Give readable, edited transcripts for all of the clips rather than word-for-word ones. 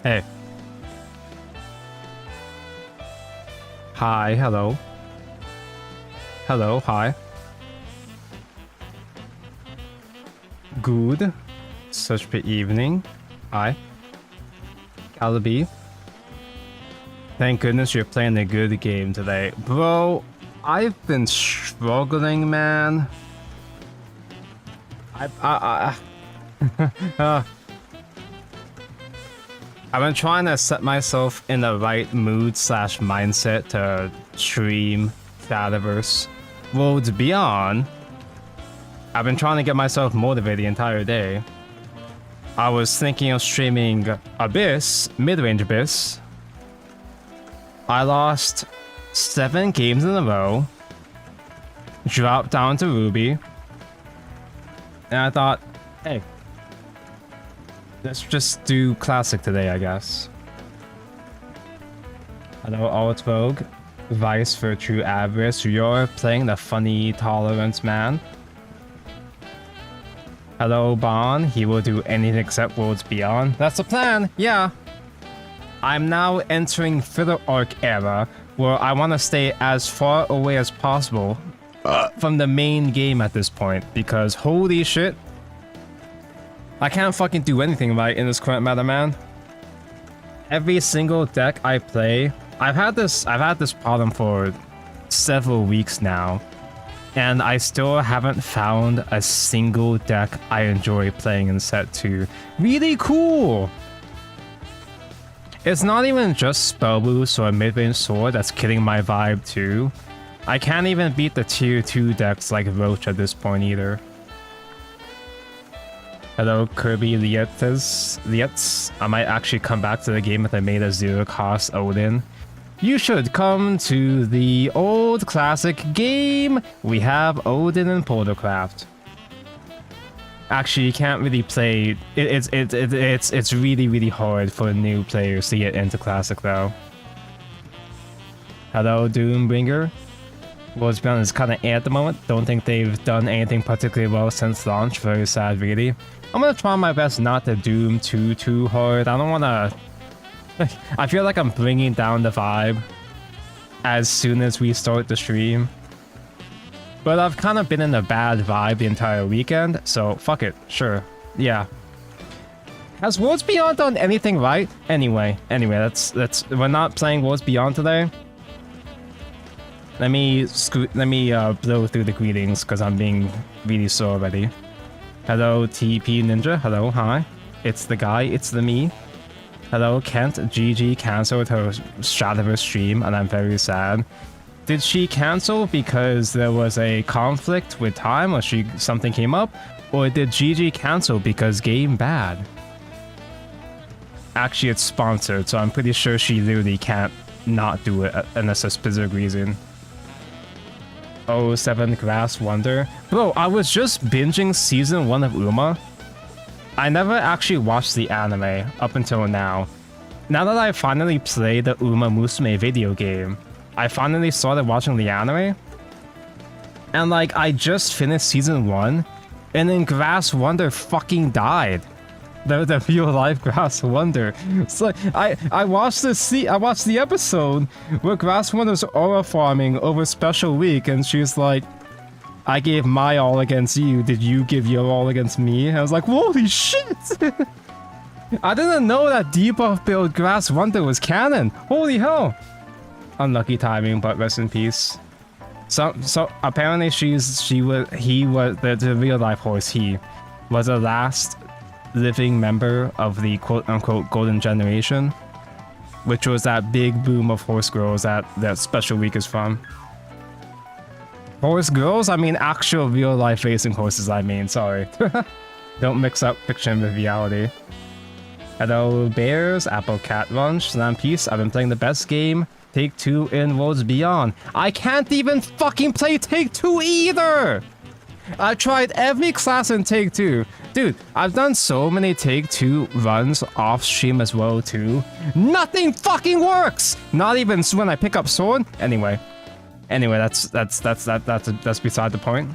Hey. Hi, hello. Hello, hi. Good. Such good evening. Hi. Calamity. Thank goodness you're playing a good game today. Bro, I've been struggling, man. I've been trying to set myself in the right mood / mindset to stream Shadowverse. Worlds Beyond. I've been trying to get myself motivated the entire day. I was thinking of streaming Abyss, mid-range Abyss. I lost 7 games in a row. Dropped down to Ruby. And I thought, hey, let's just do Classic today, I guess. Hello, Alt Rogue. Vice for True Avarice. You're playing the funny tolerance man. Hello, Bon. He will do anything except Worlds Beyond. That's the plan, yeah. I'm now entering Filler Arc era, where I want to stay as far away as possible from the main game at this point, because holy shit, I can't fucking do anything right in this current meta, man. Every single deck I play, I've had this problem for several weeks now, and I still haven't found a single deck I enjoy playing in set 2. Really cool! It's not even just Spell Boost or Mid-Range Sword that's killing my vibe too. I can't even beat the tier 2 decks like Roach at this point either. Hello, Kirby Lietz. I might actually come back to the game if I made a 0-cost Odin. You should come to the old classic game. We have Odin and portalcraft. Actually, you can't really play. It's really hard for new players to get into classic though. Hello, Doombringer. Worlds Beyond is kind of at the moment. Don't think they've done anything particularly well since launch. Very sad, really. I'm gonna try my best not to doom too hard. I don't wanna. I feel like I'm bringing down the vibe as soon as we start the stream. But I've kind of been in a bad vibe the entire weekend, so fuck it, sure, yeah. Has Worlds Beyond done anything right? Anyway, that's we're not playing Worlds Beyond today. Let me blow through the greetings because I'm being really slow already. Hello, TP Ninja. Hello, hi. It's the guy. It's the me. Hello, Kent. GG canceled her Shadowverse stream, and I'm very sad. Did she cancel because there was a conflict with time, or something came up, or did GG cancel because game bad? Actually, it's sponsored, so I'm pretty sure she literally can't not do it unless a specific reason. 07 Grass Wonder. Bro, I was just binging season 1 of Uma. I never actually watched the anime up until now. Now that I finally played the Uma Musume video game, I finally started watching the anime. And like, I just finished season 1, and then Grass Wonder fucking died. The real life Grass Wonder. It's like I watched the episode where Grass Wonder's aura farming over Special Week, and she's like, I gave my all against you, did you give your all against me? And I was like, holy shit! I didn't know that debuff build Grass Wonder was canon. Holy hell! Unlucky timing, but rest in peace. So apparently he was the real life horse. He was the last living member of the quote-unquote golden generation, which was that big boom of horse girls that Special Week is from. Horse girls? I mean actual real life racing horses, I mean, sorry. Don't mix up fiction with reality. Hello, Bears, Apple Cat Lunch, Slam Peace. I've been playing the best game, Take-Two in Worlds Beyond. I can't even fucking play Take-Two either! I tried every class in Take-Two. Dude, I've done so many Take-Two runs off stream as well too. Nothing fucking works! Not even when I pick up sword. Anyway, that's beside the point.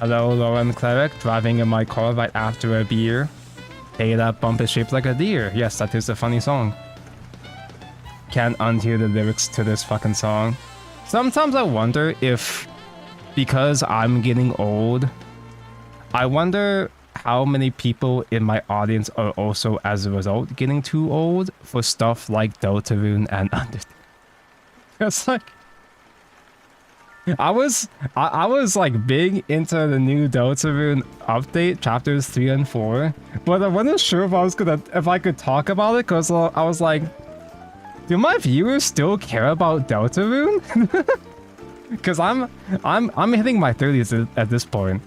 Hello, Lauren Cleric, driving in my car right after a beer. Hey, that bump is shaped like a deer. Yes, that is a funny song. Can't unhear the lyrics to this fucking song. Sometimes I wonder if, because I'm getting old, I wonder how many people in my audience are also, as a result, getting too old for stuff like Deltarune and Undertale. It's like, I was like big into the new Deltarune update, chapters 3 and 4, but I wasn't sure if I could talk about it, because I was like, do my viewers still care about Deltarune? Because I'm hitting my 30s at this point,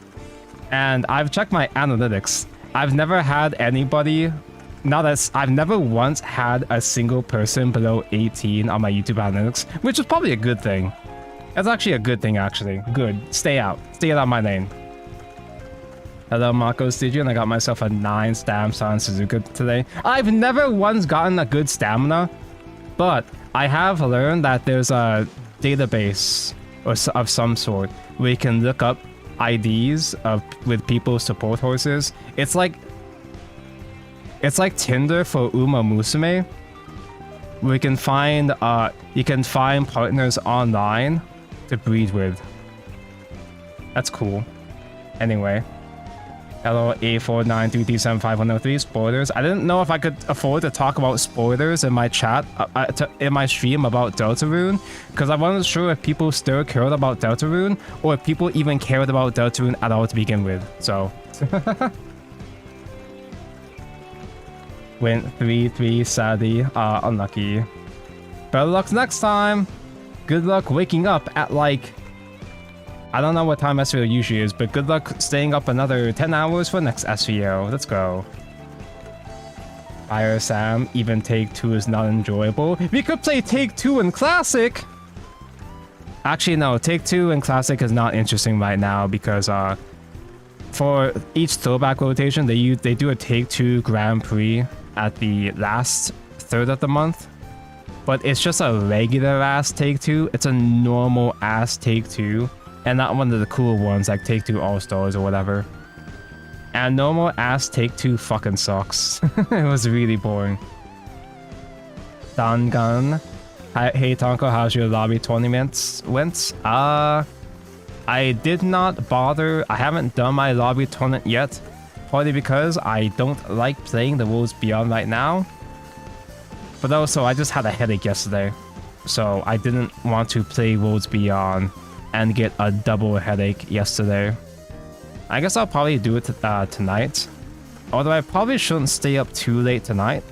and I've checked my analytics. I've never had anybody, I've never once had a single person below 18 on my YouTube analytics, which is probably a good thing. That's actually a good thing, actually. Good. Stay out of my lane. Hello, Mako Studio, and I got myself a 9 stam on Suzuka today. I've never once gotten a good stamina, but I have learned that there's a database of some sort where you can look up IDs with people's support horses. It's like Tinder for Uma Musume, where you can find partners online to breed with. That's cool. Anyway, hello A493375103. Spoilers. I didn't know if I could afford to talk about spoilers in my chat, in my stream about Deltarune, because I wasn't sure if people still cared about Deltarune, or if people even cared about Deltarune at all to begin with. So went 3-3, sadly. Unlucky. Better luck next time. Good luck waking up at like, I don't know what time SVO usually is, but good luck staying up another 10 hours for next SVO. Let's go. Fire Sam, even Take 2 is not enjoyable. We could play Take 2 in Classic! Actually, no, Take 2 in Classic is not interesting right now because for each throwback rotation, they do a Take 2 Grand Prix at the last third of the month. But it's just a regular ass Take 2. It's a normal ass Take 2. And not one of the cool ones like Take 2 All-Stars or whatever. And normal ass Take 2 fucking sucks. It was really boring. Dangan. Hey Tonko, how's your lobby tournaments went? I did not bother. I haven't done my lobby tournament yet. Partly because I don't like playing the Worlds Beyond right now. But also, I just had a headache yesterday, so I didn't want to play Worlds Beyond and get a double headache yesterday. I guess I'll probably do it tonight, although I probably shouldn't stay up too late tonight.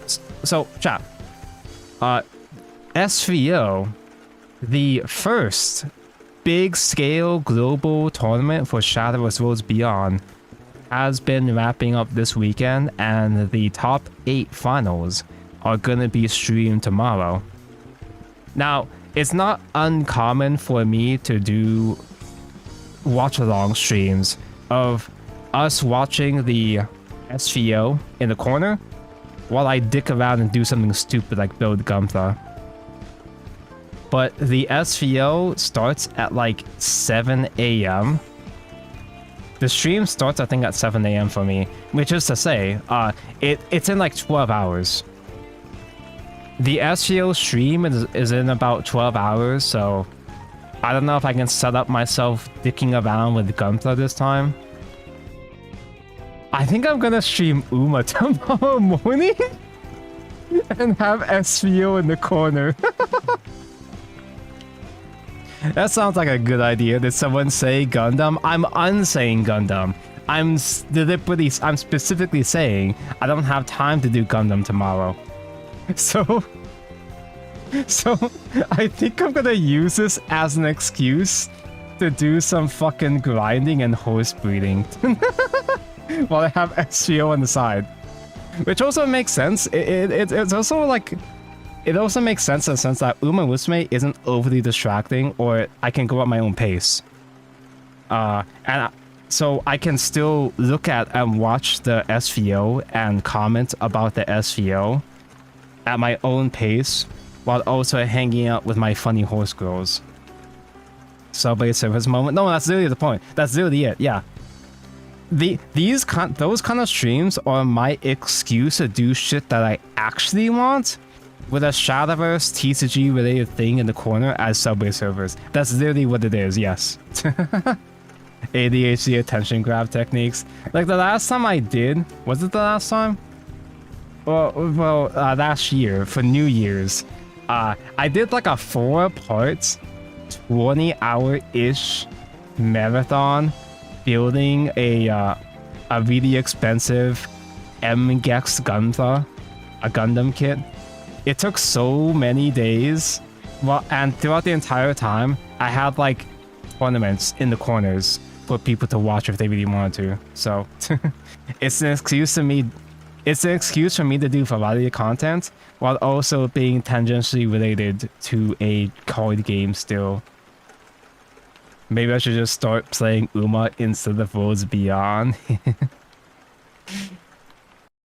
So, chat. SVO, the first big-scale global tournament for Shadowverse Worlds Beyond, has been wrapping up this weekend, and the top 8 finals are gonna be streamed tomorrow. Now, it's not uncommon for me to do watch-along streams of us watching the SVO in the corner while I dick around and do something stupid like build Gunther. But the SVO starts at like 7 AM. The stream starts, I think, at 7 AM for me, which is to say, it's in like 12 hours. The SVO stream is in about 12 hours, so I don't know if I can set up myself dicking around with Gunther this time. I think I'm gonna stream Uma tomorrow morning and have SVO in the corner. That sounds like a good idea. Did someone say Gundam? I'm unsaying Gundam. I'm specifically saying I don't have time to do Gundam tomorrow. So I think I'm gonna use this as an excuse to do some fucking grinding and horse breeding while I have SVO on the side, which also makes sense. It's also like, it also makes sense in the sense that Uma Musume isn't overly distracting, or I can go at my own pace. So I can still look at and watch the SVO and comment about the SVO at my own pace, while also hanging out with my funny horse girls. Subway service moment. No, that's literally the point. That's literally it, yeah. those kind of streams are my excuse to do shit that I actually want, with a Shadowverse TCG related thing in the corner as Subway servers. That's literally what it is. Yes. ADHD attention grab techniques. Like the last time I did, was it the last time? Well, last year for New Year's, I did like a 4-part, 20-hour-ish marathon building a really expensive MGEX Gundam, a Gundam kit. It took so many days, well, and throughout the entire time, I had like tournaments in the corners for people to watch if they really wanted to. So it's an excuse to me. It's an excuse for me to do variety content while also being tangentially related to a card game still. Maybe I should just start playing Uma instead of Worlds Beyond.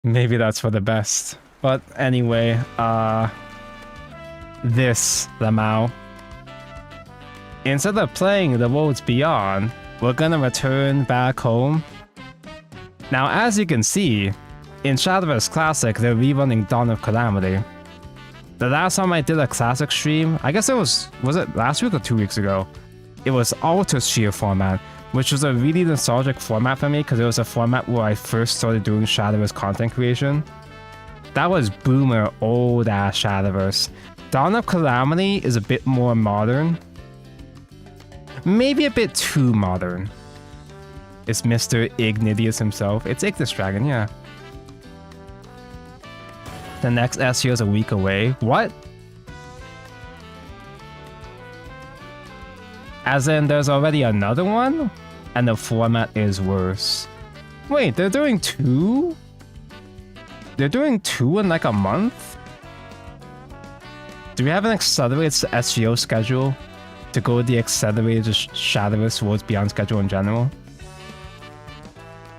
Maybe that's for the best. But anyway, this, Lamau. Instead of playing the Worlds Beyond, we're gonna return back home. Now, as you can see, in Shadowverse Classic, they're rerunning Dawn of Calamity. The last time I did a Classic stream, I guess it was it last week or 2 weeks ago? It was Alter Sphere format, which was a really nostalgic format for me because it was a format where I first started doing Shadowverse content creation. That was boomer, old-ass Shadowverse. Dawn of Calamity is a bit more modern. Maybe a bit too modern. It's Mr. Ignidius himself. It's Ignis Dragon, yeah. The next SEO is a week away. What? As in, there's already another one? And the format is worse. Wait, they're doing 2? They're doing 2 in like a month? Do we have an accelerated SEO schedule to go with the accelerated Shadowverse Worlds Beyond schedule in general?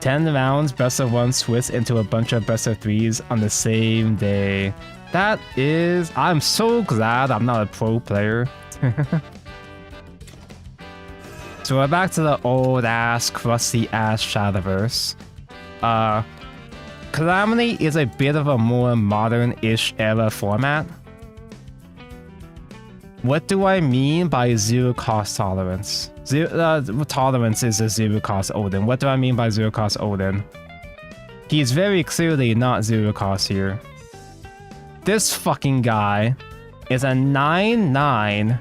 10 rounds, best of 1 Swiss into a bunch of best of 3s on the same day. That is... I'm so glad I'm not a pro player. So we're back to the old-ass, crusty-ass Shadowverse. Calamity is a bit of a more modern-ish era format. What do I mean by zero-cost tolerance? Tolerance is a zero-cost Odin. What do I mean by zero-cost Odin? He's very clearly not zero-cost here. This fucking guy is a 9/9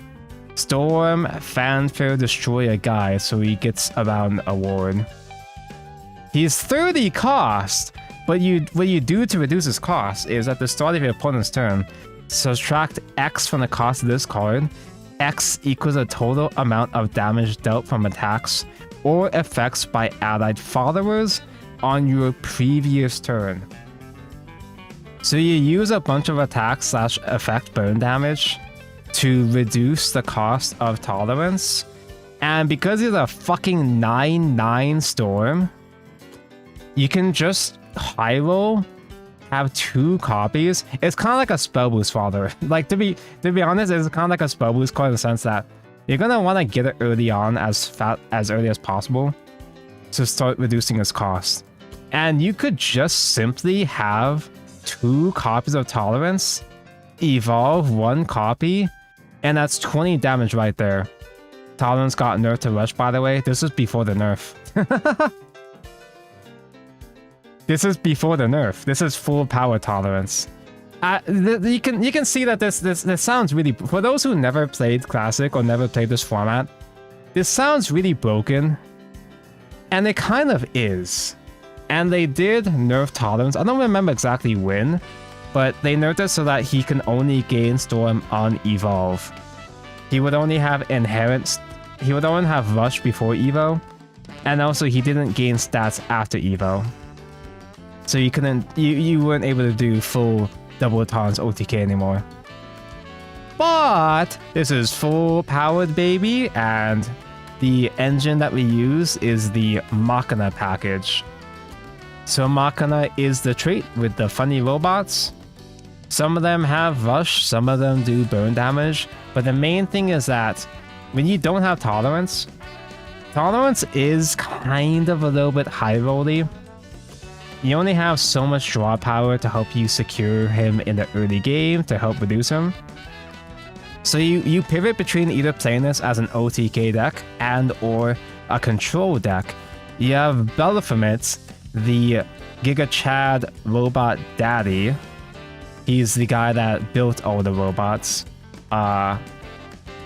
Storm Fanfare Destroyer guy, so he gets around award. He's 30 cost, but what you do to reduce his cost is at the start of your opponent's turn, subtract X from the cost of this card. X equals the total amount of damage dealt from attacks or effects by allied followers on your previous turn. So you use a bunch of attack/effect burn damage to reduce the cost of tolerance, and because he's a fucking 9/9 Storm, you can just high roll, have 2 copies. It's kind of like a spell boost follower. Like to be honest, it's kind of like a spell boost card in the sense that you're gonna want to get it early on as early as possible to start reducing its cost. And you could just simply have 2 copies of tolerance, evolve 1 copy, and that's 20 damage right there. Tolerance got nerfed to Rush, by the way. This is before the nerf. This is before the nerf. This is full power tolerance. You can see that this sounds really... For those who never played Classic or never played this format, this sounds really broken. And it kind of is. And they did nerf tolerance. I don't remember exactly when, but they nerfed it so that he can only gain Storm on Evolve. He would only have inherent... He would only have Rush before Evo. And also he didn't gain stats after Evo. So you couldn't... You weren't able to do full double tolerance OTK anymore. But this is full powered, baby, and the engine that we use is the Machina package. So Machina is the trait with the funny robots. Some of them have Rush, some of them do burn damage, but the main thing is that when you don't have tolerance, Tolerance is kind of a little bit high rolly. You only have so much draw power to help you secure him in the early game to help reduce him. So you pivot between either playing this as an OTK deck and or a control deck. You have Baphomet, the Giga Chad robot daddy. He's the guy that built all the robots.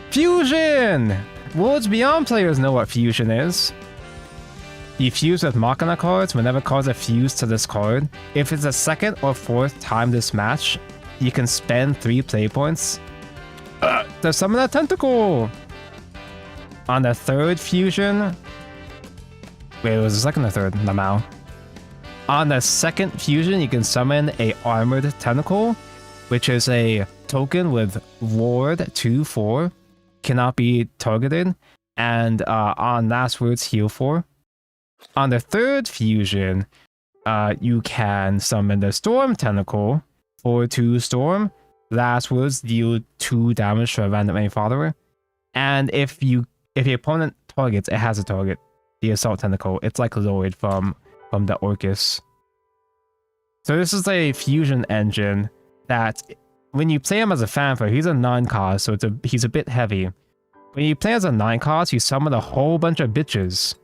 Fusion! Worlds Beyond players know what fusion is. You fuse with Machina cards whenever cards are fused to this card. If it's the second or fourth time this match, you can spend 3 play points to summon a tentacle. On the third fusion... Wait, it was the second or third? Lamau. On the second fusion, you can summon a Armored Tentacle, which is a token with Ward 2/4, cannot be targeted, and on last words heal 4. On the third fusion, you can summon the Storm Tentacle for 2 Storm. Last words deal 2 damage to a random enemy follower. And if the opponent targets, it has a target. The Assault Tentacle. It's like Lloyd from the Orcus. So this is a fusion engine that when you play him as a fanfare, he's a 9-cost, so he's a bit heavy. When you play as a 9-cost, you summon a whole bunch of bitches.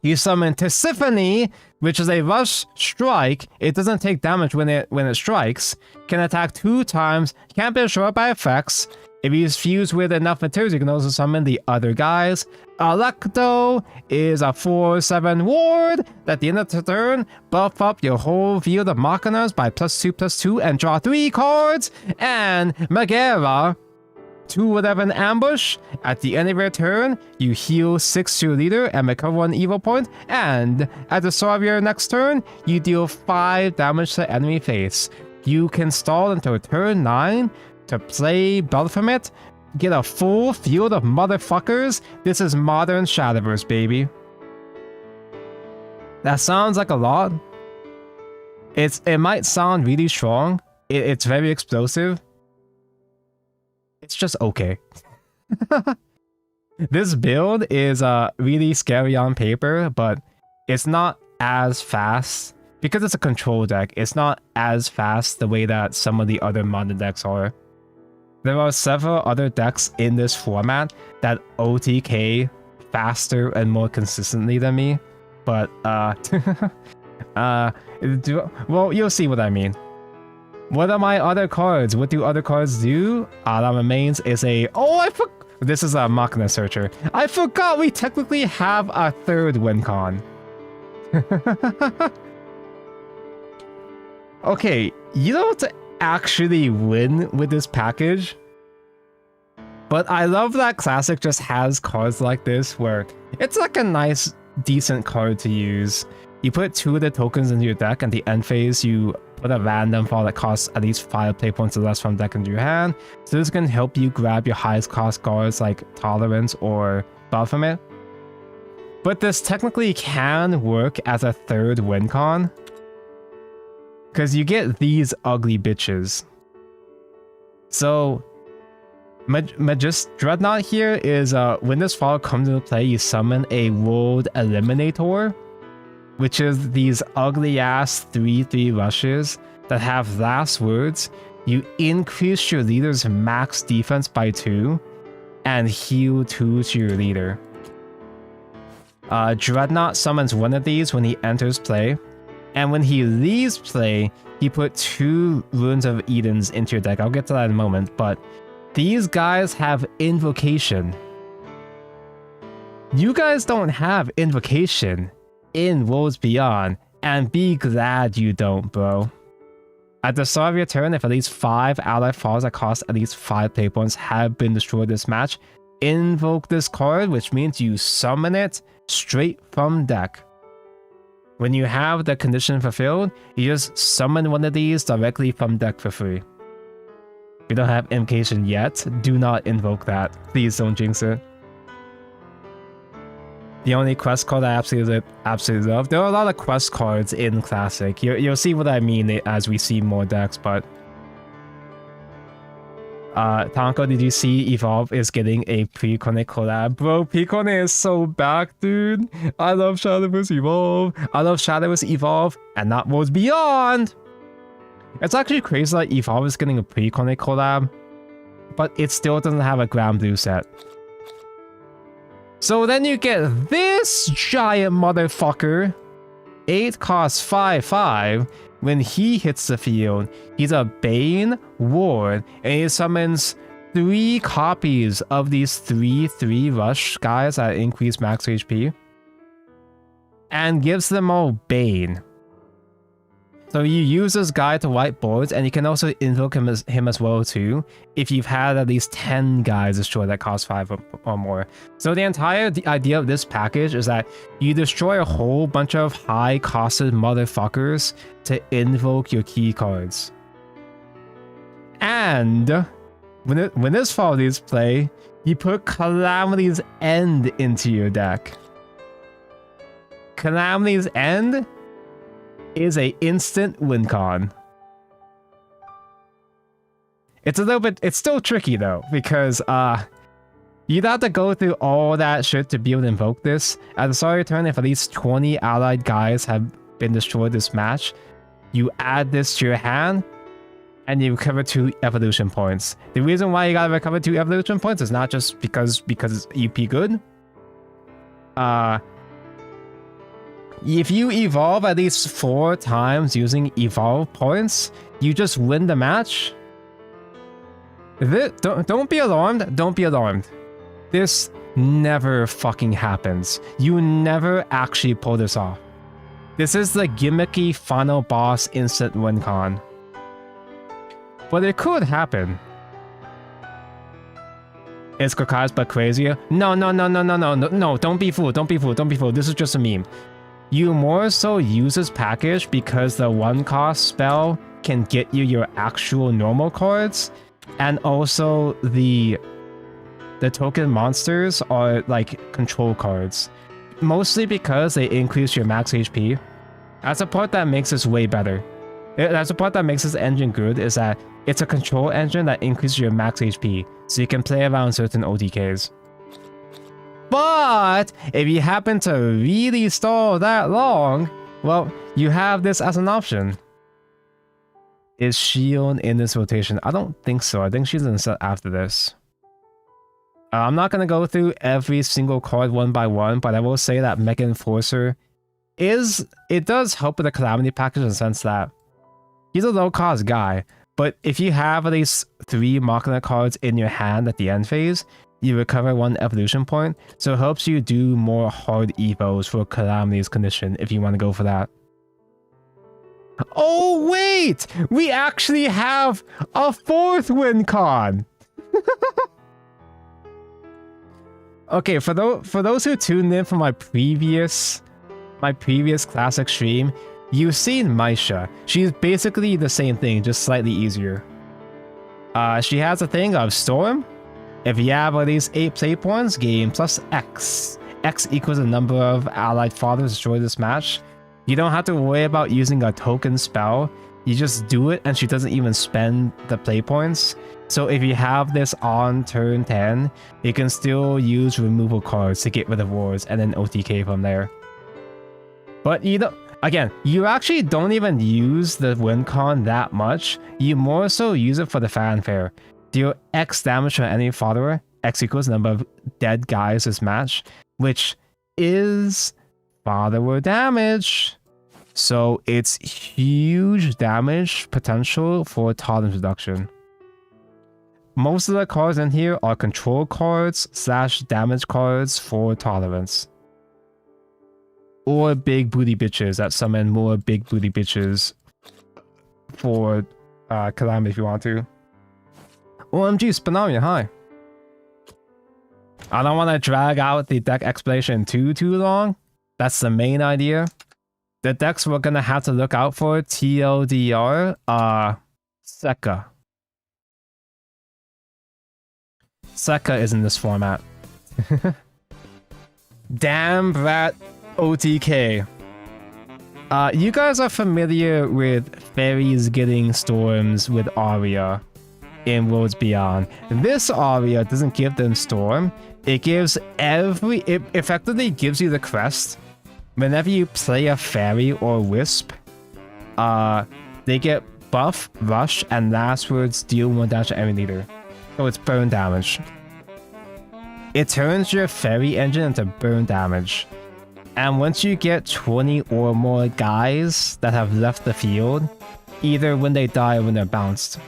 You summon Tisiphone, which is a rush strike. It doesn't take damage when it strikes. Can attack 2 times. Can't be destroyed by effects. If he's fused with enough materials, you can also summon the other guys. Electo is a 4/7 ward. At the end of the turn, buff up your whole field of Machinas by +2/+2 and draw 3 cards. And Megara, 2/11 ambush. At the end of your turn, you heal 6 to your leader and recover 1 evil point. And at the start of your next turn, you deal 5 damage to enemy face. You can stall until turn 9 to play Baphomet. Get a full field of motherfuckers. This is modern Shadowverse, baby. That sounds like a lot. It might sound really strong. It's very explosive. It's just okay. This build is really scary on paper, but it's not as fast. Because it's a control deck, it's not as fast the way that some of the other modern decks are. There are several other decks in this format that OTK faster and more consistently than me, but well, you'll see what I mean. What are my other cards? What do other cards do? That remains is a... This is a Machina Searcher. I forgot we technically have a 3rd win con. Okay, you don't actually win with this package, but I love that Classic just has cards like this where it's like a nice, decent card to use. You put 2 of the tokens into your deck, and the end phase you put a random fall that costs at least 5 play points or less from deck into your hand. So this can help you grab your highest cost cards like Tolerance or Baphomet. But this technically can work as a 3rd win con, because you get these ugly bitches. So, Dreadnought here is, when this file comes into play, you summon a World Eliminator, which is these ugly-ass 3/3 rushes that have last words. You increase your leader's max defense by 2, and heal 2 to your leader. Dreadnought summons one of these when he enters play. And when he leaves play, he put 2 Runes of Edens into your deck. I'll get to that in a moment, but these guys have Invocation. You guys don't have Invocation in Worlds Beyond, and be glad you don't, bro. At the start of your turn, if at least 5 ally falls that cost at least 5 play points have been destroyed this match, invoke this card, which means you summon it straight from deck. When you have the condition fulfilled, you just summon one of these directly from deck for free. If you don't have Invocation yet, do not invoke that. Please don't jinx it. The only quest card I absolutely love. There are a lot of quest cards in Classic. You'll see what I mean as we see more decks, but Tonko, did you see Evolve is getting a pre-Kone collab? Bro, pre-Kone is so back, dude. I love Shadowverse Evolve. I love Shadowverse Evolve and not Worlds Beyond. It's actually crazy that Evolve is getting a pre-Kone collab, but it still doesn't have a Grand Blue set. So then you get this giant motherfucker. 8 costs 5/5. When he hits the field, he's a Bane Ward, and he summons 3 copies of these 3/3 rush guys that increase max HP, and gives them all Bane. So you use this guy to wipe boards, and you can also invoke him as well too, if you've had at least 10 guys destroyed that cost 5 or more. So the entire idea of this package is that you destroy a whole bunch of high-costed motherfuckers to invoke your key cards. And when this follows play, you put Calamity's End into your deck. Calamity's End is a instant win con. It's still tricky though, because you'd have to go through all that shit to be able to invoke this. At the start of your turn, if at least 20 allied guys have been destroyed this match, you add this to your hand and you recover 2 evolution points. The reason why you gotta recover 2 evolution points is not just because it's EP good. If you evolve at least 4 times using evolve points, you just win the match. Don't be alarmed. Don't be alarmed. This never fucking happens. You never actually pull this off. This is the gimmicky final boss instant win con. But it could happen. Is Kokai's but crazier? No, don't be fooled, don't be fooled. This is just a meme. You more so use this package because the 1-cost spell can get you your actual normal cards, and also the token monsters are like control cards. Mostly because they increase your max HP. That's the part that makes this way better. That's the part that makes this engine good, is that it's a control engine that increases your max HP, so you can play around certain OTKs. But if you happen to really stall that long, well, you have this as an option. Is Shion in this rotation? I don't think so. I think she's in set after this. I'm not going to go through every single card one by one, but I will say that Mega Enforcer does help with the Calamity package in the sense that he's a low-cost guy, but if you have at least 3 Machina cards in your hand at the end phase, you recover 1 evolution point, so it helps you do more hard evos for Calamity's condition if you want to go for that. Oh wait! We actually have a 4th win con! Okay, for those who tuned in from my previous classic stream, you've seen Maisha. She's basically the same thing, just slightly easier. She has a thing of Storm. If you have at least 8 play points, gain plus X. X equals the number of allied fathers destroyed this match. You don't have to worry about using a token spell. You just do it and she doesn't even spend the play points. So if you have this on turn 10, you can still use removal cards to get rid of wards and then OTK from there. But you don't, again, you actually don't even use the win con that much. You more so use it for the fanfare. Deal X damage to any follower, X equals the number of dead guys this match, which is follower damage. So it's huge damage potential for tolerance reduction. Most of the cards in here are control cards / damage cards for tolerance. Or big booty bitches that summon more big booty bitches for Calamity if you want to. OMG, Spinamia, hi. I don't want to drag out the deck explanation too long. That's the main idea. The decks we're gonna have to look out for, TLDR, Sekka. Sekka is in this format. Damn that OTK. You guys are familiar with fairies getting storms with Aria. in Worlds Beyond. This aria doesn't give them Storm. It gives it effectively gives you the crest. Whenever you play a fairy or wisp, they get buff, rush, and last words deal 1 damage to every leader. So it's burn damage. It turns your fairy engine into burn damage. And once you get 20 or more guys that have left the field, either when they die or when they're bounced,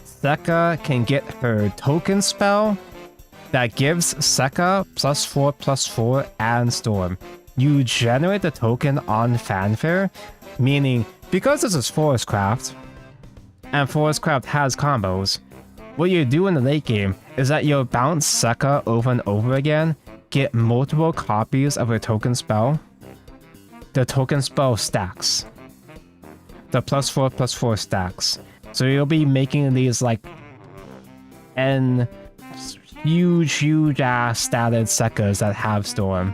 Sekka can get her token spell that gives Sekka +4/+4 and Storm. You generate the token on Fanfare, meaning because this is Forestcraft, and Forestcraft has combos, what you do in the late game is that you'll bounce Sekka over and over again, get multiple copies of her token spell. The token spell stacks. The +4/+4 stacks. So you'll be making these like huge ass statted Sekkas that have Storm,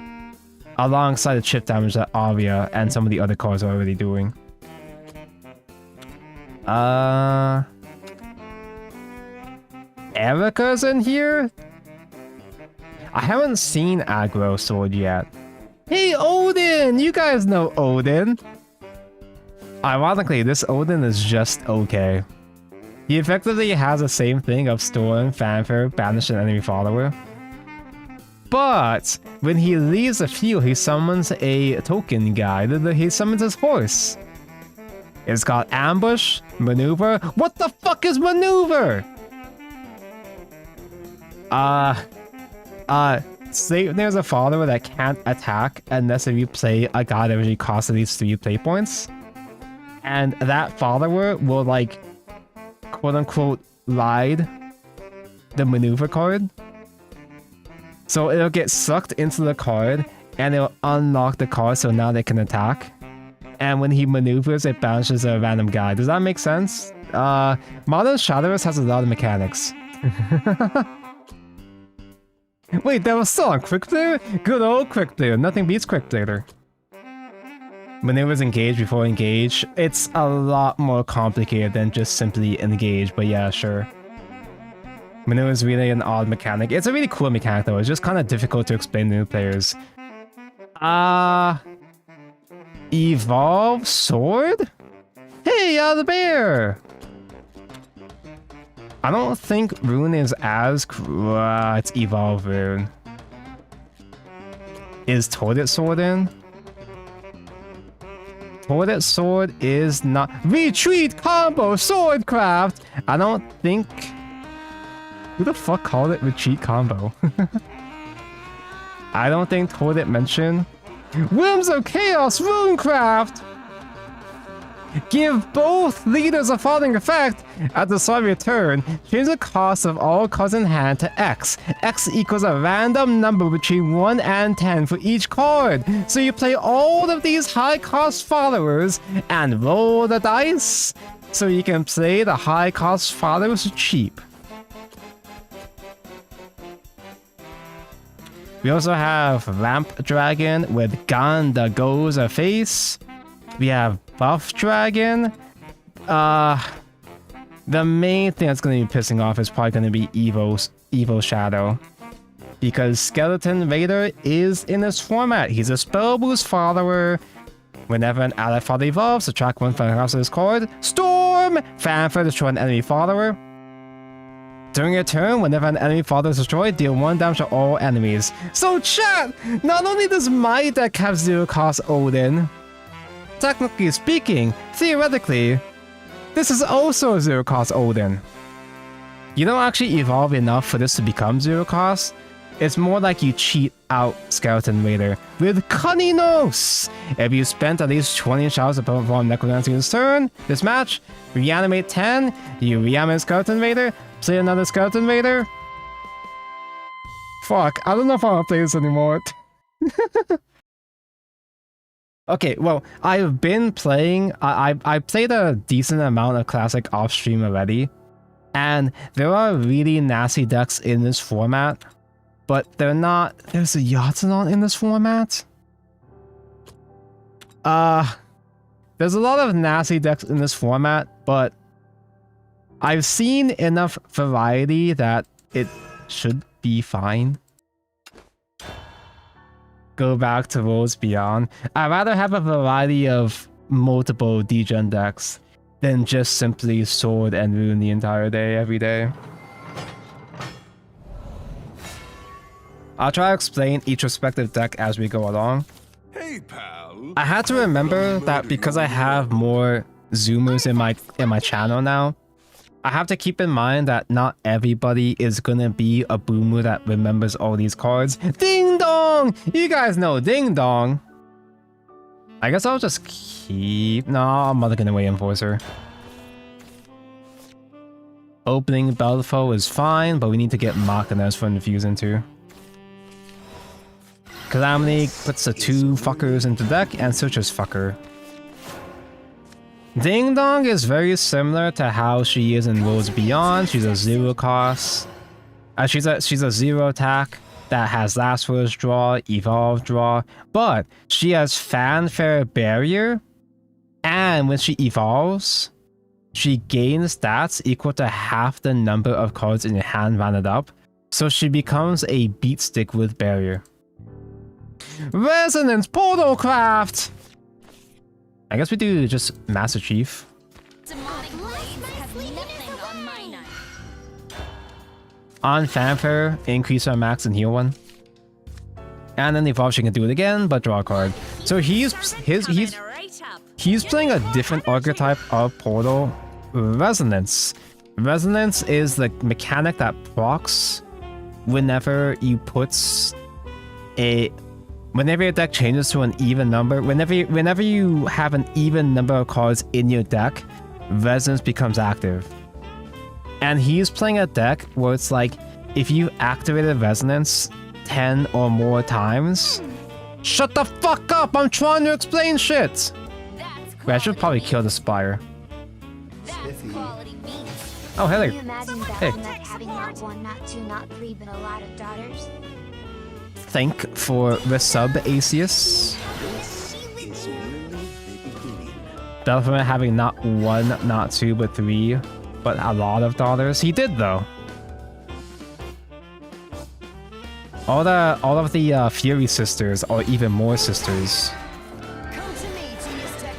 alongside the chip damage that Arya and some of the other cards are already doing. Erica's in here? I haven't seen Aggro Sword yet. Hey Odin! You guys know Odin! Ironically, this Odin is just okay. He effectively has the same thing of Storm, Fanfare, Banish an enemy follower. But when he leaves the field, he summons a token guy. He summons his horse. It's got Ambush, Maneuver. What the fuck is Maneuver? Say there's a follower that can't attack unless if you play a guy that usually costs at least 3 play points. And that follower will like, quote unquote, ride the Maneuver card. So it'll get sucked into the card and it'll unlock the card so now they can attack. And when he maneuvers, it banishes a random guy. Does that make sense? Modern Shadowverse has a lot of mechanics. Wait, that was still on Quick Player? Good old Quick Player. Nothing beats Quick Player. Maneuvers engage before engage. It's a lot more complicated than just simply engage, but yeah, sure. Maneuver is really an odd mechanic. It's a really cool mechanic though. It's just kind of difficult to explain to new players. Evolve Sword? Hey, the bear! I don't think Rune is as... it's Evolve Rune. Is Toilet Sword in? Toilet Sword is not... Retreat combo Swordcraft! I don't think... Who the fuck called it Retreat combo? I don't think Toilet mentioned... Whims of Chaos Runecraft! Give both leaders a following effect. At the start of your turn, change the cost of all cards in hand to X. X equals a random number between 1 and 10 for each card. So you play all of these high cost followers and roll the dice. So you can play the high cost followers cheap. We also have Lamp Dragon with Ganda Goes a face. We have Buff Dragon. The main thing that's going to be pissing off is probably going to be Evo Shadow. Because Skeleton Raider is in this format. He's a spell boost follower. Whenever an allied follower evolves, subtract 1 from the cost of this card. Storm! Fanfare, destroy an enemy follower. During your turn, whenever an enemy follower is destroyed, deal 1 damage to all enemies. So chat! Not only does my deck have 0 cost Odin, technically speaking, theoretically, this is also a 0 cost Odin. You don't actually evolve enough for this to become 0 cost. It's more like you cheat out Skeleton Raider with Cunningnose. If you spent at least 20 shots to perform Necromancy this turn, this match, reanimate 10, you reanimate Skeleton Raider, play another Skeleton Raider. Fuck, I don't know if I want to play this anymore. Okay, well, I've been playing, I played a decent amount of Classic off stream already, and there are really nasty decks in this format, but they're not, there's a Yatsunon in this format? There's a lot of nasty decks in this format, but I've seen enough variety that it should be fine. Go back to Worlds Beyond. I'd rather have a variety of multiple degen decks than just simply Sword and Rune the entire day, every day. I'll try to explain each respective deck as we go along. Hey, pal. I had to remember that because I have more Zoomers in my channel now, I have to keep in mind that not everybody is gonna be a boomer that remembers all these cards. Ding dong! You guys know Ding dong. I guess I'll just keep... No, I'm Mulligan away Enforcer. Opening Belfo is fine, but we need to get Machinas for Infusing too. Calamity puts the 2 fuckers into deck and switches fucker. Ding Dong is very similar to how she is in Worlds Beyond. She's a 0 cost. She's a 0 attack that has last words draw, evolve draw, but she has fanfare barrier, and when she evolves, she gains stats equal to half the number of cards in your hand rounded up, so she becomes a beat stick with barrier. Resonance portalcraft. I guess we do just Master Chief. On fanfare, increase our max and heal 1. And then evolve, she can do it again, but draw a card. So he's playing a different archetype of portal, Resonance. Resonance is the mechanic that procs whenever you whenever your deck changes to an even number, whenever you have an even number of cards in your deck, Resonance becomes active. And he's playing a deck where it's like, if you activated Resonance 10 or more times... Shut the fuck up! I'm trying to explain shit! Wait, I should probably kill the Spire. Oh, hey there. Can you imagine Hey. having not 1, not 2, not 3, but a lot of daughters? Thank for the sub, Asius. Definitely having not 1, not 2, but 3, but a lot of daughters. He did though. All of the Fury sisters are even more sisters.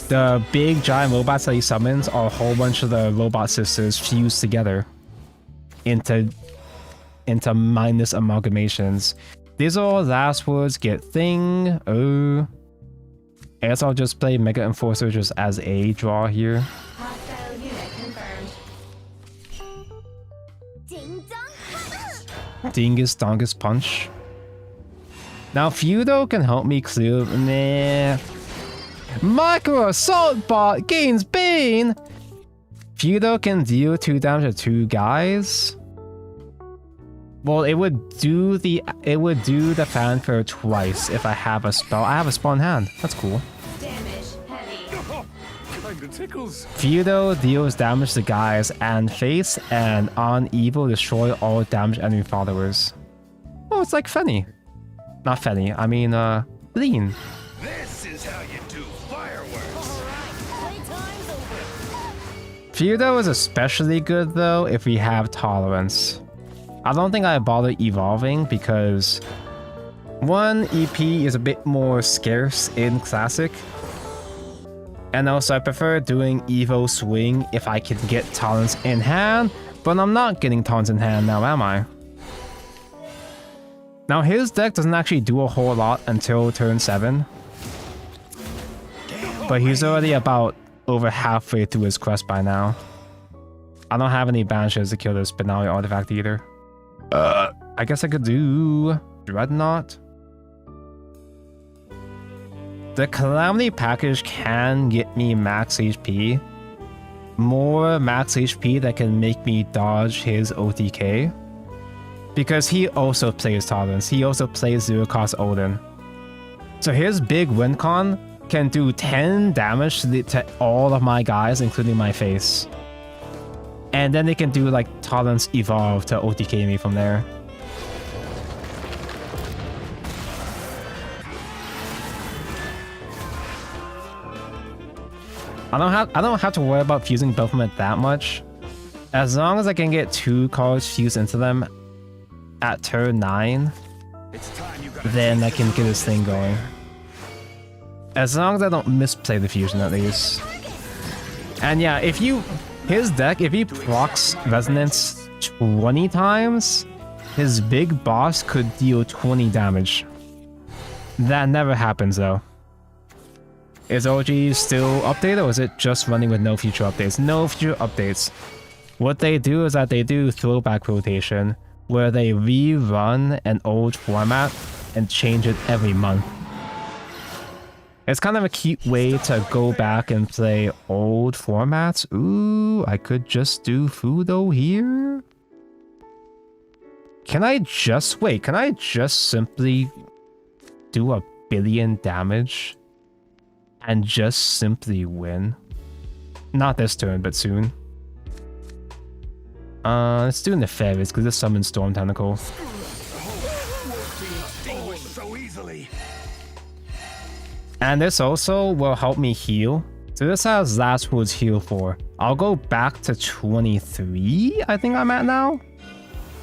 The big giant robots that he summons are a whole bunch of the robot sisters fused together into mindless amalgamations. These are all last words, get thing. Oh. I guess I'll just play Mega Enforcer just as a draw here. Hostile unit confirmed. Ding dong. Dingus Dongus Punch. Now Feudo can help me clear... Nah. Micro Assault Bot gains Bane! Feudo can deal 2 damage to 2 guys. Well, it would do the fanfare twice if I have a spell. I have a spell in hand. That's cool. Damage heavy. Feudo deals damage to guys and face, and on evil destroy all damaged enemy followers. Oh, it's like Fenny. Not Fenny, I mean Lean. This is how you do fireworks. Feudo is especially good though if we have tolerance. I don't think I bother evolving because 1, EP is a bit more scarce in Classic. And also I prefer doing Evo Swing if I can get Tolerance in hand, but I'm not getting Tolerance in hand now, am I? Now his deck doesn't actually do a whole lot until turn 7. But he's already about over halfway through his quest by now. I don't have any banishes to kill this Benali artifact either. I guess I could do Dreadnought. The Calamity package can get me max HP. More max HP that can make me dodge his OTK. Because he also plays Tolerance. He also plays 0 cost Odin. So his big win con can do 10 damage to all of my guys, including my face. And then they can do like Tolerance Evolve to OTK me from there. I don't have to worry about fusing both of them that much. As long as I can get 2 cards fused into them at turn 9, then I can get this thing going. As long as I don't misplay the fusion at least. And yeah, if you... His deck, if he procs Resonance 20 times, his big boss could deal 20 damage. That never happens though. Is OG still updated or is it just running with no future updates? No future updates. What they do is that they do throwback rotation, where they rerun an old format and change it every month. It's kind of a cute way to go back and play old formats. Ooh, I could just do Fudo here? Can I just... Wait, can I just simply do 1 billion damage and just simply win? Not this turn, but soon. Let's do Nefarious, because this summons Storm Tentacle. And this also will help me heal. So this has Last Words Heal 4. I'll go back to 23, I think I'm at now.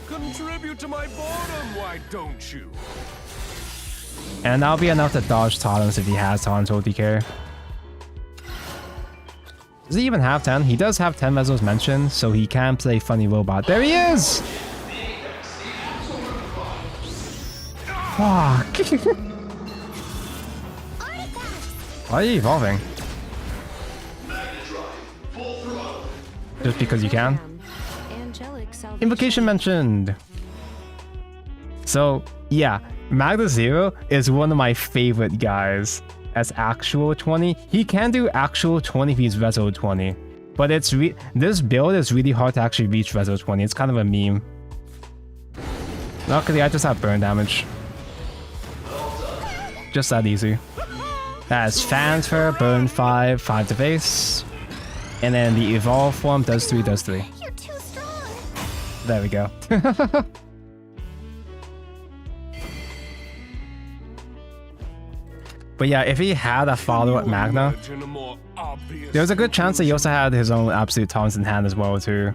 Contribute to my boredom, why don't you? And that'll be enough to dodge Totems if he has Totems OTK. Does he even have 10? He does have 10 Mesos mentioned, so he can play Funny Robot. There he is! Fuck. Why are you evolving? Just because you can? Invocation mentioned! So, yeah, Magda Zero is one of my favorite guys as actual 20. He can do actual 20 if he's Rezo 20. But it's this build is really hard to actually reach Rezo 20. It's kind of a meme. Luckily, I just have burn damage. Just that easy. That's Fanfare, burn 5, 5 to base. And then the evolve form does 3, does 3. You're too strong. There we go. But yeah, if he had a follow-up Magna, there's a good chance that he also had his own Absolute Taunts in hand as well too.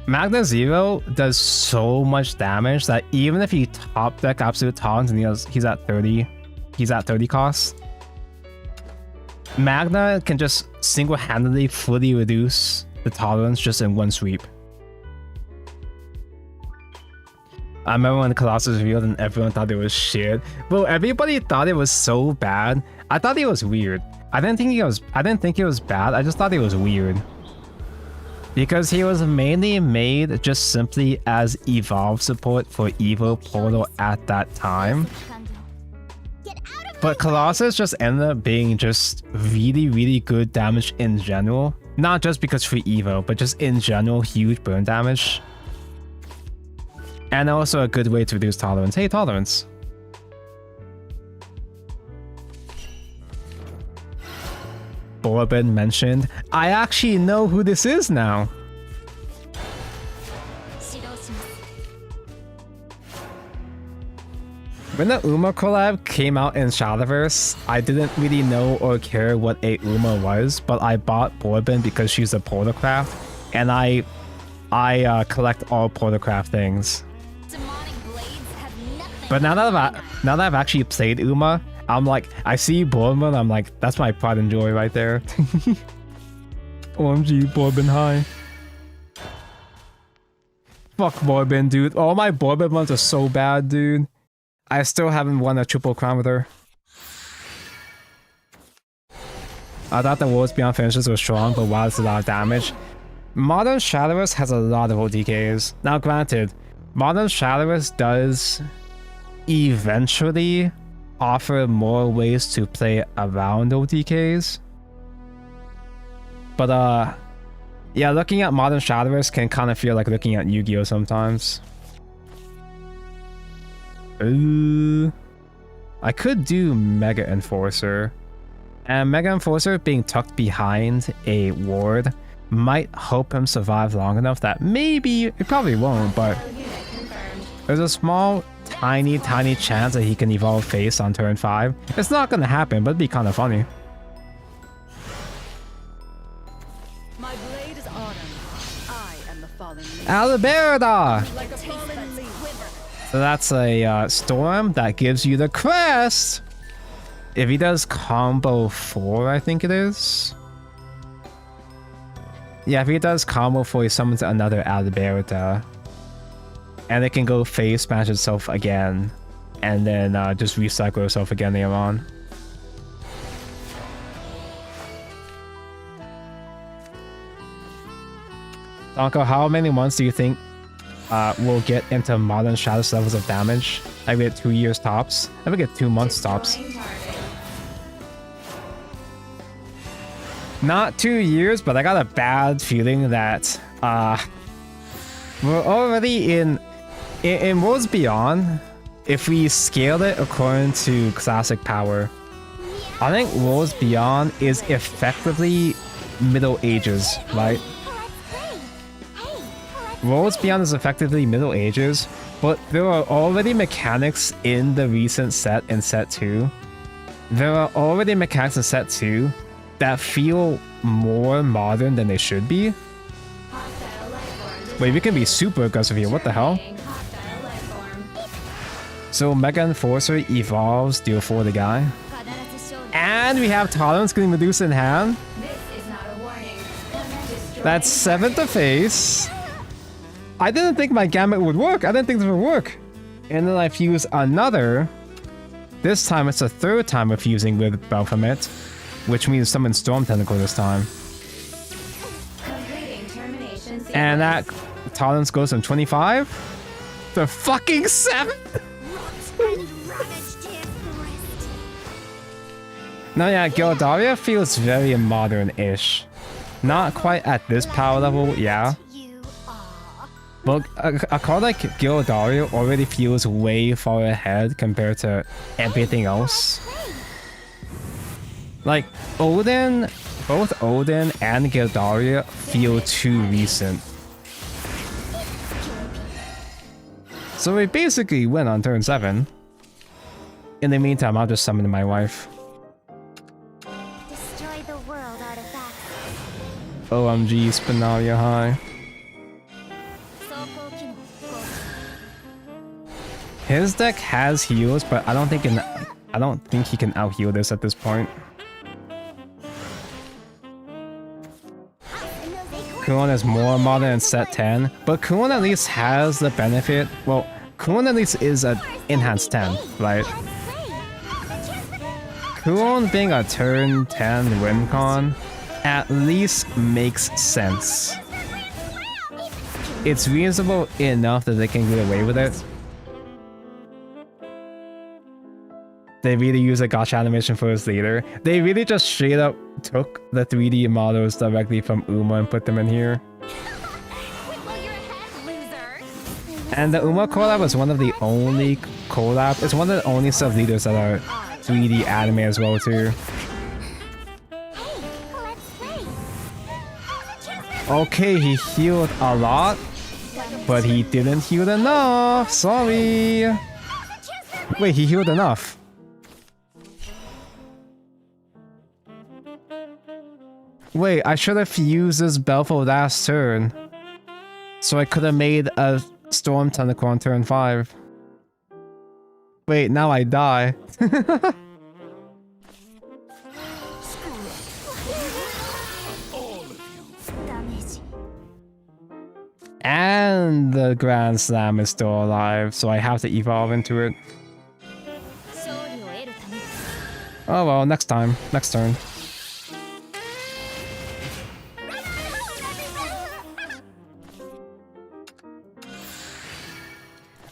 Magna Zero does so much damage that even if you top deck Absolute Taunts and he's at 30 costs, Magna can just single-handedly fully reduce the tolerance just in one sweep. I remember when the Colossus revealed and everyone thought it was shit. Bro, everybody thought it was so bad. I thought it was weird. I didn't think it was bad. I just thought it was weird. Because he was mainly made just simply as evolve support for Evo Portal at that time. But Colossus just ended up being just really, really good damage in general. Not just because for Evo, but just in general, huge burn damage. And also a good way to reduce tolerance. Hey, tolerance. Borbin mentioned. I actually know who this is now. When the Uma collab came out in Shadowverse, I didn't really know or care what a Uma was, but I bought Borbin because she's a portalcraft, and I collect all portalcraft things. But now that I've actually played Uma, I'm like, I see Borbin, I'm like, that's my pride and joy right there. OMG, Borbin high. Fuck Borbin, dude. All my Borbin ones are so bad, dude. I still haven't won a triple crown with her. I thought the Worlds Beyond finishes were strong, but wow, it's a lot of damage. Modern Shadowverse has a lot of OTKs. Now granted, Modern Shadowverse does eventually offer more ways to play around OTKs. But yeah, looking at Modern Shadowverse can kind of feel like looking at Yu-Gi-Oh! Sometimes. I could do Mega Enforcer. And Mega Enforcer being tucked behind a ward might help him survive long enough that maybe, it probably won't, but there's a small, tiny chance that he can evolve face on turn 5. It's not gonna happen, but it'd be kind of funny. My blade is autumn, fallen leaf. Alberta! Like a fallen leaf. So that's a storm that gives you the crest. If he does combo 4, I think it is. Yeah, if he does combo 4, he summons another Alberta. And it can go phase smash itself again. And then just recycle itself again later on. Donko, how many months do you think we'll get into modern Shadowverse levels of damage? I get 2 years tops. I would get 2 months tops. Not 2 years, but I got a bad feeling that we're already in Worlds Beyond. If we scale it according to classic power, I think Worlds Beyond is effectively Middle Ages, right? Worlds Beyond is effectively Middle Ages, but there are already mechanics in the recent set in Set 2. There are already mechanics in Set 2 that feel more modern than they should be. Wait, we can be super aggressive here, what the hell? So Mega Enforcer evolves, deal 4 the guy. And we have Tolerance getting Medusa in hand. That's 7th to face. I didn't think my Gambit would work. I didn't think this would work. And then I fuse another. This time it's the 3rd time of fusing with Baphomet, which means summon Storm Tentacle this time. And that Tolerance goes from 25 to fucking 7. Now yeah, Gildaria feels very modern-ish. Not quite at this power level, yeah. But a card like Gildaria already feels way far ahead compared to everything else. Like, Odin, both Odin and Gildaria feel too recent. So we basically win on turn 7. In the meantime, I'll just summon my wife. Destroy the world artifacts. OMG, Spinalia high. His deck has heals, but I don't think he can out heal this at this point. Kuon is more modern in set 10, but Kuon at least has the benefit. Well, Kuon at least is an enhanced 10, right? Kuon being a turn 10 win con at least makes sense. It's reasonable enough that they can get away with it. They really use a gotcha animation for his leader. They really just straight up took the 3D models directly from Uma and put them in here. And the Uma collab is one of the only collab. It's one of the only sub-leaders that are 3D anime as well too. Okay, he healed a lot, but he didn't heal enough. Sorry. Wait, he healed enough. Wait, I should have used this Belfo last turn. So I could have made a Storm Tentacle on turn 5. Wait, now I die. And the Grand Slam is still alive, so I have to evolve into it. Oh well, next time. Next turn.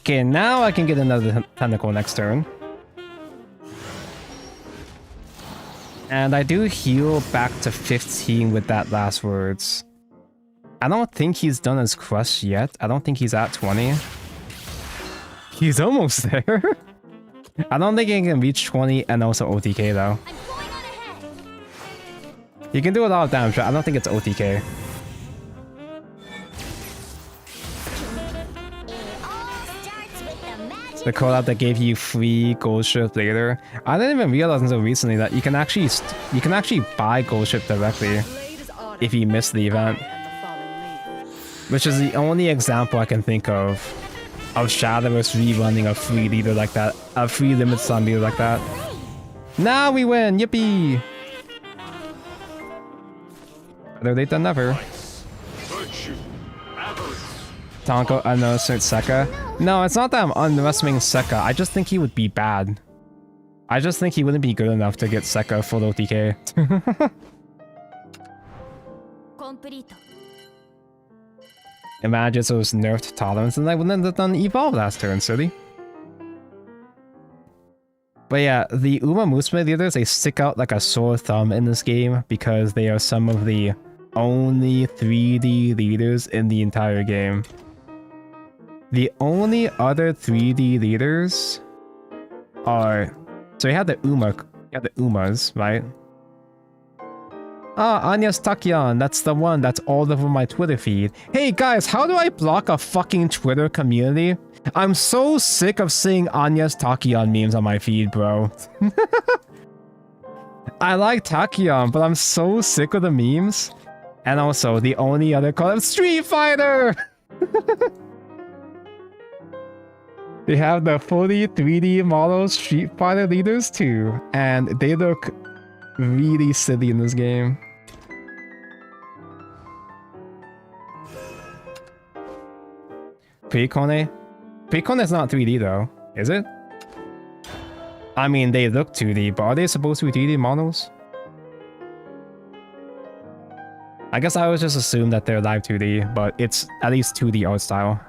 Okay, now I can get another tentacle next turn. And I do heal back to 15 with that last words. I don't think he's done his crush yet. I don't think he's at 20. He's almost there. I don't think he can reach 20 and also OTK though. He can do a lot of damage, but I don't think it's OTK. The collab that gave you free gold ship later. I didn't even realize until recently that you can actually buy gold ship directly if you miss the event. which is the only example I can think of Shadowverse rerunning a free leader like that, a free limited time leader like that. Now we win! Yippee! Better late than never. Tonko underestimates Sekka. No, it's not that I'm underestimating Sekka. I just think he would be bad. I just think he wouldn't be good enough to get Sekka full OTK. Imagine those nerfed tolerance and I wouldn't have done evolve last turn, silly. But yeah, the Uma Musume leaders, they stick out like a sore thumb in this game because they are some of the only 3D leaders in the entire game. The only other 3D leaders are... So you have the Umas, right? Ah, Anya's Takion, that's the one that's all over my Twitter feed. Hey guys, how do I block a fucking Twitter community? I'm so sick of seeing Anya's Takion memes on my feed, bro. I like Takion, but I'm so sick of the memes. And also, the only other call is Street Fighter! They have the fully 3D model Street Fighter leaders too, and they look really silly in this game. Precone? Precone is not 3D though, is it? I mean, they look 2D, but are they supposed to be 3D models? I guess I always just assume that they're live 2D, but it's at least 2D art style.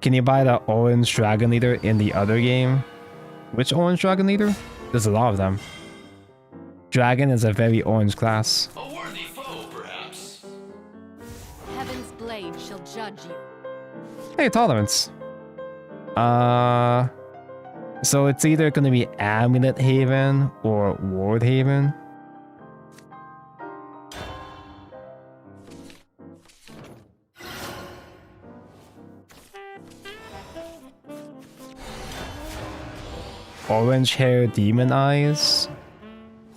Can you buy the orange dragon leader in the other game? Which orange dragon leader? There's a lot of them. Dragon is a very orange class. A worthy foe, perhaps. Heaven's blade shall judge you. Hey, tolerance. So it's either gonna be Amulet Haven or Ward Haven. Orange hair, demon eyes.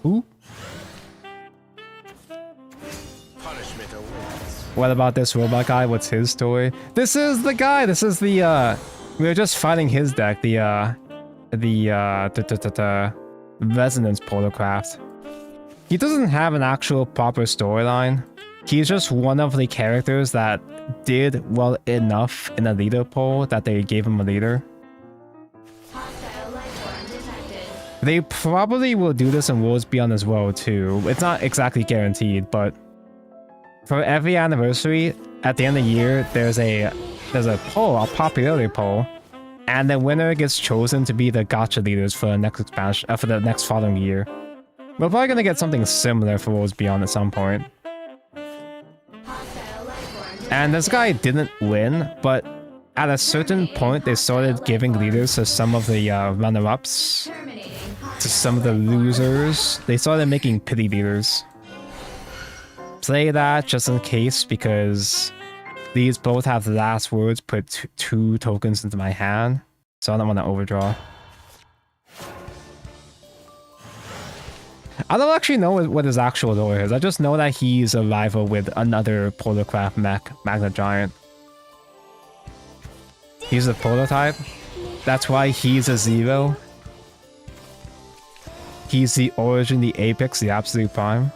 Who? Punishment awaits. What about this robot guy? What's his story? This is the guy. This is the we were just fighting his deck. The Resonance portalcraft. He doesn't have an actual proper storyline. He's just one of the characters that did well enough in a leader poll that they gave him a leader. They probably will do this in Worlds Beyond as well too. It's not exactly guaranteed, but for every anniversary at the end of the year, there's a poll, a popularity poll, and the winner gets chosen to be the gacha leaders for the next expansion, for the next following year. We're probably gonna get something similar for Worlds Beyond at some point. And this guy didn't win, but at a certain point, they started giving leaders to some of the runner-ups. To some of the losers. They started making pity leaders. Play that just in case, because these both have the last words, put two tokens into my hand. So I don't want to overdraw. I don't actually know what his actual lore is. I just know that he's a rival with another portalcraft mech, Magna Giant. He's a prototype. That's why he's a 0. He's the origin, the apex, the absolute prime.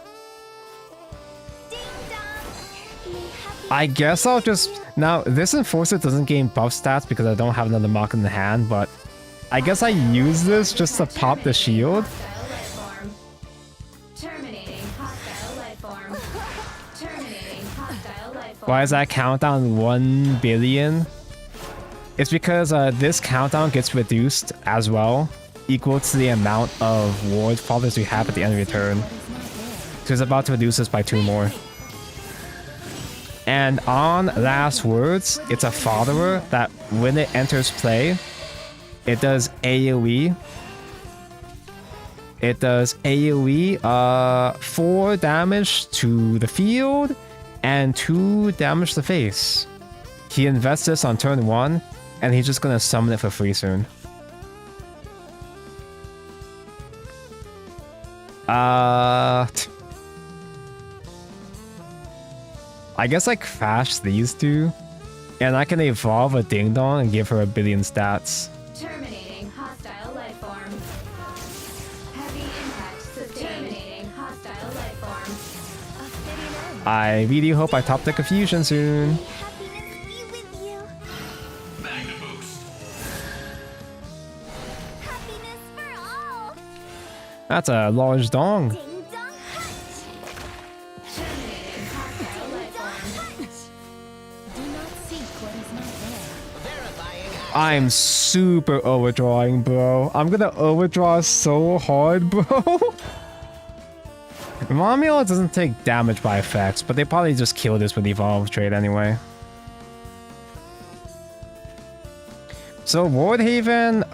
I guess I'll just... Now, this Enforcer doesn't gain buff stats because I don't have another mark in the hand, but I guess I use this just to pop the shield. Why is that countdown 1 billion? It's because this countdown gets reduced as well, equal to the amount of ward fathers you have at the end of your turn. So it's about to reduce this by 2 more. And on last words, it's a follower that when it enters play, it does AoE. It does AoE 4 damage to the field and 2 damage to the face. He invests this on turn 1 and he's just gonna summon it for free soon. I guess I crash these two, and I can evolve a Ding Dong and give her a billion stats. Terminating hostile life form. Heavy impact sustained. Terminating hostile life form. A fitting end. I really hope I top deck a fusion soon. Happiness be with you. Magna boost. Happiness for all. That's a large dong. Ding dong hunt. Terminating hostile life form. Hunt. Do not seek what is not there. I'm super overdrawing, bro. I'm gonna overdraw so hard, bro. Romeo doesn't take damage by effects, but they probably just kill this with Evolve trade anyway. So, Wardhaven,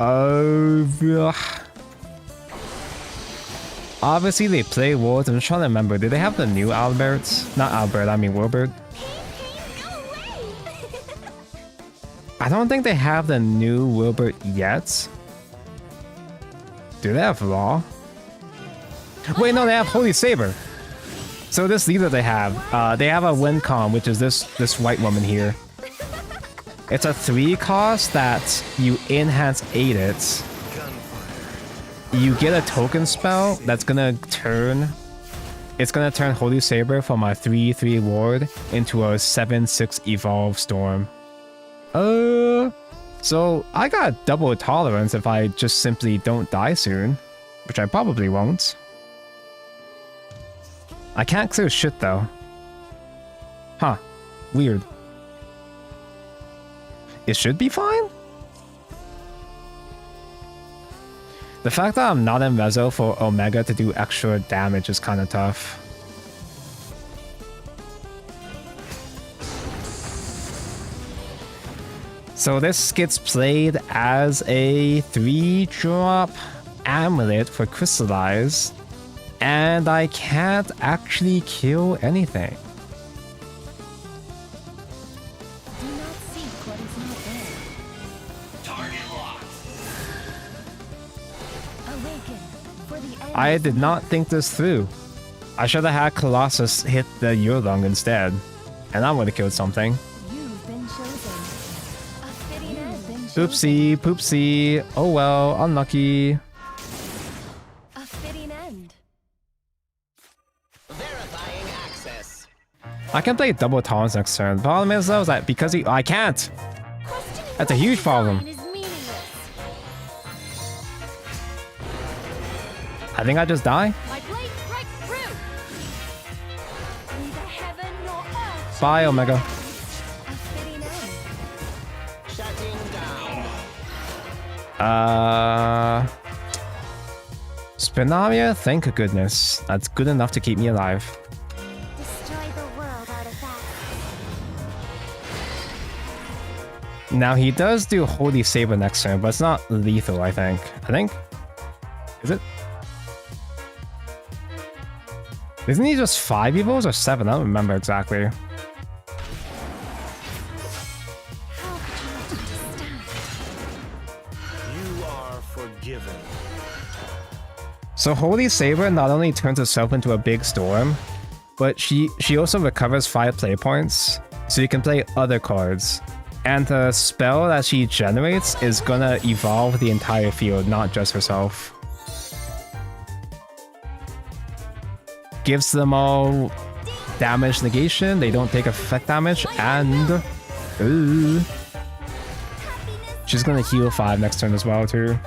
obviously they play Wards. I'm just trying to remember, did they have the new Alberts? Not Albert, I mean Wilbert. Go away. I don't think they have the new Wilbert yet. Do they have Law? Wait, no, they have Holy Saber. So this leader they have a Wincom, which is this white woman here. It's a 3 cost that you enhance 8 it. You get a token spell that's gonna turn. It's gonna turn Holy Saber from a 3/3 ward into a 7/6 evolve storm. So I got double tolerance if I just simply don't die soon, which I probably won't. I can't clear shit though. Huh. Weird. It should be fine? The fact that I'm not in Rezo for Omega to do extra damage is kind of tough. So this gets played as a 3-drop amulet for Crystallize, and I can't actually kill anything. Do not seek what is not there. Target locked. Awaken for the end. I did not think this through. I should have had Colossus hit the Yurlong instead, and I would have killed something. You've been chosen. A fitting end. Oopsie, poopsie. Oh well, unlucky. A fitting end. Verifying access. I can play double taunts next turn. The problem is though, is that because I can't. Questioning That's a huge problem. design is meaningless. I think I just die. My blade strikes through. Neither heaven nor earth. Bye, Omega. A fitting end. Shutting down. Spinaria, thank goodness. That's good enough to keep me alive. Destroy the world artifact. Now he does do Holy Saber next turn, but it's not lethal, I think. Is it? Isn't he just 5 evils or 7? I don't remember exactly. How could you not understand? You are forgiven. So Holy Saber not only turns herself into a big storm, but she also recovers 5 play points, so you can play other cards. And the spell that she generates is gonna evolve the entire field, not just herself. Gives them all damage negation, they don't take effect damage, and ooh, she's gonna heal 5 next turn as well too.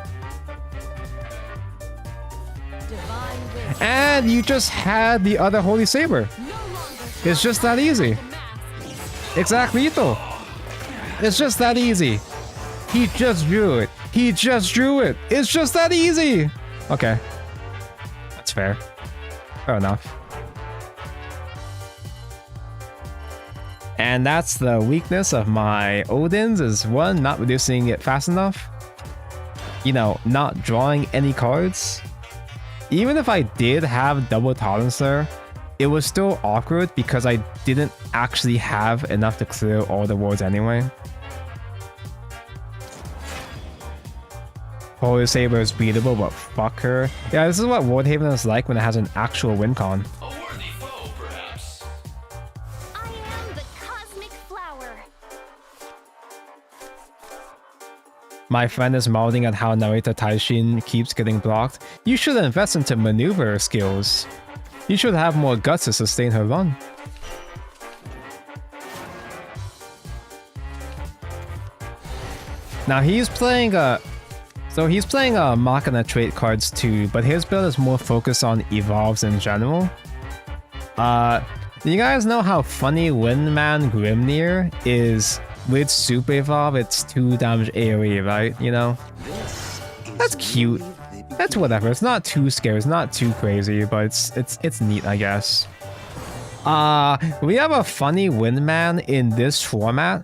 Divine wisdom. And you just had the other Holy Saber. No longer It's just that easy. Exact lethal. It's just that easy. He just drew it. He just drew it. It's just that easy. Okay. That's fair. Fair enough. And that's the weakness of my Odins, is 1, not reducing it fast enough. You know, not drawing any cards. Even if I did have double tolerance there, it was still awkward because I didn't actually have enough to clear all the wards anyway. Holy Saber is beatable, but fuck her. Yeah, this is what Wardhaven is like when it has an actual win con. A worthy foe, perhaps. I am My friend is mouthing at how Narita Taishin keeps getting blocked. You should invest into maneuver skills. You should have more guts to sustain her run. Now he's playing he's playing Machina trait cards too, but his build is more focused on evolves in general. Do you guys know how funny Windman Grimnir is with Super Evolve? It's 2 damage AoE, right? You know? That's cute. That's whatever. It's not too scary. It's not too crazy, but it's neat, I guess. We have a funny Windman in this format.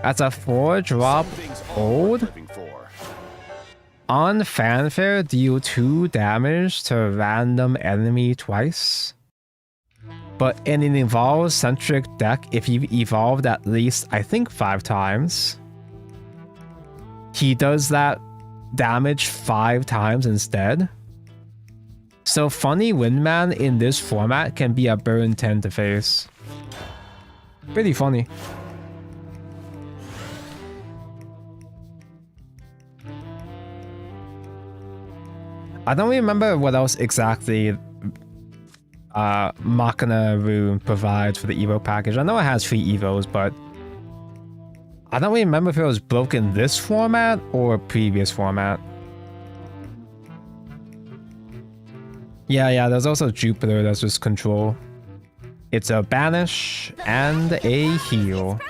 That's a 4-drop old. On Fanfare, deal 2 damage to a random enemy twice. But in an evolve-centric deck, if you've evolved at least, I think 5 times, he does that damage 5 times instead. So Funny Windman in this format can be a burn 10 to face. Pretty funny. I don't remember what else exactly Machina Rune provides for the Evo package. I know it has 3 Evos, but I don't remember if it was broken this format or previous format. Yeah, there's also Jupiter that's just control. It's a banish and a heal.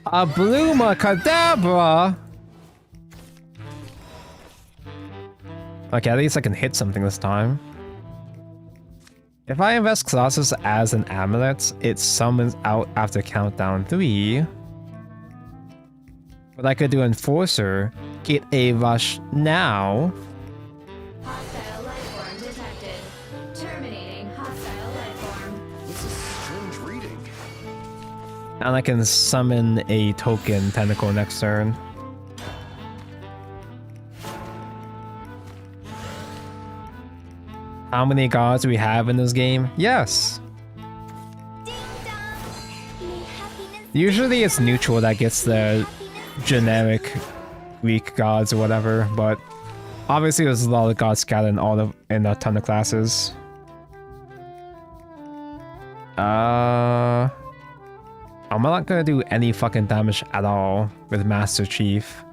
A Bluma Cadabra! Okay, at least I can hit something this time. If I invest Colossus as an amulet, it summons out after countdown 3. But I could do Enforcer, get a rush now. Hostile life form detected. Terminating hostile life form. This is strange reading. And I can summon a token tentacle next turn. How many gods do we have in this game? Yes. Usually it's neutral that gets the generic weak gods or whatever, but obviously there's a lot of gods scattered in a ton of classes. I'm not gonna do any fucking damage at all with Master Chief.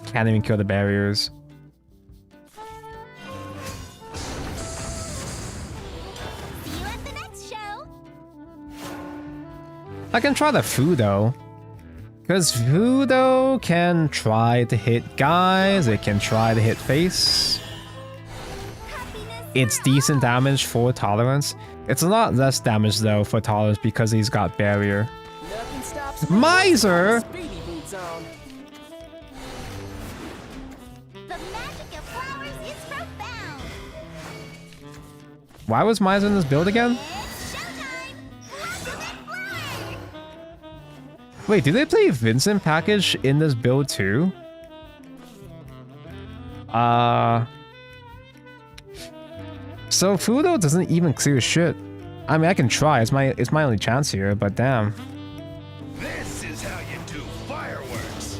Can't even kill the barriers. I can try the Fudo. Because Fudo can try to hit guys, it can try to hit face. It's decent damage for tolerance. It's a lot less damage though for tolerance because he's got barrier. Miser! Why was Miser in this build again? Wait, do they play Vincent package in this build too? So Fudo doesn't even clear shit. I mean, I can try. It's my only chance here, but damn. This is how you do fireworks.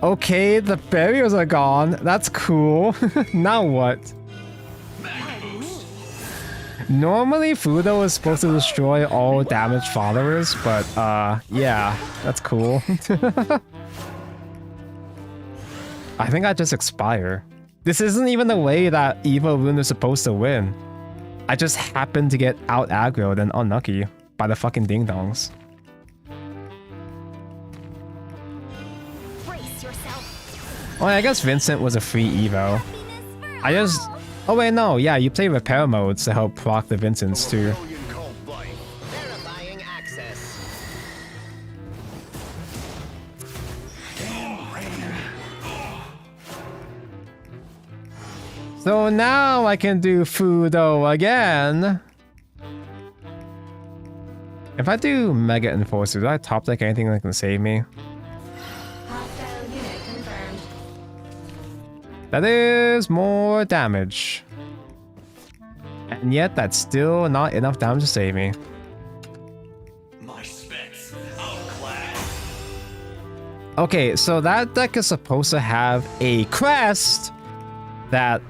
Okay, the barriers are gone. That's cool. Now what? Normally, Fudo is supposed to destroy all damaged followers, but yeah, that's cool. I think I just expire. This isn't even the way that Evo Rune is supposed to win. I just happened to get out aggroed and unlucky by the fucking ding-dongs. Oh, I guess Vincent was a free Evo. Oh wait, no, yeah, you play repair modes to help proc the Vincents too. Verifying access. So now I can do Fudo again. If I do Mega Enforcer, do I top deck anything that can save me? Hostile unit confirmed. That is more damage. And yet that's still not enough damage to save me. My specs Okay, so that deck is supposed to have a crest that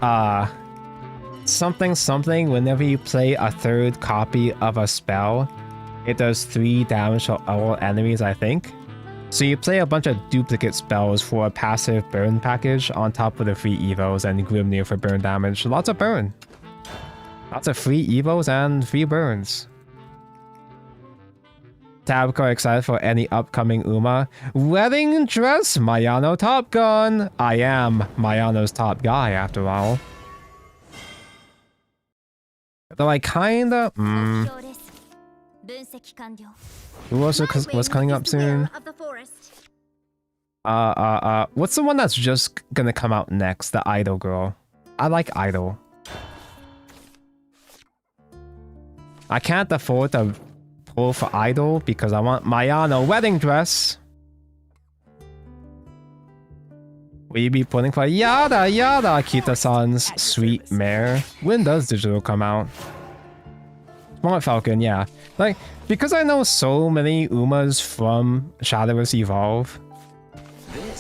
something whenever you play a third copy of a spell, it does 3 damage to all enemies, I think. So you play a bunch of duplicate spells for a passive burn package on top of the free evos and Grimnir for burn damage. Lots of burn. Lots of free evos and free burns. Tabco excited for any upcoming Uma. Wedding dress, Mayano Top Gun. I am Mayano's top guy after all. Though I kinda... Who else was coming up soon? What's the one that's just gonna come out next? The Idol girl. I like Idol. I can't afford to pull for Idol because I want Mayano wedding dress. Will you be pulling for Yada Yada Kita-san's sweet mare? When does digital come out? Smart Falcon, yeah. Like, because I know so many Umas from Shadowverse Evolve,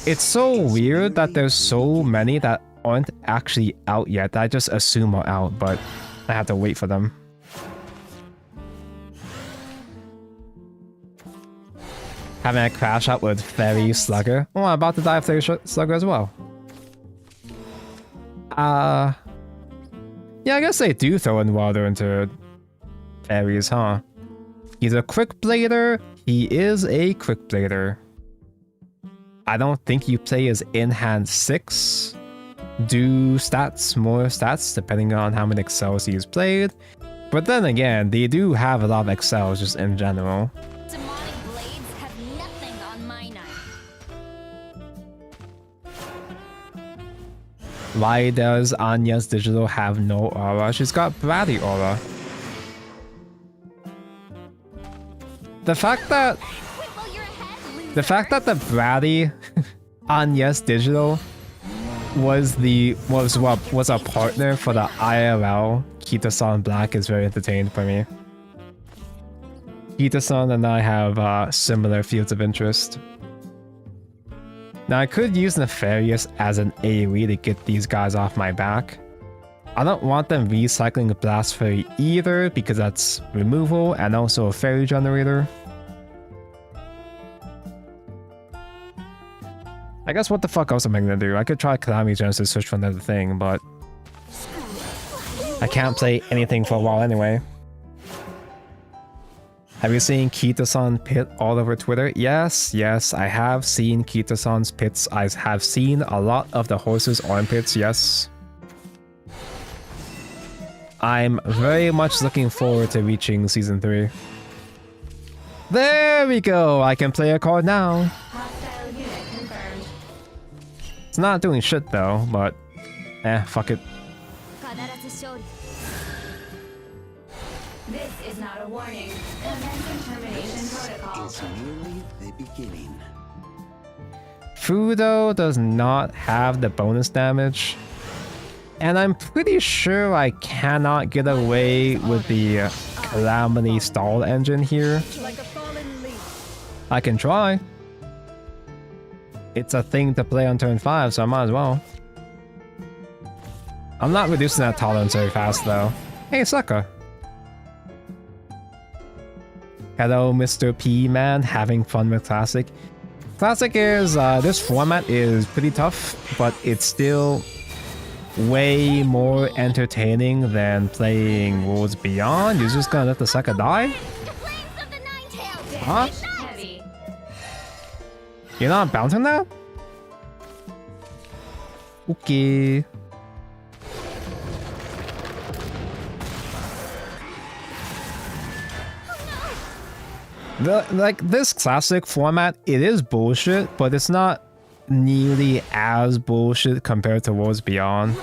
it's so weird that there's so many that aren't actually out yet that I just assume are out, but I have to wait for them. Having a crash out with Fairy Slugger. Oh, I'm about to die of Fairy Slugger as well. Yeah, I guess they do throw in water into fairies, huh? He's a quick blader. He is a quick blader. I don't think you play as in hand 6. Do stats, more stats, depending on how many excels he's played. But then again, they do have a lot of excels just in general. Demonic blades have nothing on my knife. Why does Anya's digital have no aura? She's got Brady aura. The fact that the Brady Anya's digital was a partner for the IRL Kita-san Black is very entertained for me. Kita-san and I have similar fields of interest. Now I could use Nefarious as an AoE to get these guys off my back. I don't want them recycling Blast Fairy either because that's removal and also a fairy generator. I guess what the fuck else am I gonna do? I could try Calamity Genesis switch for another thing, but I can't play anything for a while anyway. Have you seen Kita-san pit all over Twitter? Yes, I have seen Kita-san's pits. I have seen a lot of the horse's armpits, yes. I'm very much looking forward to reaching Season 3. There we go! I can play a card now. Hostile unit confirmed. It's not doing shit though, but fuck it. This is not a warning. Commencing termination protocol. It's merely the beginning. Fudo does not have the bonus damage. And I'm pretty sure I cannot get away with the Calamity stall engine here. I can try. It's a thing to play on turn 5, so I might as well. I'm not reducing that tolerance very fast though. Hey, sucker. Hello, Mr. P man, having fun with Classic. Classic is, this format is pretty tough, but it's still way more entertaining than playing Worlds Beyond. You're just gonna let the sucker die? Huh? Heavy. You're not bouncing that? Okay. This classic format, it is bullshit, but it's not nearly as bullshit compared to Worlds Beyond.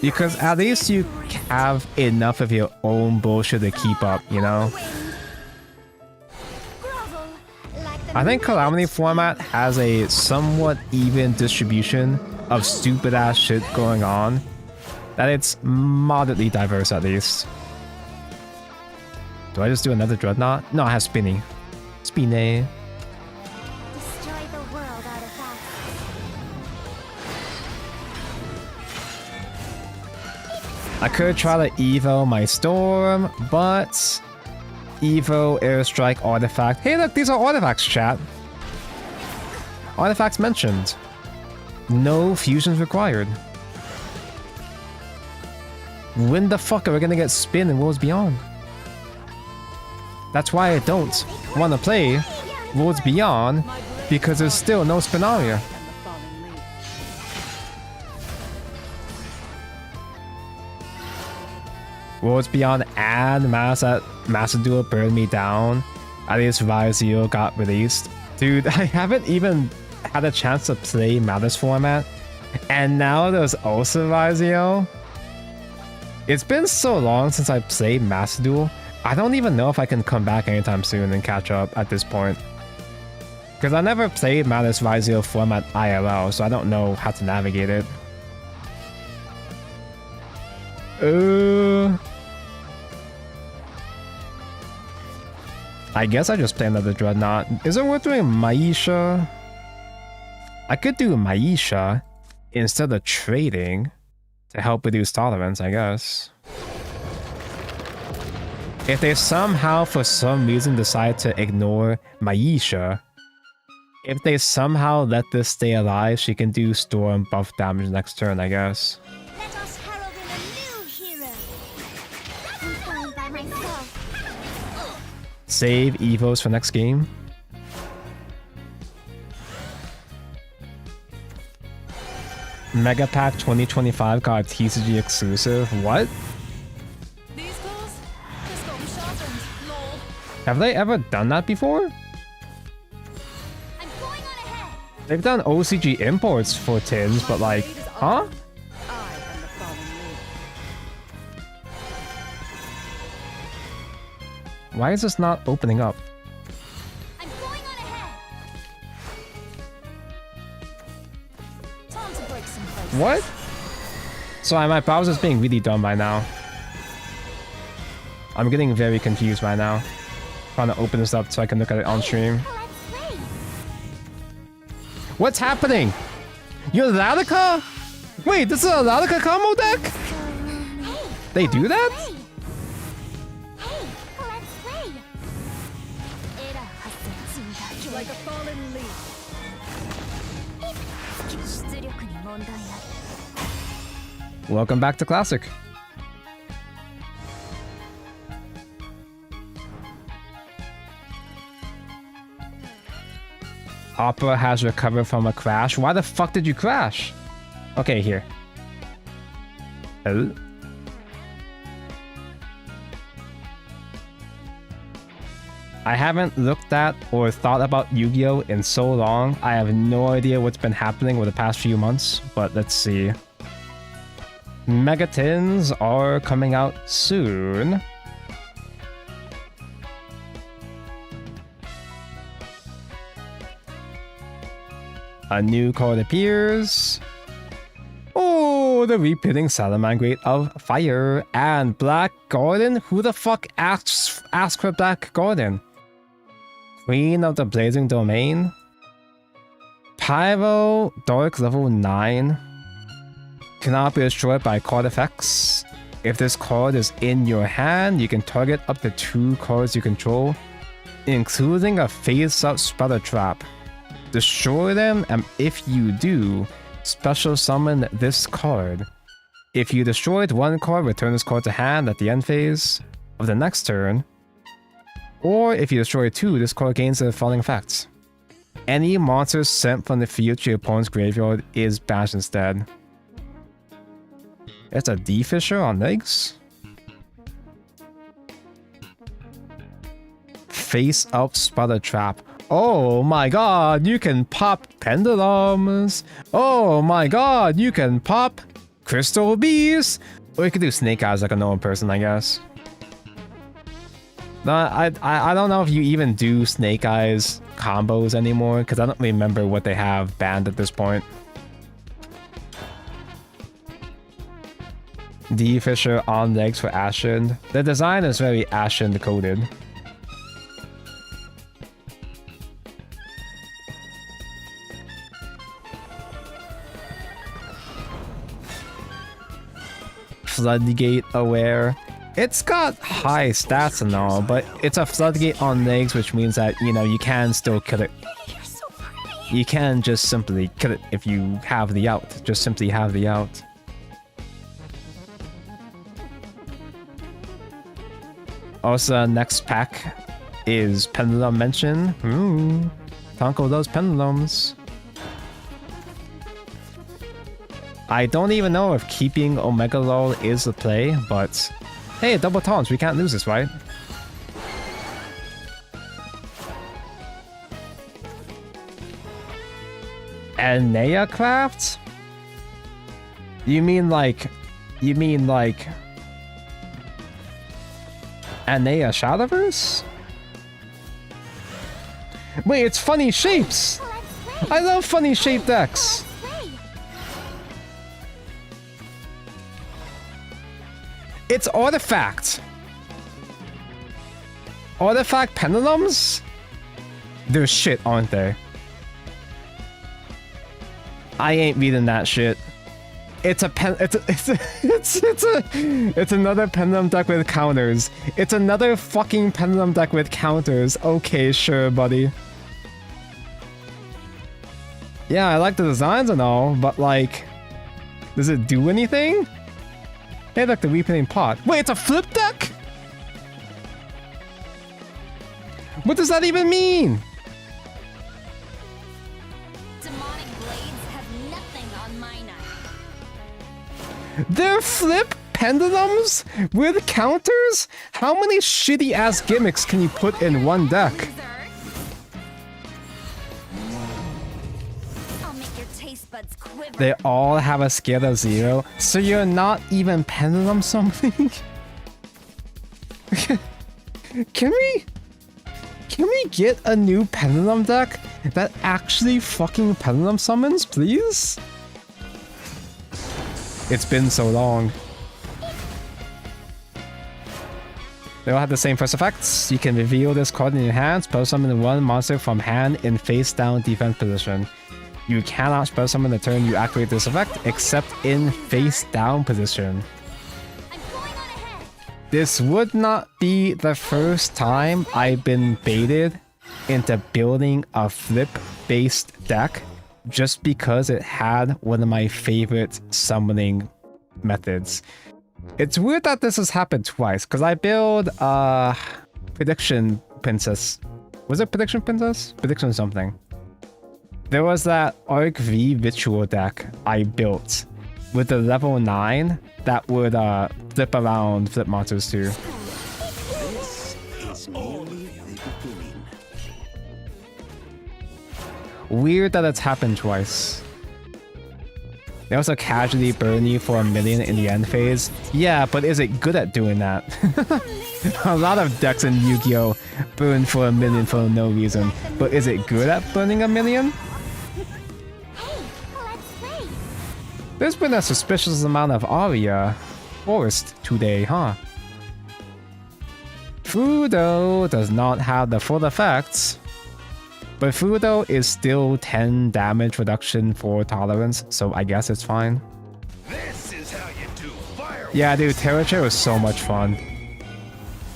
Because at least you have enough of your own bullshit to keep up, you know? I think Calamity format has a somewhat even distribution of stupid ass shit going on. That it's moderately diverse at least. Do I just do another Dreadnought? No, I have Spinny. Spinny. Destroy the world out I could try to Evo my Storm, but Evo, Airstrike, Artifact. Hey look, these are artifacts, chat. Artifacts mentioned. No fusions required. When the fuck are we gonna get spin in Worlds Beyond? That's why I don't want to play Worlds Beyond, because there's still no Spinaria. Worlds Beyond and Master Duel burned me down. At least Vizio got released. Dude, I haven't even had a chance to play Madness format. And now there's also Vizio. It's been so long since I played Master Duel. I don't even know if I can come back anytime soon and catch up at this point. Because I never played Madness Vizio format IRL, so I don't know how to navigate it. I guess I just play another Dreadnought. Is it worth doing Maisha? I could do Maisha instead of trading to help reduce tolerance, I guess. If they somehow, for some reason, decide to ignore Maisha, if they somehow let this stay alive, she can do Storm buff damage next turn, I guess. Let us herald in a new hero. I'm fine by myself. Save Evos for next game. Mega Pack 2025 got a TCG exclusive. What? These tools just got me sharpened. Lol. Have they ever done that before? I'm going on ahead. They've done OCG imports for tins, but like, huh? I am the fallen lead. Why is this not opening up? I'm going on ahead. Time to break some places. What? So my browser's being really dumb right now. I'm getting very confused right now. Trying to open this up so I can look at it on stream. Let's wait. What's happening? You're Radica? Wait, this is a Radica combo deck? They do that? Hey, let's play. Like a fallen leaf. 出力に問題ある。 Welcome back to Classic. Opera has recovered from a crash. Why the fuck did you crash? Okay, here. Oh. I haven't looked at or thought about Yu-Gi-Oh! In so long. I have no idea what's been happening over the past few months, but let's see. Megatins are coming out soon. A new card appears. Oh, the repeating Salamangreat of Fire and Black Garden. Who the fuck asks for Black Garden? Queen of the Blazing Domain. Pyro Dark level 9. Cannot be destroyed by card effects. If this card is in your hand, you can target up to 2 cards you control, including a face-up Spreader Trap. Destroy them, and if you do, special summon this card. If you destroyed 1 card, return this card to hand at the end phase of the next turn. Or if you destroy 2, this card gains the following effects. Any monster sent from the field to your opponent's graveyard is banished instead. It's a D-Fisher on legs? Face up Spreader Trap. Oh my god, you can pop pendulums. Oh my god, you can pop crystal bees. Or you could do snake eyes like a normal person, I guess. No, I don't know if you even do snake eyes combos anymore, because I don't remember what they have banned at this point. D-Fisher on legs for Ashen. The design is very Ashen coded. floodgate aware. It's got high stats and all, but it's a floodgate on legs, which means that, you know, you can still kill it. You're so pretty. You can just simply kill it if you have the out. Just simply have the out. Also, next pack is Pendulum Mention. Tonko loves pendulums. I don't even know if keeping Omega Lol is the play, but hey, double taunts, we can't lose this, right? Anea Craft? You mean like Anea Shadowverse? Wait, it's funny shapes! I love funny shape decks! It's Artifact! Artifact pendulums? They're shit, aren't they? I ain't reading that shit. It's another pendulum deck with counters. It's another fucking pendulum deck with counters. Okay, sure, buddy. Yeah, I like the designs and all, but like, does it do anything? Hey, look, the replaying pot. Wait, it's a flip deck? What does that even mean? Demonic blades have nothing on my knife. They're flip pendulums with counters? How many shitty ass gimmicks can you put in one deck? I'll make your taste buds quiver. They all have a scale of 0, so you're not even pendulum something? Can we get a new pendulum deck that actually fucking pendulum summons, please? It's been so long. They all have the same first effects. You can reveal this card in your hand, spell summon one monster from hand in face down defense position. You cannot spell summon the turn you activate this effect, except in face down position. I'm going on ahead. This would not be the first time I've been baited into building a flip-based deck just because it had one of my favorite summoning methods. It's weird that this has happened twice, because I build Prediction Princess. Was it Prediction Princess? Prediction something. There was that Arc V Ritual deck I built with the level 9 that would flip around flip monsters too. This is only the beginning. Weird that it's happened twice. They also casually burn you for 1 million in the end phase. Yeah, but is it good at doing that? A lot of decks in Yu-Gi-Oh! Burn for 1 million for no reason. But is it good at burning 1 million? Hey, let's play. There's been a suspicious amount of Aria Forest today, huh? Fudo does not have the full effects, but Fudo is still 10 damage reduction for tolerance, so I guess it's fine. This is how you do fire. Yeah, dude, Terrachair was so much fun.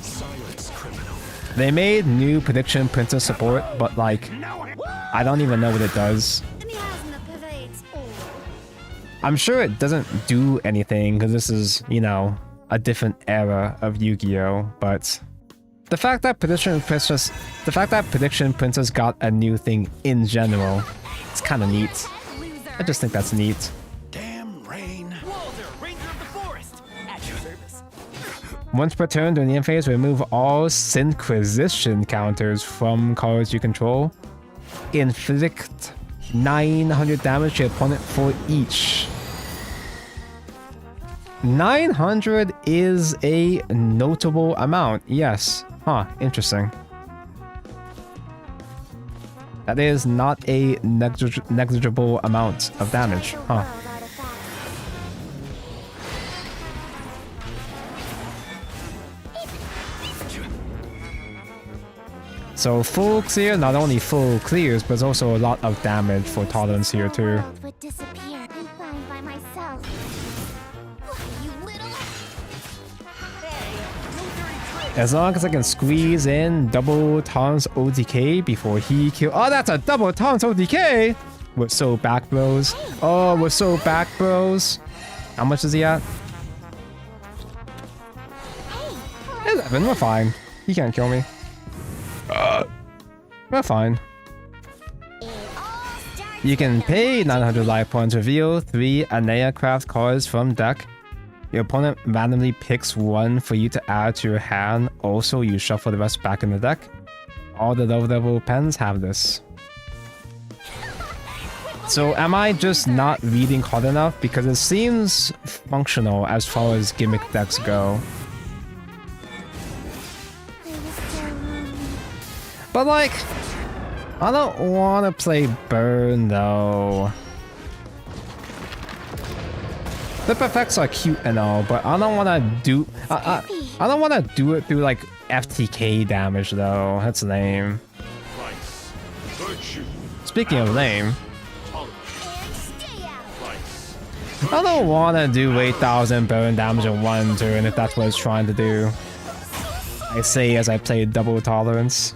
Silence, criminal. They made new Prediction Princess support, but like, I don't even know what it does. And he has in the parades all. I'm sure it doesn't do anything because this is, you know, a different era of Yu-Gi-Oh! But the fact that Prediction Princess got a new thing in general, it's kind of neat. I just think that's neat. Damn rain. Walter, Ranger of the Forest, at your service. Once per turn during the end phase, remove all Synchronization counters from cards you control. Inflict 900 damage to your opponent for each. 900 is a notable amount, yes. Huh, interesting. That is not a negligible amount of damage, huh. So full clear, not only full clears, but also a lot of damage for tolerance here too. Would disappear and find by myself. You little As long as I can squeeze in double Tom's OTK before he kill. Oh, that's a double Tom's OTK! We're so back, bros. Oh, we're so back, bros. How much is he at? 11, we're fine. He can't kill me. We're fine. You can pay 900 life points, reveal 3 Craft cards from deck. Your opponent randomly picks one for you to add to your hand. Also, you shuffle the rest back in the deck. All the low level pens have this. So am I just not reading hard enough? Because it seems functional as far as gimmick decks go. But like, I don't want to play Burn though. Flip effects are cute and all, but I don't want to do. I don't want to do it through like FTK damage though. That's lame. Vice. Virtue. Speaking of lame, And stay out. I don't want to do 8,000 burn damage in one turn if that's what it's trying to do. I say as I play double tolerance.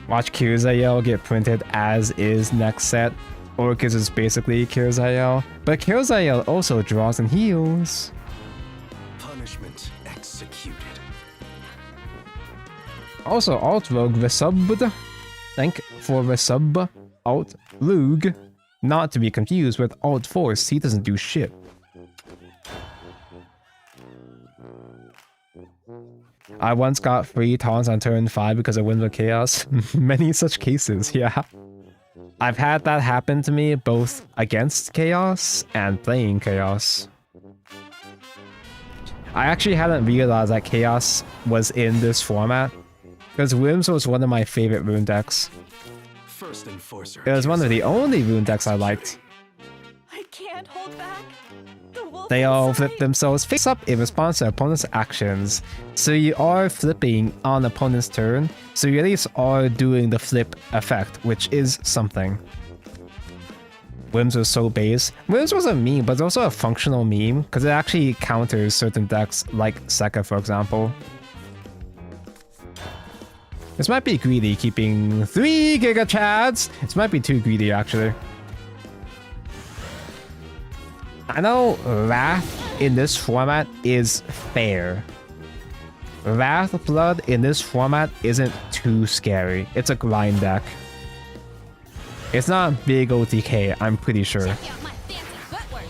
Watch Kirzael get printed as is next set. Orcus is basically Kirzael, but Kirzael also draws and heals. Punishment executed. Also, Alt Rogue resubbed. Thank for resub. Alt Rogue. Not to be confused with Alt Force, he doesn't do shit. I once got 3 taunts on turn 5 because I win with Chaos. Many such cases, yeah. I've had that happen to me both against Chaos and playing Chaos. I actually hadn't realized that Chaos was in this format, because Wims was one of my favorite rune decks. First enforcer. It was one of the only rune decks I liked. I can't hold back. The wolf They all inside. flip themselves face up in response to opponent's actions. So you are flipping on opponent's turn, so you at least are doing the flip effect, which is something. Wims was so base. Wims was a meme, but it's also a functional meme, because it actually counters certain decks, like Sekka for example. This might be greedy, keeping 3 Giga Chads! This might be too greedy actually. I know Wrath in this format is fair. Wrath Blood in this format isn't too scary. It's a grind deck. It's not a big OTK, I'm pretty sure. Check out my fancy footwork.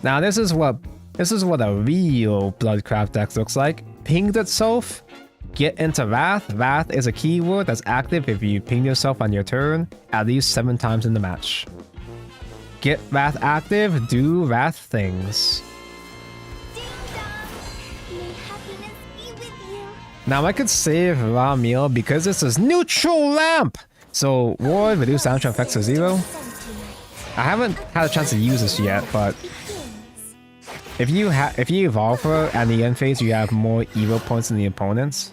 Now this is what a real Bloodcraft deck looks like. Pinged itself. Get into Wrath. Wrath is a keyword that's active if you ping yourself on your turn at least 7 times in the match. Get Wrath active, do Wrath things. Ding dong. May happiness be with you. Now I could save Ramiel because this is neutral ramp! So Ward, reduce damage effects to 0. I haven't had a chance to use this yet, but if you evolve her at the end phase you have more evil points than the opponents,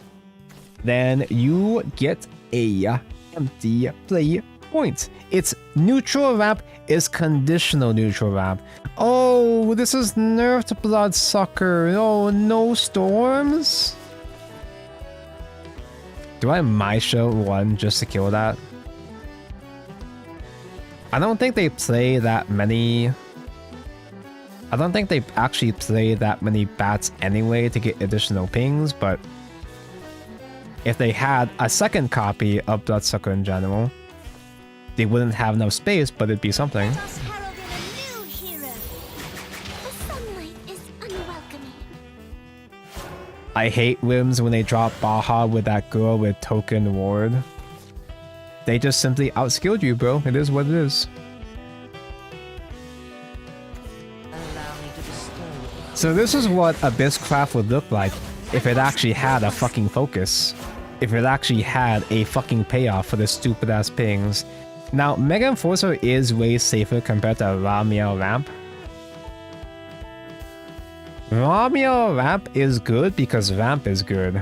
then you get a empty play point. It's neutral ramp is conditional neutral ramp. Oh, this is nerfed Bloodsucker. Oh, no storms? Do I Maisha 1 just to kill that? I don't think they play that many. I don't think they actually play that many bats anyway to get additional pings, but if they had a second copy of Bloodsucker in general, they wouldn't have enough space, but it'd be something. Just heralded a new hero. The sunlight is unwelcoming. I hate Wims when they drop Baja with that girl with token ward. They just simply outskilled you, bro. It is what it is. So this is what Abysscraft would look like if it actually had a fucking focus. If it actually had a fucking payoff for the stupid ass pings. Now, Mega Enforcer is way safer compared to Ramiel Ramp. Ramiel Ramp is good because Ramp is good.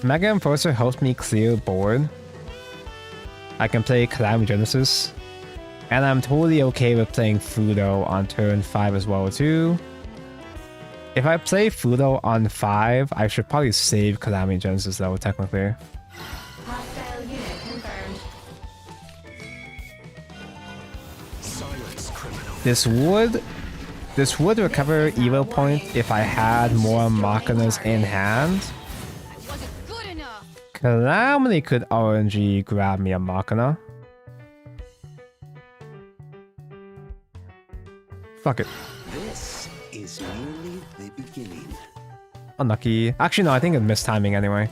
Mega Enforcer helps me clear board. I can play Calamity Genesis. And I'm totally okay with playing Fudo on turn 5 as well too. If I play Fudo on 5, I should probably save Calamity Genesis though, technically. Hostile unit confirmed. Silence, criminal. This would recover Evil Point if I had more Machinas in hand. Wasn't good enough. Calamity could RNG grab me a Machina. Fuck it. This is merely the beginning. Unlucky. Actually, no, I think it's mistiming anyway.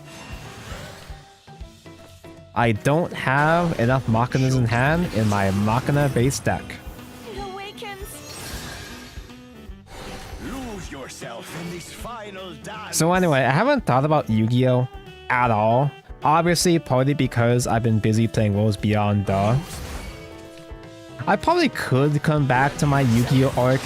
I don't have enough Machinas in hand in my Machina-based deck. It awakens. Lose yourself in this final dance. So anyway, I haven't thought about Yu-Gi-Oh! At all. Obviously, partly because I've been busy playing Worlds Beyond, duh. I probably could come back to my Yu-Gi-Oh! Arc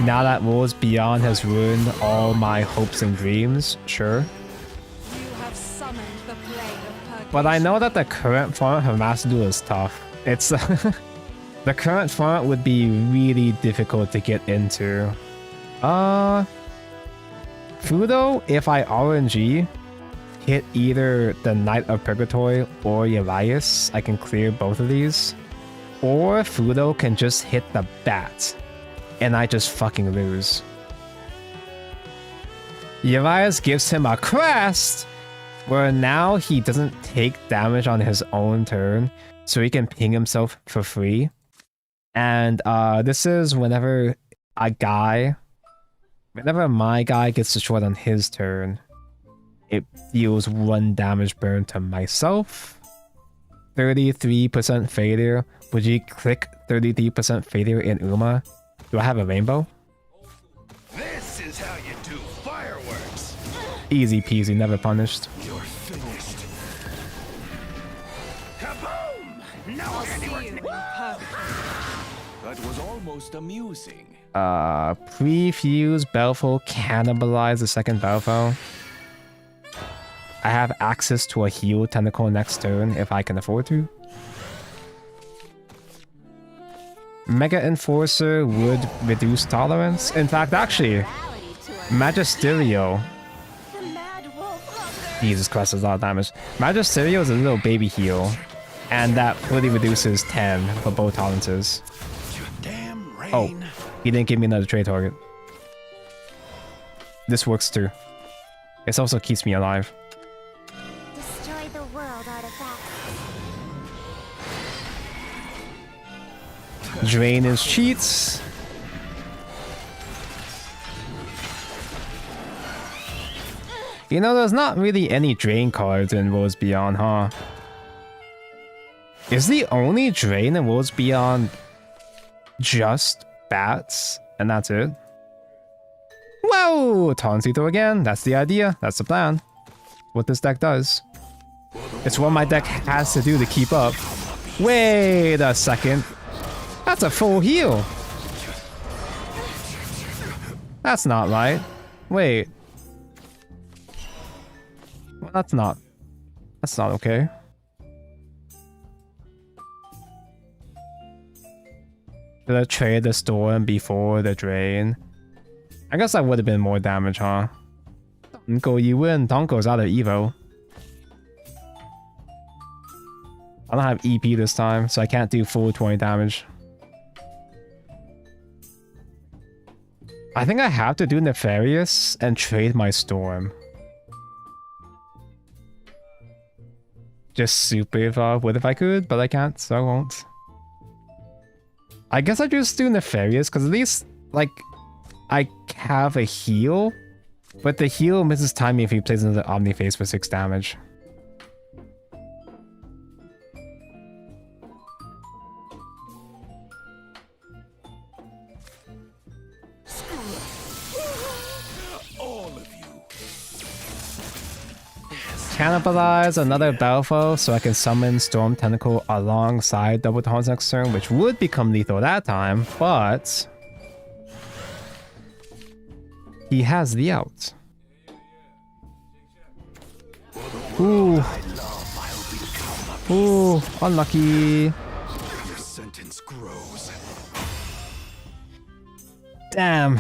now that Worlds Beyond has ruined all my hopes and dreams, sure. You have summoned the plague of purgatory. But I know that the current format of Master Duel is tough. It's the current format would be really difficult to get into. Fudo, if I RNG, hit either the Knight of Purgatory or Elias, I can clear both of these. Or Fudo can just hit the bat, and I just fucking lose. Elias gives him a crest, where now he doesn't take damage on his own turn, so he can ping himself for free. And this is whenever my guy gets destroyed on his turn, it deals 1 damage burn to myself. 33% failure. Would you click 33% failure in Uma? Do I have a rainbow? This is how you do fireworks. Easy peasy, never punished. You're finished. Kaboom! Now I'll see you in purgatory. that was almost amusing. Pre-fuse Belfo cannibalize the second Belfo. I have access to a heal tentacle next turn if I can afford to. Mega Enforcer would reduce tolerance. In fact, actually, Magisterio. The mad wolf hunger. Jesus Christ, that's a lot of damage. Magisterio is a little baby heal, and that fully reduces 10 for both tolerances. Damn rain. Oh, he didn't give me another trade target. This works too. This also keeps me alive. Destroy the world artifacts. Drain his cheats. You know, there's not really any drain cards in Worlds Beyond, huh? Is the only drain in Worlds Beyond just bats, and that's it? Whoa! Tonsito again. That's the idea. That's the plan. What this deck does. It's what my deck has to do to keep up. Wait a second. That's a full heal. That's not right. Wait. Well, that's not okay. Should I trade the storm before the drain? I guess that would have been more damage, huh? Donko, you win. Donko's out of Evo. I don't have EP this time, so I can't do full 20 damage. I think I have to do Nefarious and trade my Storm. Just super evolve would if I could, but I can't, so I won't. I guess I just do Nefarious, because at least, like, I have a heal, but the heal misses timing if he plays into the Omniface for 6 damage. All of you. Cannibalize another Belfo so I can summon Storm Tentacle alongside Double Taunts next turn, which would become lethal that time, but he has the out. Ooh. Ooh, unlucky. Your sentence grows. goes. Damn.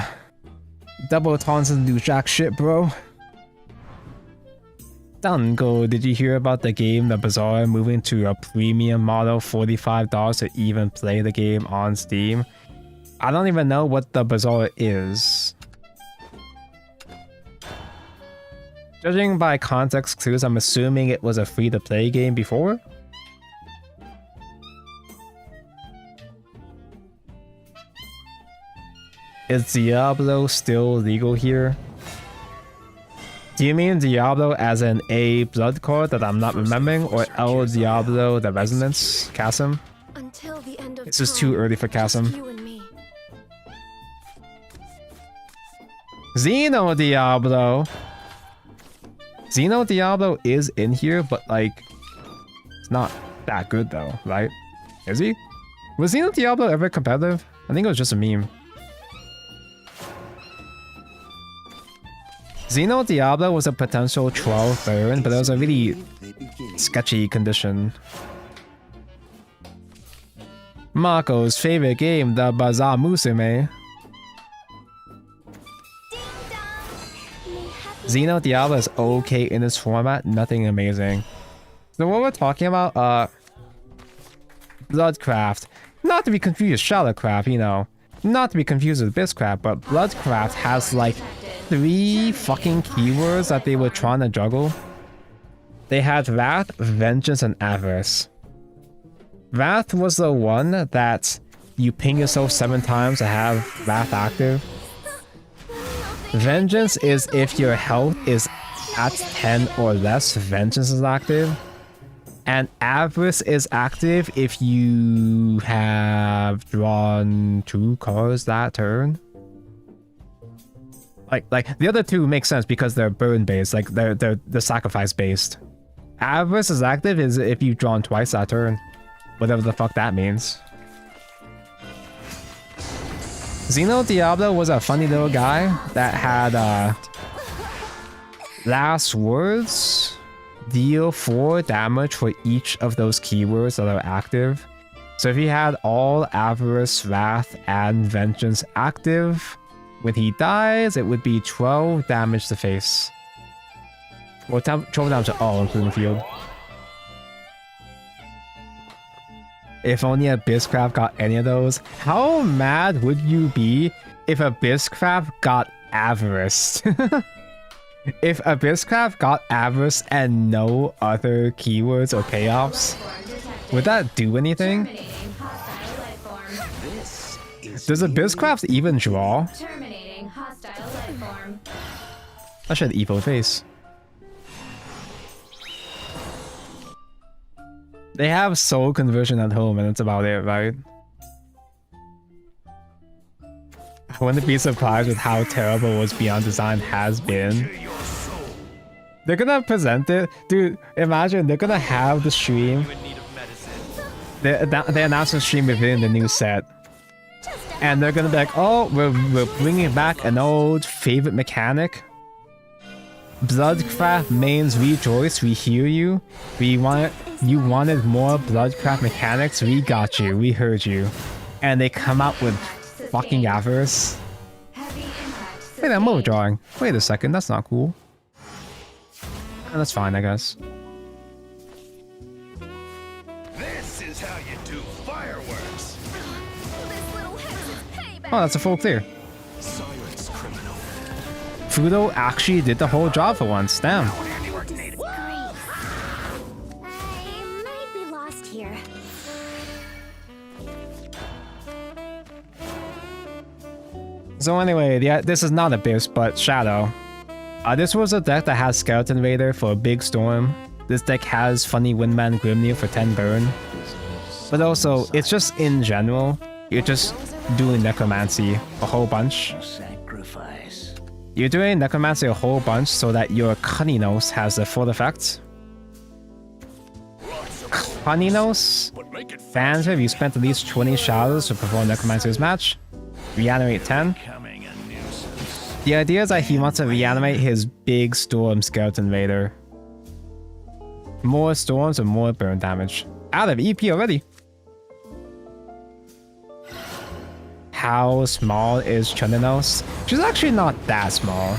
Double taunts and do jack shit, bro. Dango, did you hear about the game The Bazaar moving to a premium model, $45 to even play the game on Steam? I don't even know what The Bazaar is. Judging by context clues, I'm assuming it was a free-to-play game before? Is Diablo still legal here? Do you mean Diablo as in a blood card that I'm not remembering, or El Diablo the Resonance, Chasm? Until the end of It's just too early for Chasm. you and me. Xeno Diablo! Xeno Diablo is in here, but like, it's not that good though, right? Is he? Was Xeno Diablo ever competitive? I think it was just a meme. Xeno Diablo was a potential 12 burn, but it was a really sketchy condition. Mako's favorite game, the Bazaar Musume. Xeno Diablo is okay in this format, nothing amazing. So what we're talking about, Bloodcraft. Not to be confused with Shadowcraft, you know. Not to be confused with Bizcraft, but Bloodcraft has like 3 fucking keywords that they were trying to juggle. They had Wrath, Vengeance, and Avarice. Wrath was the one that you ping yourself 7 times to have Wrath active. Vengeance is if your health is at 10 or less, Vengeance is active. And Avarice is active if you have drawn 2 cards that turn. Like the other 2 make sense because they're burn based, like they're sacrifice based. Avarice is active is if you've drawn twice that turn. Whatever the fuck that means. Xeno Diablo was a funny little guy that had last words deal 4 damage for each of those keywords that are active. So if he had all Avarice, Wrath, and Vengeance active, when he dies, it would be 12 damage to face. Well, 12 damage to all, including field. If only a Bizcraft got any of those. How mad would you be if a Bizcraft got Avarice? If a Bizcraft got Avarice and no other keywords or payoffs, would that do anything? Does a Bizcraft even draw? Terminating hostile life form. I should evil face. They have soul conversion at home and that's about it, right? I wouldn't be surprised with how terrible what's Beyond Design has been. They're gonna present it. Dude, imagine they're gonna have the stream. They announced the stream within the new set. And they're gonna be like, oh, we're bringing back an old favorite mechanic. Bloodcraft mains rejoice, we hear you. You wanted more Bloodcraft mechanics, we got you, we heard you. And they come out with fucking Avarice. Wait, I'm overdrawing. Wait a second, that's not cool. That's fine, I guess. This is how you do fireworks. Oh, that's a full clear. Silence, criminal. Fudo actually did the whole job for once, damn. Great. I might be lost here. So anyway, this is not Abyss, but Shadow. This was a deck that has Skeleton Raider for a big storm. This deck has Funny Windman Grimnir for 10 burn. But also, it's just in general, you're just doing Necromancy a whole bunch. Sacrifice. You're doing Necromancy a whole bunch so that your Cunninose has the full effect. Cunninose, fans, if you spent at least 20 shadows to perform Necromancer's match, reanimate 10. The idea is that he wants to reanimate his big storm Skeleton Raider. More storms and more burn damage. Out of EP already. how small is Chuninos. She's actually not that small.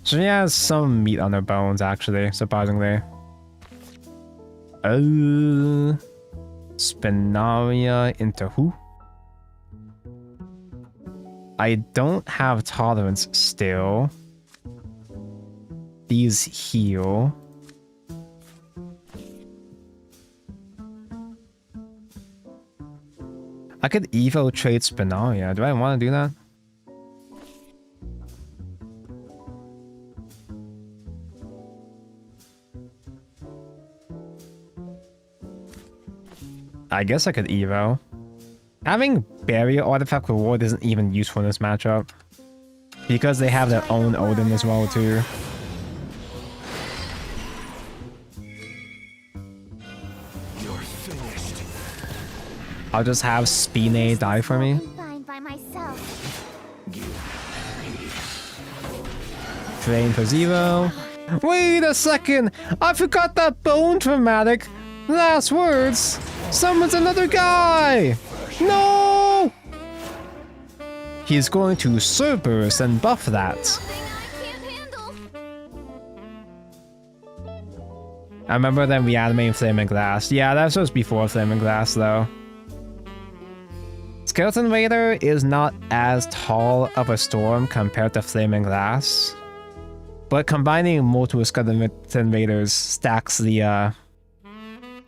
She has some meat on her bones, actually, surprisingly. Spinaria into who? I don't have tolerance still. These heal. I could Evo trade Spinaria. Do I want to do that? I guess I could Evo. Having Barrier Artifact Reward isn't even useful in this matchup. Because they have their own Odin as well too. You're finished. I'll just have Spine die for me. Fine by myself. Drain for 0. Wait a second! I forgot that bone traumatic! Last words! Summons another guy! No! He's going to Cerberus and buff that. Something I can't handle. I remember them reanimating Flaming Glass. Yeah, that was before Flaming Glass though. Skeleton Raider is not as tall of a storm compared to Flaming Glass. But combining multiple Skeleton Raiders stacks the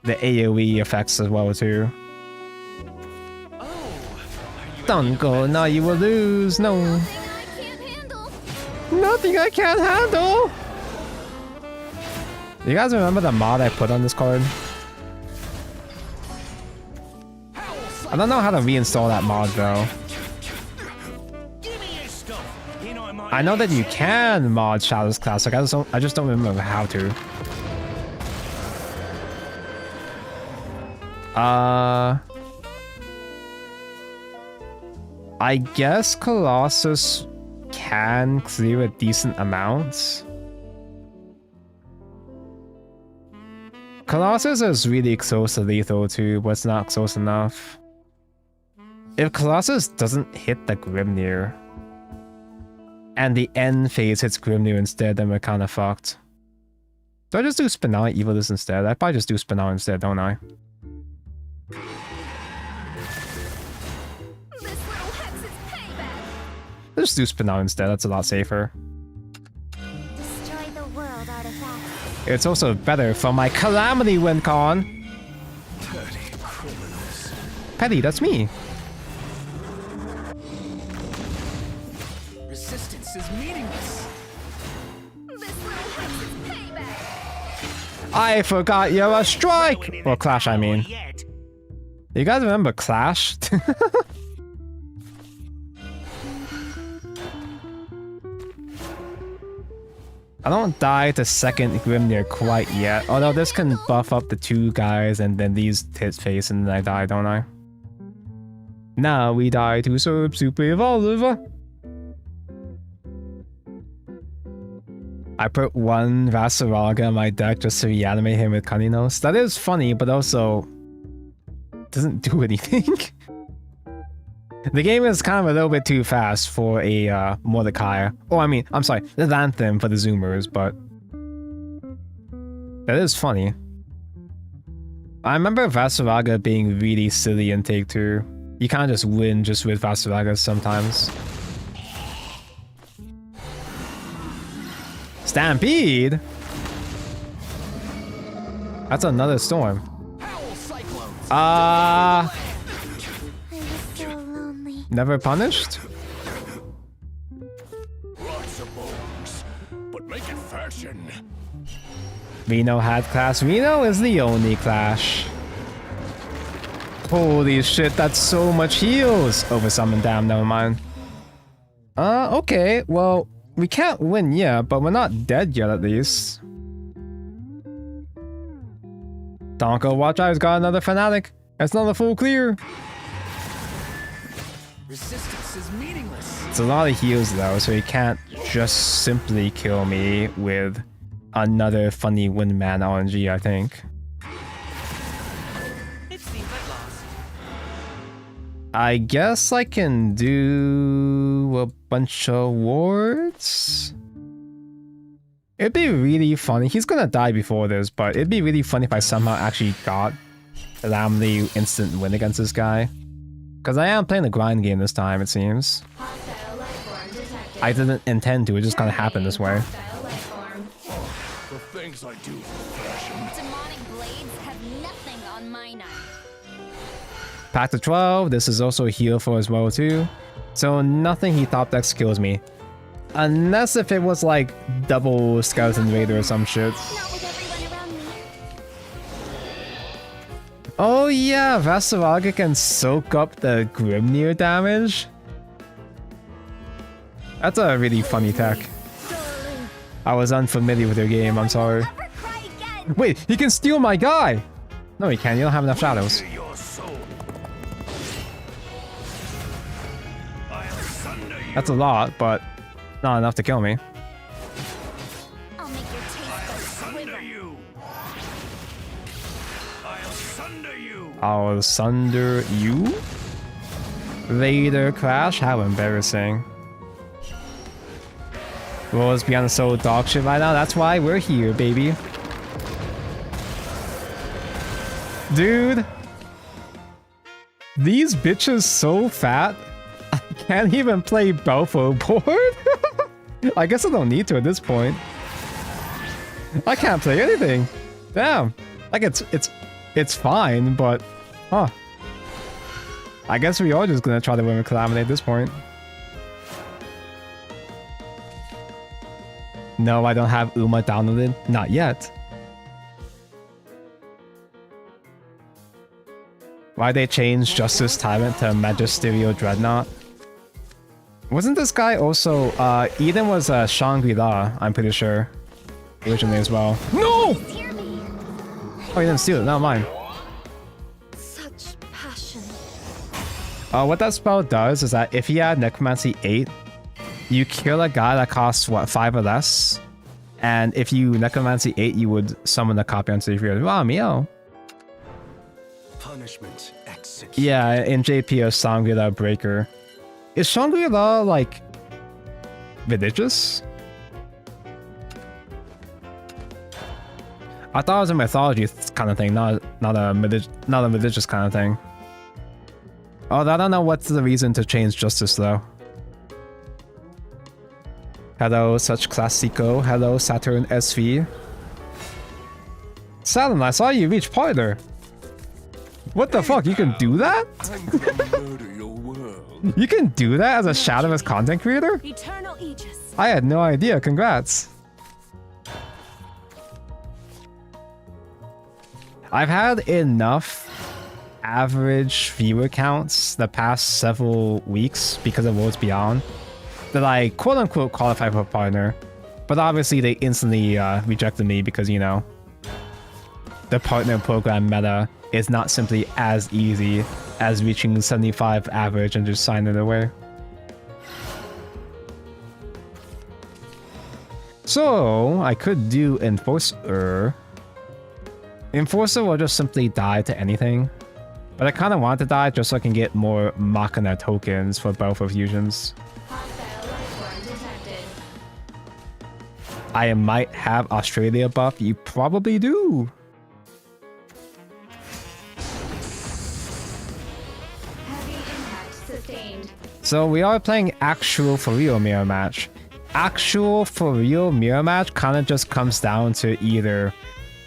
AoE effects as well too. Don't go, now you will lose, no. Something I can't handle. Nothing I can't handle! You guys remember the mod I put on this card? I don't know how to reinstall that mod though. Give me your stuff. You know I'm on I know that you can mod Shadowverse Classic, I just don't remember how to. I guess Colossus can clear a decent amount. Colossus is really close to lethal too, but it's not close enough. If Colossus doesn't hit the Grimnir, and the end phase hits Grimnir instead, then we're kind of fucked. Do I just do Spinalia Evilus instead? I probably just do Spinalia instead, don't I? This little hex is payback. Let's just do Spinalia instead, that's a lot safer. Destroy the world, artifacts. It's also better for my Calamity WinCon. Dirty criminals. Petty, that's me. Resistance is meaningless. This little hex is payback. I forgot you're a strike! Or Clash, I mean. Yet. You guys remember Clash? I don't die to second Grimnir quite yet. Although this can buff up the 2 guys and then these hit face and then I die, don't I? Now we die to Super Evolve. I put 1 Vasaraga in my deck just to reanimate him with Kaninos. That is funny, but also doesn't do anything. The game is kind of a little bit too fast for a Mordecai. Oh, I mean, I'm sorry, the Anthem for the Zoomers, but that is funny. I remember Vasaraga being really silly in Take 2. You can't just win just with Vasaragas sometimes. Stampede? That's another storm. I was so lonely. Never punished? Lots of bones, but make it fashion. Reno had Clash. Reno is the only Clash. Holy shit, that's so much heals. Over summon, damn, never mind. Okay, well, we can't win yet, but we're not dead yet at least. Donko, watch out, he's got another Fanatic. That's not a full clear. Resistance is meaningless. It's a lot of heals though, so he can't just simply kill me with another funny windman RNG, I think. It seems I've lost. I guess I can do a bunch of wards. It'd be really funny. He's gonna die before this, but it'd be really funny if I somehow actually got Calamity instant win against this guy. Because I am playing the grind game this time, it seems. Hostile life form detected. I didn't intend to, it just kind of happened this way. Hostile life form. The things I do for fashion. Demonic blades have nothing on my knife. Pack to 12, this is also a heal for as well too. So nothing he top decks kills me. Unless if it was like double Skeleton Raider or some shit. Not with everyone around me. Oh yeah, Vasaraga can soak up the Grimnir damage. That's a really funny tech. I was unfamiliar with your game, I'm sorry. Never cry again. Wait, he can steal my guy! No, he can't, you don't have enough shadows. Your soul. I'll sunder you. That's a lot, but not enough to kill me. I'll make your taste I'll buds sunder quiver. you. I'll sunder you. I'll sunder you? Raider Crash? How embarrassing. World's Beyond so dog shit right now, that's why we're here, baby. Dude. These bitches so fat, I can't even play Belfo board. I guess I don't need to at this point. I can't play anything. Damn. Like it's fine, but huh. I guess we are just gonna try to win with Calamity at this point. No, I don't have Uma downloaded. Not yet. Why they changed Justice Tyrant to Magisterial Dreadnought? Wasn't this guy also... Eden was Shangri-La, I'm pretty sure. Originally as well. No! Hear me. Oh, he didn't steal it. Not mine. Such passion. What that spell does is that if you add Necromancy 8, you kill a guy that costs, what, 5 or less? And if you Necromancy 8, you would summon a copy onto your field. Wow, meow. Punishment execute. Yeah, in JP or Shangri-La Breaker. Is Shangri-La, like, religious? I thought it was a mythology kind of thing, not a religious kind of thing. Although I don't know what's the reason to change Justice, though. Hello, such classico. Hello, Saturn SV. Saturn, I saw you reach Parter. What the fuck? You can do that? I'm gonna murder your world. You can do that as a Shadowverse content creator? Eternal Aegis. I had no idea. Congrats. I've had enough average viewer counts the past several weeks because of Worlds Beyond that I quote-unquote qualify for a partner, but obviously they instantly rejected me because, you know, the partner program meta is not simply as easy as reaching 75 average and just signing it away. So I could do Enforcer. Enforcer will just simply die to anything, but I kind of want to die just so I can get more Machina tokens for both of fusions. Hostile life form detected. I might have Australia buff. You probably do. Heavy impact sustained. So we are playing actual for real mirror match. Actual for real mirror match kind of just comes down to either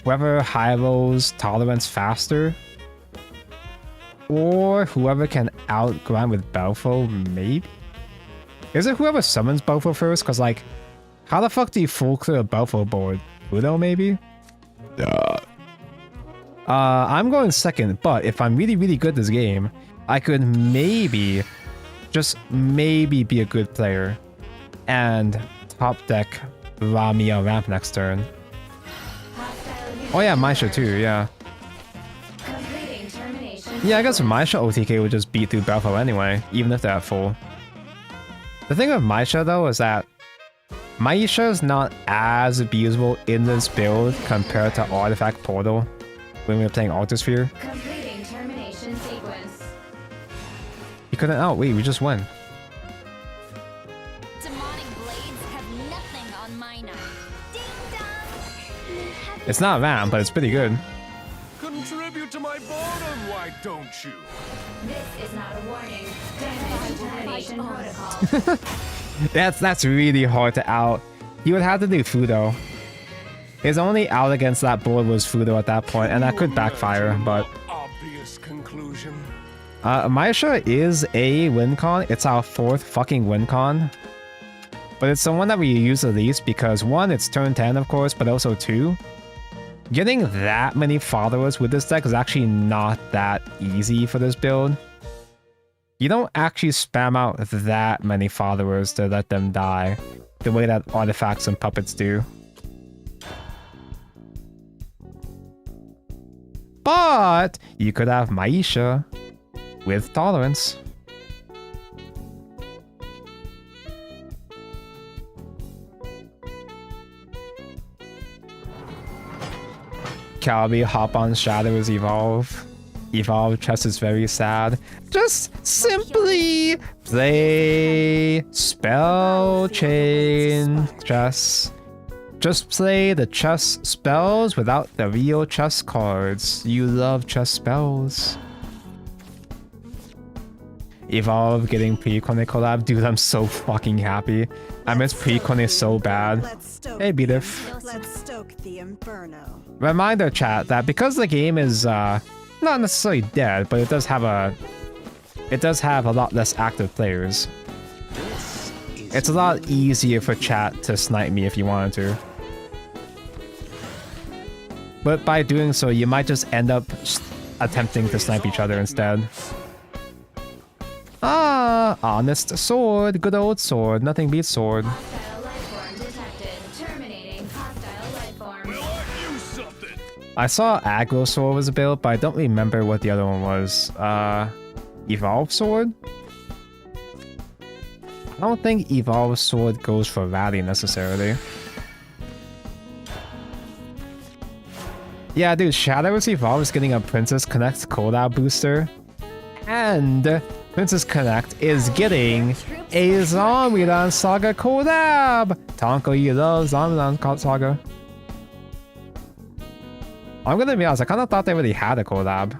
whoever high rolls tolerance faster, or whoever can outgrind with Belfo, maybe? Is it whoever summons Belfo first? Because, like, how the fuck do you full clear a Belfo board? Udo, maybe? I'm going second, but if I'm really, really good this game, I could maybe, just maybe be a good player and top deck Rami on ramp next turn. Oh yeah, Maisha too, yeah. Completing termination. Yeah, I guess Maisha OTK would just beat through Belfo anyway, even if they're at full. The thing with Maisha though is that Maisha is not as abusable in this build compared to Artifact Portal when we were playing Altar Sphere. Completing termination sequence. couldn't. Oh wait, we just won. Demonic blades have nothing on my knife. Ding dong! It's not RAM, but it's pretty good. Contribute to my boredom, why don't you? This is not a warning. Damage determination protocol. That's really hard to out. You would have to do Fudo. His only out against that board was Fudo at that point, and that could backfire, but... Obvious conclusion. Maisha is a win con. It's our 4th fucking win con. But it's the one that we use the least because 1, it's turn 10 of course, but also 2, getting that many followers with this deck is actually not that easy for this build. You don't actually spam out that many followers to let them die the way that artifacts and puppets do. But you could have Maisha with tolerance. Calamity hop on Shadowverse Evolve. Evolve chess is very sad. Just simply play spell chain chess. Just play the chess spells without the real chess cards. You love chess spells. Evolve getting pre-Kone collab. Dude, I'm so fucking happy. I miss pre-Kone so bad. Hey, Beatif. Let's stoke the inferno. Reminder chat that because the game is not necessarily dead, but it does have a lot less active players. It's a lot easier for chat to snipe me if you wanted to. But by doing so, you might just end up attempting to snipe each other instead. Ah, honest sword, good old sword, nothing beats sword. Hostile life form detected. Terminating hostile life form. Will I use something? I saw aggro sword was built, but I don't remember what the other one was. Evolve sword? I don't think evolve sword goes for rally necessarily. Yeah, dude, Shadowverse Evolve is getting a Princess Connect collab booster. And Princess Connect is getting a Zombieland Saga collab! Tonko, you love Zombieland Saga. I'm gonna be honest, I kinda thought they already had a collab.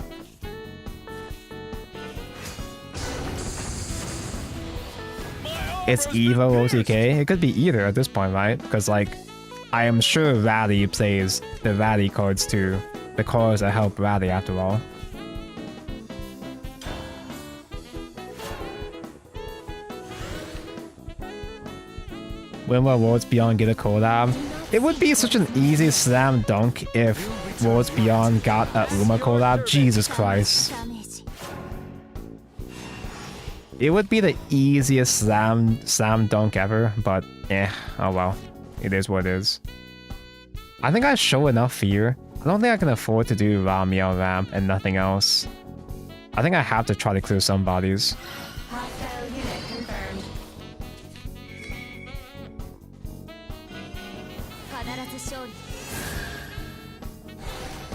It's Evo OTK? It could be either at this point, right? Because, like, I am sure Rally plays the Rally cards too. The cards that help Rally after all. When will Worlds Beyond get a collab? It would be such an easy slam dunk if Worlds Beyond got a Uma collab. Jesus Christ. It would be the easiest slam dunk ever, but oh well. It is what it is. I think I show enough fear. I don't think I can afford to do Ramiel ramp and nothing else. I think I have to try to clear some bodies. Hostile unit confirmed.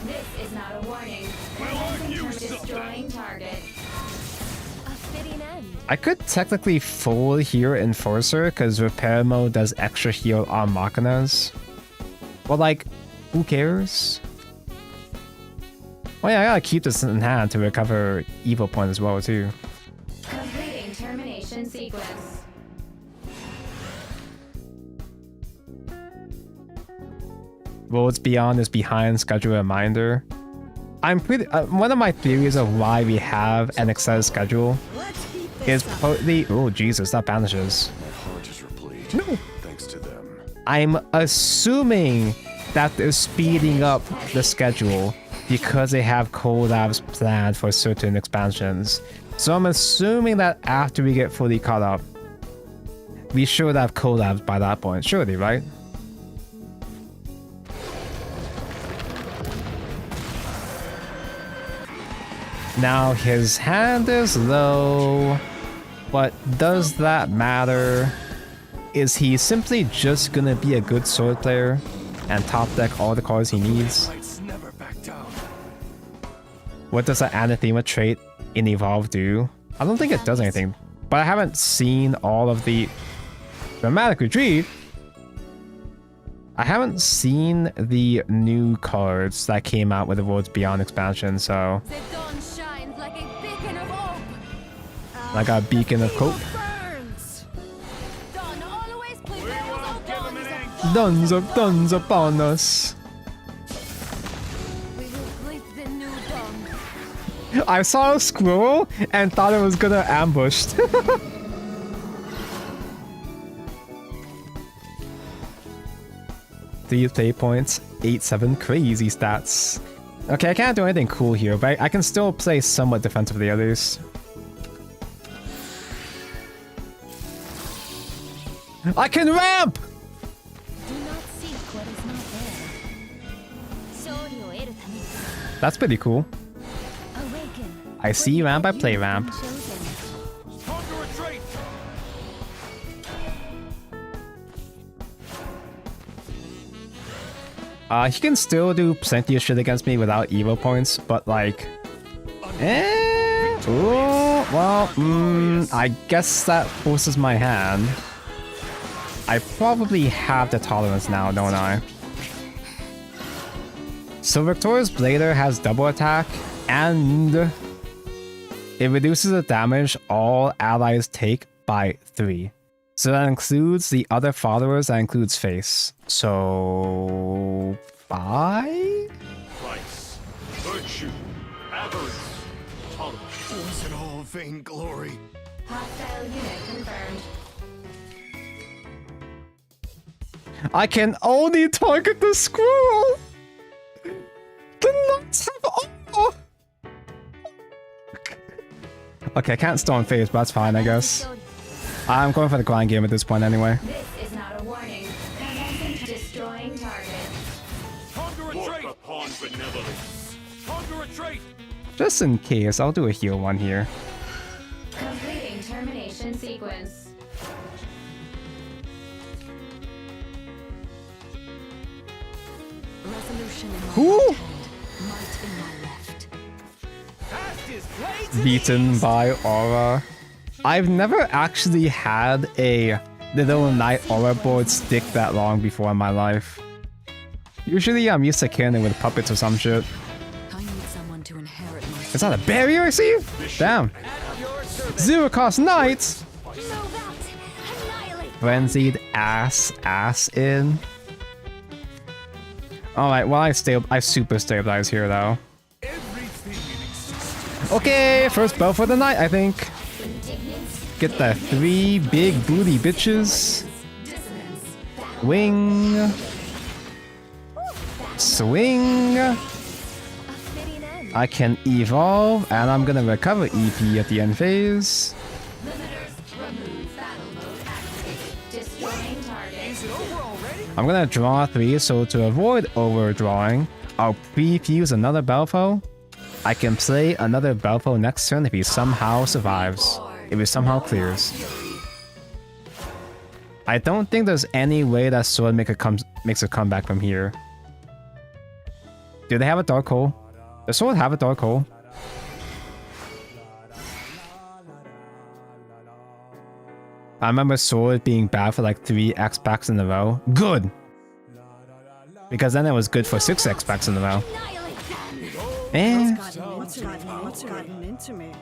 This is not a warning. Destroying target. I could technically full heal Enforcer because Repair Mode does extra heal on Machinas. But like, who cares? Oh yeah, I gotta keep this in hand to recover Evil Point as well too. Completing termination sequence. Worlds Beyond is behind schedule reminder. I'm pretty. One of my theories of why we have an extended schedule is partly. Oh Jesus, that banishes. My heart is replete. No. Thanks to them. I'm assuming that they're speeding up the schedule because they have collabs planned for certain expansions. So I'm assuming that after we get fully caught up, we should have collabs by that point. Surely, right? Now his hand is low, but does that matter? Is he simply just gonna be a good sword player and top deck all the cards he needs? Lights never back down. What does the Anathema trait in Evolve do? I don't think it does anything, but I haven't seen all of the dramatic retreat. I haven't seen the new cards that came out with the Worlds Beyond expansion, so The dawn shines like a beacon of hope. like a beacon of hope. Burns. Dawn always prevails, Duns upon us. We will greet the new dawn. I saw a squirrel and thought it was gonna ambush. 3 play points, 8-7 crazy stats. Okay, I can't do anything cool here, but I can still play somewhat defensively at least. I can ramp! Do not seek what is not there. That's pretty cool. Awaken. I see ramp, I play ramp. Chosen. Time to retreat. He can still do plenty of shit against me without evo points, but like... I guess that forces my hand. I probably have the tolerance now, don't I? So Victoria's Blader has double attack, and it reduces the damage all allies take by 3. So that includes the other followers, that includes face. So 5? Vice, virtue, avarice, tolerance. Was it all vainglory? Hostile unit confirmed. I can only target the squirrel! The nuts have all! Okay, I can't storm phase, but that's fine, I guess. I'm going for the grind game at this point anyway. This is not a warning. Commencing destroying target. Time to retreat. Walk upon benevolence. Time to retreat. Just in case, I'll do a heal one here. Completing termination sequence. Resolution in my Who? right hand, might in my left. Past is blazing. Beaten by Aura. I've never actually had a little Knight Aura board stick that long before in my life. Usually I'm used to killing it with puppets or some shit. I need someone to inherit my Is that a barrier I see? Damn. Zero cost Knights! Move out. Annihilate. Frenzied ass in. Alright, well I super stabilize here though. Everything in existence. Okay, first bell for the night, I think. Get the 3 big booty bitches. Wing. Swing. Fitting end. I can evolve, and I'm gonna recover EP at the end phase. Limiters removed. Battle mode activated. Destroying target. Is it over already? I'm gonna draw 3, so to avoid overdrawing, I'll pre-fuse another Belfo. I can play another Belfo next turn if he somehow survives. If it somehow clears. I don't think there's any way that Sword makes a comeback from here. Do they have a Dark Hole? Does Sword have a Dark Hole? I remember Sword being bad for like 3 X-Packs in a row. Good! Because then it was good for 6 X-Packs in a row. Eh. What's gotten into me?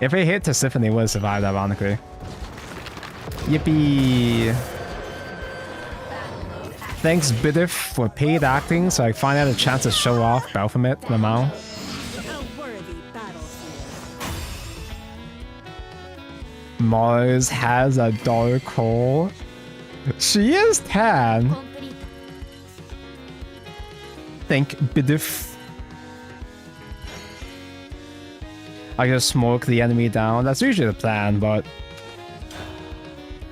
If it hit Tisiphone, it would have survived, ironically. Yippee! Thanks, Biddif, for paid acting, so I finally had a chance to show off Baphomet Lamau. A worthy battlefield. Mars has a dark hole. She is tan. Concrete. Thank Biddif. I just smoke the enemy down. That's usually the plan, but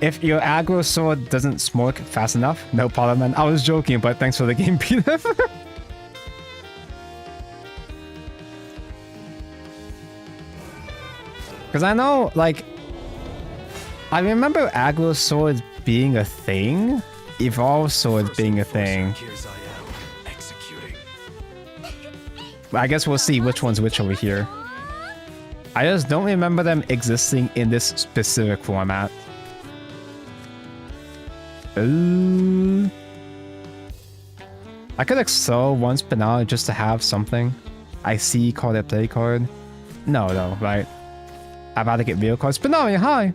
if your aggro sword doesn't smoke fast enough, no problem, man. I was joking, but thanks for the game, Peter. Because I know, like, I remember aggro swords being a thing, evolved swords being a thing. Here's I am, executing. But I guess we'll see which one's which over here. I just don't remember them existing in this specific format. Ooh. I could excel once Penal just to have something. I see card a play card. No, right? I'd rather get real cards. Penal, hi!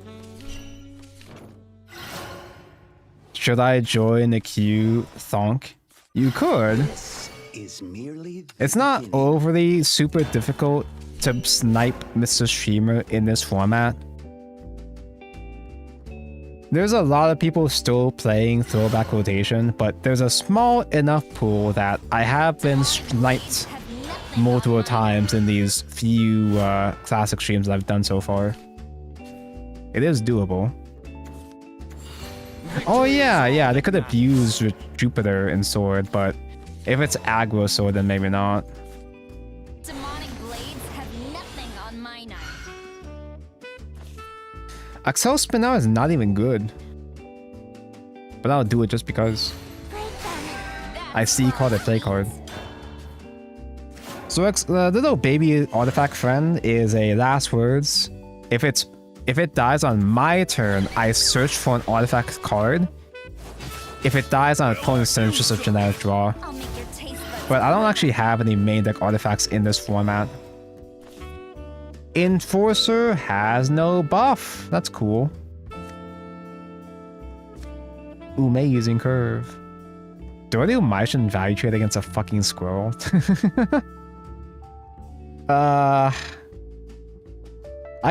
Should I join the queue, Thonk? You could. This is merely the It's not beginning. overly super difficult to snipe Mr. Streamer in this format. There's a lot of people still playing throwback rotation, but there's a small enough pool that I have been sniped Have nothing multiple on times in these few classic streams that I've done so far. It is doable. Oh yeah, they could abuse with Jupiter and Sword, but if it's aggro Sword, then maybe not. demonic blades have nothing on my knife. Axel Spinel is not even good. But I'll do it just because. I see card a play card. So the little baby artifact friend is a last words. If it dies on my turn, I search for an artifact card. If it dies on opponent's turn, it's just a generic draw. I'll make your taste buds. But I don't actually have any main deck artifacts in this format. Enforcer has no buff. That's cool. Ume using curve. Do I do Maishin value trade against a fucking squirrel? I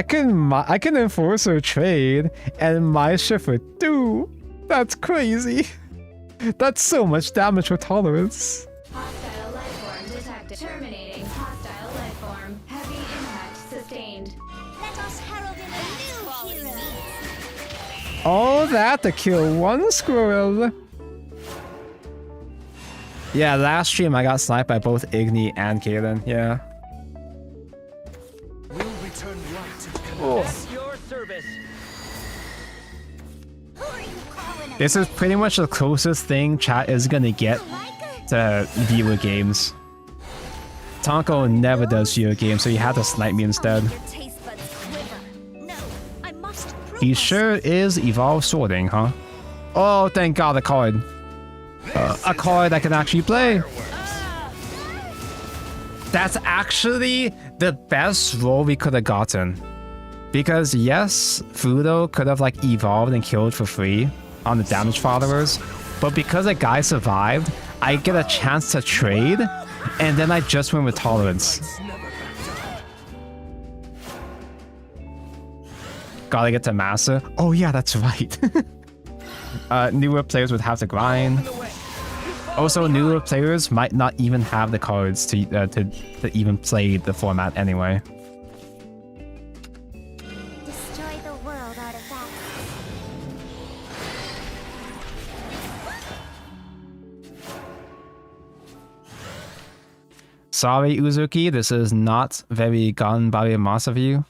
can Enforcer trade and Maisha for 2. That's crazy. That's so much damage for tolerance. Hostile life form detected. Terminating hostile life form. Heavy impact sustained. Let us herald in a new hero. All that to kill one squirrel. Yeah, last stream I got sniped by both Igni and Kaden. Yeah. We'll return right. Oh. Your service. Who are you calling a This is pretty much the closest thing chat is gonna get to viewer games. Tonko never does viewer games, so you have to snipe me instead. Your taste buds quiver. No, I must prove He myself. sure is evolve sorting, huh? Oh, thank God, a card. A card I can actually play. That's actually the best roll we could have gotten. Because yes, Fudo could have like evolved and killed for free on the damage followers, but because a guy survived, I get a chance to trade, and then I just win with tolerance. Gotta get to master. Oh yeah, that's right. Newer players would have to grind. Also, newer players might not even have the cards to even play the format anyway. Destroy the world, artifact. Sorry, Uzuki, this is not very Ganbare of you.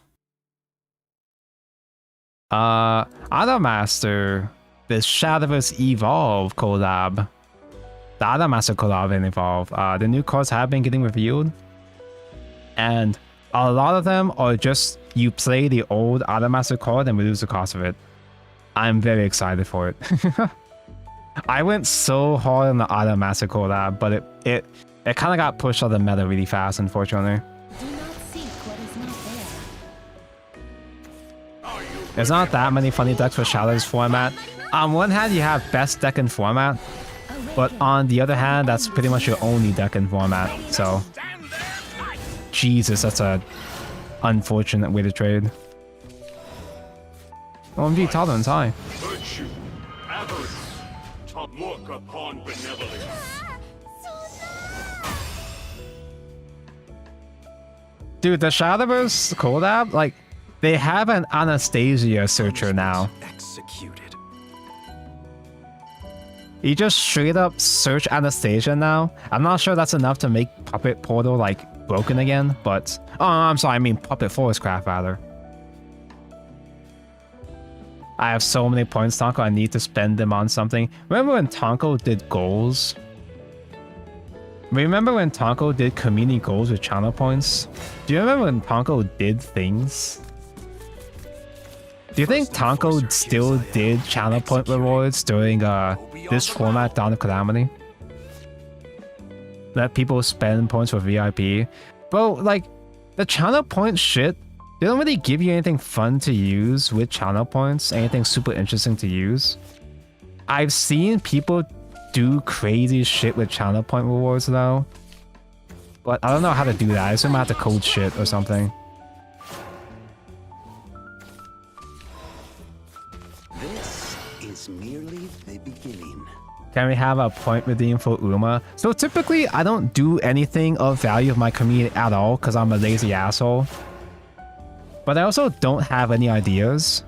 Othermaster, this Shadowverse Evolve collab. The Othermaster collab and Evolve. The new cards have been getting revealed. And a lot of them are just you play the old Othermaster card and reduce the cost of it. I'm very excited for it. I went so hard on the Othermaster collab, but it kind of got pushed out of the meta really fast, unfortunately. Do not seek what is not there. There's not that many funny decks for Shadow's format. On one hand, you have best deck in format, but on the other hand, that's pretty much your only deck in format. So, Jesus, that's a unfortunate way to trade. OMG, tolerance high. Virtue, avarice, to look upon benevolence. Dude, the Shadowverse collab, like, they have an Anastasia searcher now. Executed. You just straight up search Anastasia now. I'm not sure that's enough to make Puppet Portal, like, broken again, but... Oh, I'm sorry, I mean Puppet Forestcraft, rather. I have so many points, Tonko, I need to spend them on something. Remember when Tonko did goals? Remember when Tonko did community goals with channel points? Do you remember when Tonko did things? Do you think Tonko still did channel point rewards during this format Dawn of Calamity? Let people spend points for VIP? Bro, like, the channel point shit, they don't really give you anything fun to use with channel points, anything super interesting to use. I've seen people do crazy shit with channel point rewards though, but I don't know how to do that. I assume I have to code shit or something. This is merely the beginning. Can we have a point redeem for Uma? So typically I don't do anything of value of my community at all because I'm a lazy asshole. But I also don't have any ideas.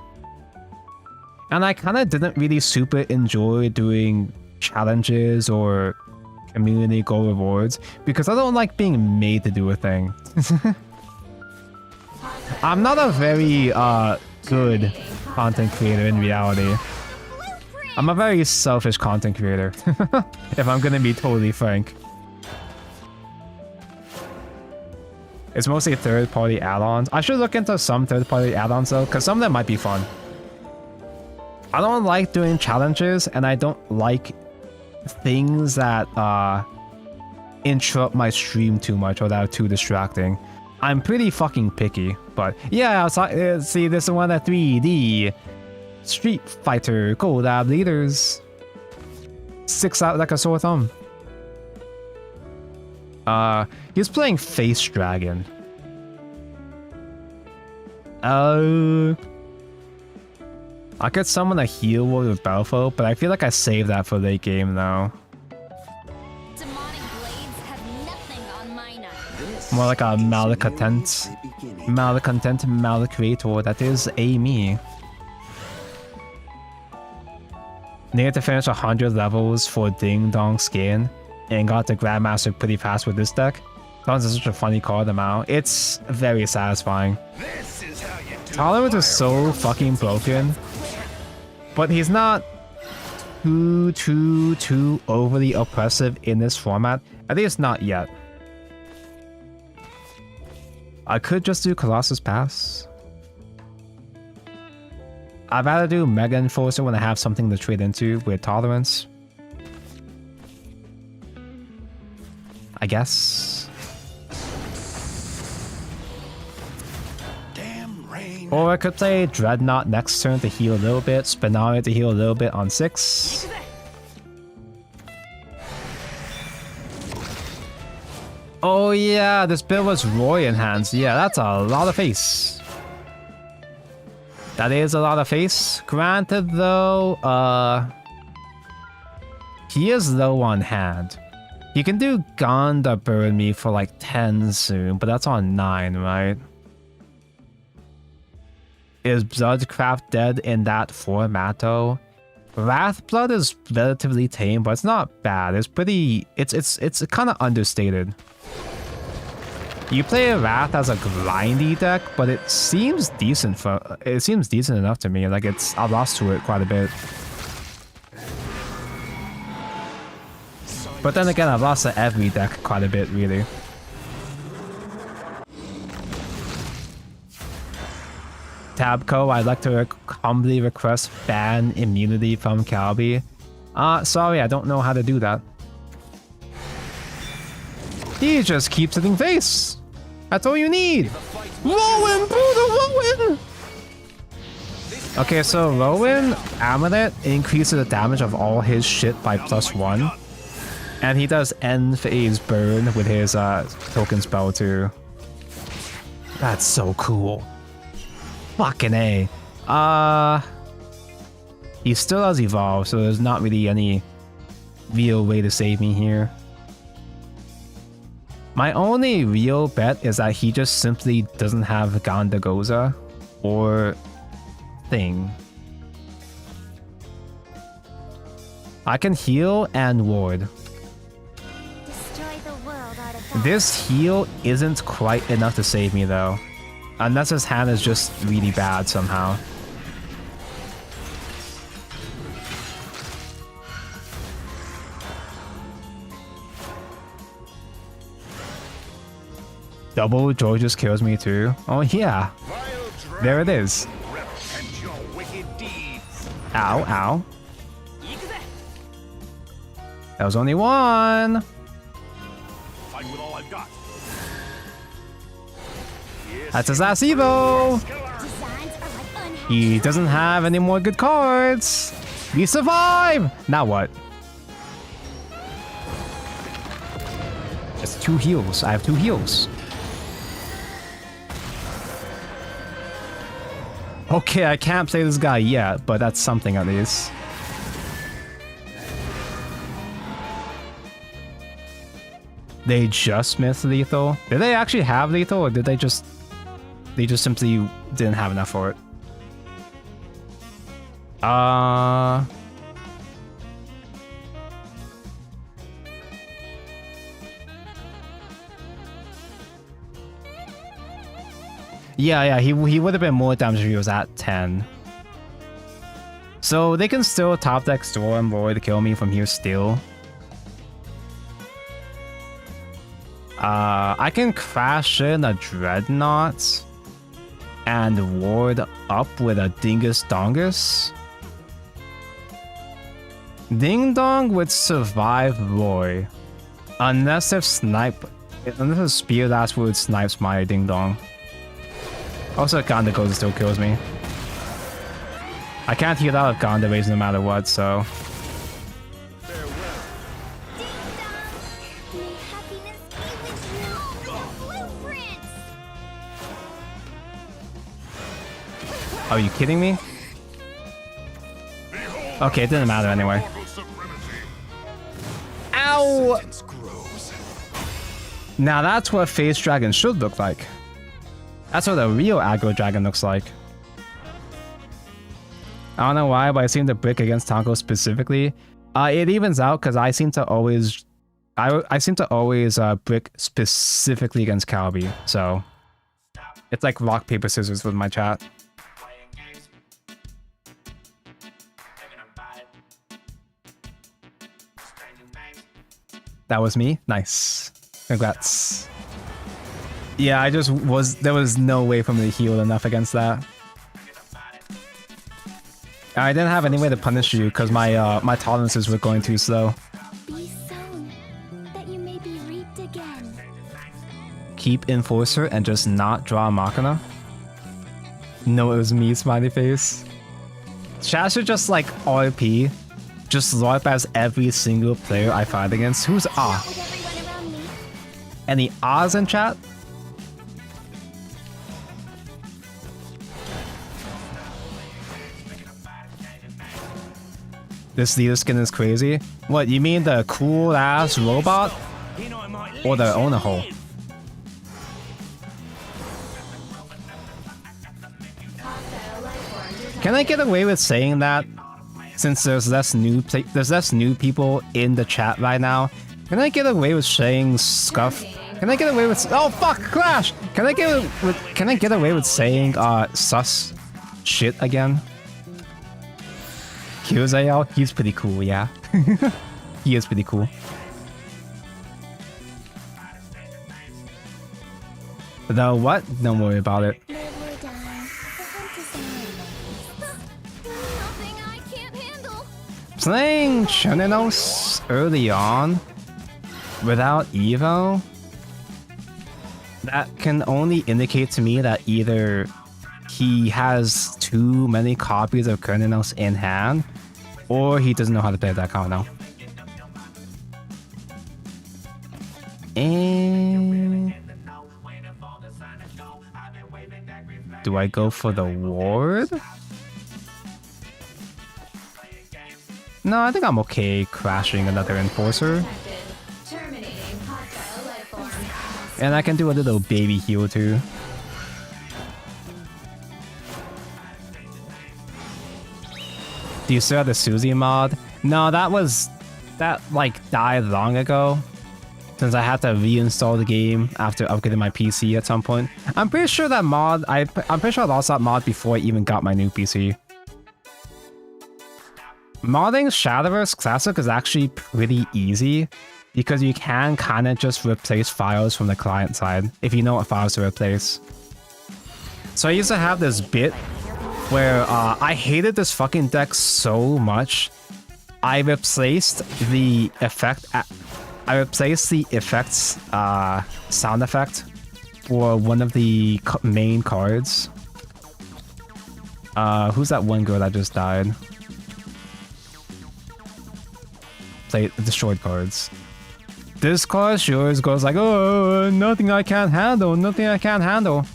And I kind of didn't really super enjoy doing challenges or community goal rewards because I don't like being made to do a thing. I'm not a very good content creator in reality. I'm a very selfish content creator, if I'm gonna be totally frank. It's mostly third-party add-ons. I should look into some third-party add-ons though, because some of them might be fun. I don't like doing challenges, and I don't like things that interrupt my stream too much or that are too distracting. I'm pretty fucking picky, but yeah, see, this is one of the 3D Street Fighter collab leaders. 6 out like a sore thumb. He's playing Face Dragon. I could summon a heal ward with Belfo, but I feel like I saved that for late game now. Demonic blades have nothing on Mina. More like a Malcontent. Malcontent Malcreator, that is a me. Needed to finish 100 levels for Ding Dong Skin and got the Grandmaster pretty fast with this deck. Tons is such a funny card amount. It's very satisfying. Tolerance is so fucking broken, but he's not too overly oppressive in this format. At least not yet. I could just do Colossus Pass. I'd rather do Mega Enforcer when I have something to trade into with Tolerance. I guess. Damn rain. Or I could play Dreadnought next turn to heal a little bit, Spinari to heal a little bit on 6. Oh yeah, this build was Roy enhanced. Yeah, that's a lot of face. That is a lot of face. Granted though, he is low on hand. He can do Gonda burn me for like 10 soon, but that's on 9, right? Is Bloodcraft dead in that format though? Wrathblood is relatively tame, but it's not bad. It's pretty, it's kind of understated. You play Wrath as a grindy deck, but it seems decent enough to me. Like I've lost to it quite a bit. But then again, I've lost to every deck quite a bit, really. Tabco, I'd like to humbly request ban immunity from Calby. Sorry, I don't know how to do that. He just keeps hitting face. That's all you need. Rowan, Rowan! Okay, so Rowan Amulet increases the damage of all his shit by +1. And he does end phase burn with his token spell too. That's so cool. Fucking A. He still has evolve, so there's not really any real way to save me here. My only real bet is that he just simply doesn't have Gandagoza or thing. I can heal and ward. This heal isn't quite enough to save me though. Unless his hand is just really bad somehow. Double Georges kills me too. Oh yeah. There it is. Repent your wicked deeds. Ow, ow. That was only one. Fight with all I've got. That's his last Evo. Designs are like unhappy. He doesn't have any more good cards. We survive. Now what? It's 2 heals. I have 2 heals. Okay, I can't play this guy yet, but that's something at least. They just missed lethal. Did they actually have lethal, or did they just simply didn't have enough for it? Yeah, he would have been more damage if he was at 10. So they can still top deck Storm Roy to kill me from here still. I can crash in a Dreadnought and ward up with a Dingus Dongus. Ding Dong would survive Roy. Unless if Spear Last Wood snipes my Ding Dong. Also, Ganda Goes still kills me. I can't heal out of Ganda Rays no matter what, so. May happiness be with you. Blueprints. Are you kidding me? Okay, it didn't matter anyway. Ow! Now that's what Phase Dragon should look like. That's what a real aggro dragon looks like. I don't know why, but I seem to brick against Tonko specifically. It evens out because I seem to always brick specifically against Calamity. So it's like rock paper scissors with my chat. That was me. Nice. Congrats. Yeah, there was no way for me to heal enough against that. I didn't have any way to punish you because my tolerances were going too slow. Be sown, that you may be reaped again. Keep Enforcer and just not draw Machina? No, it was me, smiley face. Chat should just like RP. Just LARP as every single player I fight against. Who's Ah? With everyone around me. Any Ahs in chat? This leader skin is crazy. What, you mean the cool ass robot? Or the owner hole? Can I get away with saying that? Since there's less new people in the chat right now. Can I get away with saying scuff? Can I get away with oh fuck crash? Can I get away with saying sus shit again? Kyuzayo, he's pretty cool, yeah. He is pretty cool. The what? Don't worry about it. Live or die. The hunt is on. Nothing I can't handle. Playing Chuninos early on without Evo, that can only indicate to me that either he has too many copies of Chuninos in hand, or he doesn't know how to play that account now. And do I go for the ward? No, I think I'm okay crashing another Enforcer. Terminating hostile life form. And I can do a little baby heal too. Do you still have the Suzy mod? No, that like died long ago. Since I had to reinstall the game after upgrading my PC at some point. I'm pretty sure that mod, I'm pretty sure I lost that mod before I even got my new PC. Modding Shadowverse Classic is actually pretty easy. because you can kind of just replace files from the client side if you know what files to replace. So I used to have this bit where I hated this fucking deck so much. I replaced the effects sound effect for one of the main cards. Who's that one girl that just died? Play destroyed cards. This card yours goes like, oh, nothing I can't handle, nothing I can't handle.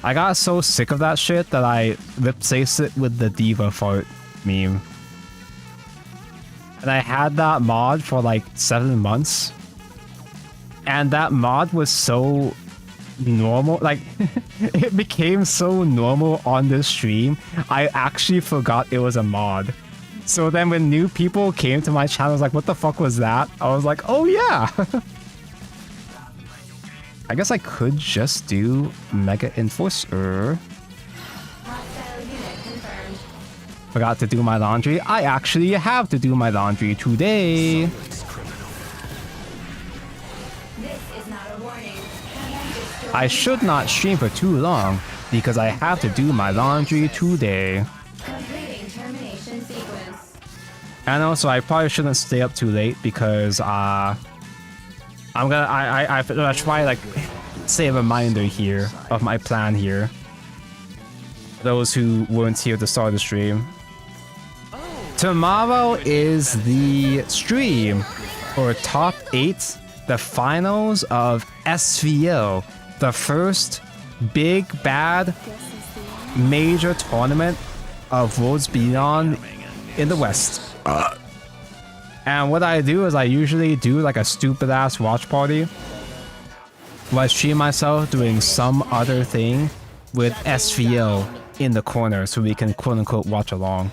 I got so sick of that shit that I replaced it with the diva fart meme. And I had that mod for like 7 months. And that mod was so normal, like it became so normal on this stream, I actually forgot it was a mod. So then when new people came to my channel, I was like, what the fuck was that? I was like, oh yeah! I guess I could just do Mega Enforcer. Forgot to do my laundry. I actually have to do my laundry today. I should not stream for too long because I have to do my laundry today. And also, I probably shouldn't stay up too late because I try like say a reminder here of my plan here. Those who weren't here to start the stream. Tomorrow is the stream for top 8, the finals of SVO, the first big bad major tournament of Worlds Beyond in the West. And what I do is I usually do like a stupid ass watch party where I stream myself doing some other thing with SVO in the corner so we can quote unquote watch along.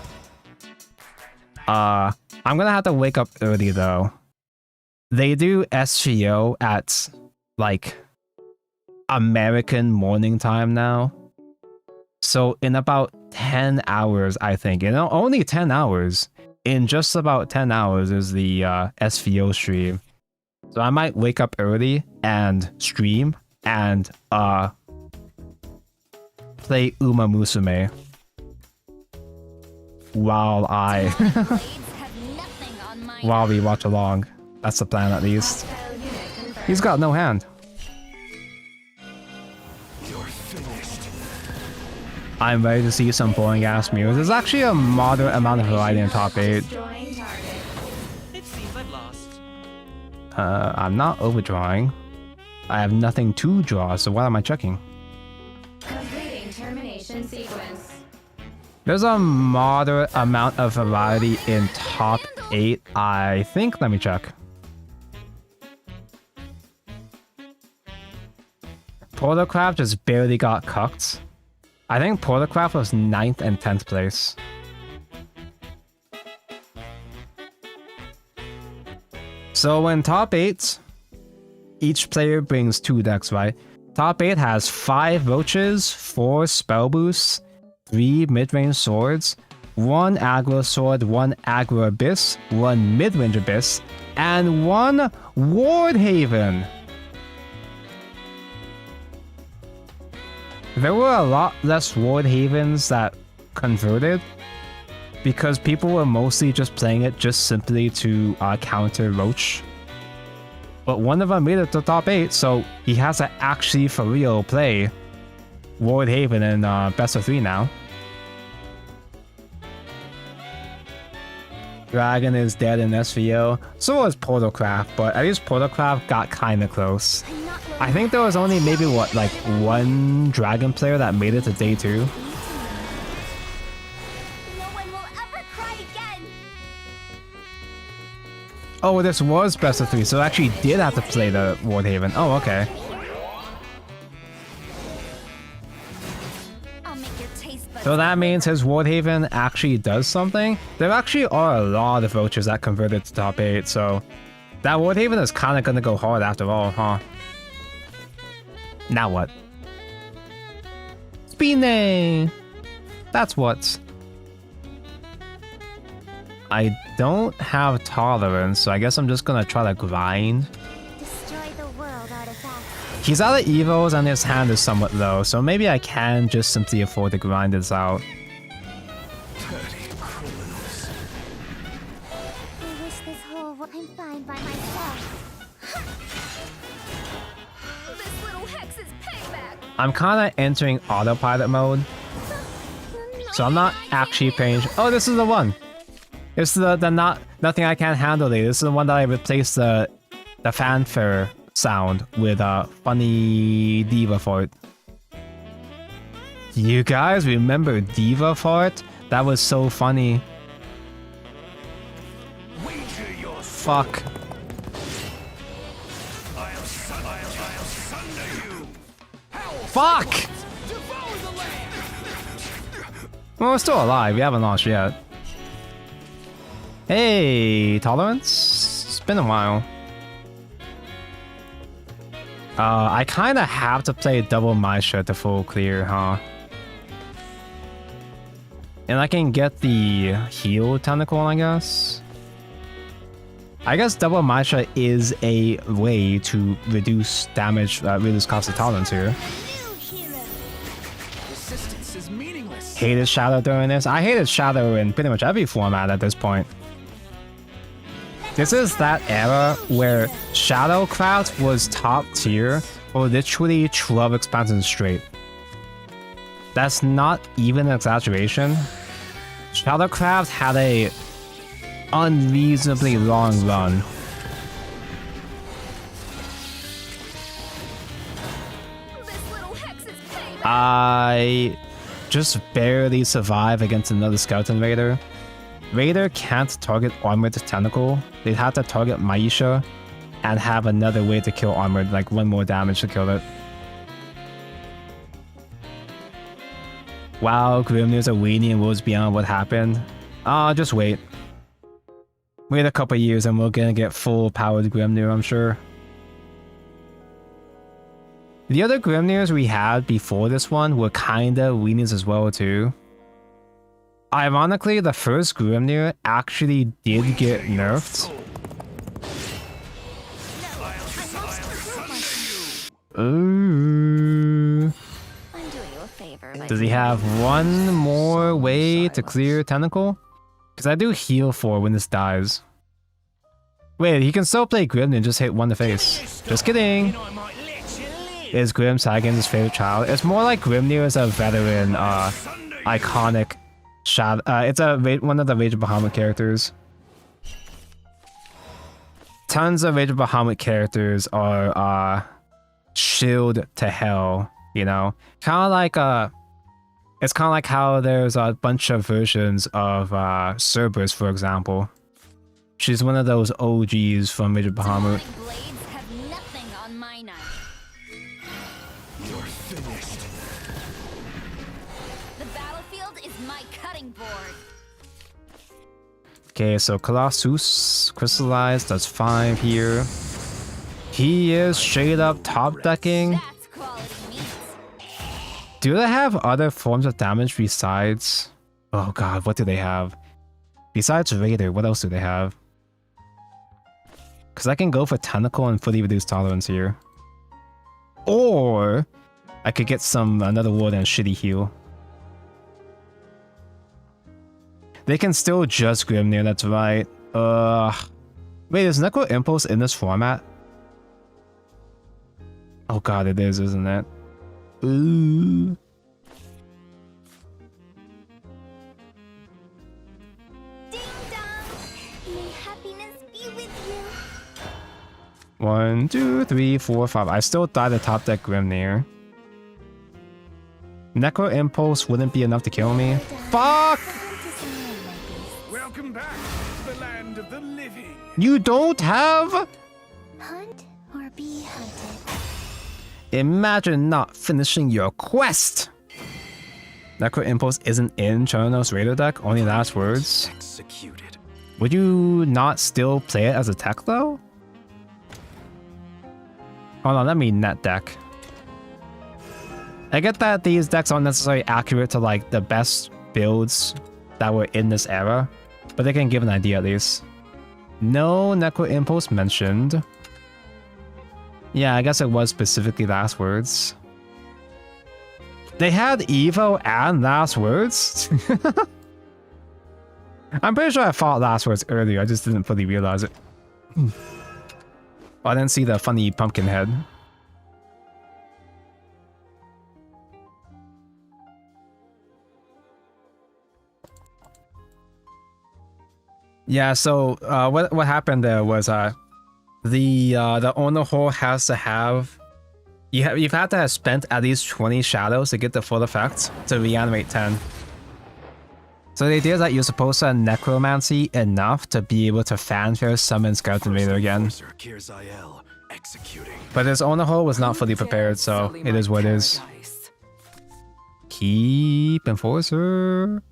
I'm gonna have to wake up early though. They do SVO at like American morning time now. So in about 10 hours, I think, you know, only 10 hours. In just about 10 hours is the SVO stream. So I might wake up early and stream and play Uma Musume while while we watch along. That's the plan at least. He's got no hand. I'm ready to see some boring ass mirrors. There's actually a moderate amount of variety in top 8. I'm not overdrawing. I have nothing to draw, so what am I checking? Completing termination sequence. There's a moderate amount of variety in top 8, I think. Let me check. Portalcraft just barely got cucked. I think Portalcraft was 9th and 10th place. So in top 8, each player brings 2 decks, right? Top 8 has 5 roaches, 4 spell boosts, 3 mid-range swords, 1 aggro sword, 1 aggro abyss, 1 mid-range abyss, and 1 ward haven. There were a lot less ward havens that converted because people were mostly just playing it just simply to counter roach. But one of them made it to top 8, so he has to actually for real play ward haven in best of 3 now. Dragon is dead in SVO, so was Portalcraft, but at least Portalcraft got kinda close. I think there was only maybe what, like 1 dragon player that made it to day 2. No one will ever cry again. Oh, this was best of 3, so I actually did have to play the ward haven. Oh, okay. I'll make your taste buds So that means his ward haven actually does something. There actually are a lot of roaches that converted to top 8, so that ward haven is kind of gonna go hard after all, huh? Now what? Spine! That's what. I don't have tolerance, so I guess I'm just gonna try to grind. Destroy the world artifacts. He's out of evos and his hand is somewhat low, so maybe I can just simply afford to grind this out. I wish this whole world. I'm fine by myself. This little hex is payback. I'm kind of entering autopilot mode, so I'm not actually paying. Oh, this is the one. It's the nothing I can't handle. This is the one that I replaced the fanfare sound with a funny diva fart. You guys remember diva fart? That was so funny. Fuck. Fuck! Well, we're still alive. We haven't lost yet. Hey, tolerance? It's been a while. I kind of have to play double machina to full clear, huh? And I can get the heal tentacle, I guess. I guess double machina is a way to reduce damage, reduce cost of tolerance here. Resistance is meaningless. Hated Shadow during this. I hated Shadow in pretty much every format at this point. This is that era where Shadowcraft was top tier for literally 12 expansions straight. That's not even an exaggeration. Shadowcraft had a unreasonably long run. This little hex is payback. I just barely survive against another Skeleton Raider. Raider can't target Armored Tentacle. They'd have to target Maisha and have another way to kill Armored, like one more damage to kill it. Wow, Grimnir's are waiting and worlds beyond what happened. Just wait. Wait a couple years and we're gonna get full powered Grimnir, I'm sure. The other Grimnirs we had before this one were kinda weenies as well too. Ironically, the first Grimnir actually did get nerfed. Ooh. I'm doing you a favor. Does he have one more way to clear Tentacle? Because I do heal 4 when this dies. Wait, he can still play Grimnir and just hit 1 in the face. Just kidding. Is Grim Sagan's favorite child? It's more like Grimnir is a veteran, iconic shadow. It's one of the Rage of Bahamut characters. Tons of Rage of Bahamut characters are shilled to hell, you know? Kind of like it's kind of like how there's a bunch of versions of Cerberus, for example. She's one of those OGs from Rage of Bahamut. Demonic blades have nothing on my knife. You're finished. The battlefield is my cutting board. Okay, so Colossus crystallized, that's 5 here. He is straight up top decking. That's quality meat. Do they have other forms of damage besides... Oh god, what do they have? Besides Raider, what else do they have? Because I can go for Tentacle and fully reduce tolerance here. Or I could get another ward and shitty heal. They can still just Grimnir, that's right. Wait, is Necro Impulse in this format? Oh god, it is, isn't it? Ooh. Ding dong. May happiness be with you. 1, 2, 3, 4, 5. I still die to top deck Grimnir. Necro Impulse wouldn't be enough to kill me. Fuck! Welcome back to the land of the living. You don't have? Hunt or be hunted. Imagine not finishing your quest! Necro Impulse isn't in Chronos Raider deck, only last words. Executed. Would you not still play it as a tech though? Hold on, let me net deck. I get that these decks aren't necessarily accurate to like the best builds that were in this era, But they can give an idea at least. No Necro Impulse mentioned. Yeah, I guess it was specifically last words. They had Evo and last words? I'm pretty sure I fought last words earlier, I just didn't fully realize it. I didn't see the funny pumpkin head. Yeah, so what happened there was the owner hole has to have you've had to have spent at least 20 shadows to get the full effect to reanimate 10. So the idea is that you're supposed to necromancy enough to be able to fanfare summon Skeleton Raider again. But his owner hole was not fully prepared, so it is what it is. Keep Enforcer.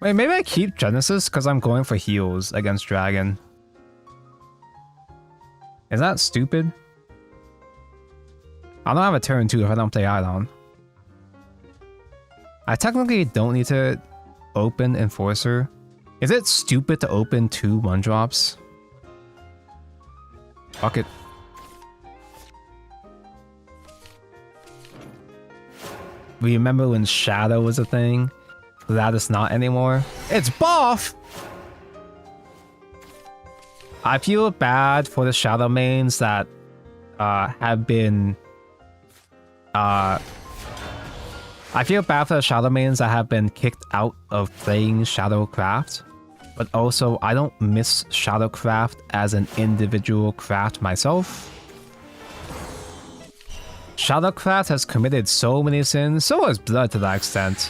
Wait, maybe I keep Genesis because I'm going for heals against Dragon. Is that stupid? I don't have a turn 2 if I don't play Eidon. I technically don't need to open Enforcer. Is it stupid to open 2 1-drops? Fuck it. Remember when Shadow was a thing? That is not anymore. It's buff! I feel bad for the Shadow mains that have been... I feel bad for the Shadow mains that have been kicked out of playing Shadowcraft. But also, I don't miss Shadowcraft as an individual craft myself. Shadowcraft has committed so many sins, so has Blood to that extent.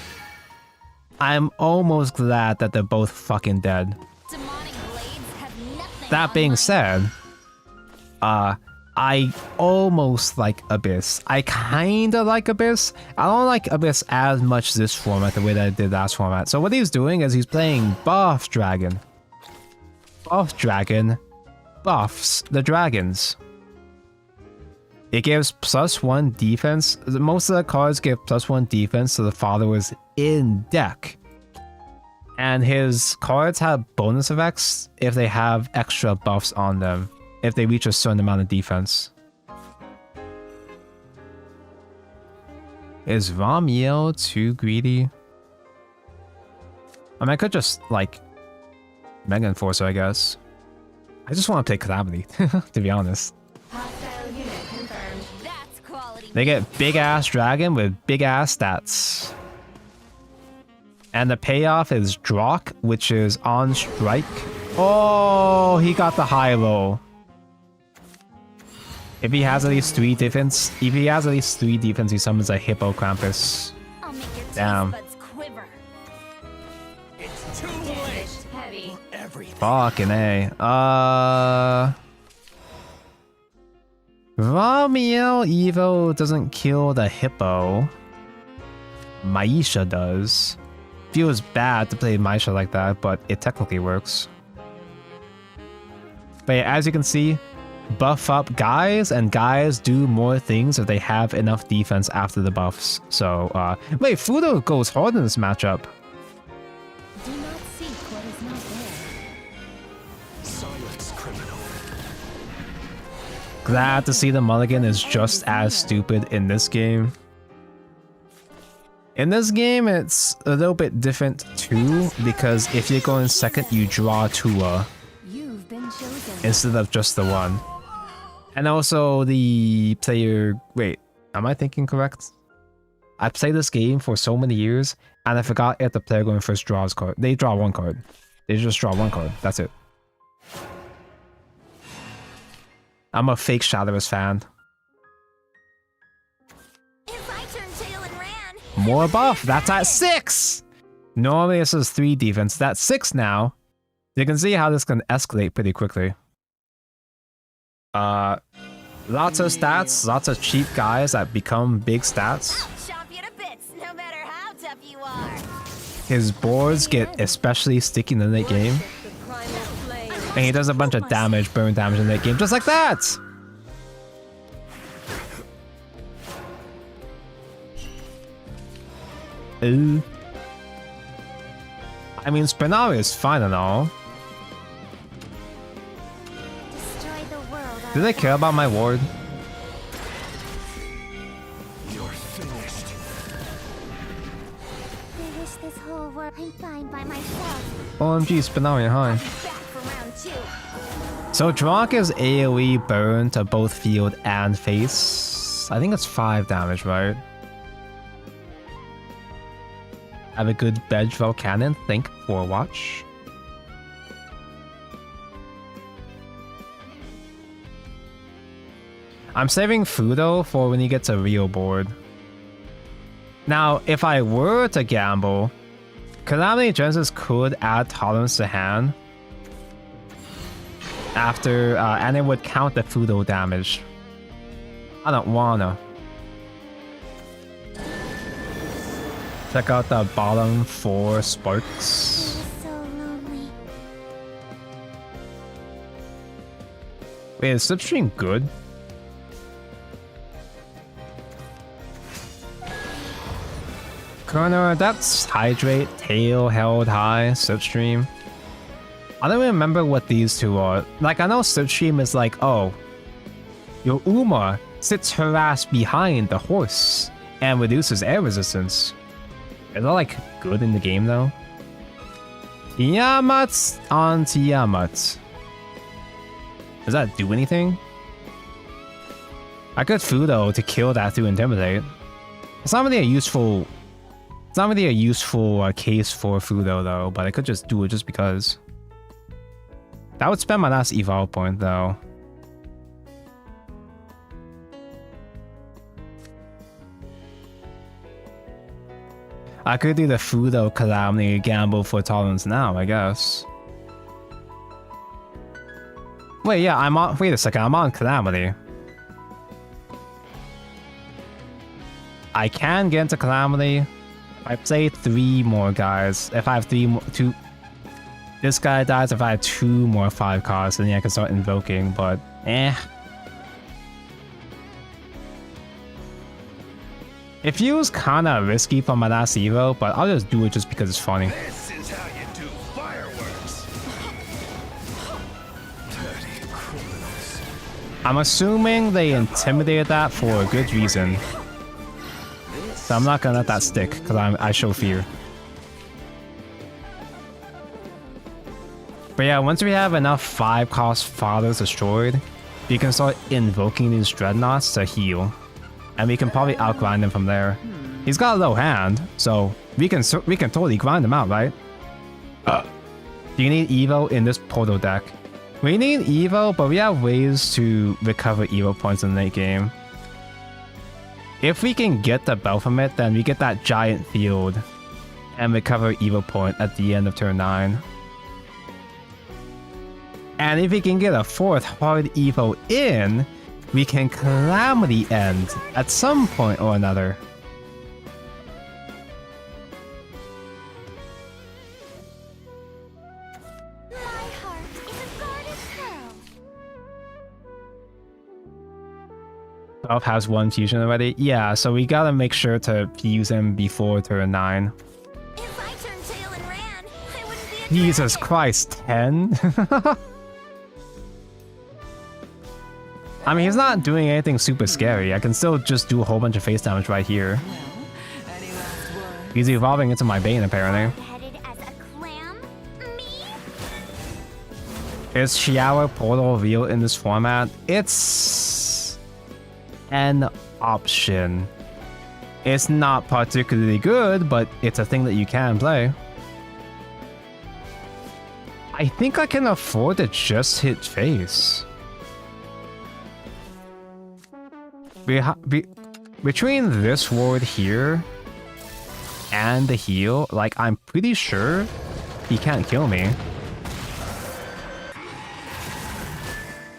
I'm almost glad that they're both fucking dead. That being said, I almost like Abyss. I kinda like Abyss. I don't like Abyss as much this format the way that I did last format. So what he's doing is he's playing Buff Dragon. Buff Dragon buffs the dragons. It gives +1 defense. Most of the cards give +1 defense to the followers in deck. And his cards have bonus effects if they have extra buffs on them, if they reach a certain amount of defense. Is Ramiel too greedy? I mean, I could just, like, Mega Enforcer, I guess. I just want to play Calamity, to be honest. They get big-ass dragon with big-ass stats. And the payoff is Drock, which is on strike. Oh, he got the high-low. If he has at least 3 defense, he summons a Hippo Krampus. Damn. It's too late. Heavy. Fucking A. Ramiel Evo doesn't kill the Hippo. Maisha does. Feels bad to play Maisha like that, but it technically works. But yeah, as you can see, buff up guys, and guys do more things if they have enough defense after the buffs. So, wait, Fudo goes hard in this matchup. Do not seek what is not there. Silence, criminal. Glad to see the mulligan is just as stupid in this game. In this game, it's a little bit different too, because if you're going second, you draw 2 You've been chosen. instead of just the 1. And also the player... Wait, am I thinking correct? I played this game for so many years, and I forgot if the player going first draws card. They draw 1 card. They just draw 1 card. That's it. I'm a fake Shadowverse fan. More buff. That's at 6. Normally this is 3 defense. That's 6 now. You can see how this can escalate pretty quickly. Lots of stats. Lots of cheap guys that become big stats. His boards get especially sticky in the late game. And he does a bunch of damage, burn damage in the late game, just like that! Ooh. I mean, Spinari is fine and all. Do they care about my ward? You're finished. I wish this whole world I'm fine by myself. OMG, spin out your high. Back for round 2. So Dronk is AoE burn to both field and face. I think it's 5 damage, right? Have a good Bedroll cannon, think for watch. I'm saving Fudo for when he gets a real board. Now, if I were to gamble, Calamity Genesis could add tolerance to hand after, and it would count the Fudo damage. I don't wanna. Check out the bottom 4 sparks. So lonely. Wait, is Slipstream good? Corner, that's Hydrate, Tail, Held High, Slipstream. I don't remember what these two are. Like, I know Slipstream is like, oh, your Uma sits her ass behind the horse and reduces air resistance. Is that like good in the game though? Tiamat on Tiamat. Does that do anything? I could Fudo to kill that through Intimidate. It's not really a useful... It's not really a useful case for Fudo though, but I could just do it just because. That would spend my last evolve point though. I could do the Fudo Calamity gamble for tolerance now, I guess. Wait, yeah, I'm on. Wait a second, I'm on Calamity. I can get into Calamity. I play 3 more guys. If I have 3 more, 2. This guy dies. If I have 2 more 5 costs, then yeah, I can start invoking. But eh. It feels kind of risky for my last evo, but I'll just do it just because it's funny. This is how you do fireworks. Dirty criminals. I'm assuming they intimidated that for a good reason. So I'm not gonna let that stick, because I show fear. But yeah, once we have enough 5-cost fathers destroyed, we can start invoking these dreadnoughts to heal. And we can probably outgrind him from there. He's got a low hand, so we can totally grind him out, right? Do you need Evo in this portal deck? We need Evo, but we have ways to recover Evo points in the late game. If we can get the belt from it, then we get that giant field and recover Evo point at the end of turn 9. And if we can get a 4th hard Evo in, we can Calamity end at some point or another. My heart is a guarded pearl. Elf has 1 fusion already? Yeah, so we gotta make sure to fuse him before turn 9. If I turned tail and ran, I wouldn't be a Jesus dragon. Christ, 10? I mean, he's not doing anything super scary. I can still just do a whole bunch of face damage right here. He's evolving into my Bane, apparently. Headed as a clam? Me? Is Shower Portal real in this format? It's an option. It's not particularly good, but it's a thing that you can play. I think I can afford to just hit face. Between this ward here and the heal, like, I'm pretty sure he can't kill me.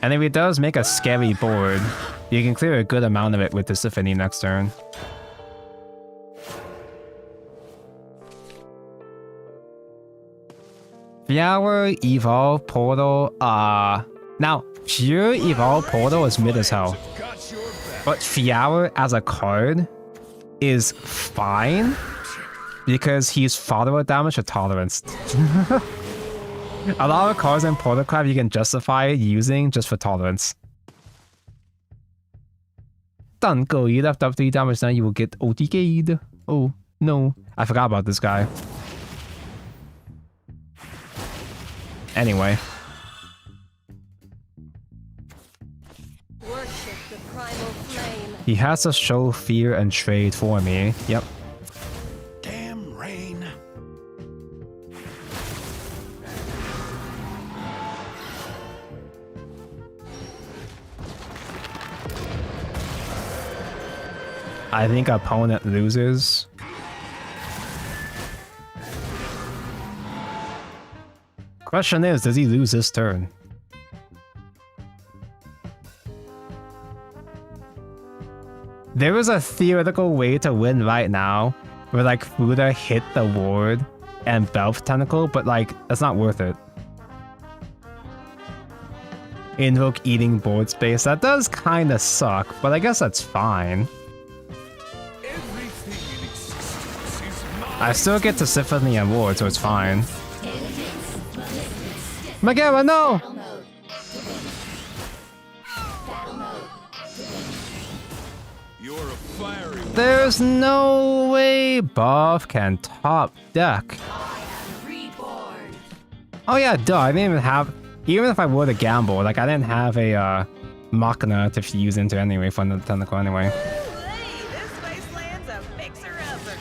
And if he does make a scary board, you can clear a good amount of it with this Affinity next turn. Flower, Evolve, Portal, now, pure Evolve Portal is mid as hell. But Flower as a card is fine because he's follower damage or tolerance. A lot of cards in portalcraft you can justify using just for tolerance. stun go. You left up 3 damage, now you will get OTK'd. Oh, no. I forgot about this guy. Anyway. Worship the primal flame. He has to show fear and trade for me. Yep. Damn rain. I think opponent loses. Question is, does he lose this turn? There is a theoretical way to win right now, where like Fuda hit the ward and Belf Tentacle, but like, that's not worth it. Invoke eating board space, that does kinda suck, but I guess that's fine. Everything in existence is mine. I still get to Symphony and Ward, so it's fine. Megara, no! You're a fiery. There's no way Buff can top deck. Oh yeah, duh, I didn't even have... Even if I were to gamble, like I didn't have a machina to fuse into anyway from the tentacle anyway. Hey, this wasteland's a fixer-upper.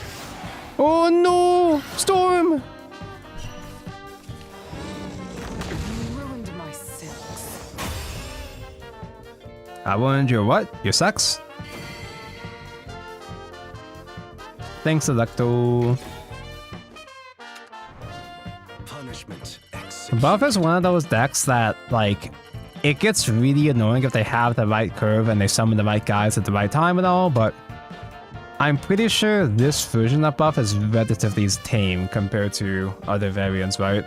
Oh no! Storm! You ruined my silks. I ruined your what? Your sex? Thanks, Electo. Punishment. Buff is one of those decks that, like, it gets really annoying if they have the right curve and they summon the right guys at the right time and all, but I'm pretty sure this version of Buff is relatively tame compared to other variants, right?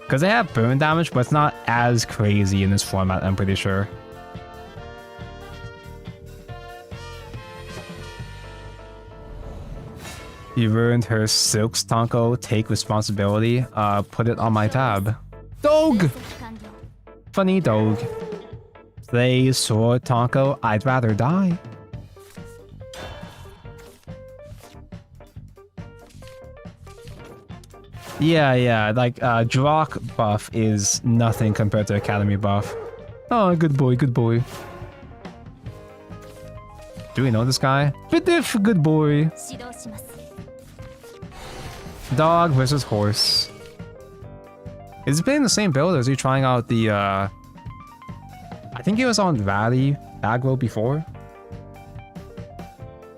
Because they have burn damage, but it's not as crazy in this format, I'm pretty sure. You ruined her silks, Tonko. Take responsibility. Put it on my tab. Dog! Funny dog. Play sword, Tonko. I'd rather die. Yeah, like, Drak buff is nothing compared to Academy buff. Oh, good boy, good boy. Do we know this guy? Bitif, good boy. Dog versus horse. Is he playing the same build or is he trying out the, I think he was on Valley Agro before?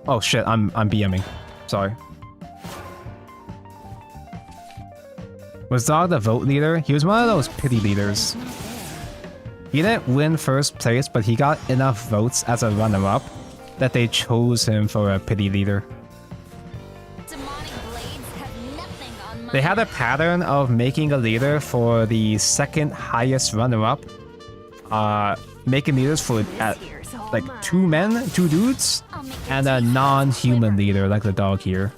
Oh shit, I'm BMing. Sorry. Was Dog the vote leader? He was one of those pity leaders. He didn't win first place, but he got enough votes as a runner-up that they chose him for a pity leader. They had a pattern of making a leader for the second highest runner-up, making leaders for like 2 men, 2 dudes, and a non-human leader like the dog here.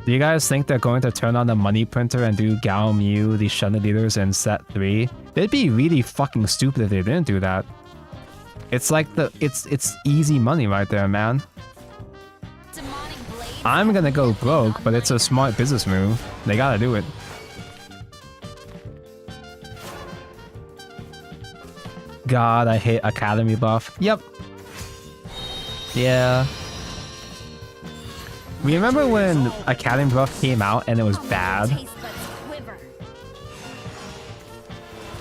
Do you guys think they're going to turn on the money printer and do Gao Mew, the Shunner leaders in set 3? They'd be really fucking stupid if they didn't do that. It's like it's easy money right there, man. I'm gonna go broke, but it's a smart business move. They gotta do it. God, I hate Academy buff. Yep. Yeah. Remember when Academy buff came out and it was bad?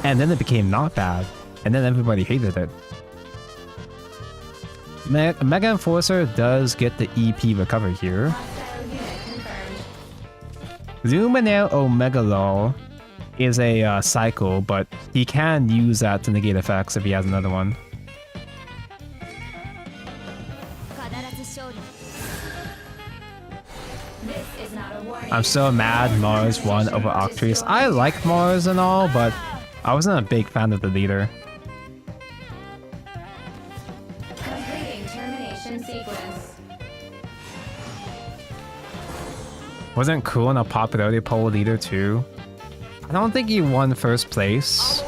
And then it became not bad. And then everybody hated it. Mega Enforcer does get the EP recover here. Luminaire Omega Law is a cycle, but he can use that to negate effects if he has another one. I'm so mad Mars won over Octreus. I like Mars and all, but I wasn't a big fan of the leader. Wasn't cool in a popularity poll leader too? I don't think he won first place.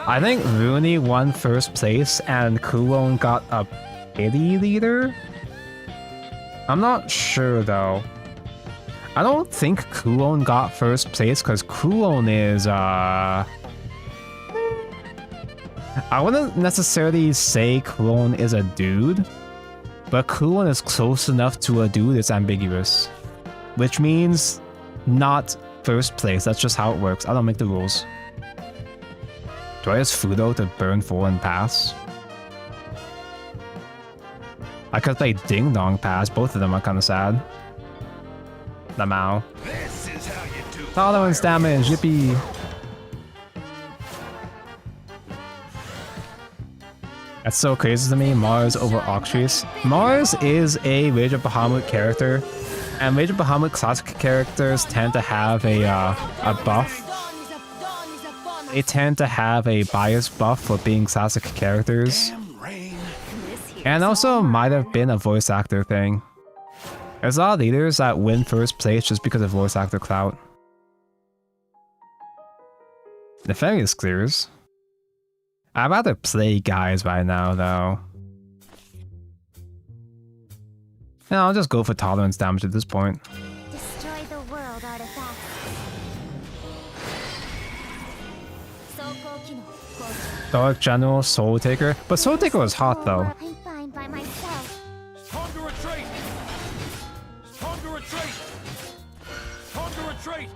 I think Rune won first place and Kulon got a pity leader? I'm not sure though. I don't think Kulon got first place because Kulon is I wouldn't necessarily say Kulon is a dude, but Kulon is close enough to a dude, it's ambiguous. Which means not first place, that's just how it works. I don't make the rules. Do I use Fudo to burn 4 and pass? I could play Ding Dong pass, both of them are kinda sad. Lamau. This is how you do Tolerance damage, yippee! That's so crazy to me, Mars over Octreus. Mars is a Rage of Bahamut character, and Rage of Bahamut classic characters tend to have a buff. They tend to have a bias buff for being classic characters. Damn rain. And also might have been a voice actor thing. There's a lot of leaders that win first place just because of voice actor clout. Nefarious clears. I'd rather play guys right now though. And I'll just go for tolerance damage at this point. Destroy the world artifact. Dark General, Soul Taker. But Soul Taker was hot though. I'm fine by myself. It's time to retreat. It's time to retreat. It's time to retreat.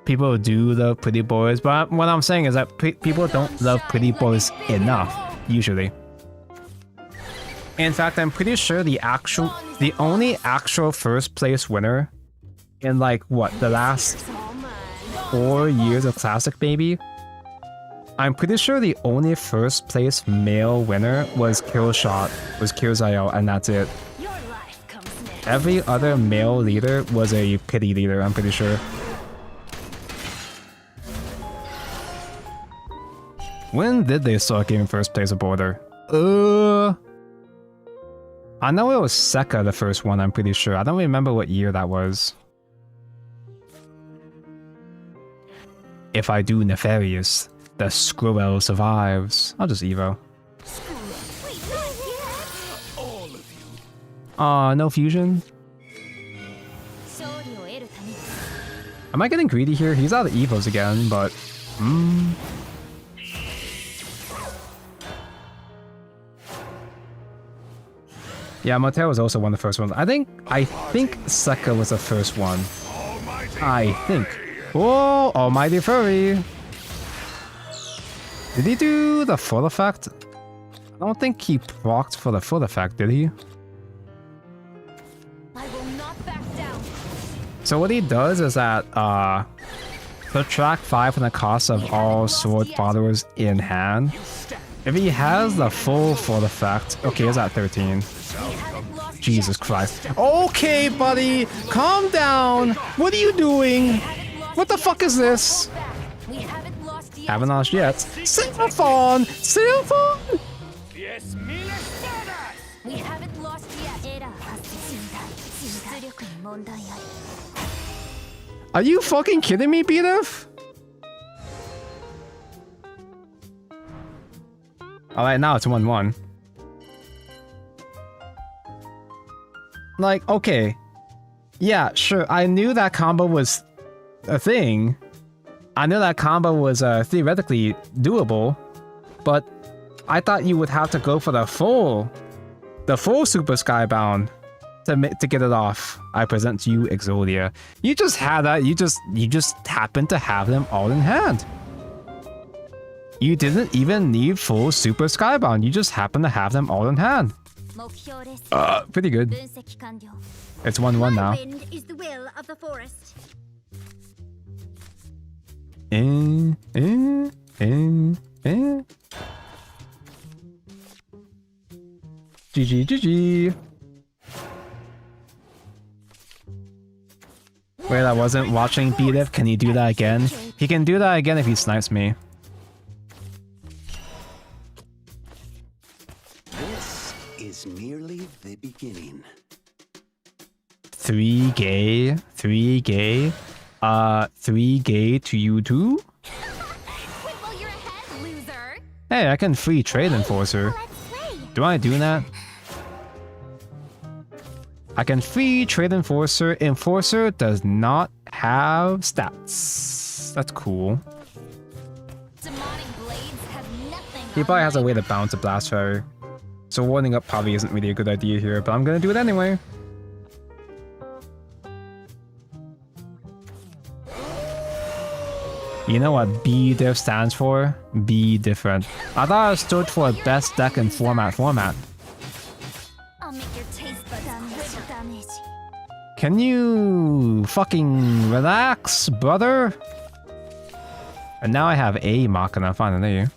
People do love pretty boys, but what I'm saying is that people don't love pretty boys enough, usually. In fact, I'm pretty sure the only actual first place winner in like, what, the last 4 years of Classic maybe? I'm pretty sure the only first place male winner was Killshot, was Killzayo, and that's it. Every other male leader was a pity leader, I'm pretty sure. When did they start giving first place a border? I know it was Sekka the first one, I'm pretty sure. I don't remember what year that was. If I do Nefarious, the Squirrel survives. I'll just Evo. Aw, no fusion? Am I getting greedy here? He's out of Evos again, but... Yeah, Motel was also one of the first ones. I think Sekka was the first one. I think. Whoa, Almighty Furry! Did he do the full effect? I don't think he procced for the full effect, did he? I will not back down. So what he does is that, subtract 5 from the cost of all sword followers in hand. If he has the full effect, okay, he's at 13. Jesus Christ. Okay, buddy, calm down. What are you doing? What the fuck is this? Haven't lost yet. Sylphon! Sylphon! Yes, miles. We haven't lost yet. Are you fucking kidding me, BDF? Alright, now it's 1-1. Like, okay. Yeah, sure, I knew that combo was a thing. I knew that combo was theoretically doable, but I thought you would have to go for the full Super Skybound to get it off. I present to you Exodia. You just had that. You just happened to have them all in hand. You didn't even need full Super Skybound. You just happened to have them all in hand. Pretty good. It's 1-1 now. Wind is the will of the forest. GG. Wait, I wasn't watching BDF. Can he do that again? He can do that again if he snipes me. This is merely the beginning. 3 gay? 3 gay to you too? Wait while you're ahead, loser. Hey, I can free trade Enforcer. Let's play. Do I do that? I can free trade Enforcer. Enforcer does not have stats. That's cool. Demonic blades have nothing. He probably has a way to bounce a Blast Fairy. So warning up probably isn't really a good idea here, but I'm gonna do it anyway. You know what B-diff stands for? Be different. I thought it stood for best deck in format. I'll make your taste buds quiver. Can you fucking relax, brother? And now I have a machina finally.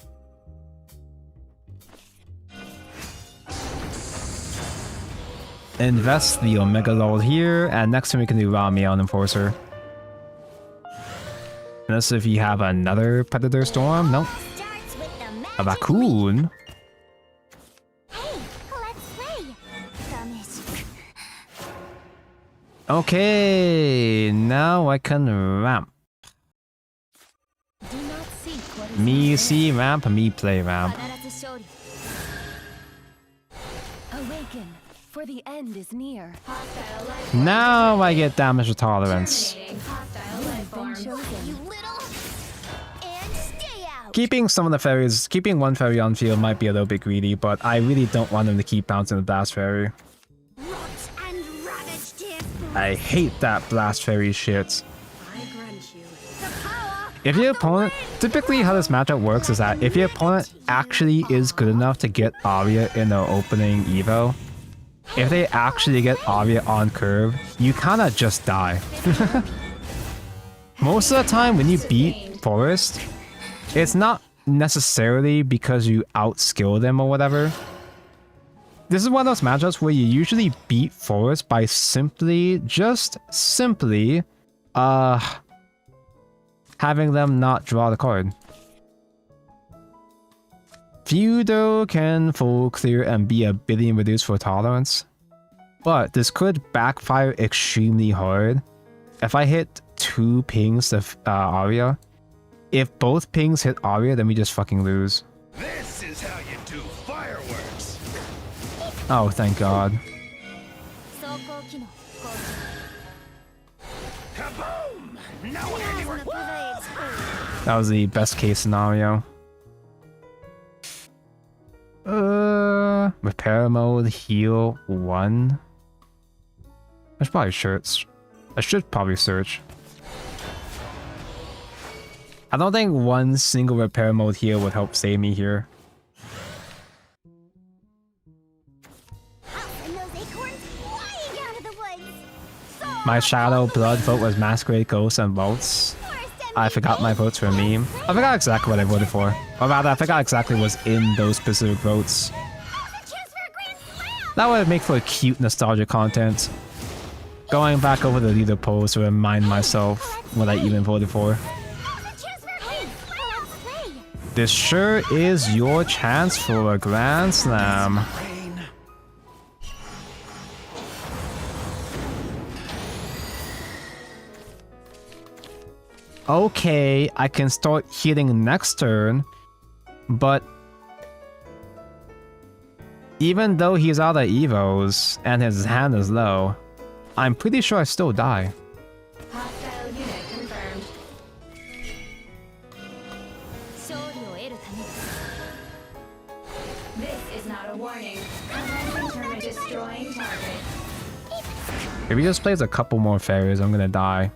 Invest the Omega Lord here, and next time we can do Rami on Enforcer. Unless if you have another Predator Storm? Nope. Starts with the A magic raccoon? Hey, let's play. Okay, now I can ramp. Do not seek what is Me not see ramp, me play ramp. there. Awaken, for the end is near. Hostile life Now I get damage tolerance. terminating hostile life Been form. chosen. You little and stay out. Keeping some of the fairies, keeping one fairy on field might be a little bit greedy, but I really don't want them to keep bouncing the Blast Fairy. Rot and ravage dear. I hate that Blast Fairy shit. I grant you. The power. If your opponent, typically how this matchup works is that if your opponent actually is good enough to get Arya in the opening Evo, if they actually get Arya on curve, you kinda just die. Most of the time when you beat Forest, it's not necessarily because you outskill them or whatever. This is one of those matchups where you usually beat Forest by simply having them not draw the card. Feudo can full clear and be a billion reduced for tolerance, but this could backfire extremely hard. If I hit 2 pings of Arya, if both pings hit Arya, then we just fucking lose. This is how you do fireworks. Oh, thank God. Kaboom! No one anywhere. That was the best case scenario. Repair mode, heal 1. I should probably search. I should probably search. I don't think one single repair mode heal would help save me here. And those acorns flying out of the woods. My shadow blood vote was Masquerade, Ghosts, and Votes. I forgot my votes for a meme. I forgot exactly what I voted for. Or rather, I forgot exactly what was in those specific votes. That would make for cute nostalgia content. Going back over the leader polls to remind myself what I even voted for. This sure is your chance for a Grand Slam. Okay, I can start healing next turn, but even though he's out of evos and his hand is low, I'm pretty sure I still die. Hostile unit confirmed. This is not a warning. Commencing turn destroying target. If he just plays a couple more fairies, I'm gonna die.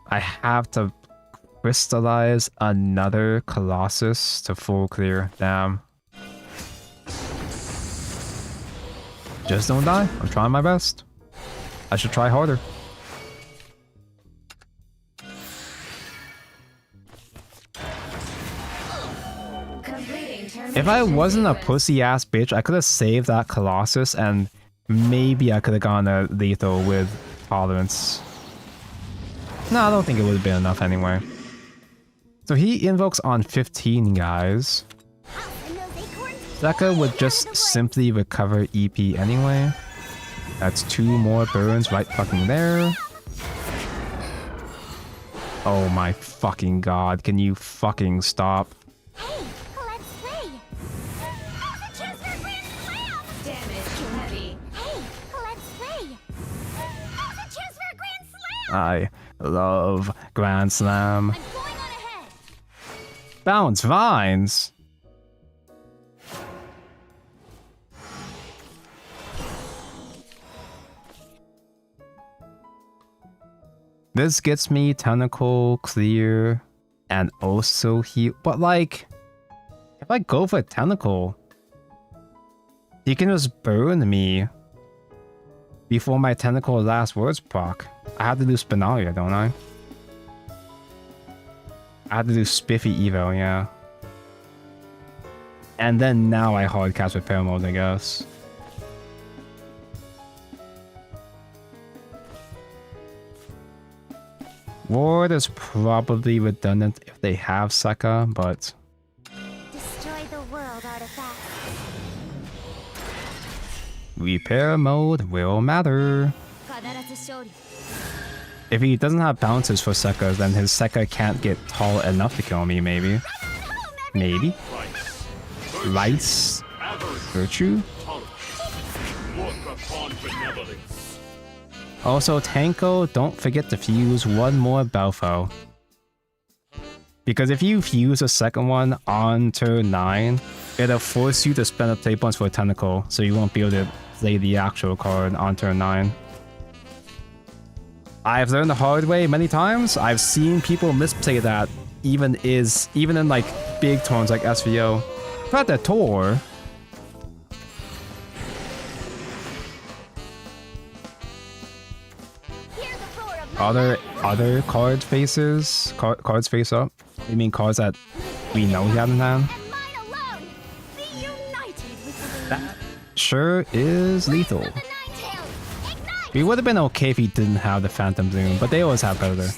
I have to crystallize another Colossus to full clear. Damn. Just don't die. I'm trying my best. I should try harder. If I wasn't a pussy-ass bitch, I could have saved that Colossus and maybe I could have gone a lethal with tolerance. No, I don't think it would have been enough anyway. So he invokes on 15 guys. Zeka would just simply recover EP anyway. That's 2 more burns right fucking there. Oh my fucking god, can you fucking stop? Hey, let's play. There's a chance for a grand slam. Damage too heavy. Hey, let's play. There's a chance for a grand slam. I love Grand Slam. I'm going on ahead. Bounce vines. This gets me tentacle, clear, and also heal. But like, if I go for a tentacle, you can just burn me before my tentacle last words proc. I have to do Spinalia, don't I? I have to do Spiffy Evo, yeah. And then now I hard cast with Repair Mode, I guess. Ward is probably redundant if they have Sekka, but... Destroy the world artifact. Repair Mode will matter. If he doesn't have bounces for Sekka, then his Sekka can't get tall enough to kill me, maybe. Maybe. Rice. Virtue. Look upon benevolence. Also, Tanko, don't forget to fuse one more Belfo. Because if you fuse a second one on turn 9, it'll force you to spend a play points for a tentacle, so you won't be able to play the actual card on turn 9. I've learned the hard way many times. I've seen people misplay that, even in like big tournaments like SVO. Predator. Other cards faces? Cards face up? You mean cards that we know he had in hand? That sure is lethal. We would have been okay if he didn't have the Phantom Zoom, but they always have Predator.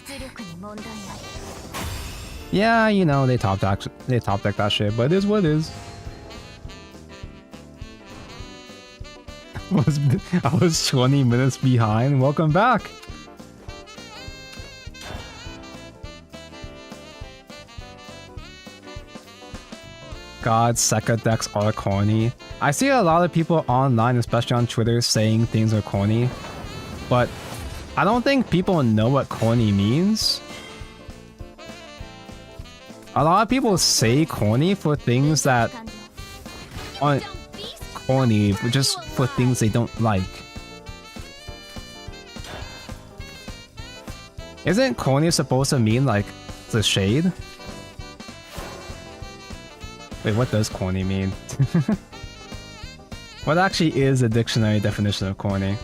Yeah, you know, they top deck that shit, but it is what it is. I was 20 minutes behind. Welcome back. God, Sekka decks are corny. I see a lot of people online, especially on Twitter, saying things are corny, but I don't think people know what corny means. A lot of people say corny for things that aren't corny, but just for things they don't like. Isn't corny supposed to mean like the shade? Wait, what does corny mean? What actually is a dictionary definition of corny?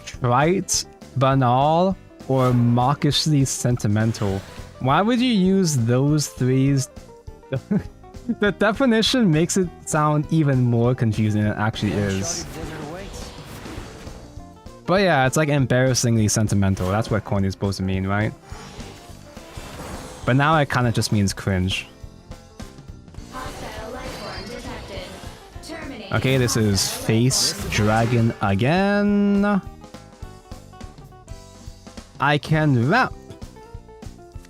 Trite, banal, or mawkishly sentimental. Why would you use those three? The definition makes it sound even more confusing than it actually is. But yeah, it's like embarrassingly sentimental. That's what corny is supposed to mean, right? But now it kind of just means cringe. Okay, this is Face Dragon again. I can ramp.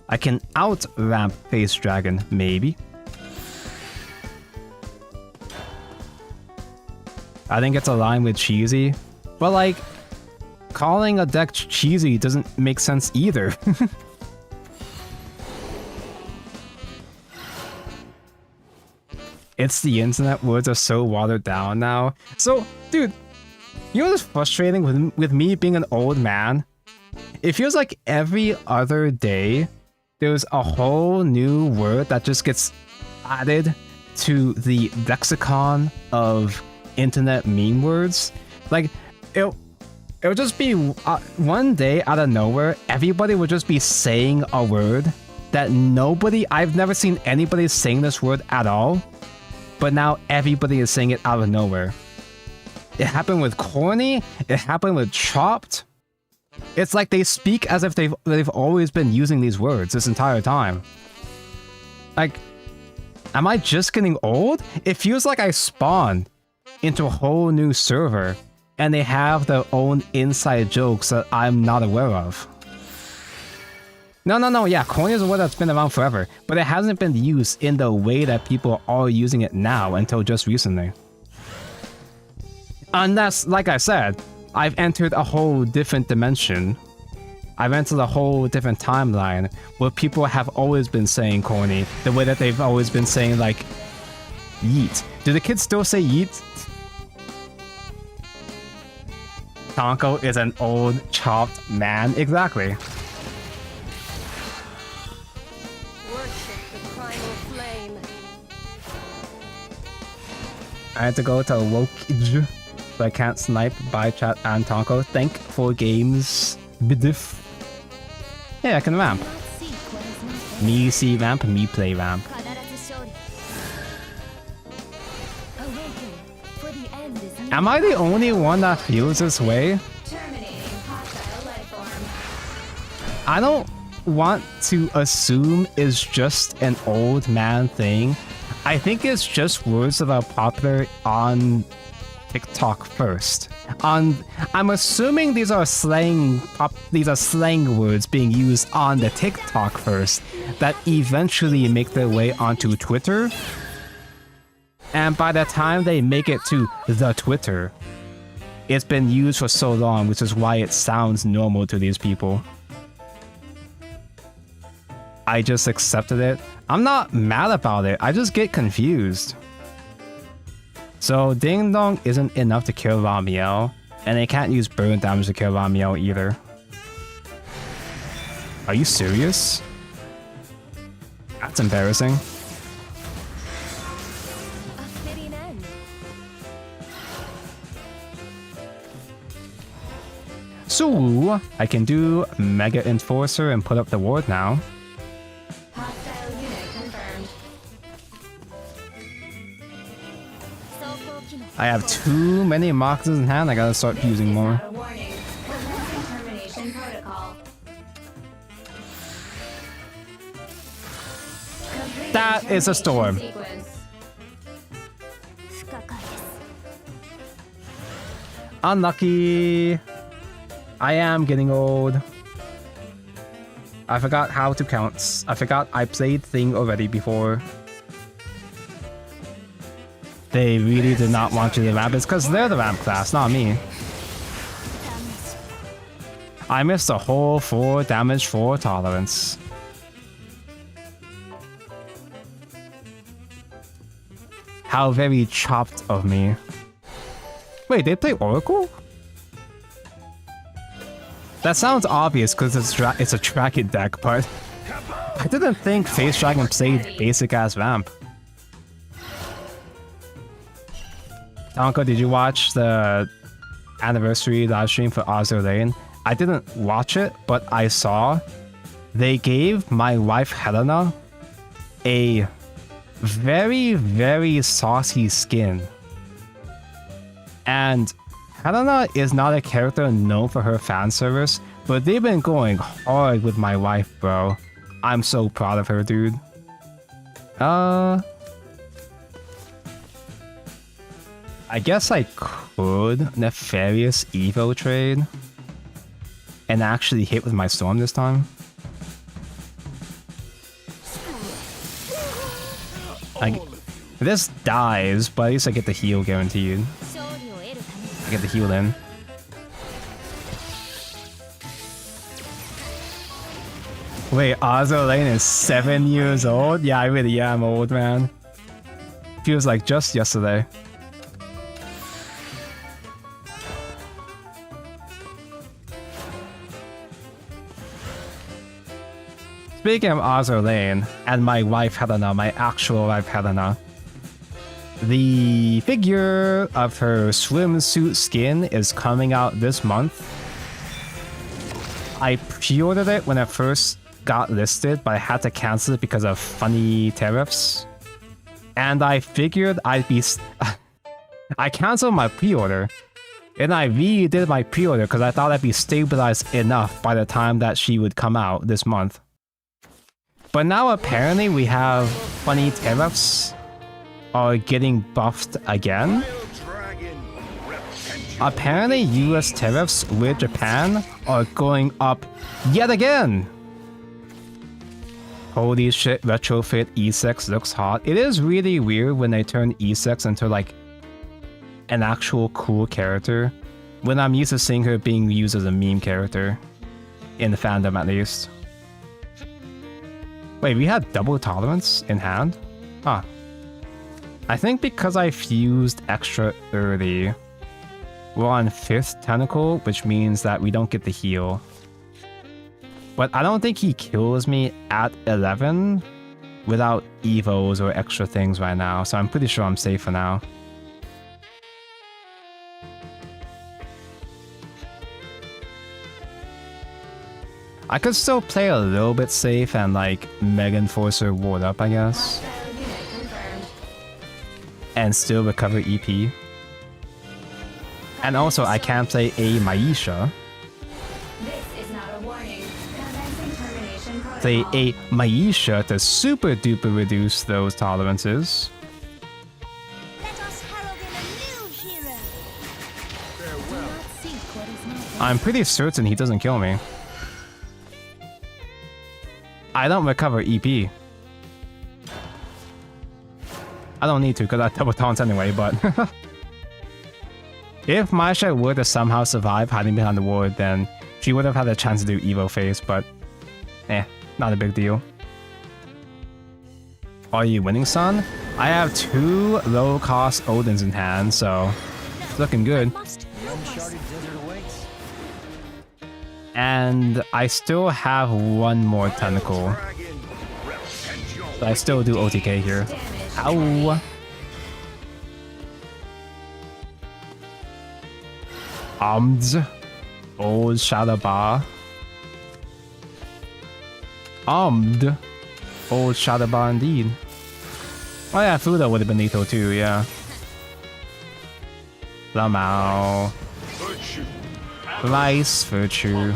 I can out-ramp Face Dragon, maybe. I think it's aligned with cheesy, but like, calling a deck cheesy doesn't make sense either. It's the internet, words are so watered down now. So, dude, you know what's frustrating with me being an old man? It feels like every other day, there's a whole new word that just gets added to the lexicon of internet meme words. Like, it'll just be one day out of nowhere, everybody would just be saying a word that I've never seen anybody saying this word at all, but now everybody is saying it out of nowhere. It happened with corny, it happened with chopped. It's like they speak as if they've always been using these words this entire time. Like, Am I just getting old? It feels like I spawned into a whole new server and they have their own inside jokes that I'm not aware of. No, yeah, corny is a word that's been around forever, but it hasn't been used in the way that people are using it now until just recently. Unless, like I said, I've entered a whole different dimension. I've entered a whole different timeline where people have always been saying corny the way that they've always been saying, like, yeet. Do the kids still say yeet? Tonko is an old, chopped man. Exactly. Worship the primal flame. I had to go to Wokage, so I can't snipe by chat and Tonko. Thank for games, bidif. Yeah, I can ramp. Do not seek what is not there. Me see ramp, me play ramp. Awaken, for the end is near. Am I the only one that feels this way? Terminating hostile life form. I don't want to assume it's just an old man thing. I think it's just words that are popular on TikTok first. I'm assuming these are slang words being used on the TikTok first that eventually make their way onto Twitter. And by the time they make it to the Twitter, it's been used for so long, which is why it sounds normal to these people. I just accepted it. I'm not mad about it, I just get confused. So Ding Dong isn't enough to kill Ramiel, and they can't use burn damage to kill Ramiel either. Are you serious? That's embarrassing. A fitting end. So I can do Mega Enforcer and put up the ward now. Hostile unit confirmed. I have too many moccasins in hand, I gotta start using more. Without a warning. Commencing termination protocol. Completing That is a storm. termination sequence. Unlucky. I am getting old. I forgot how to count. I forgot I played Thing already before. They really did not want you to ramp. It's because they're the ramp class, not me. I missed a whole 4 damage, 4 tolerance. How very chopped of me. Wait, they play Oracle? That sounds obvious because it's a track it deck, but I didn't think Face Dragon played basic ass ramp. Tonko, did you watch the anniversary live stream for Azur Lane? I didn't watch it, but I saw they gave my wife Helena a very, very saucy skin. And Helena is not a character known for her fan service, but they've been going hard with my wife, bro. I'm so proud of her, dude. I guess I could Nefarious Evo trade and actually hit with my storm this time. This dies, but at least I get the heal guaranteed. I get the heal in. Wait, Azur Lane is 7 years old? Yeah, I really am old, man. Feels like just yesterday. Speaking of Azur Lane, and my wife Helena, my actual wife Helena, the figure of her swimsuit skin is coming out this month. I pre-ordered it when it first got listed, but I had to cancel it because of funny tariffs. And I figured I'd be... I canceled my pre-order. And I redid my pre-order because I thought I'd be stabilized enough by the time that she would come out this month. But now apparently we have 20 tariffs are getting buffed again. Apparently US tariffs with Japan are going up yet again. Holy shit, retrofit E6 looks hot. It is really weird when they turn E6 into like an actual cool character, when I'm used to seeing her being used as a meme character. In the fandom at least. Wait, we had double tolerance in hand? Huh. I think because I fused extra early, we're on 5th tentacle, which means that we don't get the heal. But I don't think he kills me at 11 without evos or extra things right now, so I'm pretty sure I'm safe for now. I could still play a little bit safe and like Mega Enforcer ward up, I guess. Hostile unit confirmed. And still recover EP. And also I can play a Maisha. This is not a warning. Commencing termination protocol. Play a Maisha to super duper reduce those tolerances. Let us herald in a new hero. Do not seek what is not there. I'm pretty certain he doesn't kill me. I don't recover EP. I don't need to because I double taunts anyway, but if Maisha were to somehow survive hiding behind the ward, then she would have had a chance to do Evo phase, but not a big deal. Are you winning, son? I have 2 low-cost Odins in hand, so it's looking good. Must Uncharted desert awaits. And I still have 1 more tentacle. So I still do OTK here. Ow! Old Shadowbar. Old Shadowbar indeed. Oh yeah, Fuda would have been lethal too, yeah. Lamau. Virtue. Vice Virtue.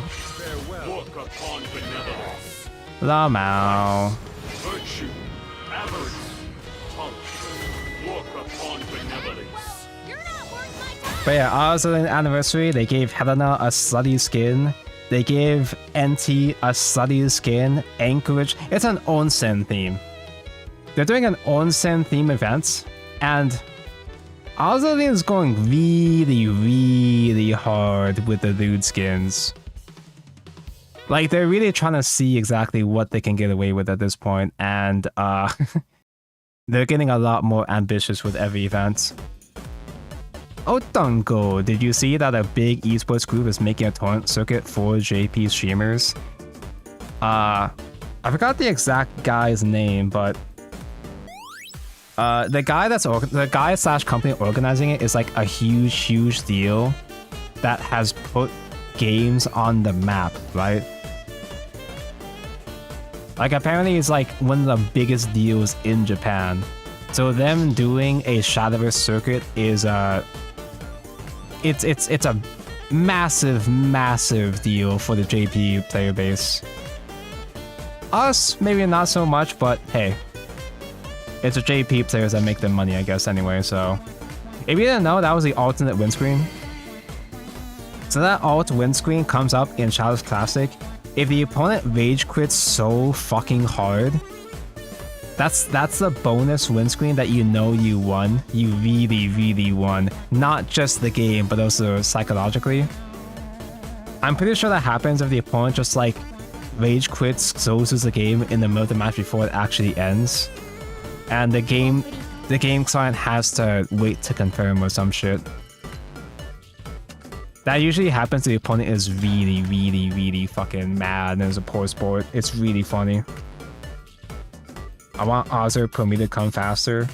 Look upon benevolence. Lamau. Virtue. Avarice. Tongue. Look upon benevolence. You're not worth my time. But yeah, also in anniversary, they gave Helena a slutty skin. They gave NT a slutty skin. Anchorage. It's an onsen theme. They're doing an onsen theme event, and Ozzy is going really, really hard with the dude skins. Like, they're really trying to see exactly what they can get away with at this point, and they're getting a lot more ambitious with every event. Otango, did you see that a big esports group is making a torrent circuit for JP streamers? I forgot the exact guy's name, but the guy slash company organizing it is like a huge deal that has put games on the map, right? Like, apparently it's like one of the biggest deals in Japan. So them doing a Shadowverse circuit is it's a massive deal for the JP player base. Us, maybe not so much, but hey, it's the JP players that make them money, I guess, anyway, so. If you didn't know, that was the alternate win screen. So that alt win screen comes up in Shadow's Classic. If the opponent rage quits so fucking hard, that's the bonus win screen that you know you won. You really won. Not just the game, but also psychologically. I'm pretty sure that happens if the opponent just like rage quits, closes the game in the middle of the match before it actually ends. And the game client has to wait to confirm or some shit. That usually happens if the opponent is really fucking mad and it's a poor sport. It's really funny. I want Ozzer Pro Me to come faster.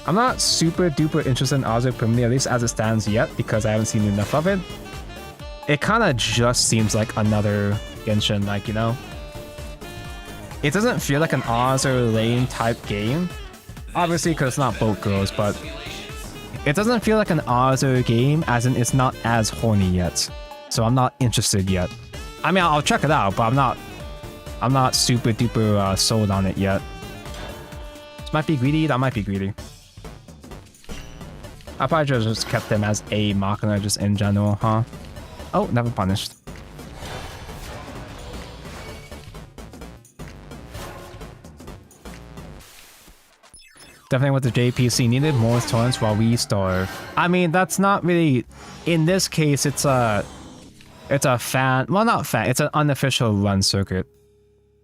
I'm not super duper interested in Ozzer Pro Me, at least as it stands yet, because I haven't seen enough of it. It kind of just seems like another Genshin, like, you know? It doesn't feel like an Ozzer lane type game. Obviously, because it's not boat girls, but it doesn't feel like an Ozzer game, as in it's not as horny yet. So I'm not interested yet. I mean, I'll check it out, but I'm not super duper sold on it yet. This might be greedy, that might be greedy. I probably just kept them as a machina just in general, huh? Oh, never punished. Definitely with the JPC needed more turns while we starve. I mean, that's not really, in this case, it's a fan, well not fan, it's an unofficial run circuit.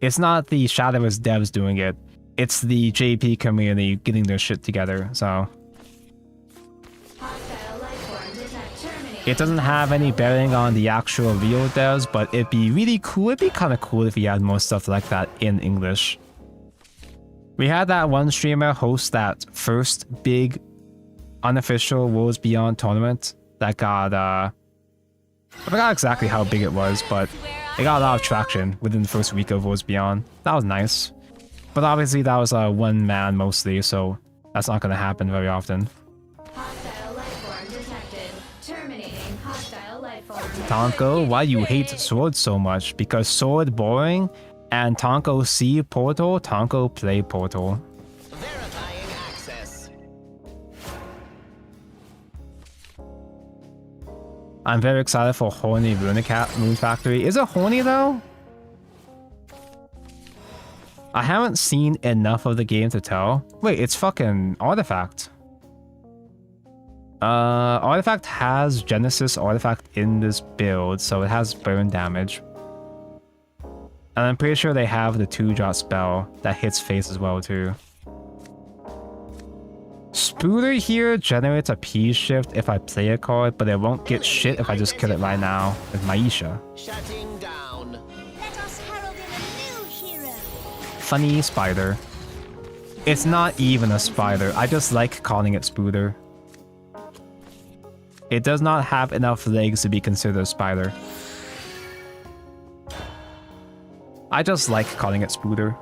It's not the Shadowverse devs doing it. It's the JP community getting their shit together, so. Hostile life form detect terminated. It doesn't have any bearing on the actual real devs, but it'd be really cool, it'd be kind of cool if you had more stuff like that in English. We had that one streamer host that first big unofficial Worlds Beyond tournament that got, I forgot exactly how big it was, but it got a lot of traction within the first week of Worlds Beyond. That was nice. But obviously that was one man mostly, so that's not going to happen very often. Hostile life form detected. Terminating hostile life form. Tonko, why you hate sword so much? Because sword boring? And Tonko see Portal, Tonko play Portal. Verifying access. I'm very excited for horny Rune Moon Factory. Is it horny though? I haven't seen enough of the game to tell. Wait, it's fucking Artifact. Artifact has Genesis Artifact in this build, so it has burn damage. And I'm pretty sure they have the 2-drop spell that hits face as well too. Spooter here generates a P shift if I play a card, but it won't get shit if I just kill it right now with Maisha. Shutting down. Let us herald in a new hero. Funny spider. It's not even a spider, I just like calling it Spooter. It does not have enough legs to be considered a spider. I just like calling it Spooter.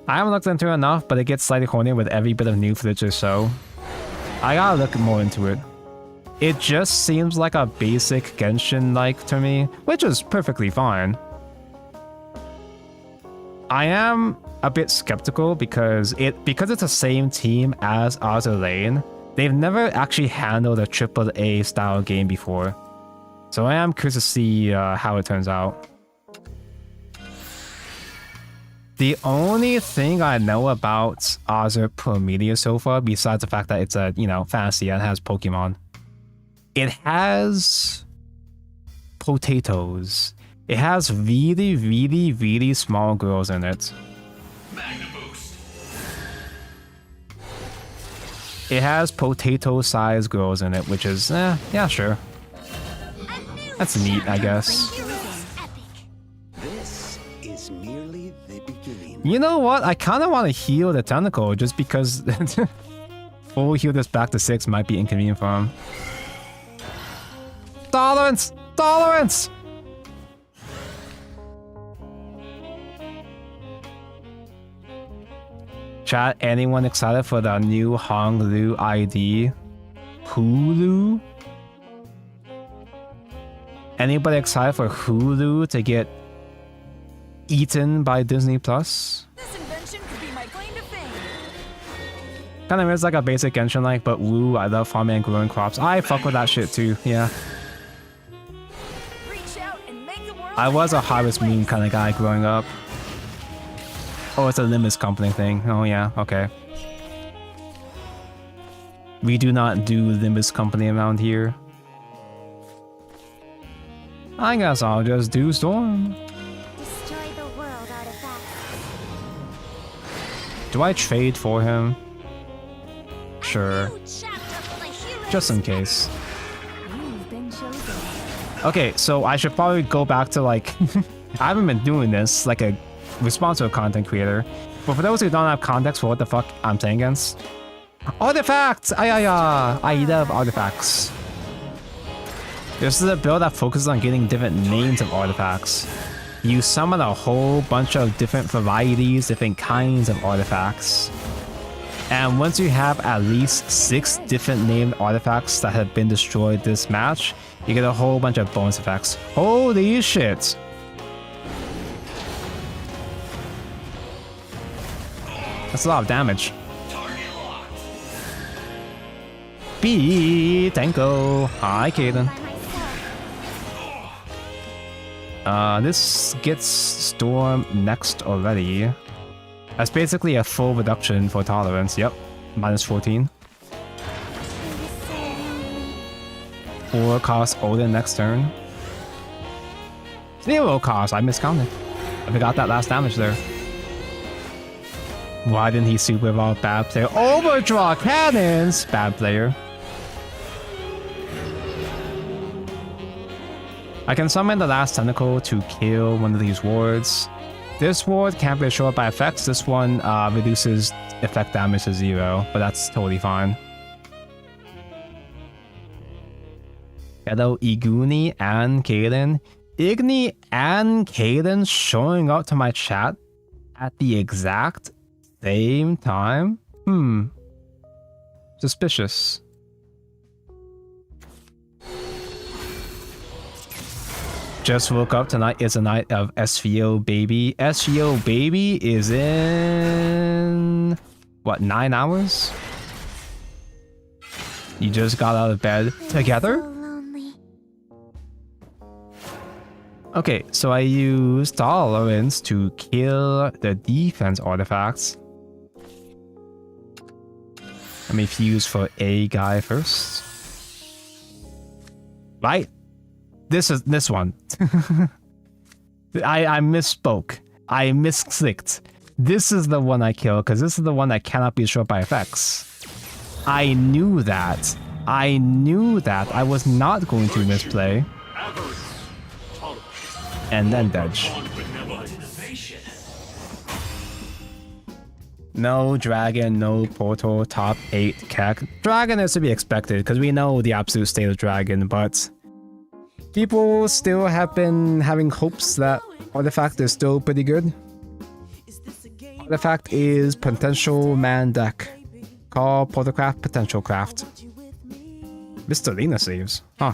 I haven't looked into it enough, but it gets slightly horny with every bit of new footage or so. I gotta look more into it. It just seems like a basic Genshin-like to me, which is perfectly fine. I am a bit skeptical because it's the same team as Azur Lane. They've never actually handled a AAA style game before. So I am curious to see how it turns out. The only thing I know about Azur Prometheus so far, besides the fact that it's a, fantasy and has Pokemon, it has potatoes. It has really, really, really small girls in it. Magna boost. It has potato-sized girls in it, which is, yeah, sure. That's neat, I guess. This is merely the beginning. You know what? I kind of want to heal the tentacle just because full heal this back to 6 might be inconvenient for him. Tolerance! Tolerance! Chat, anyone excited for the new Honglu ID? Hulu? Anybody excited for Hulu to get eaten by Disney Plus? This invention could be my claim to fame. Kind of is like a basic Genshin like, but woo, I love farming and growing crops. I fuck with that shit too, yeah. Reach out and make the world I was a Harvest Moon kind of guy growing up. Oh, it's a Limbus company thing. Oh yeah, okay. We do not do Limbus company around here. I guess I'll just do Storm. Destroy the world, artifact. Do I trade for him? Sure. New chapter for the heroes. Just in case. You've been chosen. Okay, so I should probably go back to like... I haven't been doing this like a responsible content creator. But for those who don't have context for what the fuck I'm playing against... Artifacts! I love artifacts. This is a build that focuses on getting different names of artifacts. You summon a whole bunch of different varieties, different kinds of artifacts. And once you have at least 6 different named artifacts that have been destroyed this match, You get a whole bunch of bonus effects. Holy shit! That's a lot of damage. B Tanko. Hi, Kaden. This gets Storm next already. That's basically a full reduction for tolerance. Yep, minus 14. 4 cost Odin next turn. 0 cost. I miscounted. I forgot that last damage there. Why didn't he super evolve? Bad player. Overdraw cannons! Bad player. I can summon the last tentacle to kill one of these wards. This ward can't be short by effects. This one reduces effect damage to 0, but that's totally fine. Hello, Iguni and Kaden. Igni and Kaden showing up to my chat at the exact same time? Suspicious. Just woke up. Tonight is a night of SVO baby. SVO baby is in... what, 9 hours? You just got out of bed together? Okay, so I used tolerance to kill the defense artifacts. Let me fuse for a guy first. Right? This one. I misspoke. I misclicked. This is the one I kill because this is the one that cannot be short by effects. I knew that. I knew that. I was not going to misplay. And then dodge. No dragon, no portal, top 8 kek. Dragon is to be expected because we know the absolute state of dragon, but people still have been having hopes that Artifact is still pretty good. Artifact is potential man deck. Call portalcraft potential craft. Mr. Lena saves. Huh.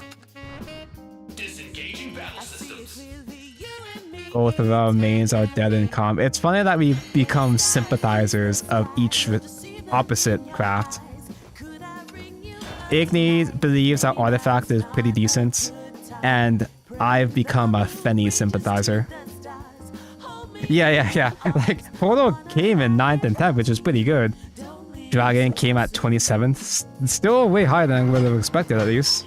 Both of our mains are dead in comp. It's funny that we become sympathizers of each opposite craft. Igni believes that Artifact is pretty decent, and I've become a Fenny sympathizer. Yeah. Like, Portal came in 9th and 10th, which is pretty good. Dragon came at 27th. Still way higher than I would have expected, at least.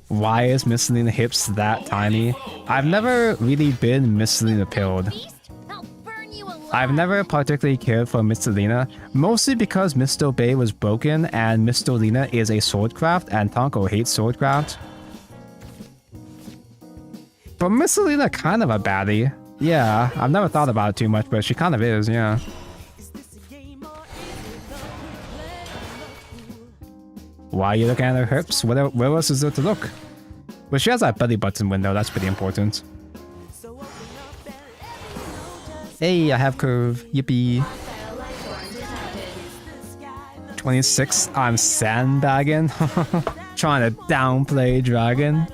Why is Miss Selena hips that tiny? I've never really been Miss Selena pilled. I've never particularly cared for Miss Selena, mostly because Misto Bay was broken and Miss Selena is a swordcraft and Tonko hates swordcraft. But Miss Selena kind of a baddie. Yeah, I've never thought about it too much, but she kind of is, yeah. Why are you looking at her hips? Where else is there to look? Well, she has that belly button window, that's pretty important. Hey, I have curve. Yippee. 26, I'm sandbagging. Trying to downplay dragon.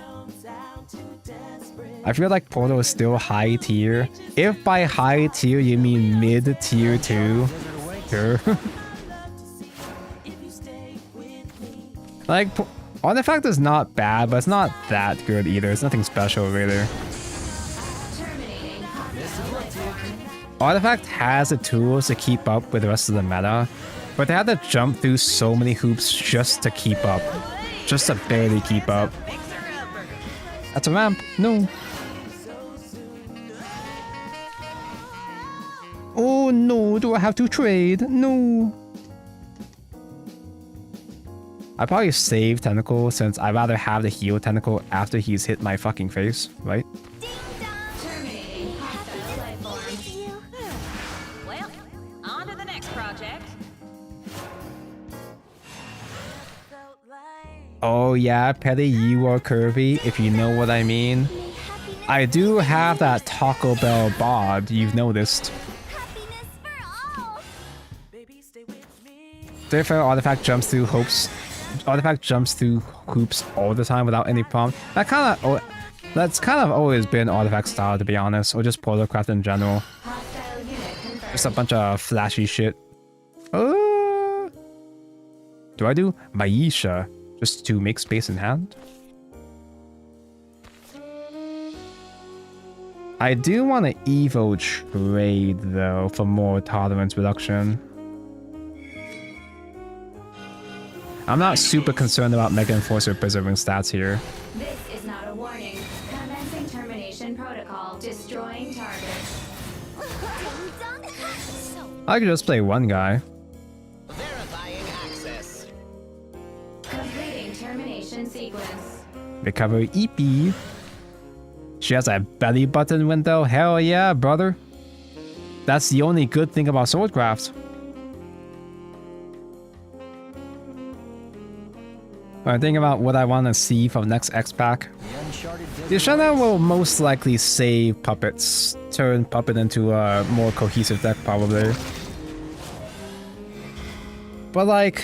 I feel like Portal is still high tier. If by high tier you mean mid tier 2, sure. Like, Artifact is not bad, but it's not that good either. It's nothing special, really. Artifact has the tools to keep up with the rest of the meta, but they had to jump through so many hoops just to keep up. Just to barely keep up. That's a ramp. No. Oh no, do I have to trade? No. I probably save Tentacle since I'd rather have the heal Tentacle after he's hit my fucking face, right? Well, on to the next project. Oh yeah, Petty, you are curvy, if you know what I mean. I do have that Taco Bell bod, you've noticed. Therefore, Artifact jumps through hopes artifact jumps through hoops all the time without any prompt. That's kind of always been artifact style, to be honest, or just portalcraft in general. Hostile unit confirmed. Just a bunch of flashy shit. Do I do Maisha just to make space in hand? I do want to Evo trade though for more tolerance reduction. I'm not super concerned about Mega Enforcer preserving stats here. This is not a warning. Commencing termination protocol. Destroying target. Ding dong. So I could just play one guy. Verifying access. Completing termination sequence. Recover EP. She has a belly button window. Hell yeah, brother. That's the only good thing about Swordcraft. I'm thinking about what I want to see from next X pack. The uncharted desert The Shana awaits. will most likely save puppets, turn puppet into a more cohesive deck probably. But like,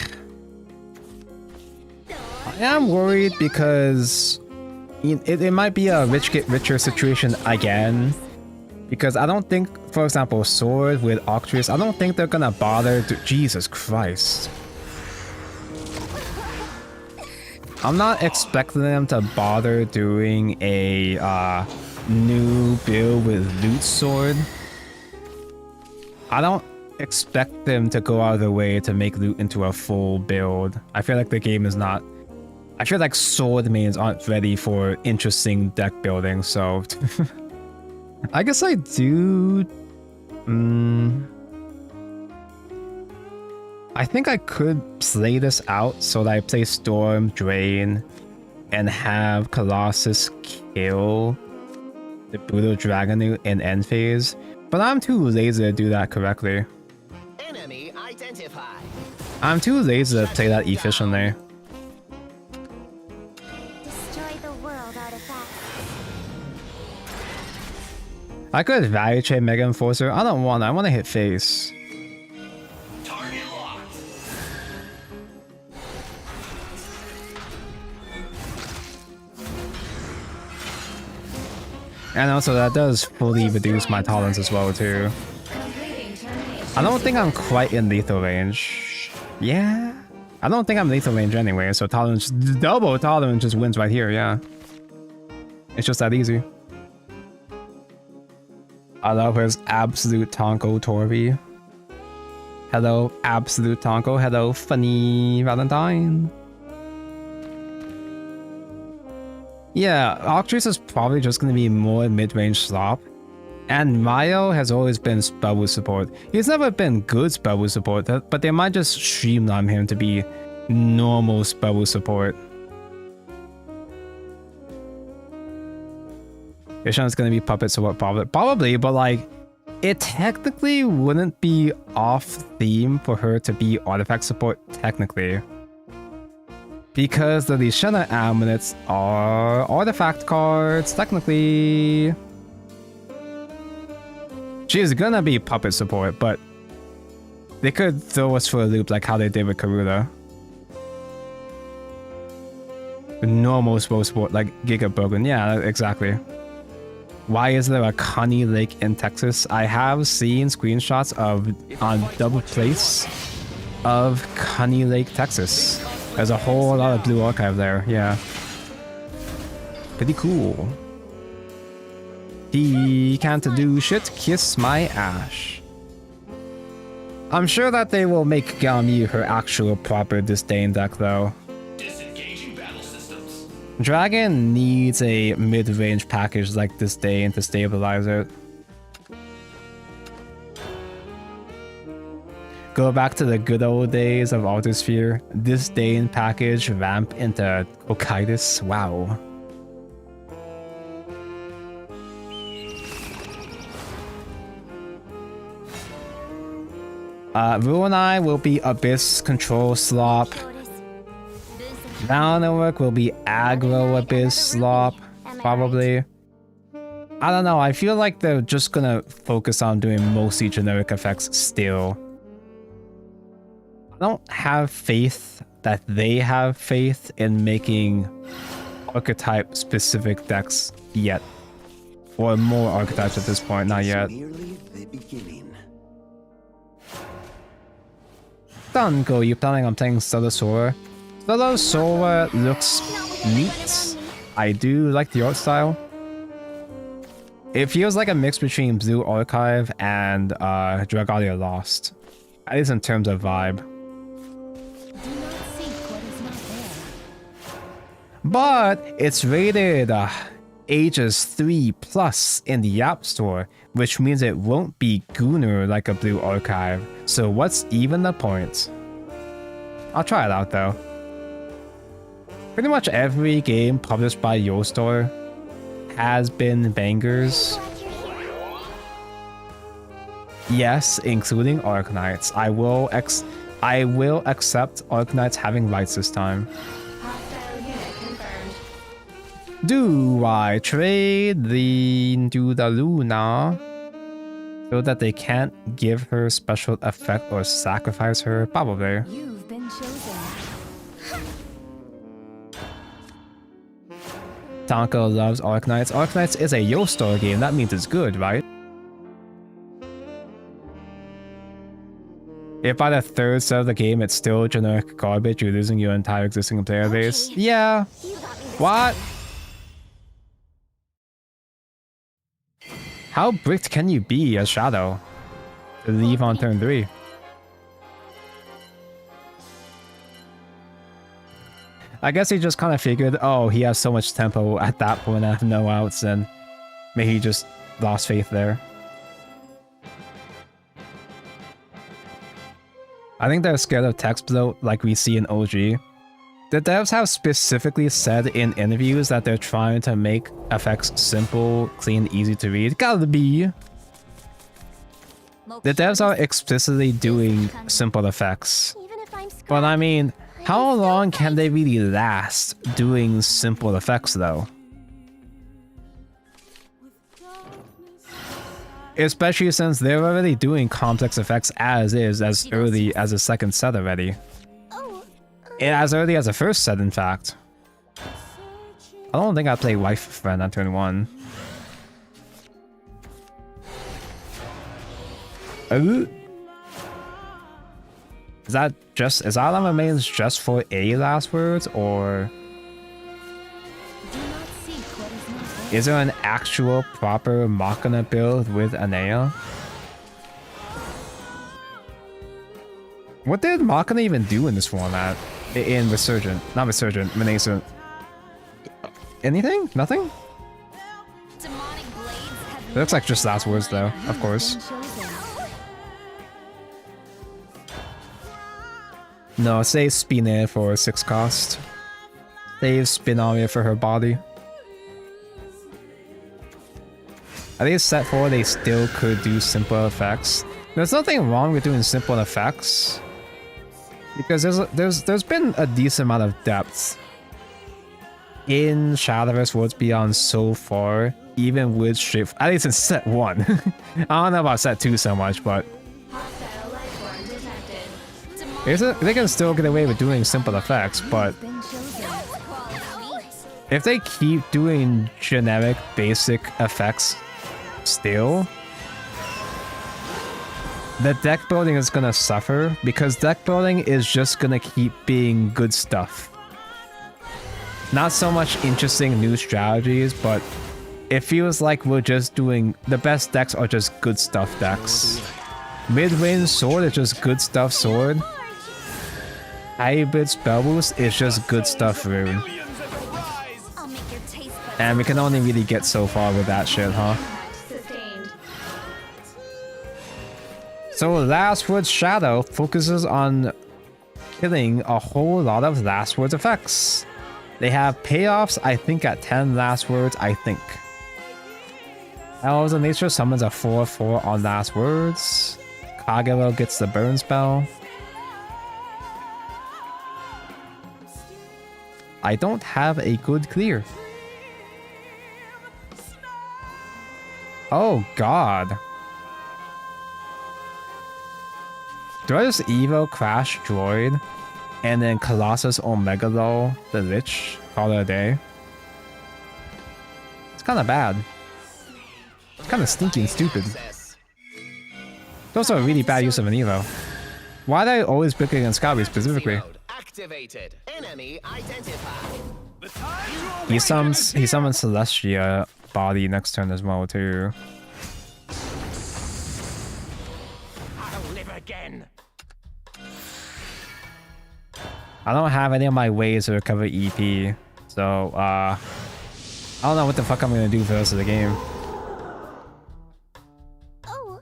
I am worried because it might be a rich get richer situation again. Because I don't think, for example, Sword with Octrius, I don't think they're gonna bother to, Jesus Christ. I'm not expecting them to bother doing a new build with Loot Sword. I don't expect them to go out of their way to make Loot into a full build. I feel like the game is not... I feel like Sword mains aren't ready for interesting deck building, so... I guess I do... I think I could play this out so that I play Storm, Drain, and have Colossus kill the Brutal Dragon in end phase. But I'm too lazy to do that correctly. Enemy identified. I'm too lazy to play that efficiently. destroy the world artifact. I could value trade Mega Enforcer. I don't want to. I want to hit face. Target locked. And also that does fully reduce my tolerance as well too. Completing termination. I don't think I'm quite in lethal range. Yeah. I don't think I'm lethal range anyway, so tolerance, double tolerance just wins right here, yeah. It's just that easy. I love his Absolute Tonko Torby. Hello, Absolute Tonko. Hello, Funny Valentine. Yeah, Octrius is probably just going to be more mid-range slop. And Mayo has always been spellbook support. He's never been good spellbook support, but they might just streamline him to be normal spellbook support. Ishan's going to be puppet support probably, but like, it technically wouldn't be off theme for her to be artifact support technically. Because the Lishana amulets are artifact cards, technically. She's gonna be puppet support, but they could throw us for a loop like how they did with Karuda. Normal spell support, like Giga Bogan. Yeah, exactly. Why is there a Connie Lake in Texas? I have seen screenshots of on double place of Connie Lake, Texas. There's a whole lot of blue archive there, yeah. Pretty cool. He can't do shit, kiss my ash. I'm sure that they will make Gami her actual proper disdain deck though. Disengaging battle systems. Dragon needs a mid-range package like Disdain to stabilize it. Go back to the good old days of Altarsphere. Disdain package ramp into Kokaitis. Wow. Rune will be Abyss control slop. Valorwork will be aggro Abyss slop, probably. I don't know, I feel like they're just gonna focus on doing mostly generic effects still. I don't have faith that they have faith in making archetype specific decks yet. Or more archetypes at this point, not yet. Merely the beginning. Dango, you planning on playing Stellasaur? Stellasaur looks neat. I do like the art style. It feels like a mix between Blue Archive and Dragalia Lost. At least in terms of vibe. Do not seek what is not there. But it's rated ages 3+ in the App Store, which means it won't be gooner like a Blue Archive. So what's even the point? I'll try it out though. Pretty much every game published by YoStore has been bangers. Yes, including Arknights. I will accept Arknights having lights this time. Hostile unit confirmed. Do I trade the Luna so that they can't give her special effect or sacrifice her? Probably. You've been chosen. Tonko loves Arknights. Arknights is a YoStore game. That means it's good, right? If by the third set of the game it's still generic garbage, you're losing your entire existing player base. Yeah. What? How bricked can you be as Shadow to leave on turn 3? I guess he just kind of figured, oh, he has so much tempo at that point, I have no outs, and maybe he just lost faith there. I think they're scared of text bloat like we see in OG. The devs have specifically said in interviews that they're trying to make effects simple, clean, easy to read. Gotta be. The devs are explicitly doing simple effects. But I mean, how long can they really last doing simple effects though? Especially since they're already doing complex effects as is, as early as the second set already. As early as the first set, in fact. I don't think I play Wife Friend on turn 1. Is that remains just for a last words, or is there an actual proper Machina build with Anea? What did Machina even do in this format? In Resurgent, not Resurgent, Renascent. Anything? Nothing? It looks like just last words though, of course. No, save Spinair for 6 cost. Save Spinaria for her body. At least set 4 they still could do simple effects. There's nothing wrong with doing simple effects, because there's been a decent amount of depth in Shadowverse Worlds Beyond so far, even with Shift, at least in set 1. I don't know about set 2 so much, but they can still get away with doing simple effects, but if they keep doing generic basic effects still, the deck building is gonna suffer, because deck building is just gonna keep being good stuff. Not so much interesting new strategies, but it feels like we're just doing, the best decks are just good stuff decks. Mid-range sword is just good stuff sword. Hybrid spell boost is just good stuff Rune. And we can only really get so far with that shit, huh? So Last Word's Shadow focuses on killing a whole lot of Last Words effects. They have payoffs, I think, at 10 Last Words, I think. Elves of Nature summons a 4/4 on Last Words. Kagero gets the burn spell. I don't have a good clear. Oh god. Do I just Evo Crash Droid? and then Colossus Omega Law, the Lich, call it a day. It's kind of bad. It's kind of stinky and stupid. It's also a really bad use of an Evo. Why do I always pick against Calamity specifically? Activated. Enemy identified. He summons Celestia body next turn as well too. I'll live again. I don't have any of my ways to recover EP, so I don't know what the fuck I'm gonna do for the rest of the game. Oh,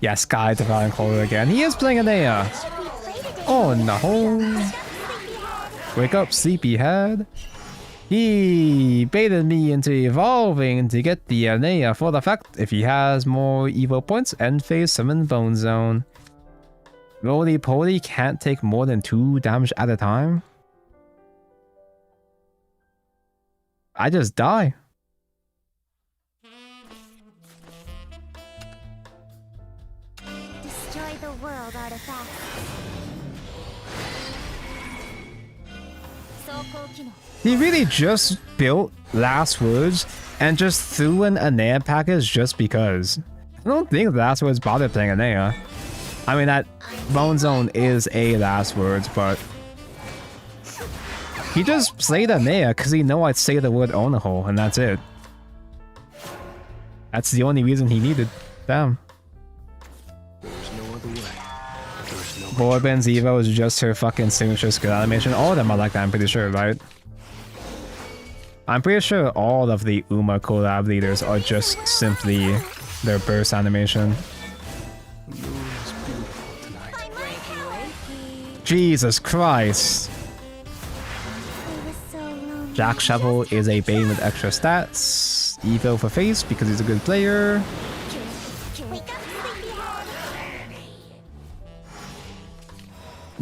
Yeah, Sky Divine Caller again. He is playing Anea. Oh no! Wake up, sleepyhead. He baited me into evolving to get the Anea for the fact if he has more Evo points, end phase summon Bone Zone. Roly Poly can't take more than 2 damage at a time. I just die. destroy the world artifact. He really just built Last Words and just threw in Anea package just because. I don't think Last Words bothered playing Anea. I mean, that Bone Zone is a Last Words, but he just played Anea because he know I'd say the word Onaho, and that's it. That's the only reason he needed. Damn. Boyben's Evo is just her fucking signature skill animation. All of them are like that, I'm pretty sure, right? I'm pretty sure all of the Uma collab leaders are just simply their burst animation. Jesus Christ. Jack Shovel is a Bane with extra stats. Evo for face because he's a good player.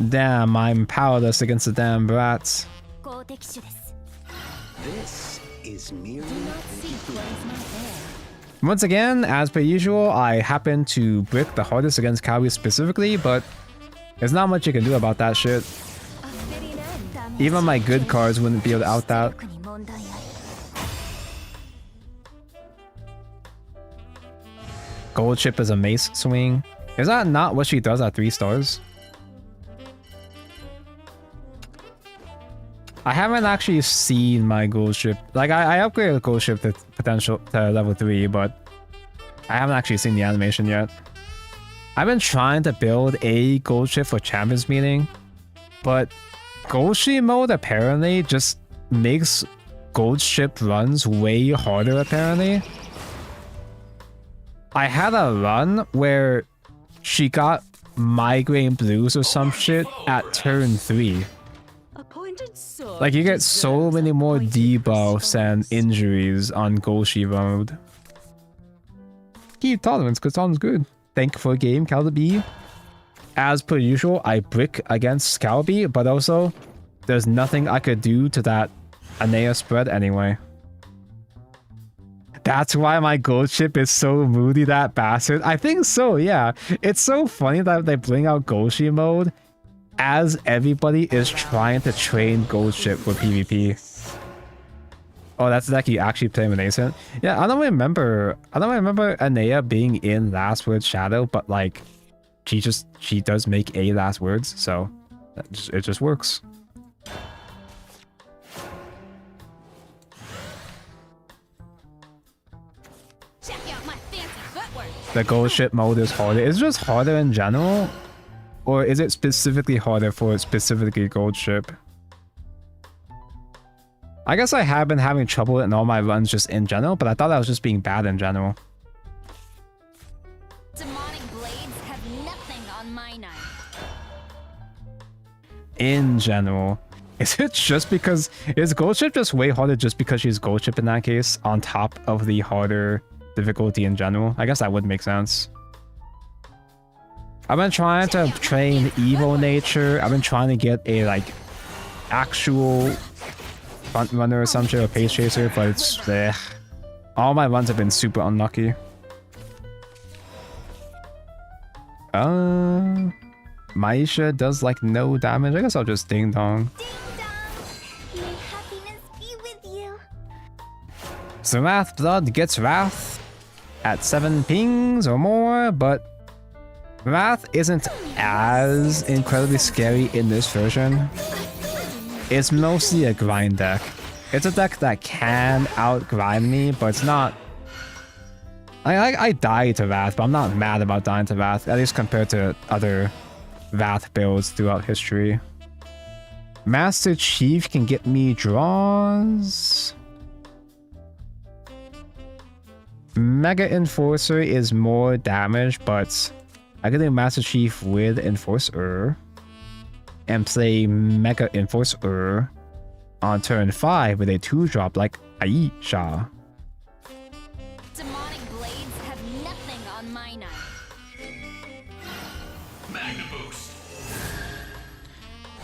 Damn, I'm powerless against the damn brats. This is merely Once again, as per usual, I happen to brick the hardest against Kawi specifically, but there's not much you can do about that shit. Even my good cards wouldn't be able to out that. Gold chip is a mace swing. Is that not what she does at 3 stars? I haven't actually seen my gold ship. Like, I upgraded the gold ship to potential to level 3, but I haven't actually seen the animation yet. I've been trying to build a gold ship for Champions Meeting, but gold ship mode apparently just makes gold ship runs way harder apparently. I had a run where she got migraine blues or some shit at turn 3. Like, you get so many more debuffs and injuries on Goshi mode. Keep tolerance, because sounds good. Thank you for the game, Calamity. As per usual, I brick against Calamity, but also, there's nothing I could do to that Anea spread anyway. That's why my gold chip is so moody, that bastard. I think so, yeah. It's so funny that they bring out Goshi mode as everybody is trying to train gold ship for PvP. Oh, that's like you actually play with Nascent. Yeah, I don't remember Anea being in Last Word Shadow, but like she does make a Last Words, so it just works. Check out my fancy footwork. The gold ship mode is harder. Is it just harder in general? Or is it specifically harder for specifically gold ship? I guess I have been having trouble in all my runs just in general, but I thought I was just being bad in general. Demonic blades have nothing on my knife. In general. Is it just because... Is gold ship just way harder just because she's gold ship in that case? On top of the harder difficulty in general? I guess that would make sense. I've been trying to train Evo nature. I've been trying to get a like actual front runner or some shit, or pace chaser, but it's all my runs have been super unlucky. Maisha does like no damage. I guess I'll just ding dong. Ding dong! May happiness be with you. So Wrath Blood gets Wrath at 7 pings or more, but Wrath isn't as incredibly scary in this version. It's mostly a grind deck. It's a deck that can out-grind me, but it's not... I die to Wrath, but I'm not mad about dying to Wrath, at least compared to other Wrath builds throughout history. Master Chief can get me draws. Mega Enforcer is more damage, but I can do Master Chief with Enforcer and play Mega Enforcer on turn 5 with a 2-drop like Aisha. Demonic blades have nothing on my knife. Magna boost.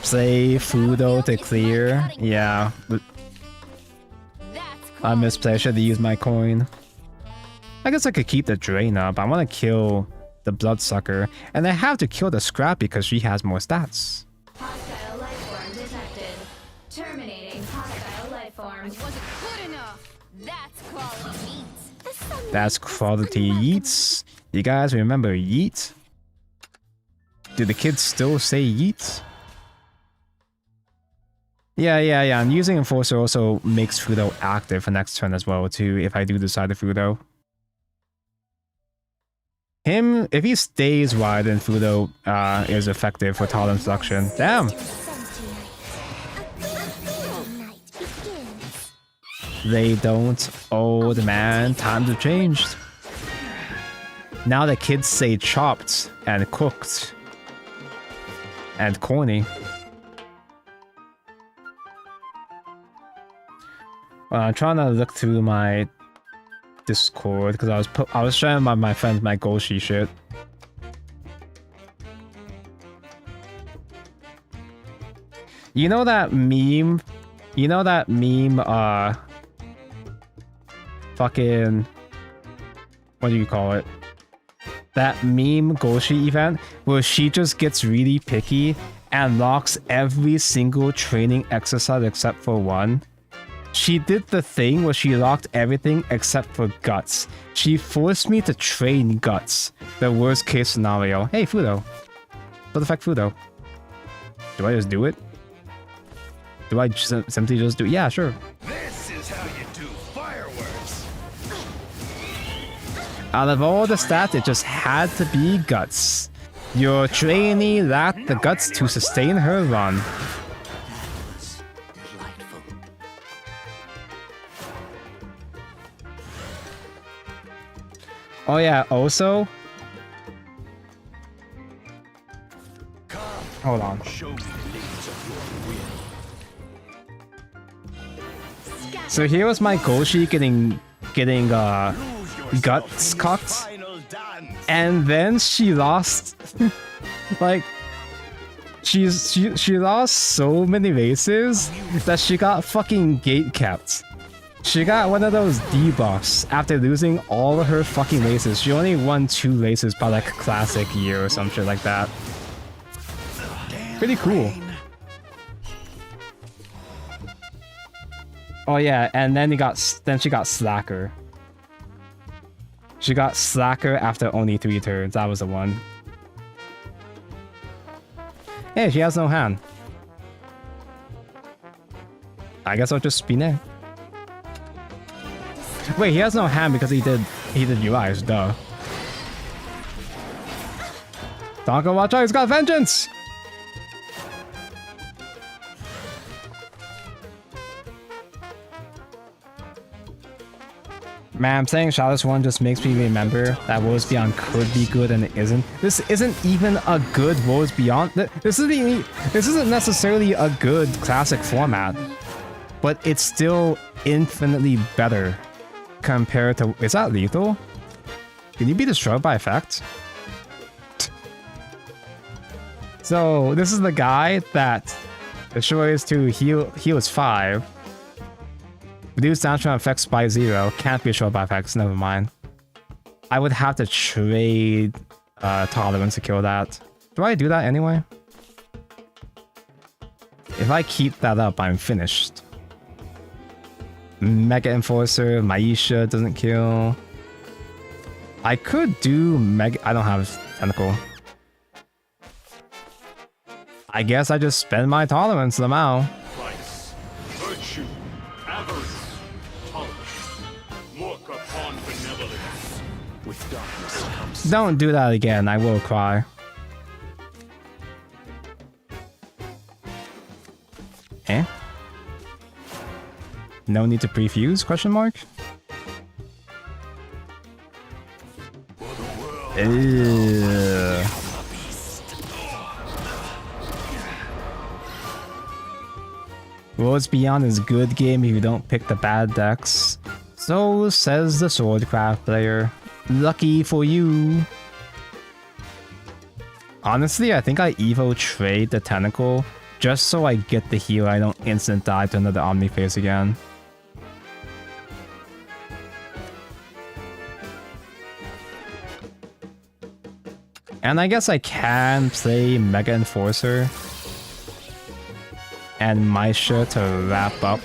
Play Fudo to clear. Yeah, but That's I misplayed. I should have used my coin. I guess I could keep the Drain up. I want to kill the Bloodsucker, and I have to kill the Scrap because she has more stats. Hostile life form detected. Terminating hostile life form. wasn't good enough. That's quality meat. The sun That's quality Yeets. You guys remember Yeet? Do the kids still say Yeet? Yeah. And using Enforcer also makes Fudo active for next turn as well, too, if I do decide to Fudo. Him, if he stays wide, then Fudo is effective for Talon Seduction. Damn! They don't. Old man, times have changed. Now the kids say chopped and cooked and corny. I'm trying to look through my Discord because I was showing my friends my Goshi shit. You know that meme? You know that meme? Fucking, what do you call it? That meme Goshi event where she just gets really picky and locks every single training exercise except for one. She did the thing where she locked everything except for Guts. She forced me to train Guts. The worst case scenario. Hey, Fudo. What the fuck, Fudo? Do I just do it? Do I just simply just do it? Yeah, sure. This is how you do fireworks. Out of all the stats, it just had to be Guts. Your trainee lacked the guts to sustain her run. Oh yeah, also... Hold on. So here was my Goshi getting guts cocked. And then she lost... like... She lost so many races that she got fucking gate kept. She got one of those debuffs after losing all of her fucking races. She only won 2 races by like classic year or some shit like that. Pretty cool. Oh yeah, and then she got Slacker. She got Slacker after only 3 turns. That was the one. Hey, she has no hand. I guess I'll just spin it. Wait, he has no hand because he did UIs, duh. Donka, watch out, he's got vengeance! Man, I'm saying Shadowverse 1 just makes me remember that Worlds Beyond could be good and it isn't. This isn't even a good Worlds Beyond. This isn't necessarily a good classic format, but it's still infinitely better compared to... Is that lethal? Can you be destroyed by effect? So this is the guy that destroys to heals 5. Reduce damage from effects by 0. Can't be destroyed by effects, never mind. I would have to trade Tolerance to kill that. Do I do that anyway? If I keep that up, I'm finished. Mega Enforcer, Maisha doesn't kill. I could do Mega... I don't have Tentacle. I guess I just spend my tolerance somehow. Vice, virtue, avarice, tolerance. Look upon benevolence. With darkness comes... Don't do that again, I will cry. Eh? No need to prefuse? Question mark? Ew. Worlds Beyond is a good game if you don't pick the bad decks. So says the Swordcraft player. Lucky for you. Honestly, I think I Evo trade the Tentacle just so I get the heal. I don't instant die to another Omniface again. And I guess I can play Mega Enforcer and Maisha to wrap up.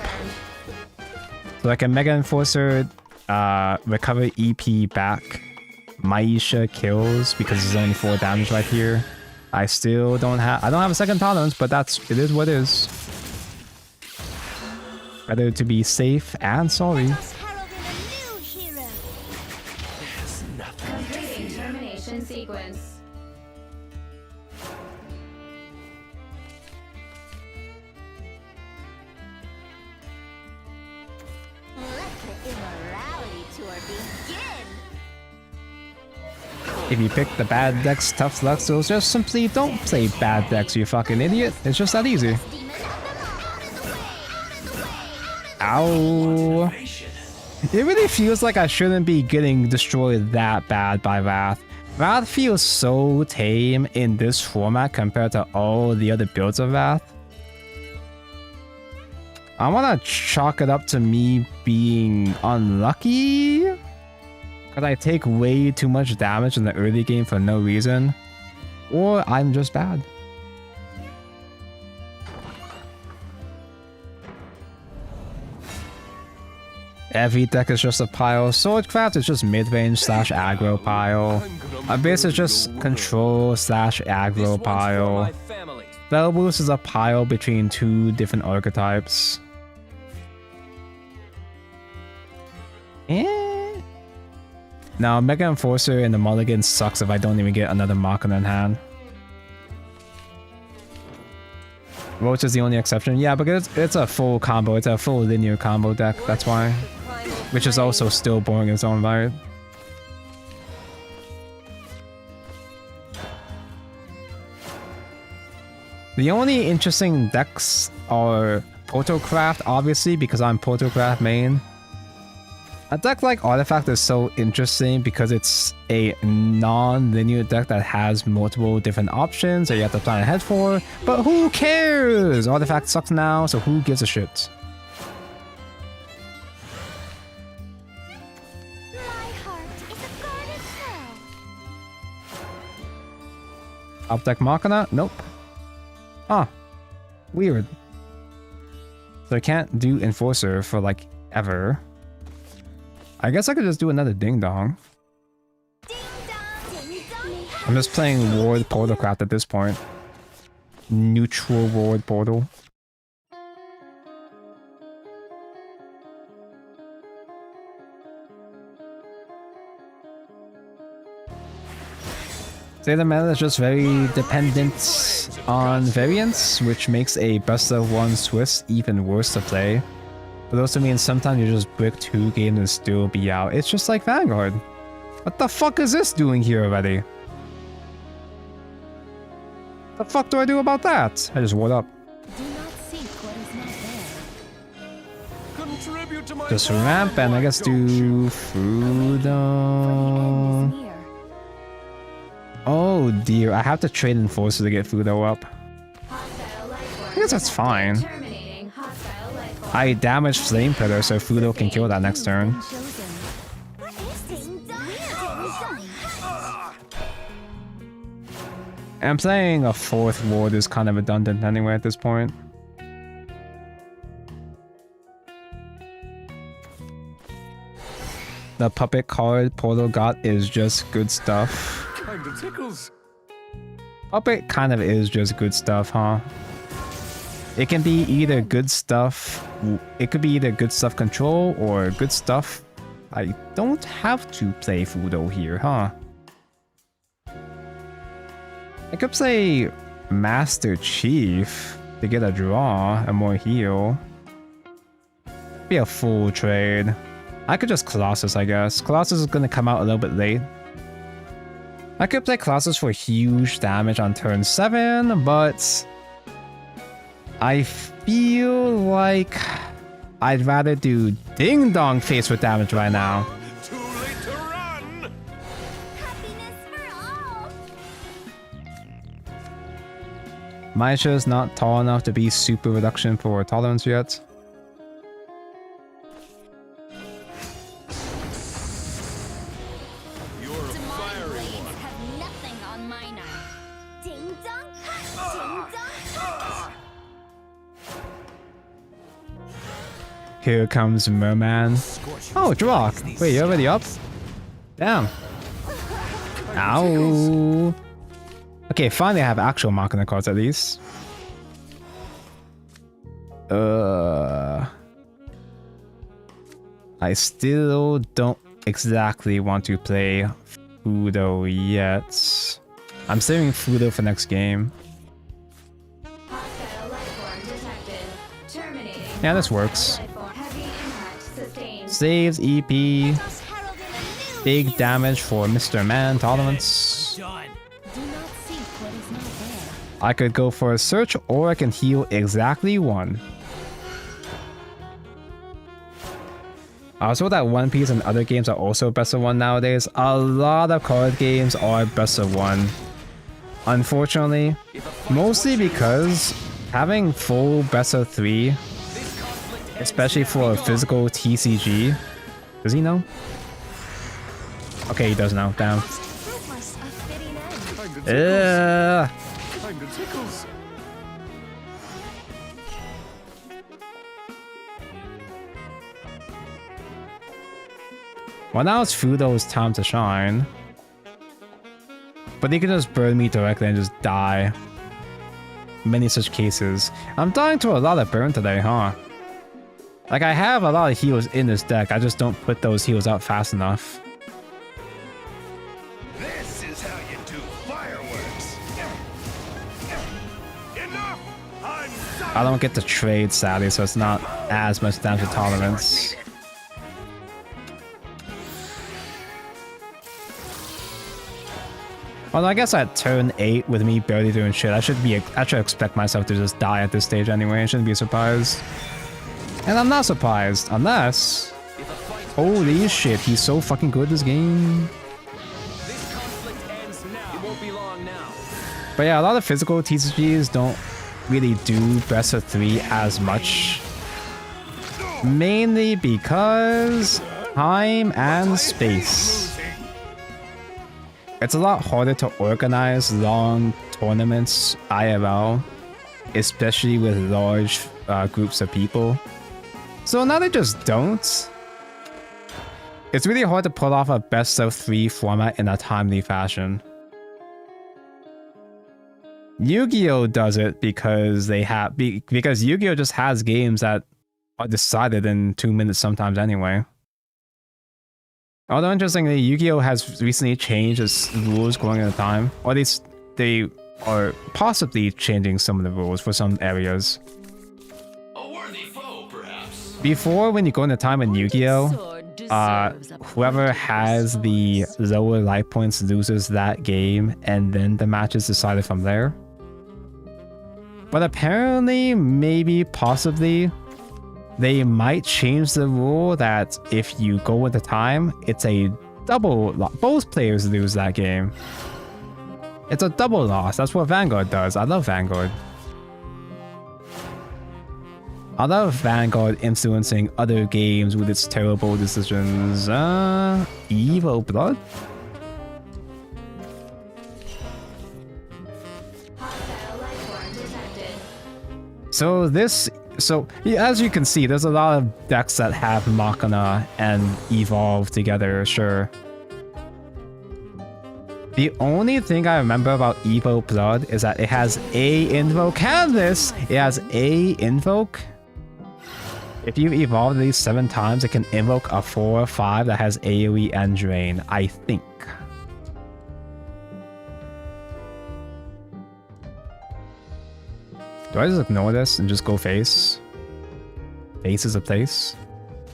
So like a Mega Enforcer, recover EP back. Maisha kills because there's only 4 damage right here. I still don't have... I don't have a second tolerance, but it is what it is. Better to be safe and sorry. Completing termination sequence. If you pick the bad decks, tough luck, so just simply don't play bad decks, you fucking idiot. It's just that easy. Ow. It really feels like I shouldn't be getting destroyed that bad by Wrath. Wrath feels so tame in this format compared to all the other builds of Wrath. I want to chalk it up to me being unlucky. Because I take way too much damage in the early game for no reason. Or I'm just bad. Every deck is just a pile. Swordcraft is just mid-range / aggro pile. Abyss is just control / aggro pile. Spell Boost is a pile between 2 different archetypes. Now, Mega Enforcer in the mulligan sucks if I don't even get another machina in hand. Roach is the only exception. Yeah, because it's a full combo. It's a full linear combo deck. That's why. Which is also still boring in its own right. The only interesting decks are Portalcraft, obviously, because I'm Portalcraft main. A deck like Artifact is so interesting because it's a non-linear deck that has multiple different options that you have to plan ahead for, but who cares? Artifact sucks now, so who gives a shit? My heart is a guarded pearl. Top deck Machina? Nope. Huh. Weird. So I can't do Enforcer for like ever. I guess I could just do another Ding Dong. I'm just playing Ward Portalcraft at this point. Neutral Ward Portal. Zeta meta is just very dependent on variance, which makes a best of 1 Swiss even worse to play. But also means sometimes you just brick 2 games and still be out. It's just like Vanguard. What the fuck is this doing here already? The fuck do I do about that? I just ward up. Do not seek what is not there. Just ramp and I guess do food. Oh dear, I have to trade Enforcer to get Fudo up. I guess that's fine. I damage Flame Pillar so Fudo can kill that next turn. I'm saying a 4th ward is kind of redundant anyway at this point. The puppet card Portal got is just good stuff. Kinda tickles. Puppet kind of is just good stuff, huh? It can be either good stuff, it could be either good stuff control or good stuff. I don't have to play Fudo here, huh? I could play Master Chief to get a draw and more heal. Be a full trade. I could just Colossus, I guess. Colossus is gonna come out a little bit late. I could play Colossus for huge damage on turn 7, but I feel like I'd rather do Ding Dong face with damage right now. Too late to run. Happiness for all. Maisha's not tall enough to be super reduction for tolerance yet. You're a Demonic fiery blades one. have nothing on my knife. Ding dong, ha! Ding dong, ha! Here comes Merman. Oh, Drawk. Wait, you're already up? Damn. Ow. Okay, finally I have actual machina cards at least. I still don't exactly want to play Fudo yet. I'm saving Fudo for next game. Hostile life form detected. Terminating. Yeah, this works. Life form. Heavy impact sustained. Saves EP. Just heralded a new Big damage for Mr. Man tolerance. Done. Do not seek what is not there. I could go for a search or I can heal exactly 1. Also, that One Piece and other games are also best of 1 nowadays. A lot of card games are best of 1. Unfortunately, mostly because having full best of 3, especially for a physical TCG. Does he know? Okay, he does now. Damn. Fruitless, a fitting end. Kinda tickles. Well, now it's Fudo's time to shine. But he can just burn me directly and just die. Many such cases. I'm dying to a lot of burn today, huh? Like, I have a lot of heals in this deck, I just don't put those heals out fast enough. This is how you do fireworks. Enough. I'm done. I don't get to trade, sadly, so it's not as much damage tolerance. Well, I guess at turn 8, with me barely doing shit, I should expect myself to just die at this stage anyway. I shouldn't be surprised. And I'm not surprised, unless... Holy shit, he's so fucking good this game. This conflict ends now. It won't be long now. But yeah, a lot of physical TCGs don't really do best of 3 as much. Mainly because time and space. It's a lot harder to organize long tournaments IRL, especially with large groups of people. So now they just don't. It's really hard to pull off a best of 3 format in a timely fashion. Yu-Gi-Oh does it because because Yu-Gi-Oh just has games that are decided in 2 minutes sometimes anyway. Although interestingly, Yu-Gi-Oh has recently changed its rules going at a time, or at least they are possibly changing some of the rules for some areas. A worthy foe, perhaps. Before, when you go into time in Yu-Gi-Oh, whoever has the lower life points loses that game, and then the match is decided from there. But apparently, maybe, possibly, they might change the rule that if you go into time, it's a double loss. Both players lose that game. It's a double loss. That's what Vanguard does. I love Vanguard. I love Vanguard influencing other games with its terrible decisions. Evil Blood? So as you can see, there's a lot of decks that have Machina and Evolve together, sure. The only thing I remember about Evo Blood is that it has a invoke. And this, it has a invoke. If you evolve these 7 times, it can invoke a 4 or 5 that has AoE and Drain, I think. Do I just ignore this and just go face? Face is a place.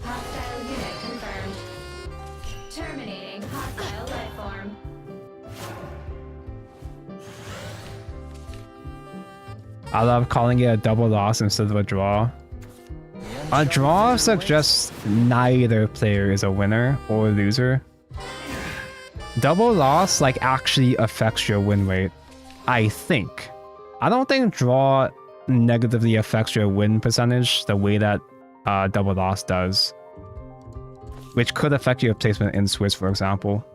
Hostile unit confirmed. Terminating hostile life form. I love calling it a double loss instead of a draw. A draw suggests neither player is a winner or a loser. Double loss like actually affects your win rate, I think. I don't think draw negatively affects your win percentage the way that double loss does, which could affect your placement in Swiss, for example.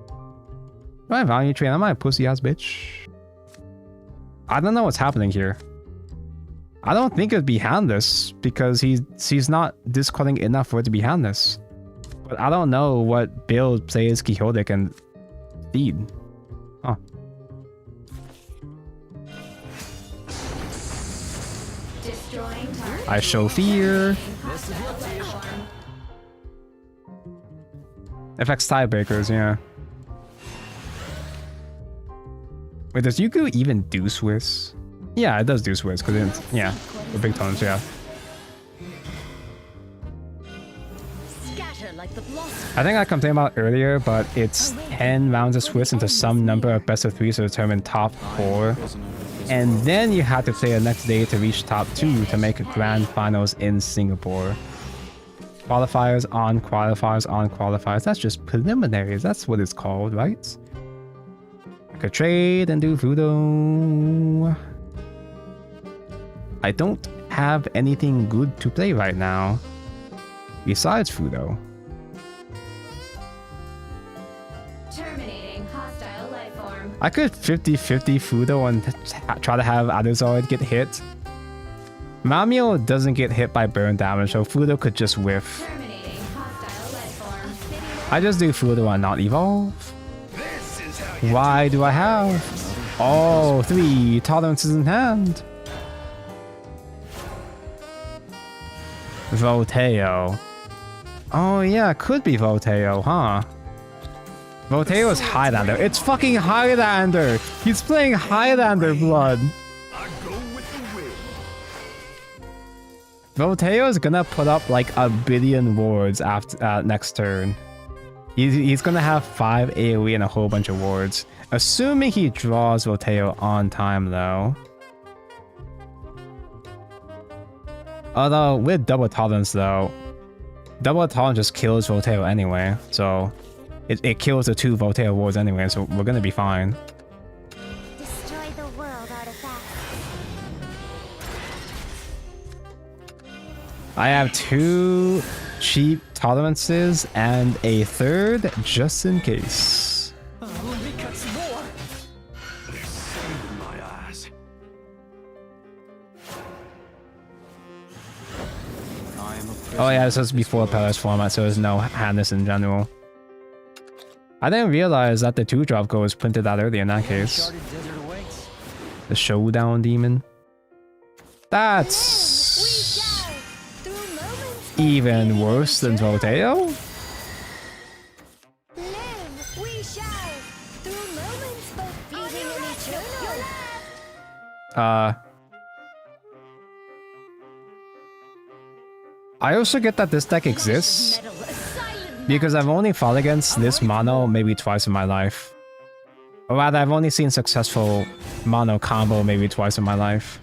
Do I value trade? Am I a pussy ass bitch? I don't know what's happening here. I don't think it'd be handless because he's not discarding enough for it to be handless. But I don't know what build plays Quixotic and feed. Huh. I show fear. Affects tiebreakers, yeah. Wait, does Yuku even do Swiss? Yeah, it does do Swiss, because it's, yeah, the big tones, yeah. I think I complained about earlier, but it's 10 rounds of Swiss into some number of best of 3s to determine top 4. And then you have to play the next day to reach top 2 to make grand finals in Singapore. Qualifiers on qualifiers on qualifiers. That's just preliminaries. That's what it's called, right? I could trade and do Fudo. I don't have anything good to play right now. Besides Fudo. Terminating hostile life form. I could 50-50 Fudo and try to have Adazard get hit. Mamio doesn't get hit by burn damage, so Fudo could just whiff. Terminating hostile life form. I just do Fudo and not evolve. Why do I have all 3 tolerances in hand? Volteo. Oh yeah, could be Volteo, huh? Volteo is Highlander. It's fucking Highlander! He's playing Highlander blood! Volteo is gonna put up like a billion wards after next turn. He's gonna have 5 AoE and a whole bunch of wards. Assuming he draws Volteo on time though. Although with double tolerance though, double tolerance just kills Volteo anyway, so it kills the 2 Volteo wards anyway, so we're gonna be fine. Destroy the world artifact. I have 2 cheap tolerances and a 3rd just in case. Let me cut some more. They're saving my ass. Oh yeah, this is before Palace format, so there's no handless in general. I didn't realize that the 2-drop code was printed out earlier in that case. The Showdown Demon. That's even worse than Volteo? Live, we shall. Through moments both fleeting and eternal. I also get that this deck exists because I've only fought against this mono maybe twice in my life. Or rather, I've only seen successful mono combo maybe twice in my life.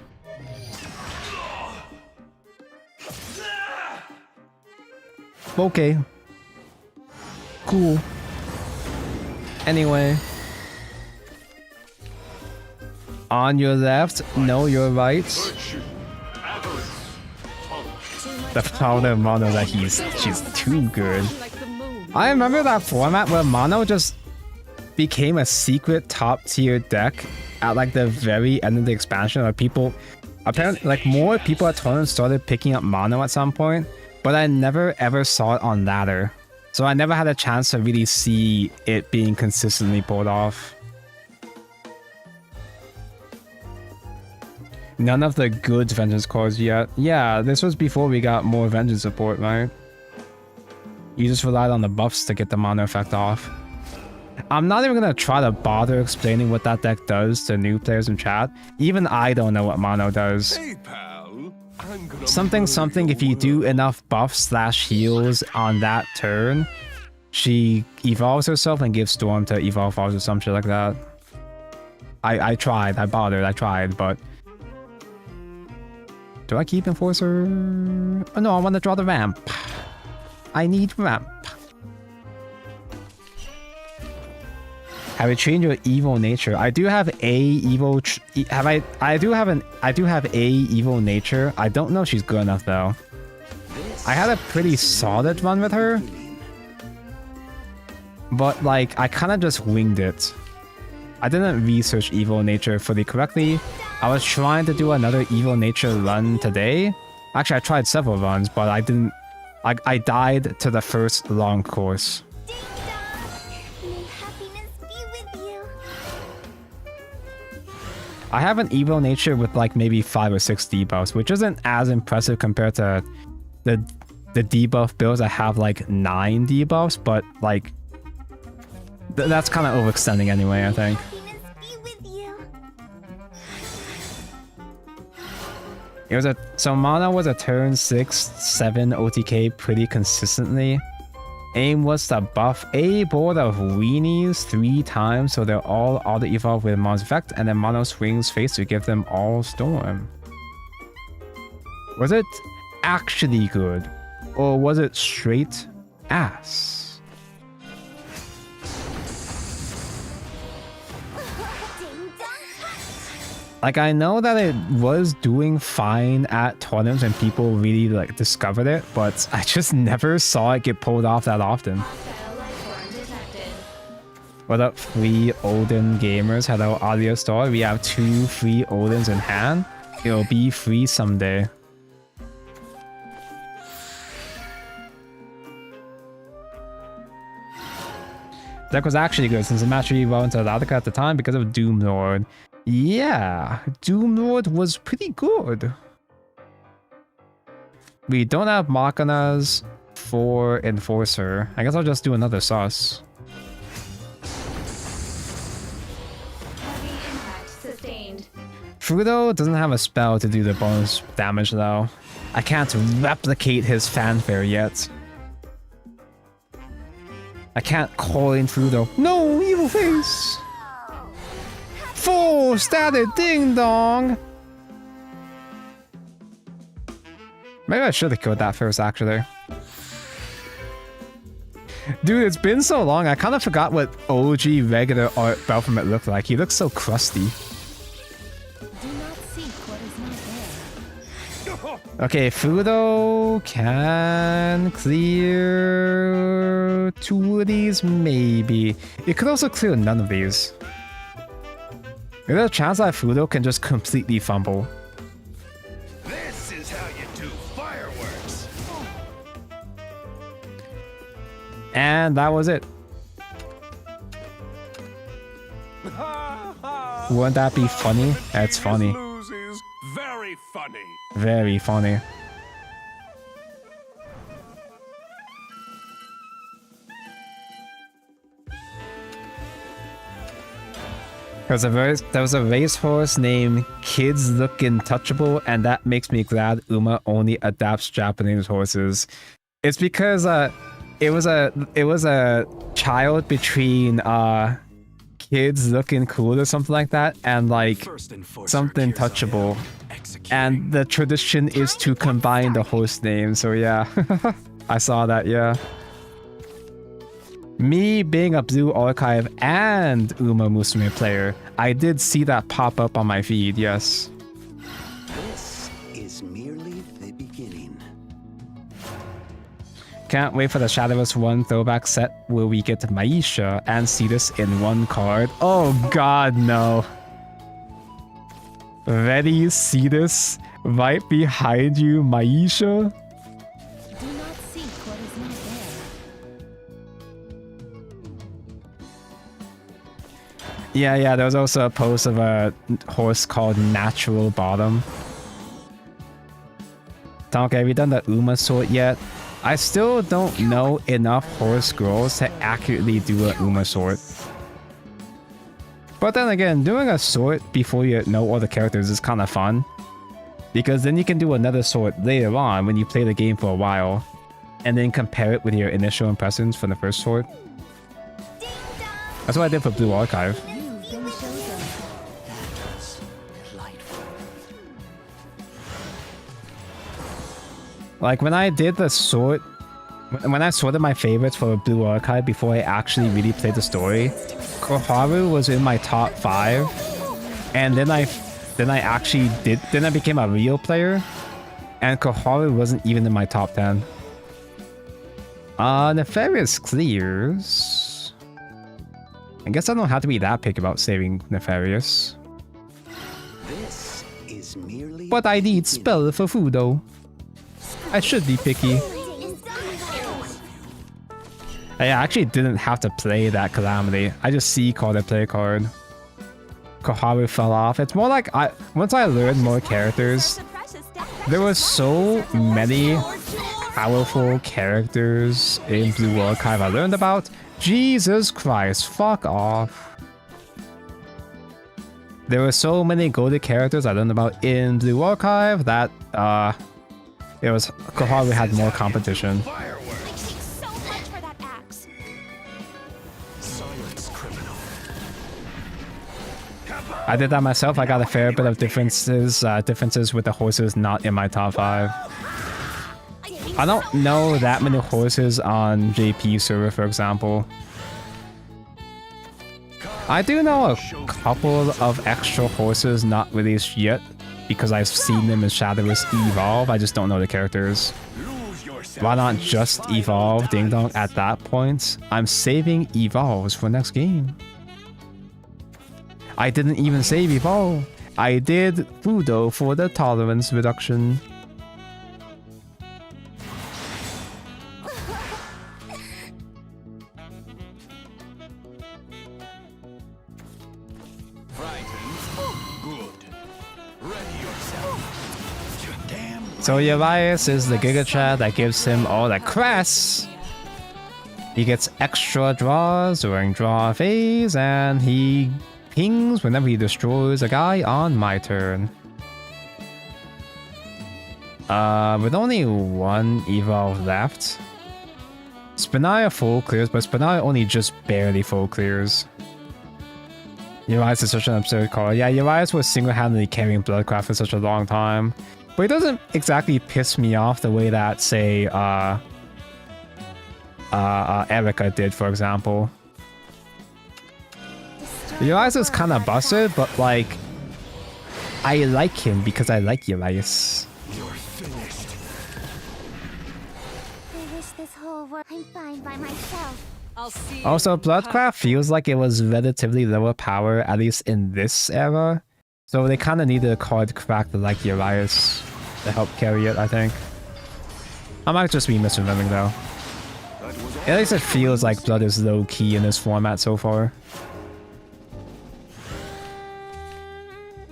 Okay. Cool. Anyway. On your left, no, your right. The powder mono that she's too good. I remember that format where mono just became a secret top tier deck at like the very end of the expansion, where people Apparently, like, more people at tournaments started picking up mono at some point, but I never ever saw it on ladder. So I never had a chance to really see it being consistently pulled off. None of the good Vengeance cards yet. Yeah, this was before we got more Vengeance support, right? You just relied on the buffs to get the mono effect off. I'm not even gonna try to bother explaining what that deck does to new players in chat. Even I don't know what mono does. Hey, pal. Something if you do enough buffs / heals on that turn, she evolves herself and gives Storm to evolve ours or some shit like that. I tried, I bothered, I tried, but... Do I keep Enforcer? Oh no, I want to draw the ramp. I need ramp. Have you changed your evil nature? I do have a evil. I do have a evil nature. I don't know if she's good enough though. I had a pretty solid run with her, but like I kind of just winged it. I didn't research evil nature fully correctly. I was trying to do another evil nature run today. Actually, I tried several runs, but I didn't. I died to the first long course. I have an evil nature with like maybe 5 or 6 debuffs, which isn't as impressive compared to the debuff builds. I have like 9 debuffs, but like that's kind of overextending anyway, I think. It was so mana was a turn 6-7 OTK pretty consistently. Aim was to buff a board of weenies 3 times so they're all auto-evolve with Mono's effect, and then Mono swings face to give them all Storm. Was it actually good? Or was it straight ass? Like, I know that it was doing fine at tournaments and people really like discovered it, but I just never saw it get pulled off that often. What up, free Odin gamers? Hello, audio store. We have 2 free Odins in hand. It'll be free someday. Deck was actually good since the match really well into Laudica at the time because of Doomlord. Yeah, Doomlord was pretty good. We don't have Machinas for Enforcer. I guess I'll just do another sus. Heavy impact sustained. Fruto doesn't have a spell to do the bonus damage though. I can't replicate his fanfare yet. I can't call in Fruto. No, evil face! Full static ding dong! Maybe I should have killed that first, actually. Dude, it's been so long, I kind of forgot what OG regular art Baphomet looked like. He looks so crusty. Do not seek what is not there. Okay, Fudo can clear 2 of these, maybe. It could also clear none of these. There's a chance that Fudo can just completely fumble. This is how you do fireworks. And that was it. Wouldn't that be funny? That's funny. Loses. Very funny. Very funny. There was a racehorse named Kids Look Untouchable, and that makes me glad Uma only adapts Japanese horses. It's because it was a child between Kids Looking Cool or something like that, and like something touchable. And the tradition is to combine the horse names. So yeah, I saw that. Yeah. Me being a Blue Archive and Uma Musume player, I did see that pop up on my feed, yes. This is merely the beginning. Can't wait for the Shadowverse 1 throwback set where we get Maisha and see this in one card. Oh god, no. Ready, see this? Right behind you, Maisha? Do not seek what is not there. Yeah, there was also a post of a horse called Natural Bottom. Tonka, have you done the Uma sort yet? I still don't know enough horse girls to accurately do a Uma sort. But then again, doing a sort before you know all the characters is kind of fun. Because then you can do another sort later on when you play the game for a while. And then compare it with your initial impressions from the first sort. That's what I did for Blue Archive. Like when I did the sort, when I sorted my favorites for Blue Archive before I actually really played the story, Koharu was in my top 5, and then I became a real player, and Koharu wasn't even in my top 10. Nefarious clears. I guess I don't have to be that picky about saving Nefarious. This is merely But I need spell for Fudo. I should be picky. I actually didn't have to play that Calamity. I just called a play card. Koharu fell off. It's more like once I learned more characters, there were so many powerful characters in Blue Archive I learned about. Jesus Christ, fuck off. There were so many goated characters I learned about in Blue Archive that it was Koharu had more competition. I did that myself. I got a fair bit of differences with the horses not in my top 5. I don't know that many horses on JP server, for example. I do know a couple of extra horses not released yet, because I've seen them in Shadowverse evolve. I just don't know the characters. Why not just evolve Ding Dong at that point? I'm saving evolves for next game. I didn't even save evolve. I did Fudo for the tolerance reduction. So Elias is the Giga Chat that gives him all the crests. He gets extra draws during draw phase, and he pings whenever he destroys a guy on my turn. With only one evolve left. Spinaya full clears, but Spinaya only just barely full clears. Elias is such an absurd card. Yeah, Elias was single-handedly carrying Bloodcraft for such a long time. But it doesn't exactly piss me off the way that, say, Erica did, for example. Elias is kind of busted, but, like, I like him because I like Elias. You're finished. I wish this whole world I'm fine by myself. I'll see. Also, Bloodcraft feels like it was relatively lower power, at least in this era. So they kind of needed a card cracked like Elias to help carry it, I think. I might just be misremembering though. At least it feels like Blood is low-key in this format so far.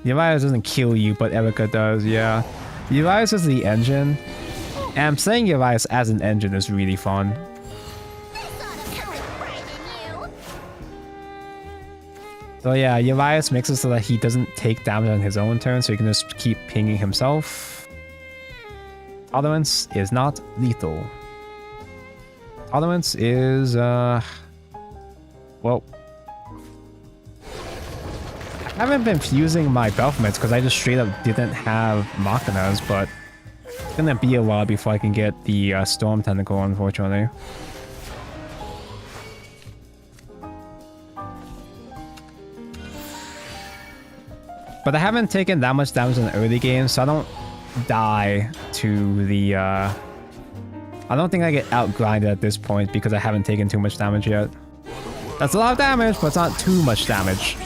Elias doesn't kill you, but Erica does, yeah. Elias is the engine, and playing Elias as an engine is really fun. So yeah, Elias makes it so that he doesn't take damage on his own turn, so he can just keep pinging himself. Tolerance is not lethal. Tolerance is, well... I haven't been fusing my Belphamids because I just straight up didn't have Machinas, but it's gonna be a while before I can get the Storm Tentacle, unfortunately. But I haven't taken that much damage in the early game, so I don't die to the... I don't think I get outgrinded at this point because I haven't taken too much damage yet. That's a lot of damage, but it's not too much damage.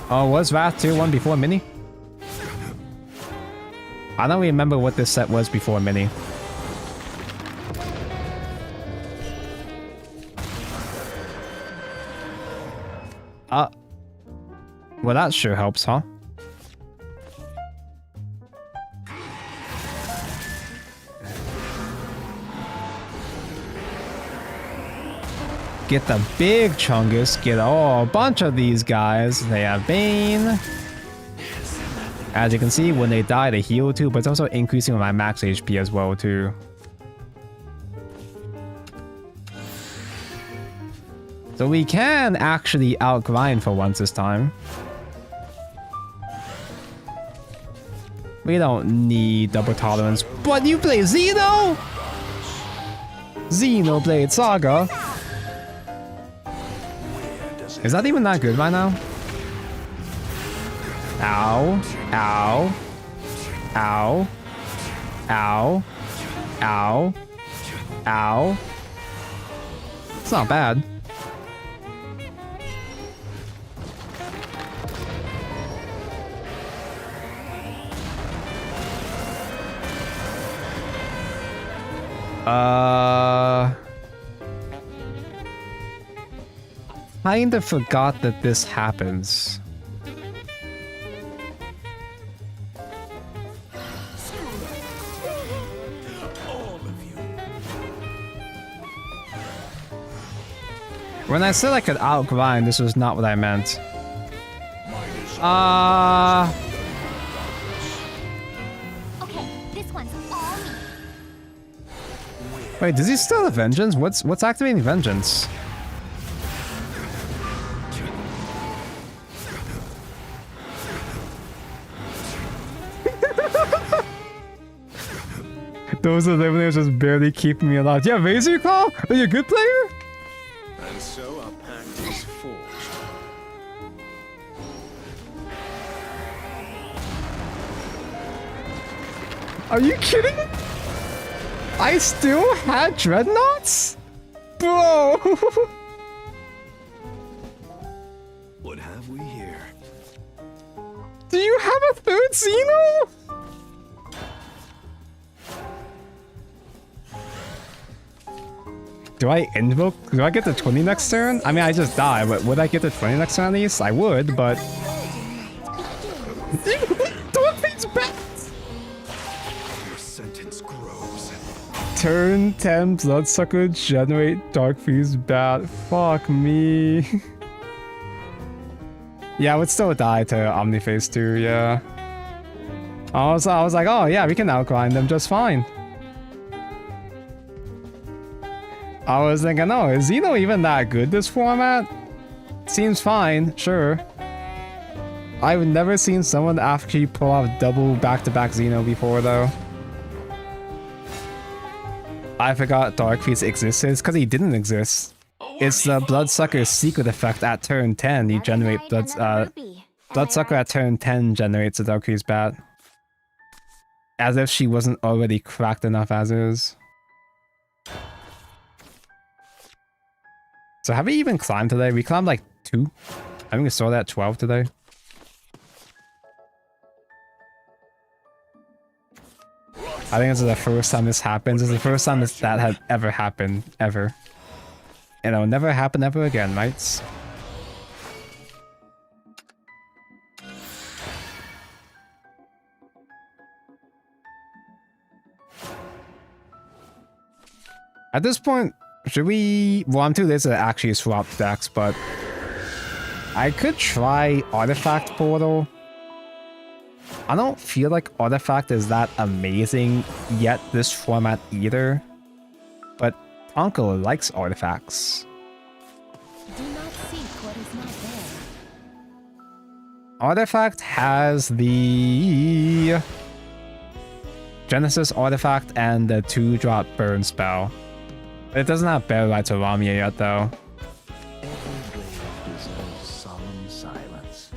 Oh, was Wrath tier 1 before Mini? I don't remember what this set was before Mini. Well, that sure helps, huh? Get the big Chungus, get a bunch of these guys. They have Bane. As you can see, when they die, they heal too, but it's also increasing my max HP as well too. So we can actually outgrind for once this time. We don't need double tolerance, but you play Xeno? Xenoblade Saga. Is that even that good right now? Ow. Ow. Ow. Ow. Ow. Ow. It's not bad. Kinda forgot that this happens. When I said I could outgrind, this was not what I meant. Okay, this one's all me. Wait, does he still have Vengeance? What's activating Vengeance? Those eliminators just barely keeping me alive. Yeah, Razor Claw? Are you a good player? And so our pact is forged. Are you kidding? I still had Dreadnoughts? Bro! What have we here? Do you have a third Xeno? Do I invoke? Do I get the 20 next turn? I mean, I just die, but would I get the 20 next turn at least? I would, but... Dorothy's back! Your sentence grows. Turn 10 Bloodsucker, generate Dark Freeze Bat. Fuck me. Yeah, I would still die to Omniface too, yeah. I was like, oh yeah, we can outgrind them just fine. I was thinking, oh, is Xeno even that good this format? Seems fine, sure. I've never seen someone actually pull off double back-to-back Xeno before, though. I forgot Dark Freeze existed. It's because he didn't exist. It's the Bloodsucker's secret effect at turn 10. You generate Bloodsucker at turn 10 generates a Dark Freeze Bat. As if she wasn't already cracked enough as is. So have we even climbed today? We climbed like 2. I think we saw that 12 today. I think this is the first time this happens. This is the first time that had ever happened, ever. And it'll never happen ever again, mates. At this point, should we... Well, I'm too lazy to actually swap decks, but... I could try Artifact Portal. I don't feel like Artifact is that amazing yet this format either. But Tonko likes artifacts. Do not seek what is not there. Artifact has the... Genesis Artifact and the 2-drop burn spell. It doesn't have Bear Light to Lamia yet, though. Every blade deserves solemn silence.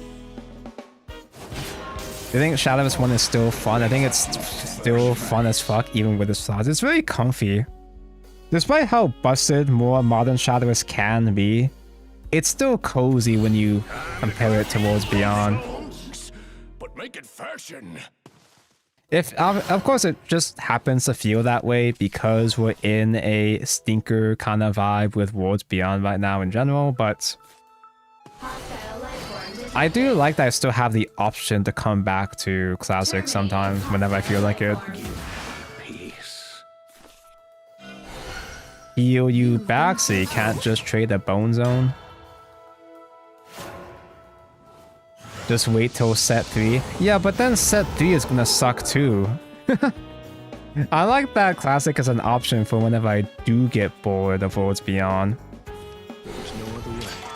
I think Shadowverse 1 is still fun. I think it's still fun as fuck, even with the slots. It's very comfy. Despite how busted more modern Shadowverse can be, it's still cozy when you compare it to Worlds Beyond. But make it fashion. If of course it just happens to feel that way because we're in a stinker kind of vibe with Worlds Beyond right now in general, but I do like that I still have the option to come back to Classic sometimes whenever I feel like it. Heal you back so you can't just trade the Bone Zone. Just wait till set 3. Yeah, but then set 3 is gonna suck too. I like that Classic as an option for whenever I do get bored of Worlds Beyond.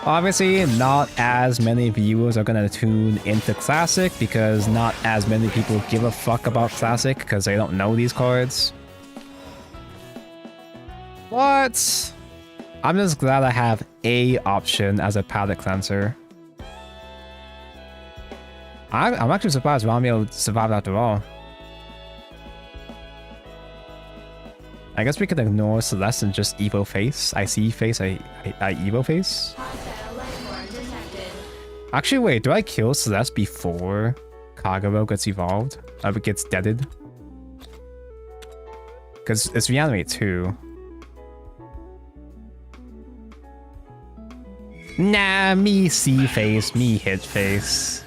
Obviously, not as many viewers are gonna tune into Classic because not as many people give a fuck about Classic because they don't know these cards. But I'm just glad I have a option as a palette cleanser. I'm actually surprised Romeo survived after all. I guess we could ignore Celeste and just Evo Face. I see face, I Evo Face. Actually, wait, do I kill Celeste before Kagero gets evolved? It gets deaded? Because it's reanimate too. Nah, me see face, me hit face.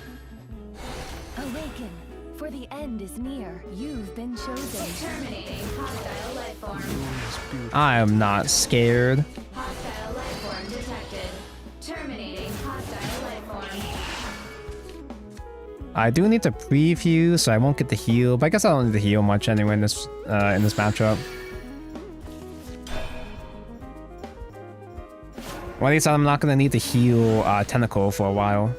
Awaken, for the end is near. You've been chosen. Terminating hostile life form. I am not scared. Hostile life form detected. Terminating hostile life form. I do need to preview, so I won't get the heal, but I guess I don't need to heal much anyway in this matchup. Well, at least I'm not gonna need to heal Tentacle for a while.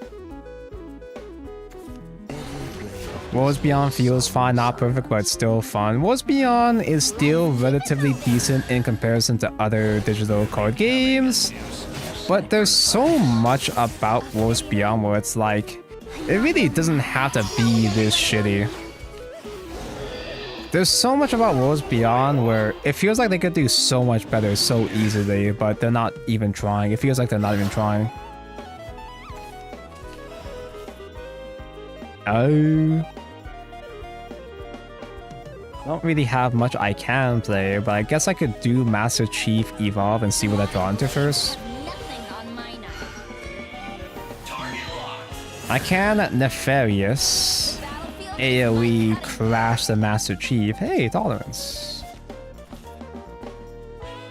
Worlds Beyond feels fine, not perfect, but still fun. Worlds Beyond is still relatively decent in comparison to other digital card games, but there's so much about Worlds Beyond where it's like, it really doesn't have to be this shitty. There's so much about Worlds Beyond where it feels like they could do so much better so easily, but they're not even trying. It feels like they're not even trying. Oh. I don't really have much I can play, but I guess I could do Master Chief Evolve and see what I draw into first. I can Nefarious. AoE crash the Master Chief. Hey, tolerance.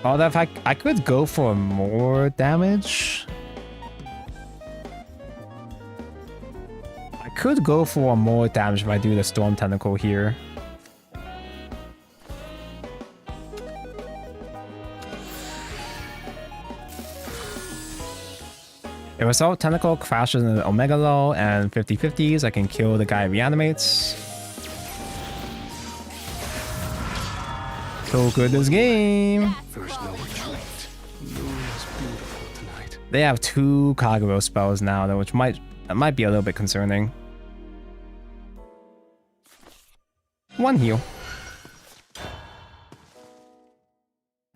Although if I could go for more damage. I could go for more damage if I do the Storm Tentacle here. If Assault Tentacle crashes in the Omega Low and 50-50s, I can kill the guy who reanimates. So good this game. There's no retreat. Moon is beautiful tonight. They have 2 Kagero spells now, though, which might be a little bit concerning. 1 heal.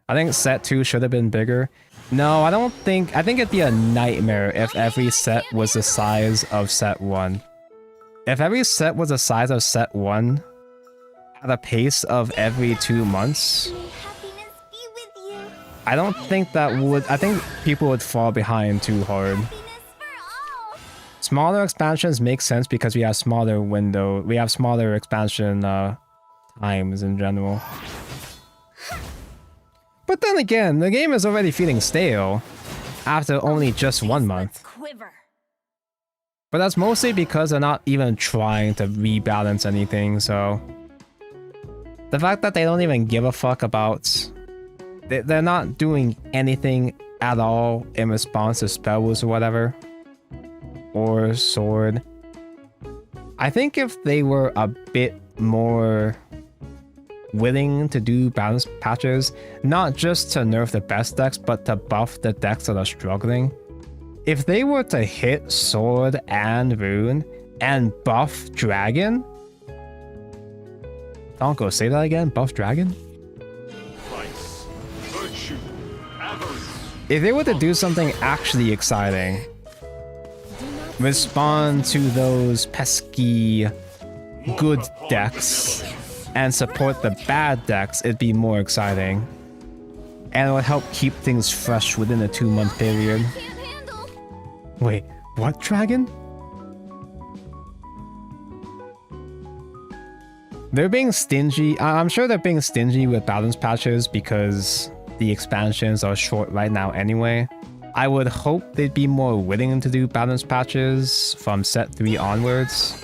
I think set 2 should have been bigger. No, I don't think... I think it'd be a nightmare if every set was the size of set 1. If every set was the size of set 1, at a pace of every 2 months, I don't think that would... I think people would fall behind too hard. Smaller expansions make sense because we have smaller window... We have smaller expansion times in general. But then again, the game is already feeling stale after only just 1 month. But that's mostly because they're not even trying to rebalance anything, so... The fact that they don't even give a fuck about... They're not doing anything at all in response to spells or whatever. Or sword. I think if they were a bit more... willing to do balance patches, not just to nerf the best decks, but to buff the decks that are struggling. If they were to hit Sword and Rune and buff Dragon... Donko, say that again? Buff Dragon? Vice, virtue, avarice, If they were to do something actually exciting, respond to those pesky good decks and support the bad decks, it'd be more exciting. And it would help keep things fresh within a 2-month period. Wait, what, Dragon? They're being stingy. I'm sure they're being stingy with balance patches because the expansions are short right now anyway. I would hope they'd be more willing to do balance patches from set 3 onwards.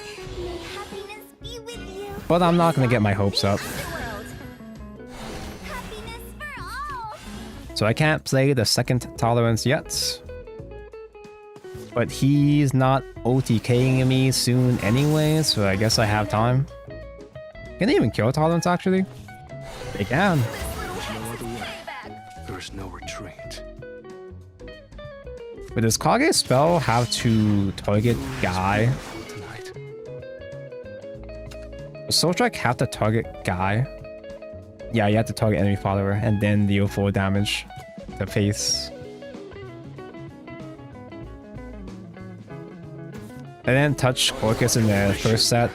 But I'm not gonna get my hopes up. So I can't play the second tolerance yet. But he's not OTKing me soon anyway, so I guess I have time. Can they even kill tolerance actually? They can. There's no retreat. But does Kage's spell have to target Guy? Does Soul Strike have to target Guy? Yeah, you have to target enemy follower and then deal 4 damage to face. I didn't touch Orcus in the first set.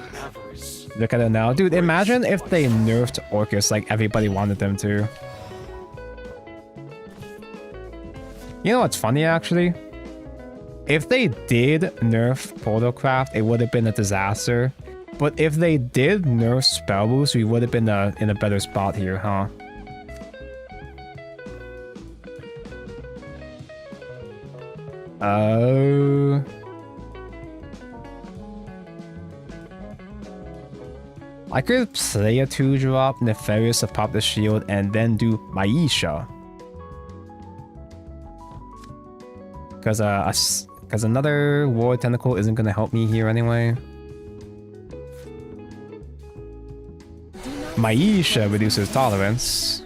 Look at it now. Dude, imagine if they nerfed Orcus like everybody wanted them to. You know what's funny actually? If they did nerf portalcraft, it would have been a disaster. But if they did nerf spell boost, we would have been in a better spot here, huh? Oh. I could play a 2-drop Nefarious to pop the shield and then do Maisha. Because another War Tentacle isn't going to help me here anyway. Maisha reduces tolerance.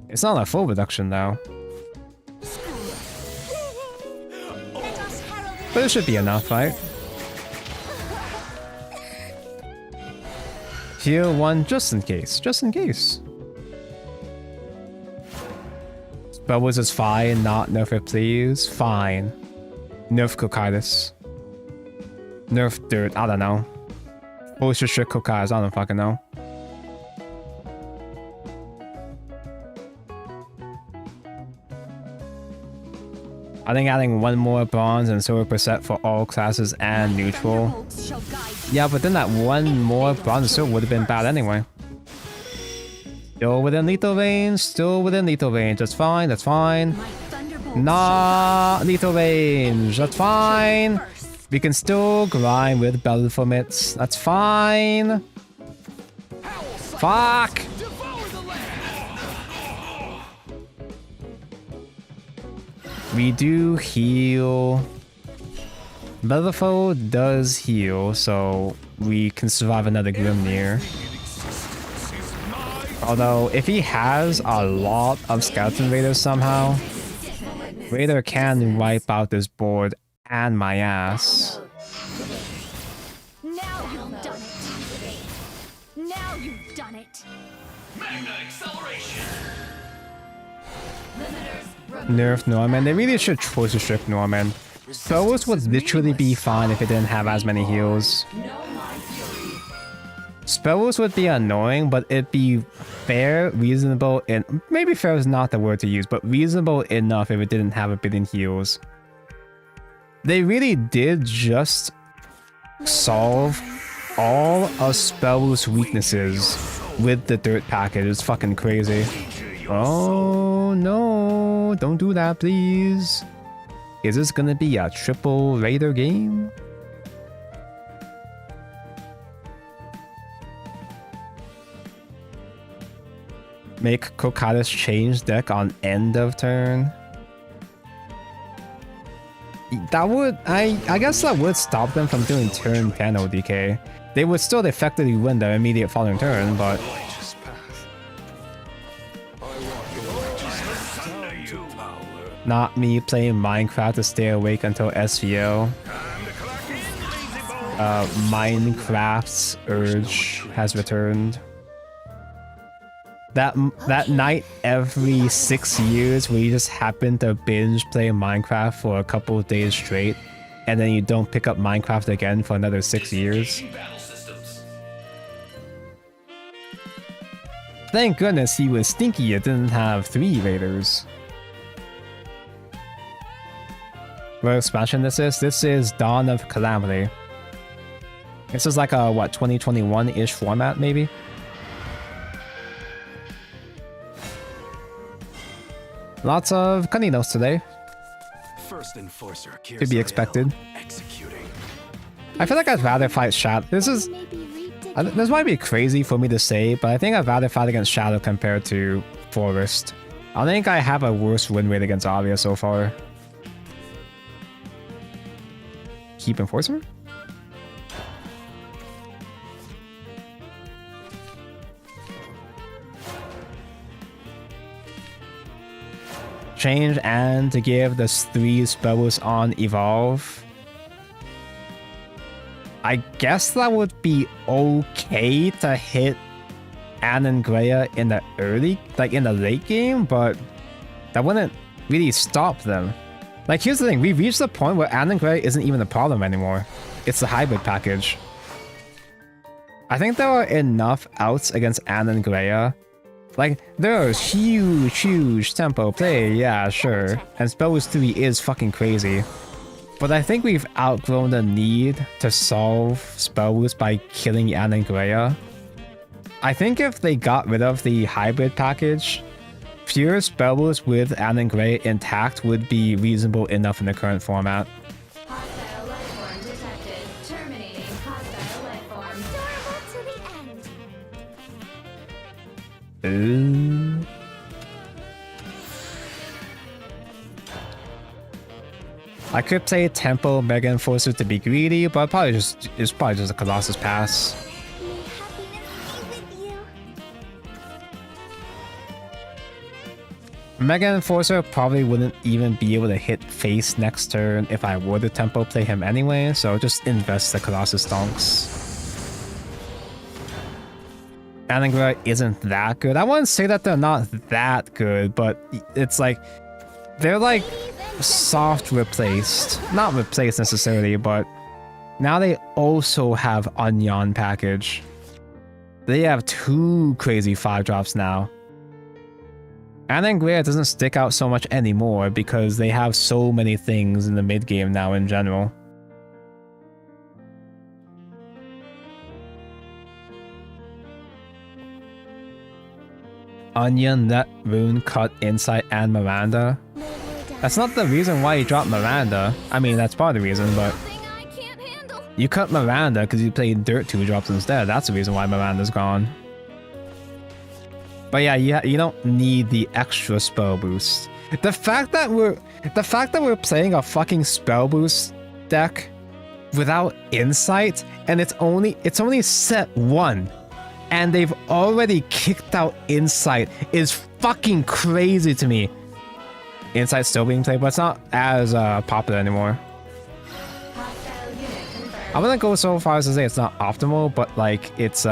It's not a full reduction though. But it should be enough, right? Heal 1 just in case. Just in case. Spell Wizard is fine, not nerf it please. Fine. Nerf Cocytus. Nerf Dirt, I don't know. Force restrict Cocytus, I don't fucking know. I think adding 1 more bronze and silver per set for all classes and neutral. Yeah, but then that 1 more bronze and silver would have been bad anyway. Still within lethal range, still within lethal range. That's fine, that's fine. Nah, lethal range, that's fine. We can still grind with Battle for Mitts. That's fine. Fuck! We do heal. Bellefoe does heal, so we can survive another Grimnir. Although, if he has a lot of Skeleton Raiders somehow, Raider can wipe out this board and my ass. Now you've done it. Now you've done it. Magna acceleration. Nerf Norman. They really should choice restrict Norman. Spellwars would literally be fine if it didn't have as many heals. Spellwars would be annoying, but it'd be fair, reasonable, and maybe fair is not the word to use, but reasonable enough if it didn't have a billion heals. They really did just solve all of Spellwars' weaknesses with the dirt package. It's fucking crazy. Oh no, don't do that please. Is this gonna be a triple Raider game? Make Cocytus change deck on end of turn. That would, I guess that would stop them from doing turn 10 ODK. They would still effectively win the immediate following turn, but... Not me playing Minecraft to stay awake until SVO. Minecraft's urge has returned. that night every 6 years where you just happen to binge play Minecraft for a couple of days straight, and then you don't pick up Minecraft again for another 6 years. Battle systems. Thank goodness he was stinky. It didn't have 3 raiders. What expansion this is? This is Dawn of Calamity. This is like a, what, 2021-ish format, maybe? Lots of Caninos today. First enforcer, To be expected. executing. I feel like I'd rather fight Shadow. This might be crazy for me to say, but I think I'd rather fight against Shadow compared to Forest. I think I have a worse win rate against Avia so far. Keep Enforcer? Change and to give the 3 spells on Evolve. I guess that would be okay to hit Anne and Greya in the in the late game, but that wouldn't really stop them. Like, here's the thing, we've reached the point where Anne and Greya isn't even a problem anymore. It's the hybrid package. I think there are enough outs against Anne and Greya. Like, there's huge tempo play, yeah, sure. And Spell Boost 3 is fucking crazy. But I think we've outgrown the need to solve Spell Boost by killing Anne and Greya. I think if they got rid of the hybrid package, pure Spell Boost with Anne and Greya intact would be reasonable enough in the current format. Hostile life form detected. Terminating hostile life form. Durable to the end. I could say Tempo Mega Enforcer to be greedy, but it's probably just a Colossus pass. May happiness be with you. Mega Enforcer probably wouldn't even be able to hit face next turn if I were to tempo play him anyway, so just invest the Colossus donks. Anangra isn't that good. I wouldn't say that they're not that good, but it's like they're like soft replaced. Not replaced necessarily, but now they also have Onion package. They have 2 crazy 5-drops now. Anangria doesn't stick out so much anymore because they have so many things in the mid game now in general. Onion, Net, Rune, Cut, Insight, and Miranda. That's not the reason why you dropped Miranda. I mean, that's part of the reason, but you cut Miranda because you played Dirt 2-drops instead. That's the reason why Miranda's gone. But yeah, you don't need the extra spell boost. The fact that we're playing a fucking spell boost deck without Insight and it's only set 1. And they've already kicked out Insight is fucking crazy to me. Insight's still being played, but it's not as popular anymore. I wouldn't go so far as to say it's not optimal, but like it's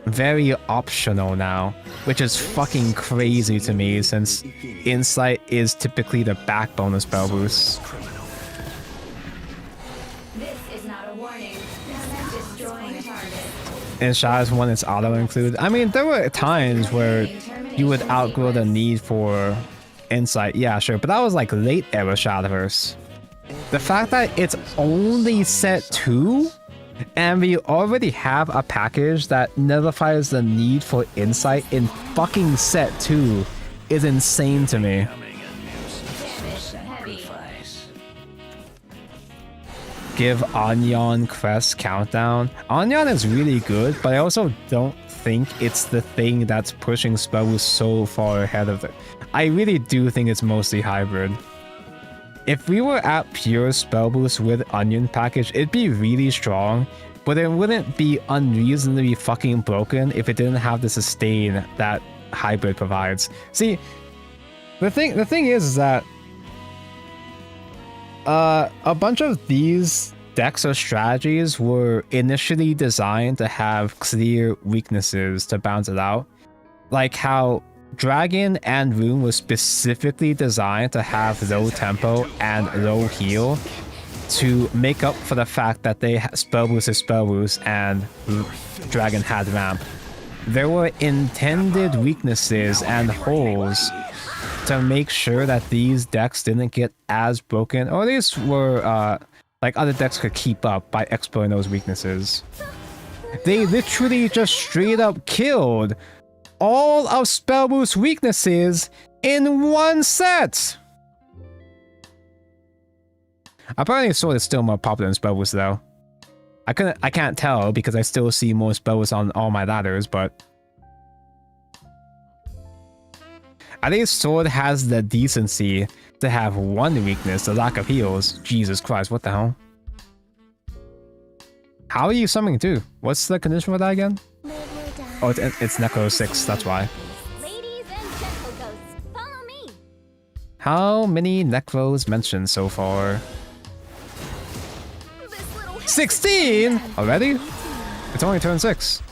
very optional now, which is fucking crazy to me since Insight is typically the backbone of spell boosts. This is not a warning. Destroying target. In Shadows 1, it's auto-include. I mean, there were times where you would outgrow the need for Insight. Yeah, sure, but that was like late era Shadowverse. The fact that it's only set 2, and we already have a package that nullifies the need for Insight in fucking set 2 is insane to me. Give Onion Crest Countdown. Onion is really good, but I also don't think it's the thing that's pushing spell boost so far ahead of it. I really do think it's mostly hybrid. If we were at pure spell boost with Onion package, it'd be really strong, but it wouldn't be unreasonably fucking broken if it didn't have the sustain that hybrid provides. See, the thing is that a bunch of these decks or strategies were initially designed to have clear weaknesses to balance it out. like how Dragon and Rune was specifically designed to have low tempo and low heal to make up for the fact that they spell boost is spell boost and Dragon had ramp. There were intended weaknesses and holes to make sure that these decks didn't get as broken, or at least were like other decks could keep up by exploiting those weaknesses. They literally just straight up killed all of spell boost weaknesses in one set. Apparently Sword is still more popular than spell boost though. I can't tell because I still see more spell boost on all my ladders, but at least Sword has the decency to have one weakness, the lack of heals. Jesus Christ, what the hell? How are you summoning two? What's the condition for that again? Oh, it's Necro 6, that's why. Ladies and gentle ghosts, follow me. How many Necros mentioned so far? 16 already? It's only turn 6.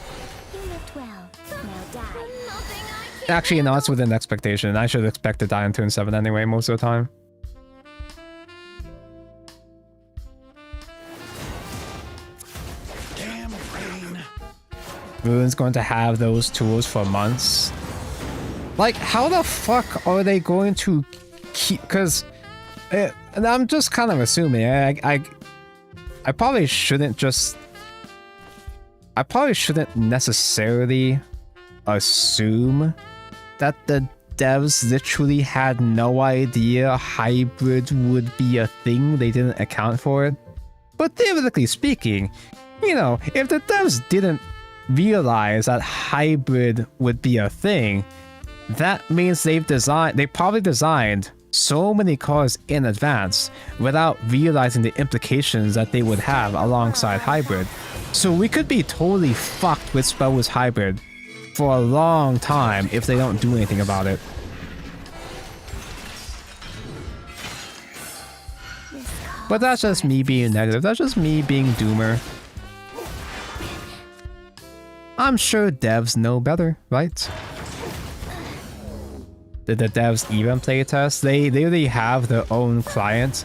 You lived well. Now die. Actually, no, it's within expectation. I should expect to die on turn 7 anyway, most of the time. Damn rain. Rune's going to have those tools for months. Like, how the fuck are they going to keep... Because... and I'm just kind of assuming. I probably shouldn't just... I probably shouldn't necessarily assume that the devs literally had no idea hybrid would be a thing. They didn't account for it. But theoretically speaking, you know, if the devs didn't realize that hybrid would be a thing, that means they probably designed so many cards in advance without realizing the implications that they would have alongside hybrid. So we could be totally fucked with Spell Boost hybrid for a long time if they don't do anything about it. But that's just me being negative. That's just me being doomer. I'm sure devs know better, right? Did the devs even play test? They already have their own client.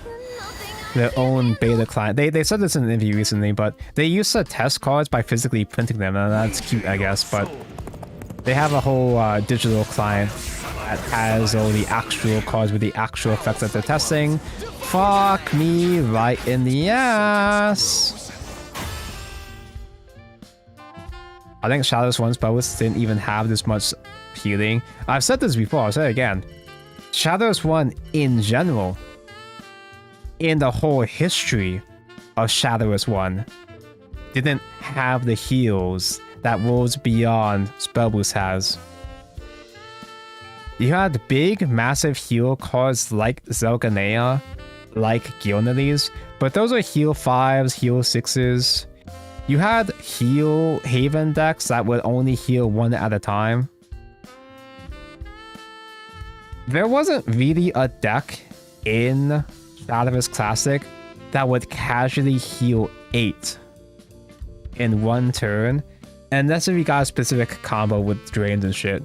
Their own beta client. They said this in an interview recently, but they used to test cards by physically printing them, and that's cute, I guess, but they have a whole digital client that has all the actual cards with the actual effects that they're testing. Fuck me right in the ass. I think Shadowverse 1's Spellboost didn't even have this much healing. I've said this before, I'll say it again. Shadowverse 1 in general, in the whole history of Shadowverse 1, didn't have the heals that Worlds Beyond Spellboost has. You had big, massive heal cards like Zelganea, like Gilnadis, but those are heal 5s, heal 6s. You had heal Haven decks that would only heal one at a time. There wasn't really a deck in Shadowverse Classic that would casually heal 8 in one turn, unless if you got a specific combo with drains and shit.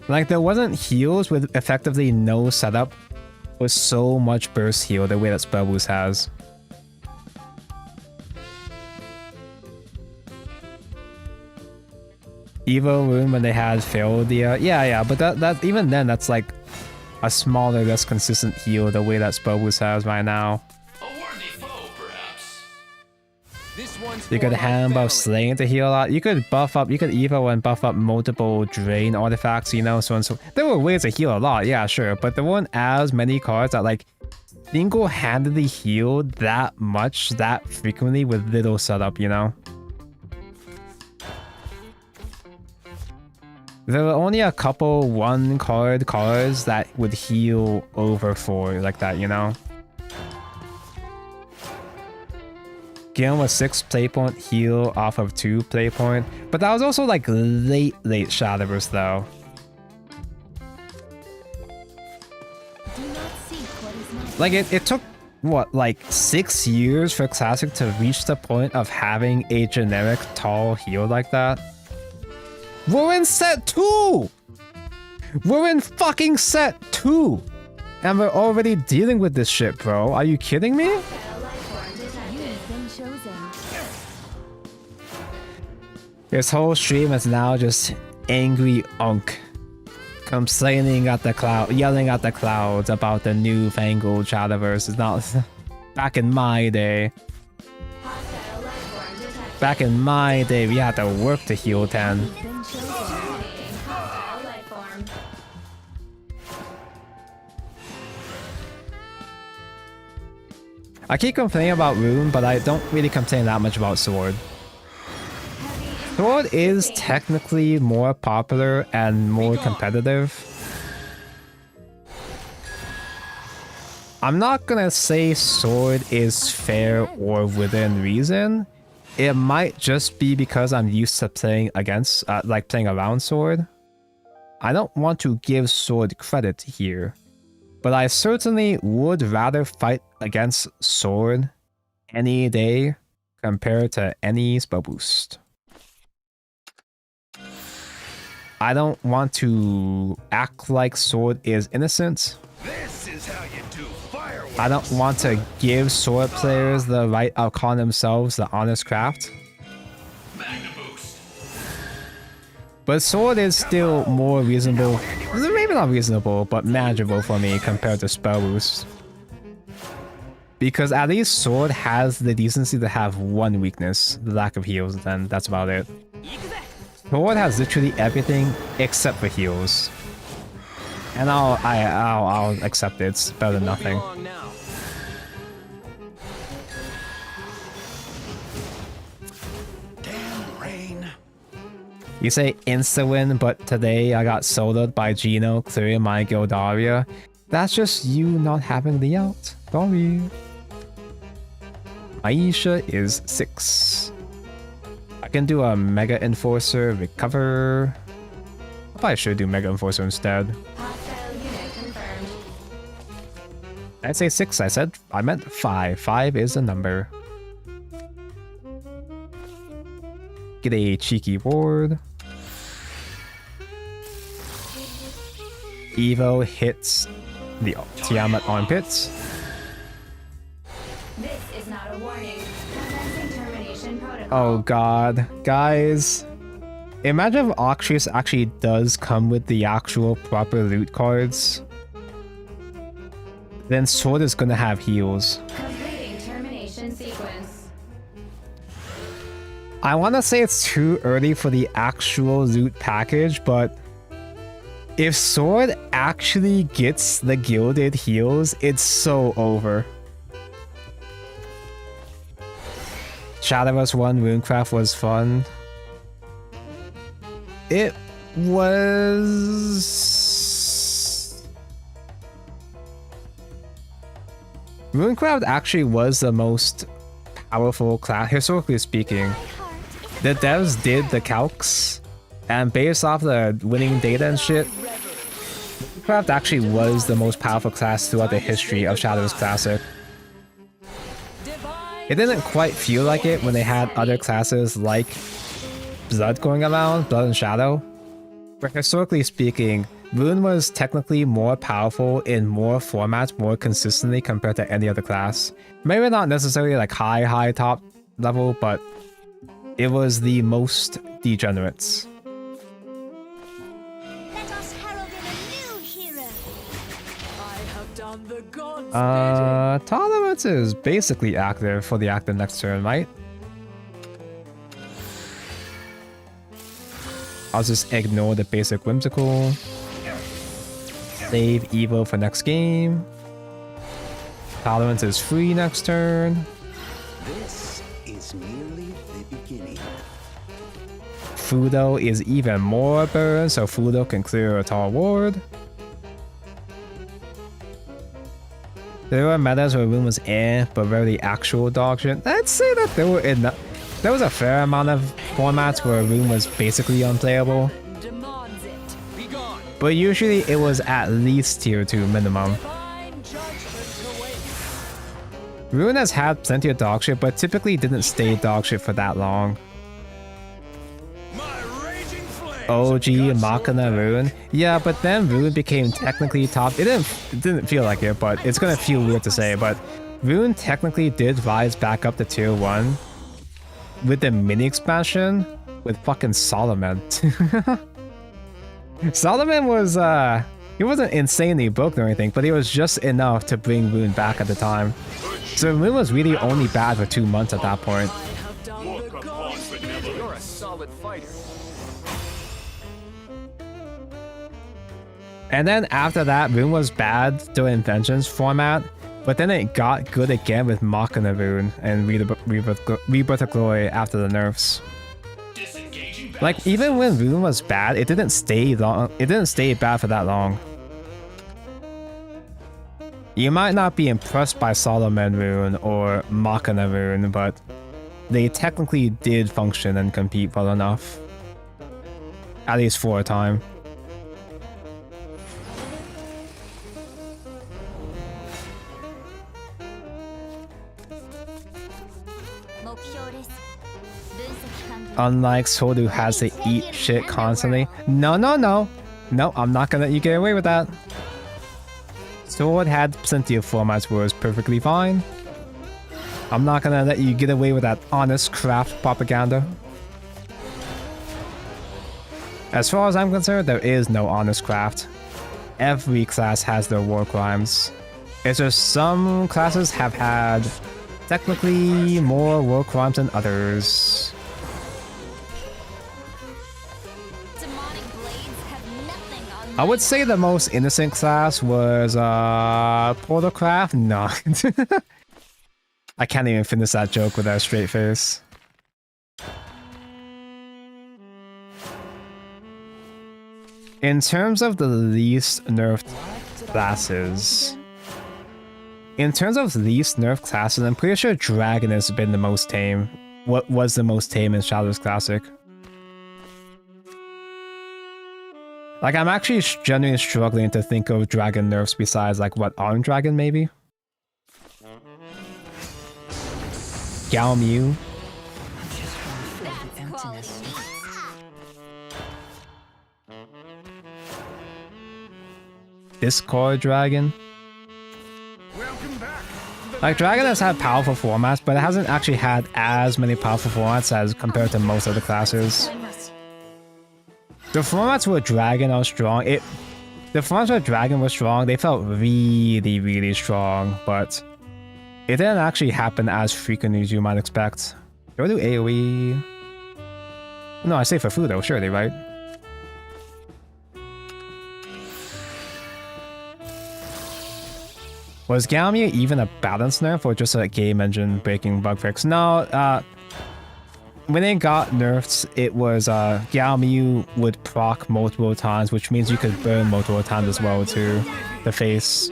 Like, there wasn't heals with effectively no setup with so much burst heal the way that Spell Boost has. Evo Rune when they had failed the yeah, but that even then that's like a smaller, less consistent heal the way that Spell Boost has right now. A worthy foe, perhaps. This one's You could for my hand buff family. Slaying to heal a lot. You could buff up, you could Evo and buff up multiple drain artifacts, you know, so and so. There were ways to heal a lot, yeah, sure, but there weren't as many cards that like single-handedly healed that much, that frequently with little setup, you know? There were only a couple one-card cards that would heal over 4 like that, you know? Giln was 6 playpoint heal off of 2 playpoint, but that was also like late Shadowverse though. Do not seek what is not Like it took what, like 6 years for Classic to reach the point of having a generic tall heal like that? We're in set 2! We're in fucking set 2! And we're already dealing with this shit, bro. Are you kidding me? This whole stream is now just angry unk. Complaining at the cloud, yelling at the clouds about the newfangled Shadowverse. It's not back in my day. Back in my day, we had to work to heal 10. I keep complaining about Rune, but I don't really complain that much about Sword. Sword is technically more popular and more competitive. I'm not gonna say Sword is fair or within reason. It might just be because I'm used to playing against, like playing around Sword. I don't want to give Sword credit here, but I certainly would rather fight against Sword any day compared to any spell boost. I don't want to act like Sword is innocent. This is how you do fireworks. I don't want to give Sword players the right of calling themselves the honest craft. But Sword is still more reasonable, maybe not reasonable, but manageable for me compared to spell boost. Because at least Sword has the decency to have one weakness, the lack of heals, and that's about it. Sword has literally everything except for heals. And I'll accept it. It's better than nothing. Damn rain. You say insta-win, but today I got soloed by Gino clearing my Gildaria. That's just you not having the out. Sorry. Aisha is 6. I can do a Mega Enforcer, recover. I probably should do Mega Enforcer instead. I'd say 6, I meant 5. 5 is a number. Get a cheeky ward. Evo hits the Tiamat armpits. This is not a warning. Commencing termination protocol. Oh god, guys. Imagine if Octrius actually does come with the actual proper loot cards. Then Sword is gonna have heals. Completing termination sequence. I wanna say it's too early for the actual loot package, but if Sword actually gets the gilded heals, it's so over. Shadowverse 1 Runecraft was fun. It was... Runecraft actually was the most powerful class, historically speaking. The devs did the calcs, and based off the winning data and shit, Runecraft actually was the most powerful class throughout the history of Shadowverse Classic. It didn't quite feel like it when they had other classes like Blood going around, Blood and Shadow. But historically speaking, Rune was technically more powerful in more formats more consistently compared to any other class. Maybe not necessarily like high top level, but it was the most degenerates. Let us herald in a new hero. I have done the gods' Tolerance is basically active for the active next turn, right? I'll just ignore the basic whimsical. Save Evo for next game. Tolerance is free next turn. This is merely the beginning. Fudo is even more burn, so Fudo can clear a tall ward. There were metas where Rune was but very actual dog shit. I'd say that there was a fair amount of formats where Rune was basically unplayable. But usually it was at least tier 2 minimum. Rune has had plenty of dogshit, but typically didn't stay dogshit for that long. OG Machina Rune. Yeah, but then Rune became technically top. It didn't feel like it, but it's gonna feel weird to say, but Rune technically did rise back up to tier 1 with the mini expansion with fucking Solomon. Solomon was he wasn't insanely broken or anything, but it was just enough to bring Rune back at the time. So Rune was really only bad for 2 months at that point. You're a solid fighter. And then after that, Rune was bad during Vengeance format, but then it got good again with Machina Rune and Rebirth of Glory after the nerfs. Like, even when Rune was bad, it didn't stay long. It didn't stay bad for that long. You might not be impressed by Solomon Rune or Machina Rune, but they technically did function and compete well enough. At least for a time. Unlike Sword who has to eat shit constantly. No, I'm not gonna let you get away with that. Sword had plenty of formats where it was perfectly fine. I'm not gonna let you get away with that honest craft propaganda. As far as I'm concerned, there is no honest craft. Every class has their war crimes. It's just some classes have had technically more war crimes than others. I would say the most innocent class was portalcraft. No. I can't even finish that joke with a straight face. In terms of the least nerfed classes, I'm pretty sure Dragon has been the most tame. What was the most tame in Shadowverse Classic? Like, I'm actually genuinely struggling to think of Dragon nerfs besides, like, what, Armed Dragon, maybe? Gao Mew? Discord Dragon? Like, Dragon has had powerful formats, but it hasn't actually had as many powerful formats as compared to most other classes. The formats where Dragon are strong, the formats where Dragon was strong, they felt really, really strong, but it didn't actually happen as frequently as you might expect. Do I do AoE? No, I say for food though, surely, right? Was Galmia even a balance nerf or just a game engine breaking bug fix? No, when it got nerfed, it was Galmia would proc multiple times, which means you could burn multiple times as well to the face.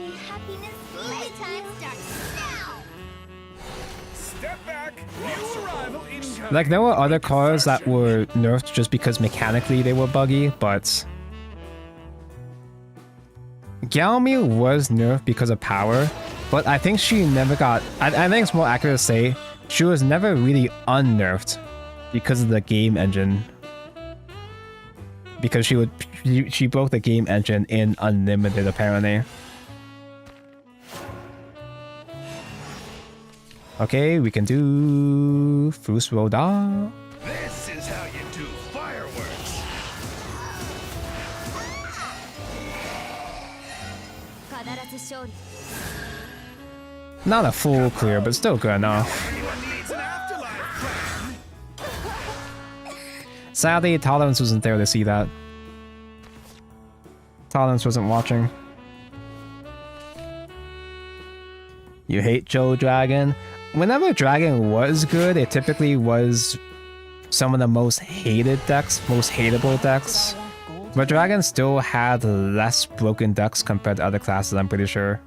Like, there were other cards that were nerfed just because mechanically they were buggy, but Galmia was nerfed because of power, but I think she never got... I think it's more accurate to say she was never really unnerfed because of the game engine. Because she broke the game engine in Unlimited, apparently. Okay, we can do Fusroda. This is how you do fireworks. Not a full clear, but still good enough. Sadly, Tolerance wasn't there to see that. Tolerance wasn't watching. You hate Joe Dragon? Whenever Dragon was good, it typically was some of the most hated decks, most hateable decks. But Dragon still had less broken decks compared to other classes, I'm pretty sure.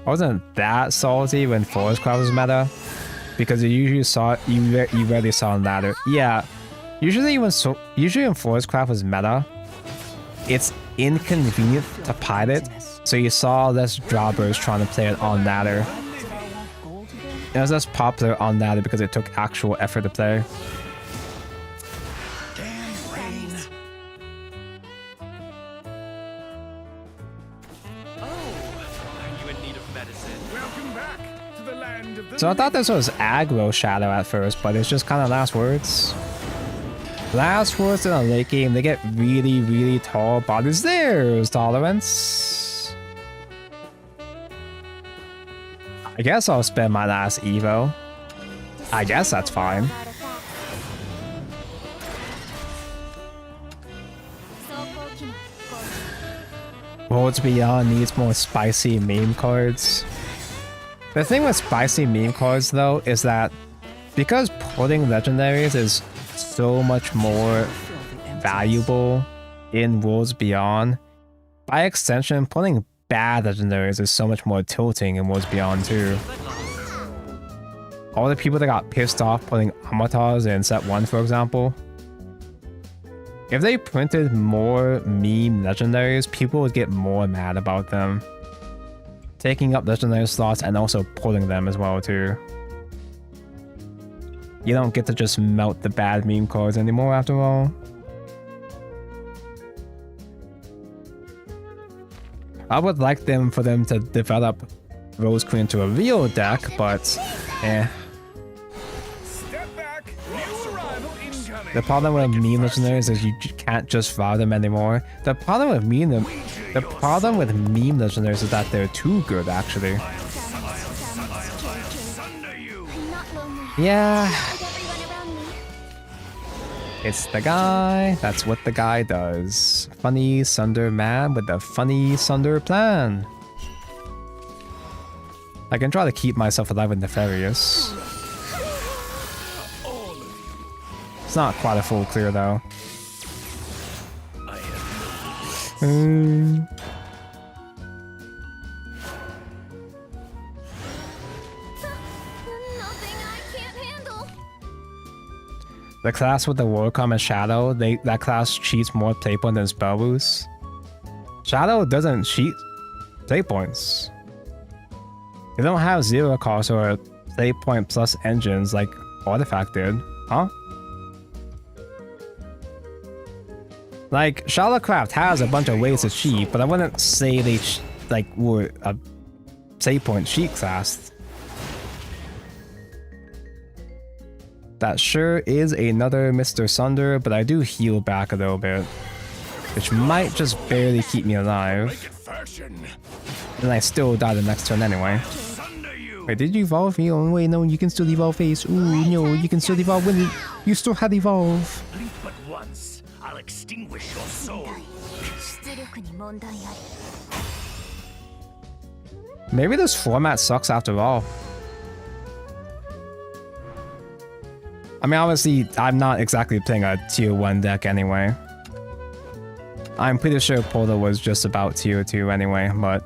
I wasn't that salty when Forestcraft was meta, because you rarely saw on ladder. Yeah, usually when Forestcraft was meta, it's inconvenient to pilot, so you saw less jobbers trying to play it on ladder. It was just popular on that because it took actual effort to play. Damn rain. Are you in need of medicine? Welcome back to the land of the So I thought this was aggro Shadow at first, but it's just kind of last words. Last words in a late game, they get really, really tall bodies. There's tolerance. I guess I'll spend my last Evo. I guess that's fine. Worlds Beyond needs more spicy meme cards. The thing with spicy meme cards though is that because pulling legendaries is so much more valuable in Worlds Beyond, by extension pulling bad legendaries is so much more tilting in Worlds Beyond too. All the people that got pissed off pulling Amatars in set 1 for example, if they printed more meme legendaries, people would get more mad about them. Taking up legendary slots and also pulling them as well too. You don't get to just melt the bad meme cards anymore after all. I would like for them to develop Rose Queen into a real deck, but eh. Step back. New arrival incoming. The problem with meme legendaries is you can't just fire them anymore. The problem with meme legendaries is that they're too good actually. Yeah. It's the guy. That's what the guy does. Funny Sunder man with a funny Sunder plan. I can try to keep myself alive with Nefarious. It's not quite a full clear though. The class with the Warcom and Shadow, that class cheats more play points than spell boosts. Shadow doesn't cheat play points. They don't have 0 cost or play point plus engines like Artifact did, huh? Like, Shadowcraft has a bunch of ways to cheat, but I wouldn't say they were a play point cheat class. That sure is another Mr. Sunder, but I do heal back a little bit, which might just barely keep me alive. And I still die the next turn anyway. Wait, did you evolve? Oh, wait, no, you can still evolve face. Ooh, no, you can still evolve when you still had evolve. Blink but once, I'll extinguish your soul. Maybe this format sucks after all. I mean, obviously, I'm not exactly playing a tier 1 deck anyway. I'm pretty sure Portal was just about tier 2 anyway, but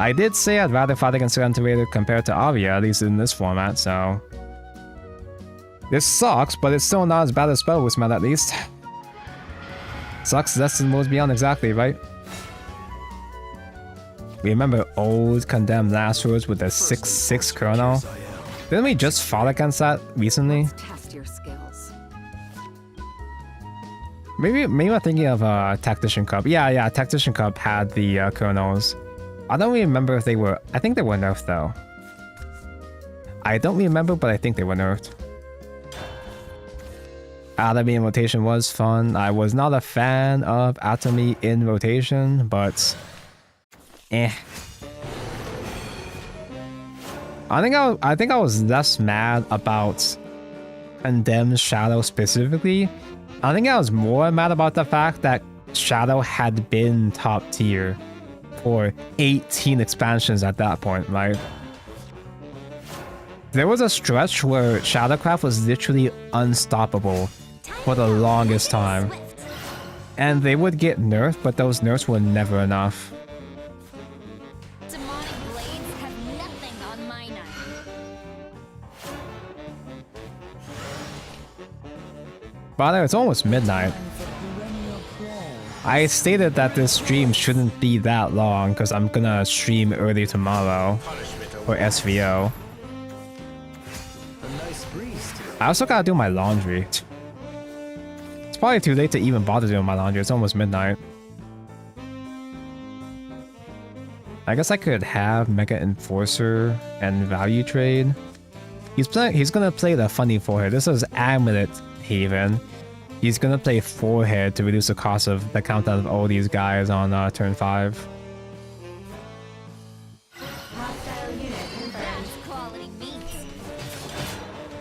I did say I'd rather fight against Rentator compared to Avia, at least in this format, so... This sucks, but it's still not as bad as Spell Wismet at least. Sucks less than Worlds Beyond exactly, right? Remember old Condemned Last Words with the 6/6 Chrono? Didn't we just fought against that recently? Test your skills. Maybe I'm thinking of Tactician Cup. Yeah, Tactician Cup had the Chronos. I don't remember if they were... I think they were nerfed though. I don't remember, but I think they were nerfed. Atomy in rotation was fun. I was not a fan of Atomy in rotation, but... eh. I think I was less mad about Condemned Shadow specifically. I think I was more mad about the fact that Shadow had been top tier for 18 expansions at that point, right? There was a stretch where Shadowcraft was literally unstoppable for the longest time. And they would get nerfed, but those nerfs were never enough. By the way, it's almost midnight. I stated that this stream shouldn't be that long because I'm gonna stream early tomorrow. or SVO. A nice breeze today. I also gotta do my laundry. It's probably too late to even bother doing my laundry. It's almost midnight. I guess I could have Mega Enforcer and Value Trade. He's gonna play the funny forehead. This is Amulet Haven. He's gonna play forehead to reduce the cost of the countdown of all these guys on turn 5. Hostile unit confirmed. Quality meat.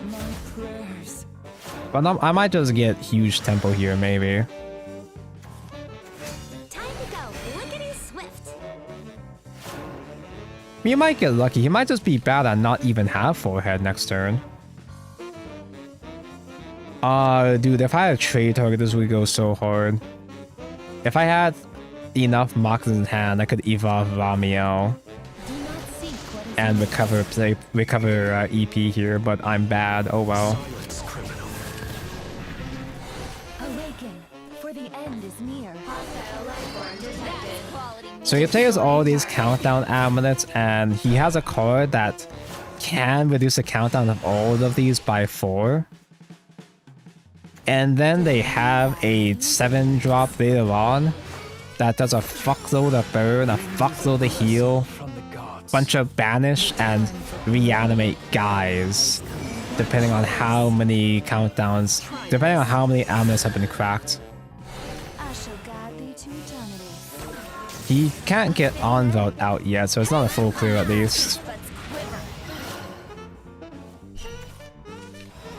My prayers. But I might just get huge tempo here, maybe. Time to go. Lickety swift. You might get lucky. He might just be bad and not even have forehead next turn. Dude, if I had a trade target, this would go so hard. If I had enough Moxes in hand, I could evolve Ramiel Do not seek what is and not. recover EP here, but I'm bad. Oh well. Silence, criminal. Awaken, for the end is near. Hostile life form detected. Quality meat. So he plays all these countdown amulets, and he has a card that can reduce the countdown of all of these by 4. And then they have a 7-drop later on that does a fuckload of burn, a fuckload of heal, From the gods. bunch of banish, and reanimate guys. Depending on how many countdowns, depending on how many amulets have been cracked. I shall guide thee to eternity. He can't get Onvolt out yet, so it's not a full clear at least.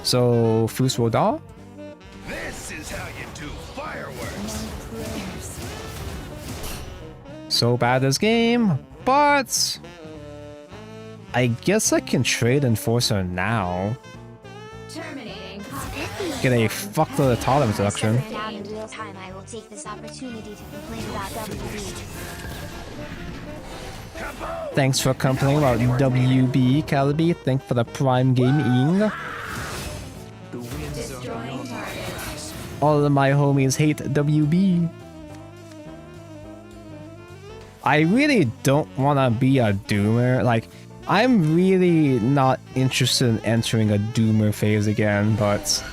So, Fus Rodar? This is how you do fireworks. So bad this game, but I guess I can trade Enforcer now. Terminating. Get a fuckload of tolerance reduction. Now in real time, I will take this opportunity to complain about WB. Thanks for complaining about WB, Calamity. Thanks for the Prime Gaming. The winds are Destroying beyond my target. grasp. All of my homies hate WB. I really don't want to be a doomer. Like, I'm really not interested in entering a doomer phase again, but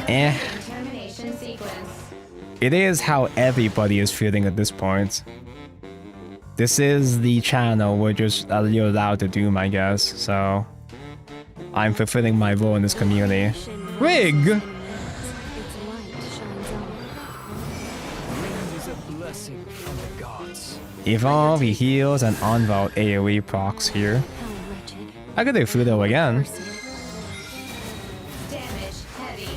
Termination sequence. it is how everybody is feeling at this point. This is the channel where just you're allowed to doom, I guess, so I'm fulfilling my role in this community. Rig! Its light shines on. Wind is a blessing from the gods. Evolve, he heals, and Onvolt AoE procs here. How wretched. I could do Fudo again. Damage heavy.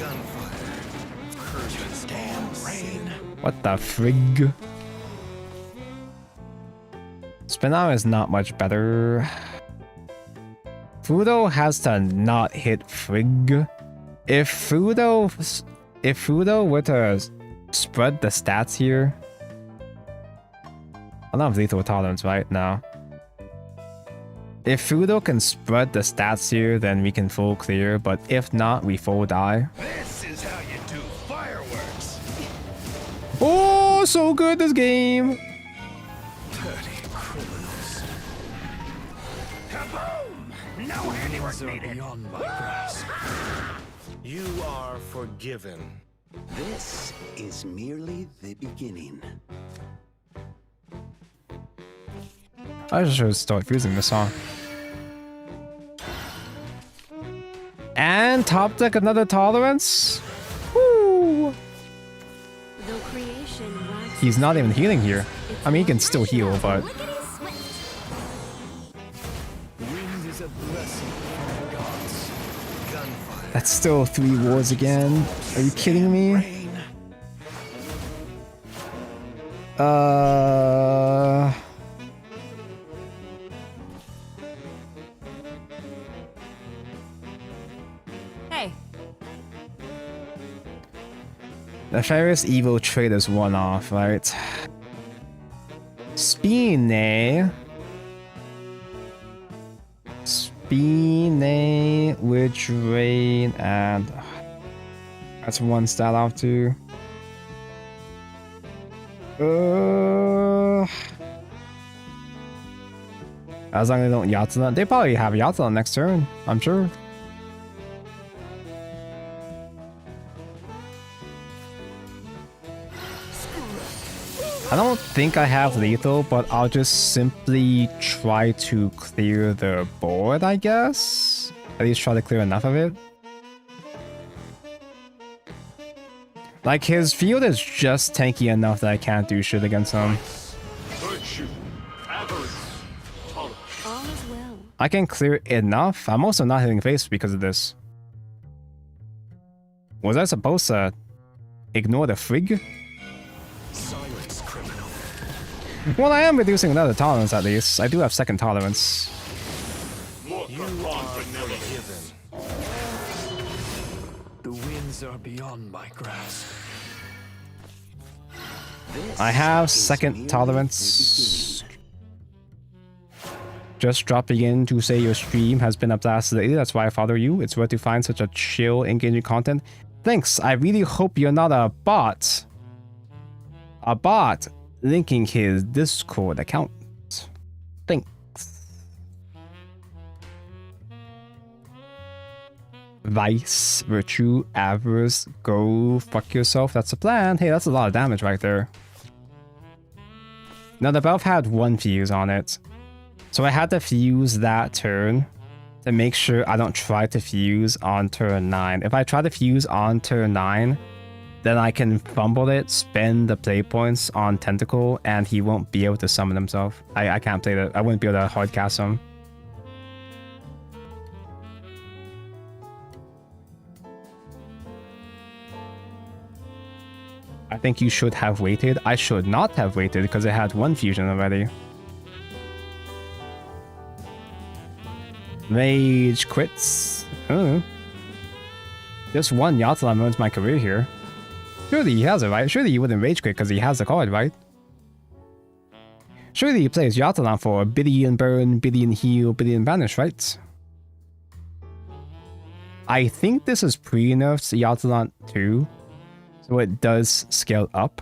Gunfire. Curtains. Damn rain. What the frig? Spinal is not much better. Fudo has to not hit frig. If Fudo were to spread the stats here, I don't have lethal tolerance right now. If Fudo can spread the stats here, then we can full clear, but if not, we full die. This is how you do fireworks. Oh, so good this game! Dirty criminals. Kaboom! No handiwork Winds are needed. beyond my grasp. You are forgiven. This is merely the beginning. I should start using this song. And top deck another tolerance. Woo! Though creation waxes He's not even healing here. its I mean, he can light still heal, but Lickety swift. Wind is a blessing from the gods. Gunfire. that's still 3 wars again. Are you kidding me? Rain. Hey, Nefarious Evil trade is one off, right? Spine. Spine with Drain and that's one stat off too. As long as they don't Yatsulan. They probably have Yatsulan next turn, I'm sure. I don't think I have lethal, but I'll just simply try to clear the board, I guess? At least try to clear enough of it. Like, his field is just tanky enough that I can't do shit against him. Virtue, avarice, tolerance. All is well. I can clear enough. I'm also not hitting face because of this. Was I supposed to ignore the frig? Silence, criminal. Well, I am reducing another tolerance at least. I do have second tolerance. You are forgiven. The winds are beyond my grasp. I have second tolerance. Just dropping in to say your stream has been a blast lately. That's why I follow you. It's rare to find such a chill, engaging content. Thanks. I really hope you're not a bot. A bot linking his Discord account. Thanks. Vice, virtue, avarice, go fuck yourself. That's the plan. Hey, that's a lot of damage right there. Now the buff had one fuse on it. So I had to fuse that turn to make sure I don't try to fuse on turn 9. If I try to fuse on turn 9, then I can fumble it, spend the play points on Tentacle, and he won't be able to summon himself. I can't play that. I wouldn't be able to hard cast him. I think you should have waited. I should not have waited because it had one fusion already. Rage quits. Oh. Just one Yatsulan ruins my career here. Surely he has it, right? Surely he wouldn't rage quit because he has the card, right? Surely he plays Yatsulan for billion burn, billion heal, billion banish, right? I think this is pre-nerfed Yatsulan 2. So it does scale up.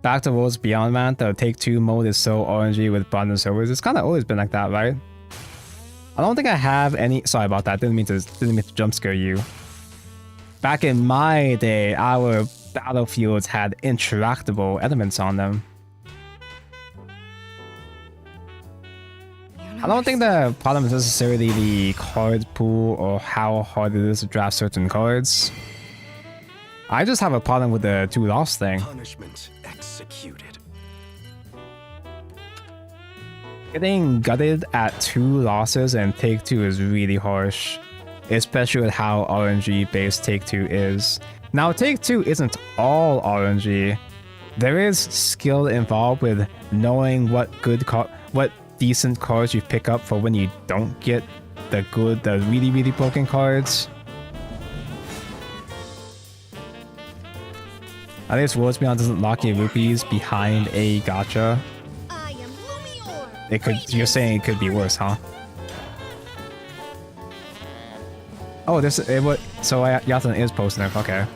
Back to Worlds Beyond, man. The Take-Two mode is so RNG with bottom servers. It's kind of always been like that, right? I don't think I have any... Sorry about that. Didn't mean to jump scare you. Back in my day, our battlefields had interactable elements on them. I don't think the problem is necessarily the card pool or how hard it is to draft certain cards. I just have a problem with the 2 loss thing. Punishment executed. Getting gutted at 2 losses and Take-Two is really harsh, especially with how RNG based Take-Two is. Now, Take-Two isn't all RNG. There is skill involved with knowing what decent cards you pick up for when you don't get the really, really broken cards. At least Worlds Beyond doesn't lock your rupees behind a gacha. It could. You're saying it could be worse, huh? Oh, this it would. So Yatsulan is post nerf. Okay.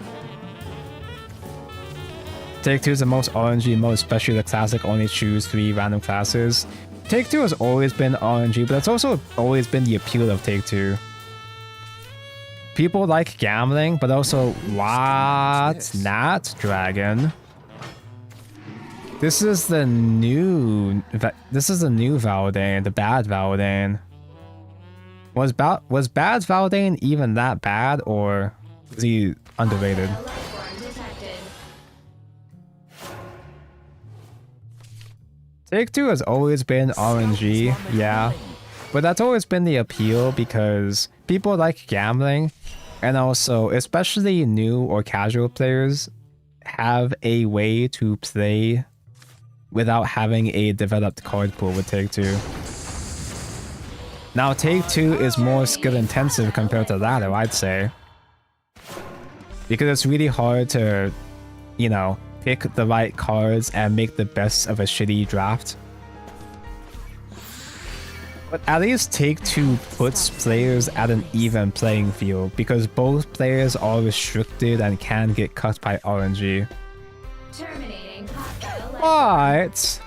Take-Two is the most RNG mode, especially the classic only choose 3 random classes. Take-Two has always been RNG, but it's also always been the appeal of Take-Two. People like gambling, but also what? Nat Dragon. This is the new Valdane, the bad Valdane. Was bad Valdane even that bad, or is he underrated? Take-Two has always been RNG, yeah, but that's always been the appeal because people like gambling, and also, especially new or casual players, have a way to play without having a developed card pool with Take-Two. Now, Take-Two is more skill intensive compared to that, I'd say, because it's really hard to, you know, pick the right cards and make the best of a shitty draft. But at least Take-Two puts players at an even playing field because both players are restricted and can get cut by RNG. Terminating hostile life. But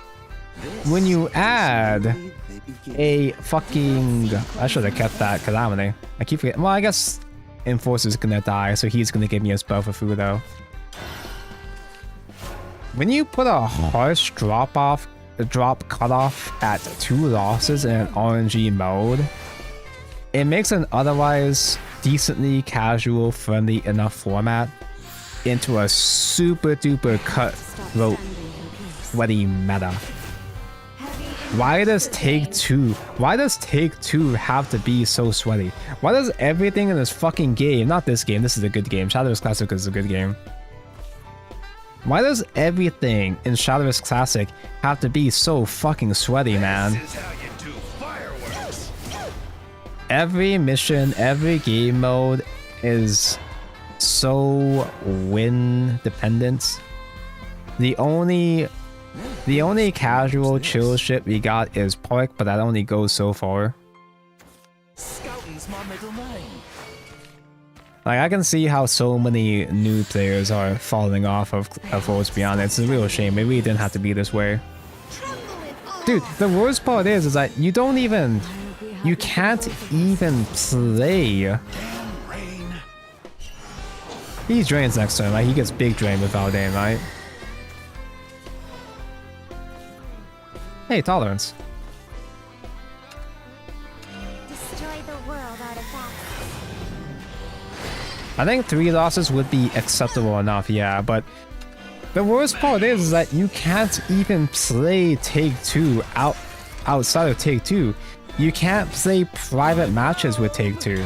when you add Merely the beginning. a fucking... I should have kept that Calamity. I keep forgetting. Well, I guess Enforcer's gonna die, so he's gonna give me a spell for food though. When you put a harsh drop cutoff at 2 losses in an RNG mode, it makes an otherwise decently casual, friendly enough format into a super duper cutthroat sweaty meta. Why does Take Two have to be so sweaty? Why does everything in this fucking game, not this game, this is a good game, Shadowverse Classic is a good game. Why does everything in Shadowverse Classic have to be so fucking sweaty, man? This is how you do fireworks. Every mission, every game mode is so win dependent. The only casual chill shit we got is Park, but that only goes so far. Scouting's my middle name. Like, I can see how so many new players are falling off of Worlds Beyond. It's a real shame. Maybe it didn't have to be this way. Dude, the worst part is that you can't even play. He drains next turn, right? He gets big drain with Valdain, right? Hey, Tolerance. Destroy the world artifacts. I think 3 losses would be acceptable enough, yeah, but the worst part is that you can't even play Take-Two outside of Take-Two. You can't play private matches with Take-Two.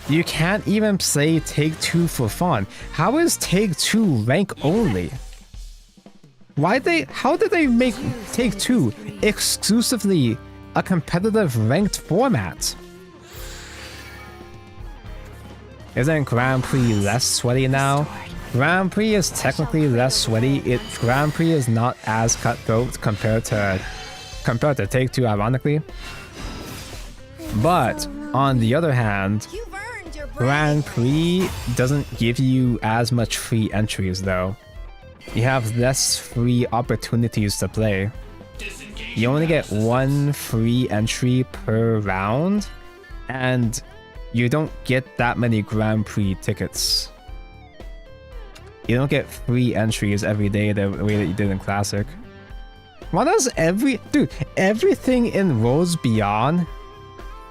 You can't even play Take-Two for fun. How is Take-Two rank only? How did they make Take-Two exclusively a competitive ranked format? Isn't Grand Prix less sweaty now? Grand Prix is technically less sweaty. Grand Prix is not as cutthroat compared to Take-Two, ironically. But on the other hand, Grand Prix doesn't give you as much free entries though. You have less free opportunities to play. You only get 1 free entry per round, and you don't get that many Grand Prix tickets. You don't get free entries every day the way that you did in Classic. Why does everything in Worlds Beyond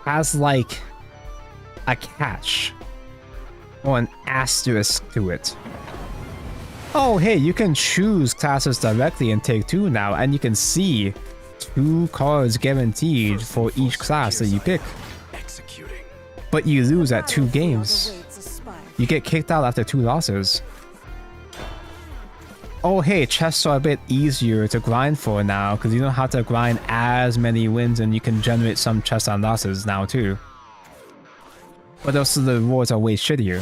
has like a catch or an asterisk to it? Oh, hey, you can choose classes directly in Take-Two now, and you can see 2 cards guaranteed for each class that you pick. But you lose at 2 games. You get kicked out after 2 losses. Oh, hey, chests are a bit easier to grind for now, because you don't have to grind as many wins, and you can generate some chests on losses now too. But also the rewards are way shittier.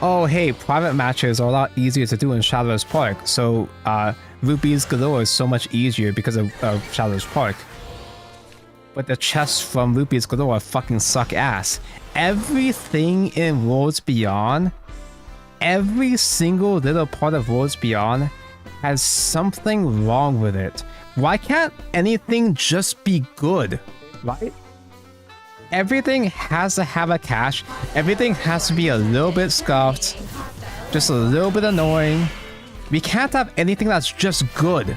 Oh, hey, private matches are a lot easier to do in Shadowverse Park, so Rupees Galore is so much easier because of Shadowverse Park. But the chests from Rupees Galore fucking suck ass. Everything in Worlds Beyond, every single little part of Worlds Beyond has something wrong with it. Why can't anything just be good, right? Everything has to have a catch. Everything has to be a little bit scuffed, just a little bit annoying. We can't have anything that's just good.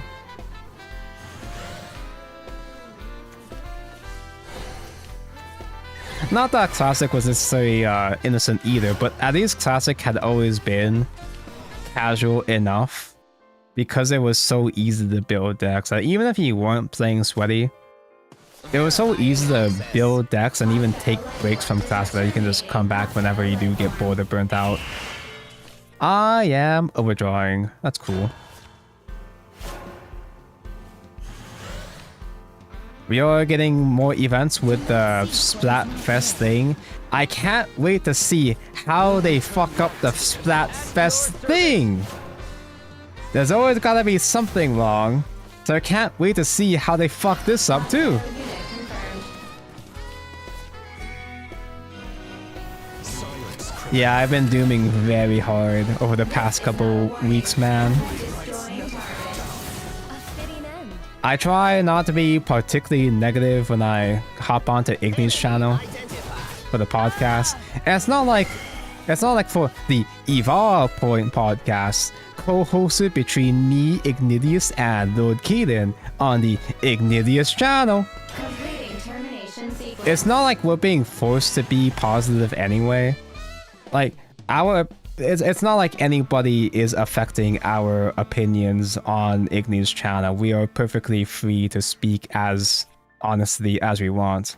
Not that Classic was necessarily innocent either, but at least Classic had always been casual enough because it was so easy to build decks. Like, even if you weren't playing sweaty, it was so easy to build decks and even take breaks from Classic that you can just come back whenever you do get bored or burnt out. I am overdrawing. That's cool. We are getting more events with the Splatfest thing. I can't wait to see how they fuck up the Splatfest thing. There's always gotta be something wrong. So I can't wait to see how they fuck this up too. Yeah, I've been dooming very hard over the past couple weeks, man. I try not to be particularly negative when I hop onto Igni's channel for the podcast. And it's not like for the Evolve Point podcast, co-hosted between me, Ignitius, and Lord Keaton on the Ignitius channel. It's not like we're being forced to be positive anyway. Like, it's not like anybody is affecting our opinions on Igni's channel. We are perfectly free to speak as honestly as we want.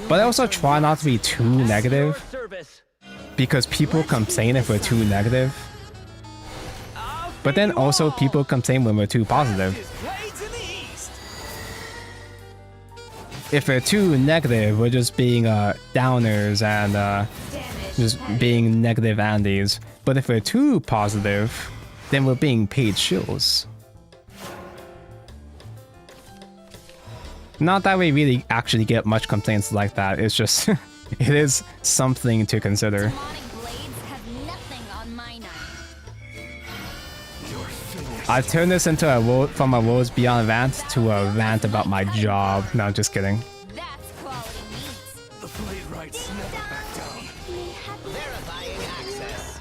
But I also try not to be too negative, because people complain if we're too negative. But then also people complain when we're too positive. If we're too negative, we're just being downers and just being negative Andes. But if we're too positive, then we're being paid shills. Not that we really actually get much complaints like that, it's just it is something to consider. I've turned this into from a Worlds Beyond rant to a rant about my job. No, just kidding. The blade rights never back down. Verifying access.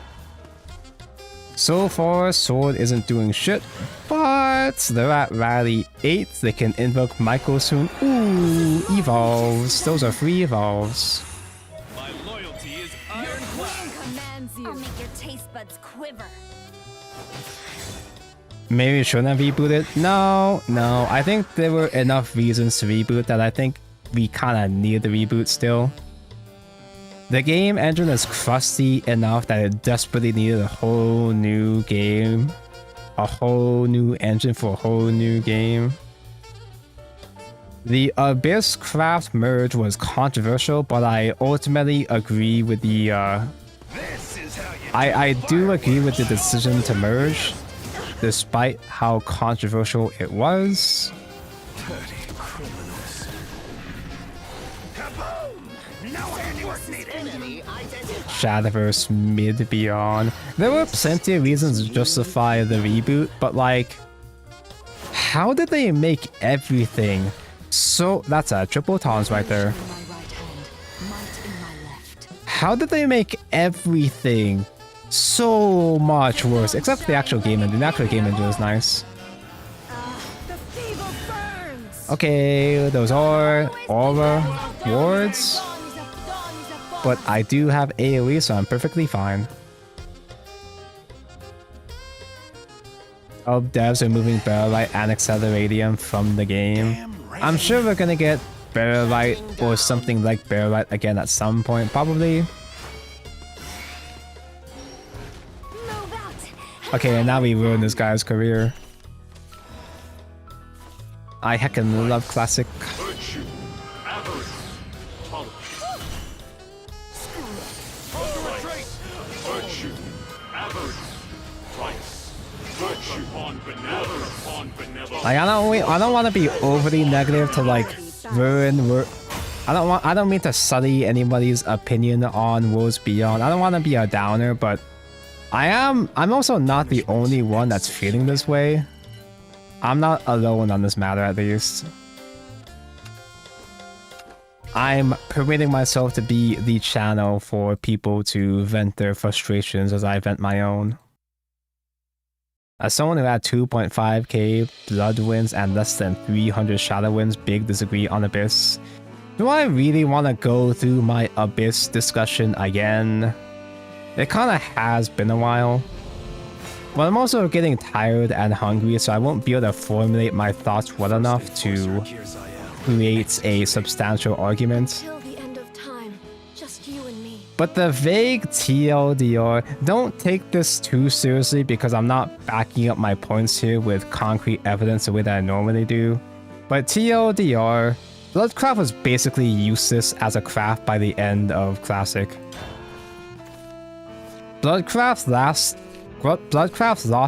So far, Sword isn't doing shit, but they're at Rally 8. They can invoke Michael soon. Ooh, evolves. Those are free evolves. My loyalty is ironclad. I'll make your taste buds quiver. Maybe we shouldn't have rebooted. No. I think there were enough reasons to reboot that I think we kind of need the reboot still. The game engine is crusty enough that it desperately needed a whole new game. A whole new engine for a whole new game. The Abyss Craft merge was controversial, but I ultimately agree with the I do agree with the decision to merge, despite how controversial it was. Dirty criminals. Kaboom! No handiwork needed. Shadowverse mid beyond. There were plenty of reasons to justify the reboot, but like, how did they make everything so... That's a triple taunt right there. How did they make everything so much worse? Except for the actual game engine. The actual game engine is nice. Okay, those are aura wards. But I do have AoE, so I'm perfectly fine. Oh, devs are moving Barrelite and Acceleratium from the game. I'm sure we're gonna get Barrelite or something like Barrelite again at some point, probably. Okay, and now we ruined this guy's career. I heckin' love classic. Like, I don't want to be overly negative to like ruin. I don't mean to sully anybody's opinion on Worlds Beyond. I don't want to be a downer, but I'm also not the only one that's feeling this way. I'm not alone on this matter, at least. I'm permitting myself to be the channel for people to vent their frustrations as I vent my own. As someone who had 2.5k Blood Wins and less than 300 Shadow Wins, big disagree on Abyss. Do I really want to go through my Abyss discussion again? It kinda has been a while. But I'm also getting tired and hungry, so I won't be able to formulate my thoughts well enough to create a substantial argument. But the vague TLDR, don't take this too seriously because I'm not backing up my points here with concrete evidence the way that I normally do. But TLDR, Bloodcraft was basically useless as a craft by the end of Classic. Bloodcraft lost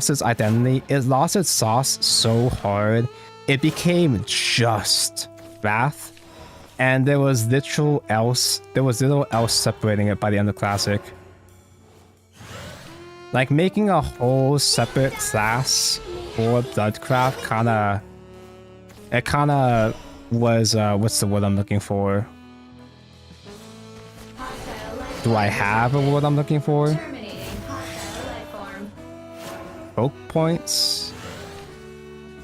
its identity, it lost its sauce so hard, it became just Wrath. And there was little else separating it by the end of Classic. Like making a whole separate class for Bloodcraft kinda was what's the word I'm looking for? Do I have a word I'm looking for? Terminating hostile life form. Choke points?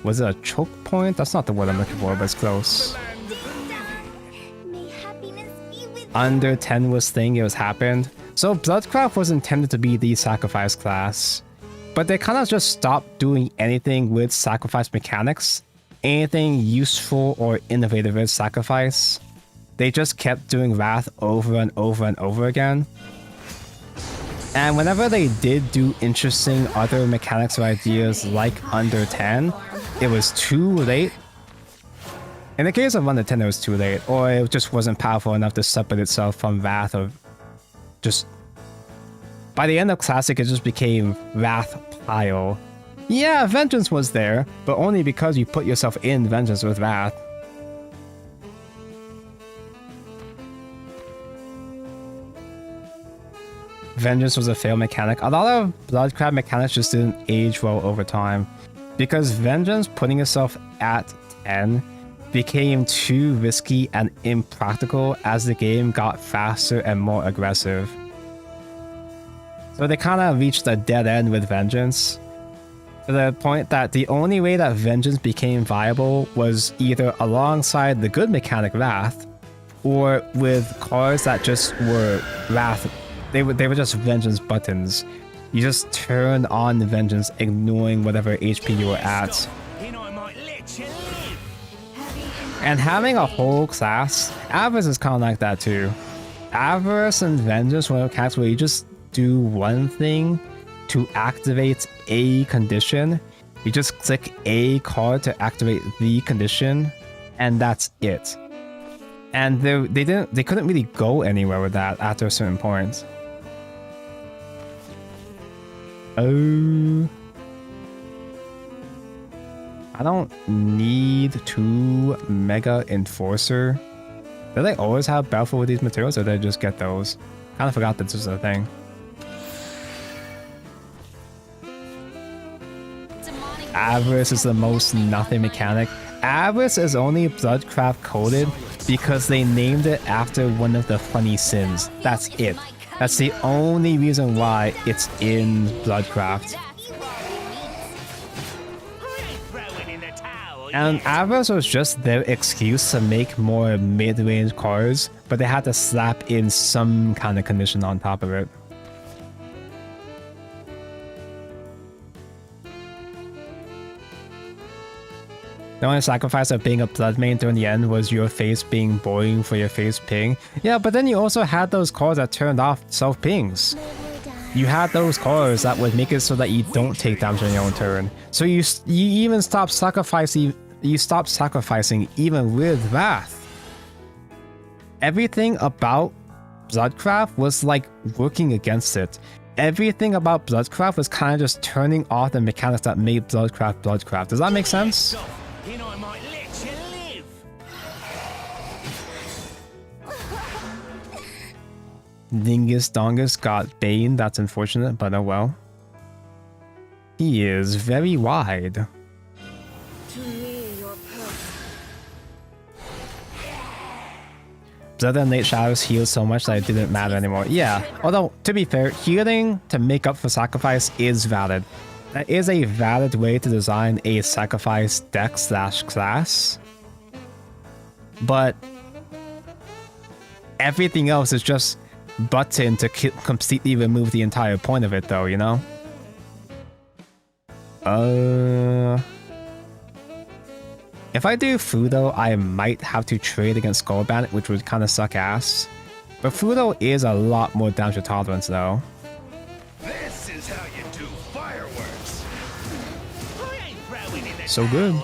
Was it a choke point? That's not the word I'm looking for, but it's close. May happiness be with Under 10 was thing, it was happened. So Bloodcraft was intended to be the sacrifice class, but they kind of just stopped doing anything with sacrifice mechanics, anything useful or innovative with sacrifice. They just kept doing Wrath over and over and over again. And whenever they did do interesting other mechanics or ideas like Under 10, it was too late. In the case of Under 10, it was too late, or it just wasn't powerful enough to separate itself from Wrath, or just... By the end of Classic, it just became Wrath Pile. Yeah, Vengeance was there, but only because you put yourself in Vengeance with Wrath. Vengeance was a failed mechanic. A lot of Bloodcraft mechanics just didn't age well over time, because Vengeance putting itself at 10 became too risky and impractical as the game got faster and more aggressive. So they kind of reached a dead end with Vengeance, to the point that the only way that Vengeance became viable was either alongside the good mechanic Wrath, or with cards that just were Wrath. They were just Vengeance buttons. You just turned on the Vengeance, ignoring whatever HP you were at. And having a whole class, Avarice is kind of like that too. Avarice and Vengeance were mechanics where you just do one thing to activate a condition. You just click a card to activate the condition, and that's it. And they couldn't really go anywhere with that after a certain point. Oh, I don't need 2 Mega Enforcer. Do they always have Battlefield with these materials, or did I just get those? Kind of forgot that this was a thing. Avarice is the most nothing mechanic. Avarice is only Bloodcraft coded because they named it after one of the funny sins. That's it. That's the only reason why it's in Bloodcraft. And Avarice was just their excuse to make more mid-range cards, but they had to slap in some kind of condition on top of it. The only sacrifice of being a blood main during the end was your face being boring for your face ping. Yeah, but then you also had those cards that turned off self pings. You had those cards that would make it so that you don't take damage on your own turn. So you even stopped sacrificing. You stopped sacrificing even with Wrath. Everything about Bloodcraft was like working against it. Everything about Bloodcraft was kind of just turning off the mechanics that made Bloodcraft Bloodcraft. Does that make sense? Dingus Dongus got Bane, that's unfortunate, but oh well. He is very wide. To me, your Blood and Late Shadows healed so much that it didn't matter anymore. Yeah, although, to be fair, healing to make up for sacrifice is valid. That is a valid way to design a sacrifice deck / class. But everything else is just button to completely remove the entire point of it, though, you know? If I do Fudo, I might have to trade against Skull Bandit, which would kind of suck ass. But Fudo is a lot more damage tolerance, though. This is how you do fireworks. So good.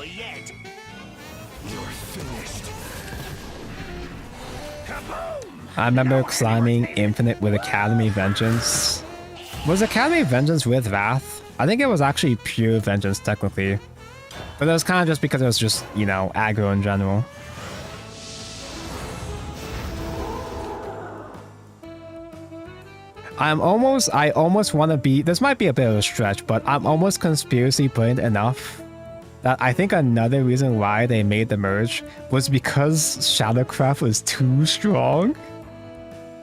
I remember climbing Infinite with Academy Vengeance. Was Academy Vengeance with Wrath? I think it was actually pure Vengeance, technically. But it was kind of just because it was just, you know, aggro in general. I almost want to be, this might be a bit of a stretch, but I'm almost conspiracy brilliant enough that I think another reason why they made the merge was because Shadowcraft was too strong.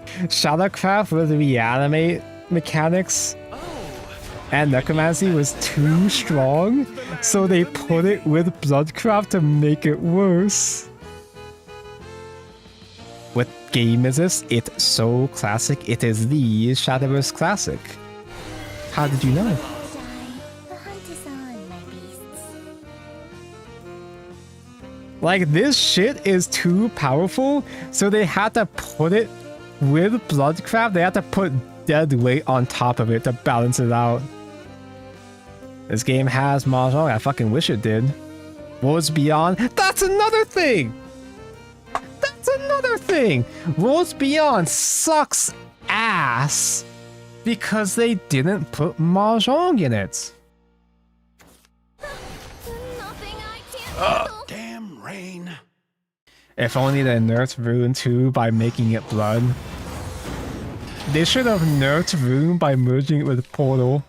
Shadowcraft with reanimate mechanics and necromancy was too strong, so they put it with Bloodcraft to make it worse. What game is this? It's so classic. It is the Shadowverse classic. How did you know? The hunt is on, my beasts. Like, this shit is too powerful, so they had to put it with Bloodcraft. They had to put dead weight on top of it to balance it out. This game has Mahjong. I fucking wish it did. Worlds Beyond. That's another thing! That's another thing! Worlds Beyond sucks ass because they didn't put Mahjong in it. Nothing I can't handle. Damn rain. If only they nerfed Rune 2 by making it blood. They should have nerfed Rune by merging it with Portal.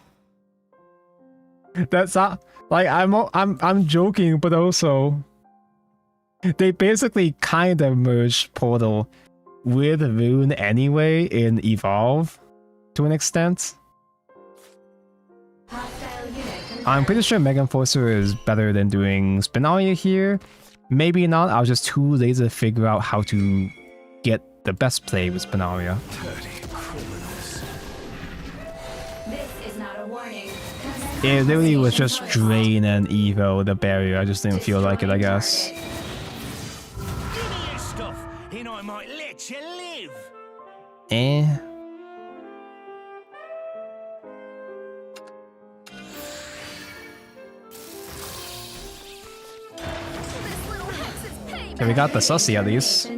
That's not like I'm joking, but also they basically kind of merged Portal with Rune anyway in Evolve to an extent. I'm pretty sure Mega Enforcer is better than doing Spinalia here. Maybe not. I was just too lazy to figure out how to get the best play with Spinalia. It literally was just Drain and Evo, the barrier. I just didn't feel like it, I guess. Give me your stuff, and I might let you live. Eh. Okay, we got the sussy at least.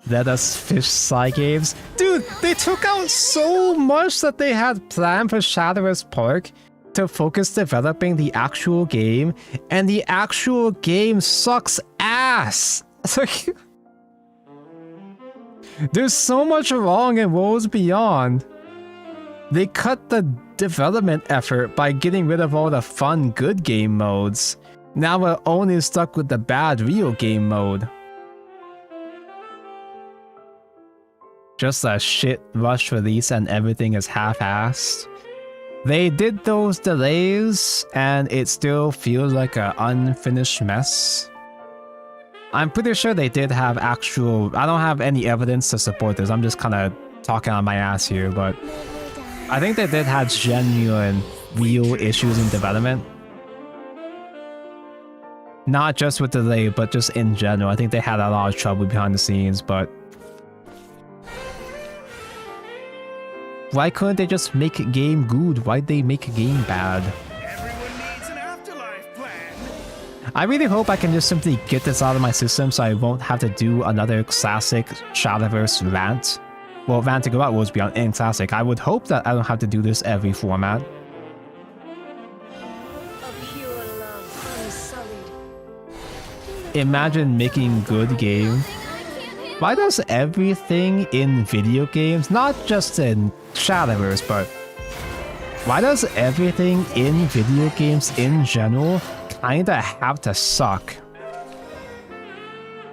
Let us fish side games. Dude, they took out so much that they had planned for Shadowverse Park to focus developing the actual game, and the actual game sucks ass. There's so much wrong in Worlds Beyond. They cut the development effort by getting rid of all the fun good game modes. Now we're only stuck with the bad real game mode. Just a shit rush release and everything is half-assed. They did those delays and it still feels like an unfinished mess. I'm pretty sure they did have actual... I don't have any evidence to support this, I'm just kind of talking on my ass here, but I think they did have genuine, real issues in development. Not just with delay, but just in general. I think they had a lot of trouble behind the scenes, but... why couldn't they just make a game good? Why'd they make a game bad? Everyone needs an afterlife plan. I really hope I can just simply get this out of my system so I won't have to do another classic Shadowverse rant. Well, ranting about Worlds Beyond in classic. I would hope that I don't have to do this every format. Imagine making good game. Why does everything in video games, not just in Shadowverse, but why does everything in video games in general kinda have to suck?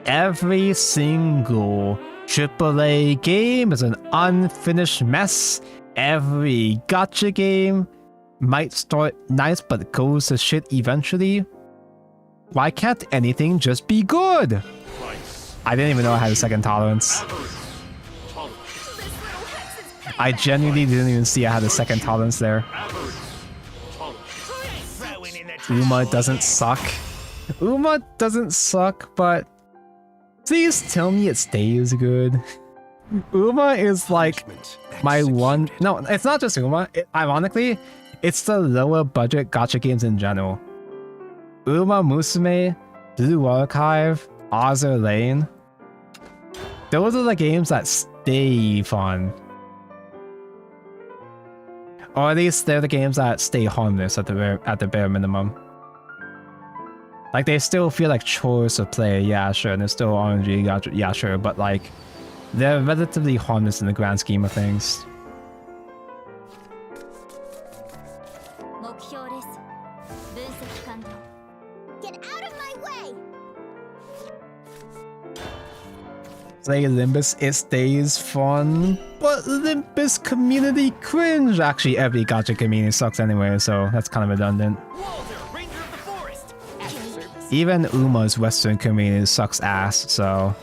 Every single AAA game is an unfinished mess. Every gacha game might start nice but goes to shit eventually. Why can't anything just be good? I didn't even know I had a second tolerance. I genuinely didn't even see I had a second tolerance there. Uma doesn't suck. Uma doesn't suck, but please tell me it stays good. Uma is like my one... No, it's not just Uma. Ironically, it's the lower budget gacha games in general. Uma Musume, Blue Archive, Azur Lane. Those are the games that stay fun. Or at least they're the games that stay harmless at the bare minimum. Like, they still feel like chores to play, yeah, sure, and there's still RNG, yeah, sure, but like, they're relatively harmless in the grand scheme of things. Get out of my way! Play Limbus, it stays fun, but Limbus community cringe. Actually, every gacha community sucks anyway, so that's kind of redundant. Walter, Ranger of the Forest. At your service. Even Uma's Western community sucks ass, so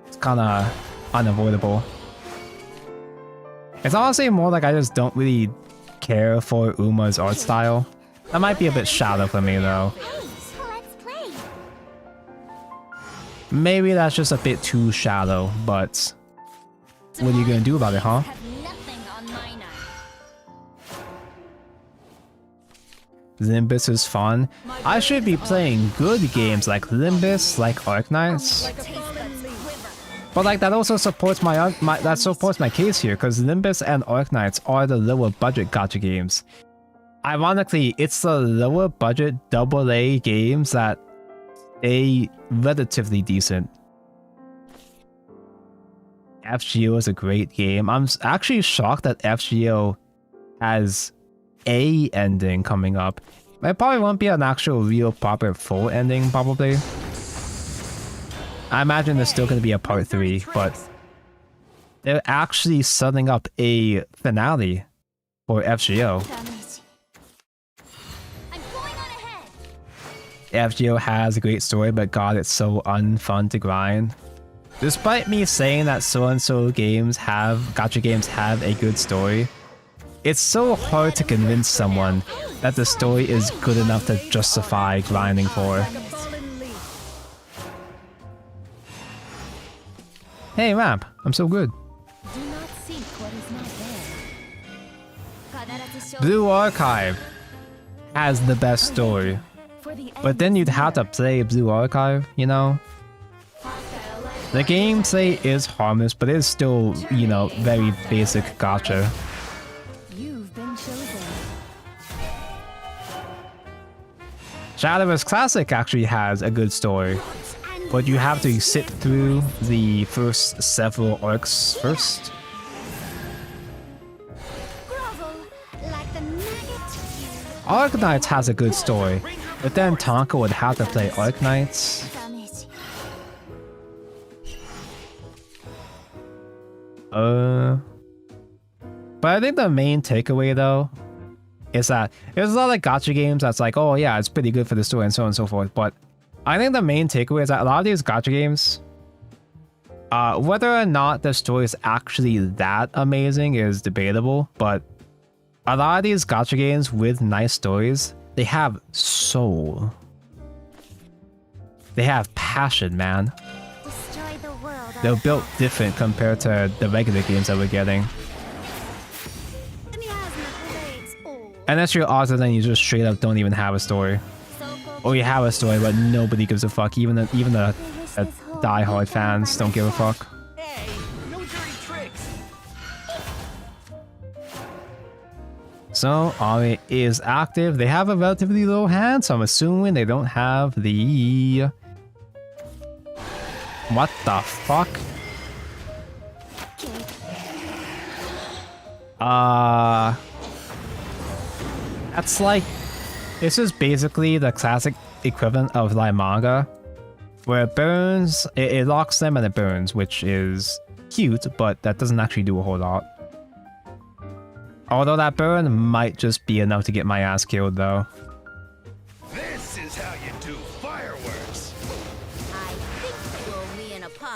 it's kind of unavoidable. It's honestly more like I just don't really care for Uma's art style. That might be a bit shallow for me though. Let's play. Maybe that's just a bit too shallow, but what are you gonna do about it, huh? Have nothing on mine. Limbus is fun. I should be playing good games like Limbus, like Arknights. But like that also supports my case here, because Limbus and Arknights are the lower budget gacha games. Ironically, it's the lower budget AA games that stay relatively decent. FGO is a great game. I'm actually shocked that FGO has a ending coming up. It probably won't be an actual real proper full ending, probably. I imagine there's still going to be a part 3, but they're actually setting up a finale for FGO. FGO has a great story, but god, it's so unfun to grind. Despite me saying that so-and-so gacha games have a good story, it's so hard to convince someone that the story is good enough to justify grinding for. Hey Ramp, I'm so good. Do not seek what is not there. Blue Archive has the best story. But then you'd have to play Blue Archive, you know? The gameplay is harmless, but it's still, you know, very basic gacha. You've been chosen. Shadowverse Classic actually has a good story, but you have to sit through the first several arcs first. Arknights has a good story, but then Tonka would have to play Arknights. But I think the main takeaway though is that there's a lot of gacha games that's like, oh yeah, it's pretty good for the story and so on and so forth. But I think the main takeaway is that a lot of these gacha games, whether or not the story is actually that amazing is debatable, but a lot of these gacha games with nice stories, they have soul. They have passion, man. They're built different compared to the regular games that we're getting. Unless you're Oz, then you just straight up don't even have a story. Or you have a story, but nobody gives a fuck. Even the die-hard fans don't give a fuck. Hey, no dirty tricks. So, Ami is active. They have a relatively low hand, so I'm assuming they don't have the... What the fuck? That's like... This is basically the classic equivalent of Limaga, where it burns, it locks them and it burns, which is cute, but that doesn't actually do a whole lot. Although that burn might just be enough to get my ass killed though. This is how you do fireworks.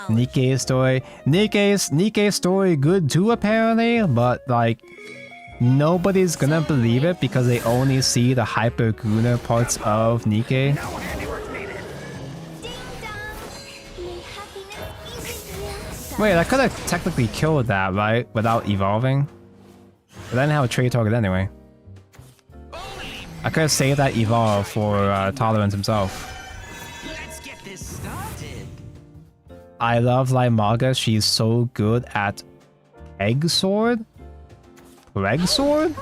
Nikkei's story. Nikkei's story good too apparently, but like nobody's gonna believe it because they only see the hyper-Rune parts of Nikkei. Wait, I could have technically killed that, right? Without evolving? But I didn't have a trade target anyway. I could have saved that evolve for Tolerance himself. Let's get this started. I love Limaga. She's so good at Egg Sword? Reg Sword?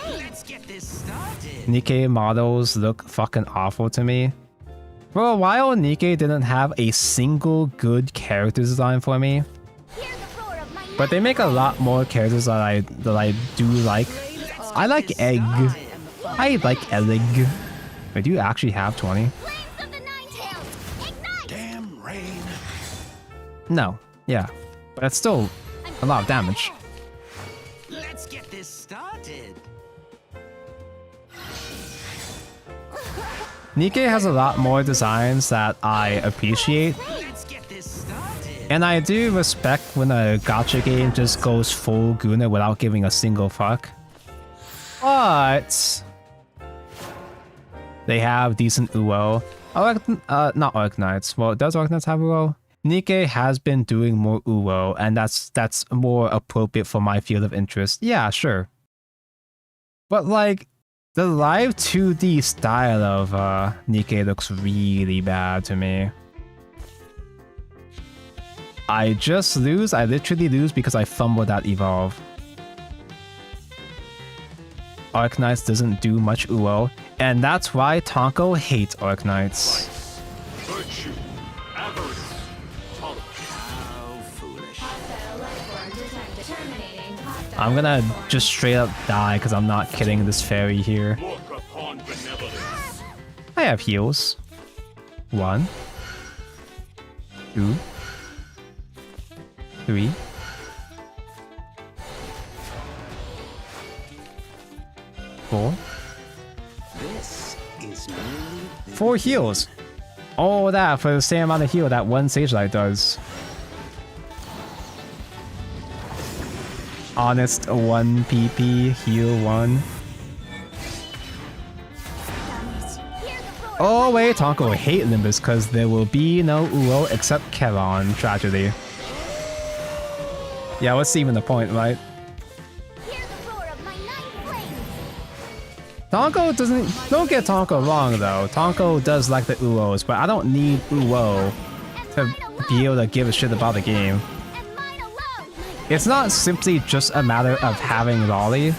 Let's get this started. Nikkei models look fucking awful to me. For a while, Nikkei didn't have a single good character design for me. But they make a lot more characters that I do like. I like Egg. I like Egg. Wait, do you actually have 20? Damn rain. No. Yeah. But it's still a lot of damage. Let's get this started. Nikke has a lot more designs that I appreciate. Let's get this started. And I do respect when a gacha game just goes full Gunner without giving a single fuck. But they have decent UO. Not Arknights. Well, does Arknights have UO? Nikke has been doing more UO, and that's more appropriate for my field of interest. Yeah, sure. But like, the live 2D style of Nikke looks really bad to me. I just lose. I literally lose because I fumbled that evolve. Arknights doesn't do much UO, and that's why Tonko hates Arknights. Virtue. Avarice. Tolerance. How foolish. Hostile life form detected. Terminating hostile I'm gonna life form. just straight up die because I'm not kidding this fairy here. Look upon benevolence. I have heals. 1, 2, 3. Four. This is merely the 4 heals. All that for the same amount of heal that one Sage Light does. Honest 1 PP, heal 1. Oh wait, Tonko will hate Nimbus because there will be no Uo except Keron, tragedy. Yeah, what's even the point, right? Tonko doesn't... Don't get Tonko wrong though. Tonko does like the Uos, but I don't need Uo to be able to give a shit about the game. It's not simply just a matter of having Lolly.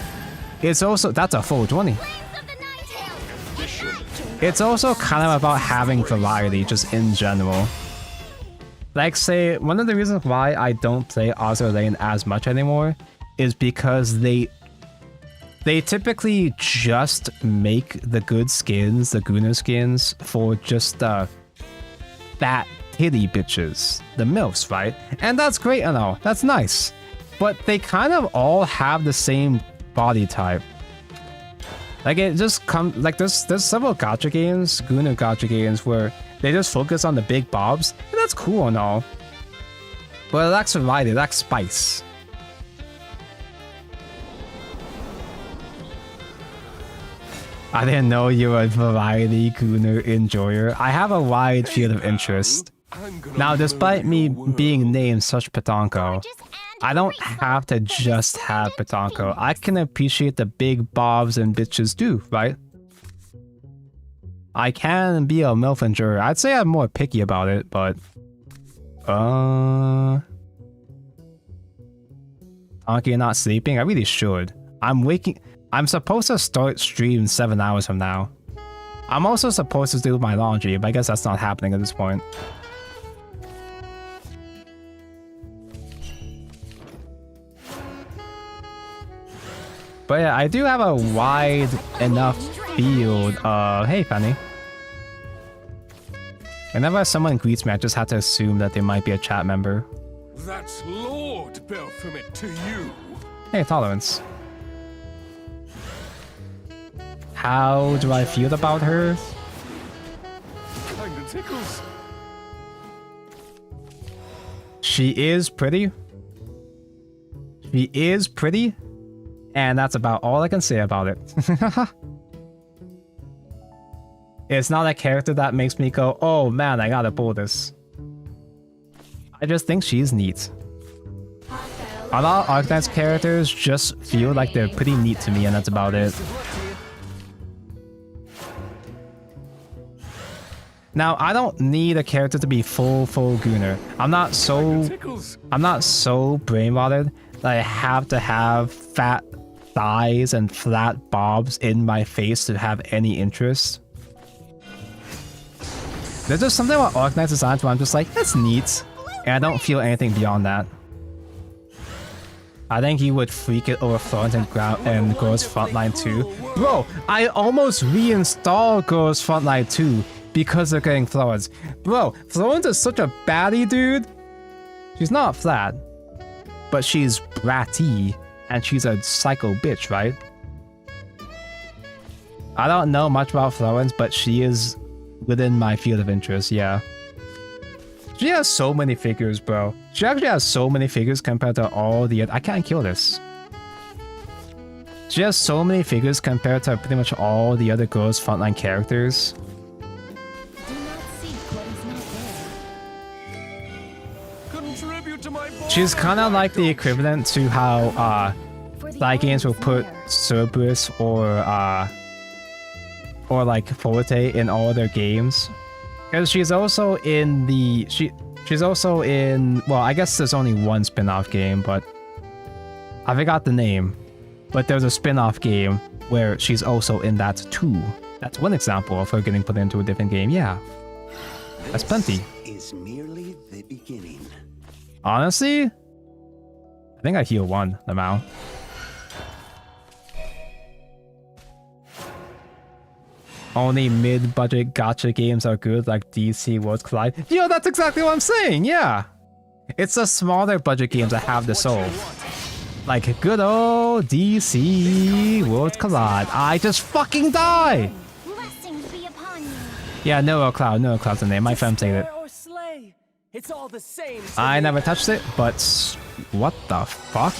It's also... That's a full 20. It's also kind of about having variety just in general. Like say, one of the reasons why I don't play Azur Lane as much anymore is because they typically just make the good skins, the Gunner skins, for just the fat titty bitches, the MILFs, right? And that's great and all, that's nice. But they kind of all have the same body type. Like it just comes, like there's several gacha games, Gunner gacha games, where they just focus on the big bobs, and that's cool and all. But it lacks variety, it lacks spice. I didn't know you were a variety Gunner enjoyer. I have a wide field of interest. Now, despite me being named such Patonko, I don't have to just have Patonko. I can appreciate the big bobs and bitches too, right? I can be a MILF enjoyer. I'd say I'm more picky about it, but... Tonko not sleeping? I really should. I'm supposed to start stream 7 hours from now. I'm also supposed to do my laundry, but I guess that's not happening at this point. But yeah, I do have a wide enough field. Hey Penny. Whenever someone greets me, I just have to assume that they might be a chat member. That's Lord Belfamit to you. Hey, Tolerance. How do I feel about her? Kinda tickles. She is pretty. She is pretty. And that's about all I can say about it. It's not a character that makes me go, oh man, I gotta pull this. I just think she's neat. A lot of Arknight's characters just feel like they're pretty neat to me, and that's about it. Now, I don't need a character to be full Gunner. I'm not so brain-rotted that I have to have fat thighs and flat bobs in my face to have any interest. There's just something about Arknight's designs where I'm just like, that's neat. And I don't feel anything beyond that. I think he would freak it over Florence and Girls Frontline 2. Bro, I almost reinstalled Girls Frontline 2 because they're getting Florence. Bro, Florence is such a baddie, dude. She's not flat, but she's bratty, and she's a psycho bitch, right? I don't know much about Florence, but she is within my field of interest, yeah. She has so many figures, bro. She actually has so many figures compared to all the other— I can't kill this. She has so many figures compared to pretty much all the other Girls Frontline characters. Do not seek what is not there. Contribute to my She's kind of like the equivalent to how side games will put Cerberus or like Forte in all their games. Because she's also in the she's also in, well, I guess there's only one spin-off game, but I forgot the name. But there's a spin-off game where she's also in that too. That's one example of her getting put into a different game. Yeah, that's plenty. Is merely the beginning. Honestly, I think I heal one amount. Only mid-budget gacha games are good, like DC Worlds Collide. Yo, that's exactly what I'm saying, yeah! It's the smaller budget games that have the soul. Like good old DC Worlds Collide. I just fucking die! Blessings be upon you. Yeah, Noah Cloud's the name. My friend said it. It's all the same. I never touched it, but what the fuck?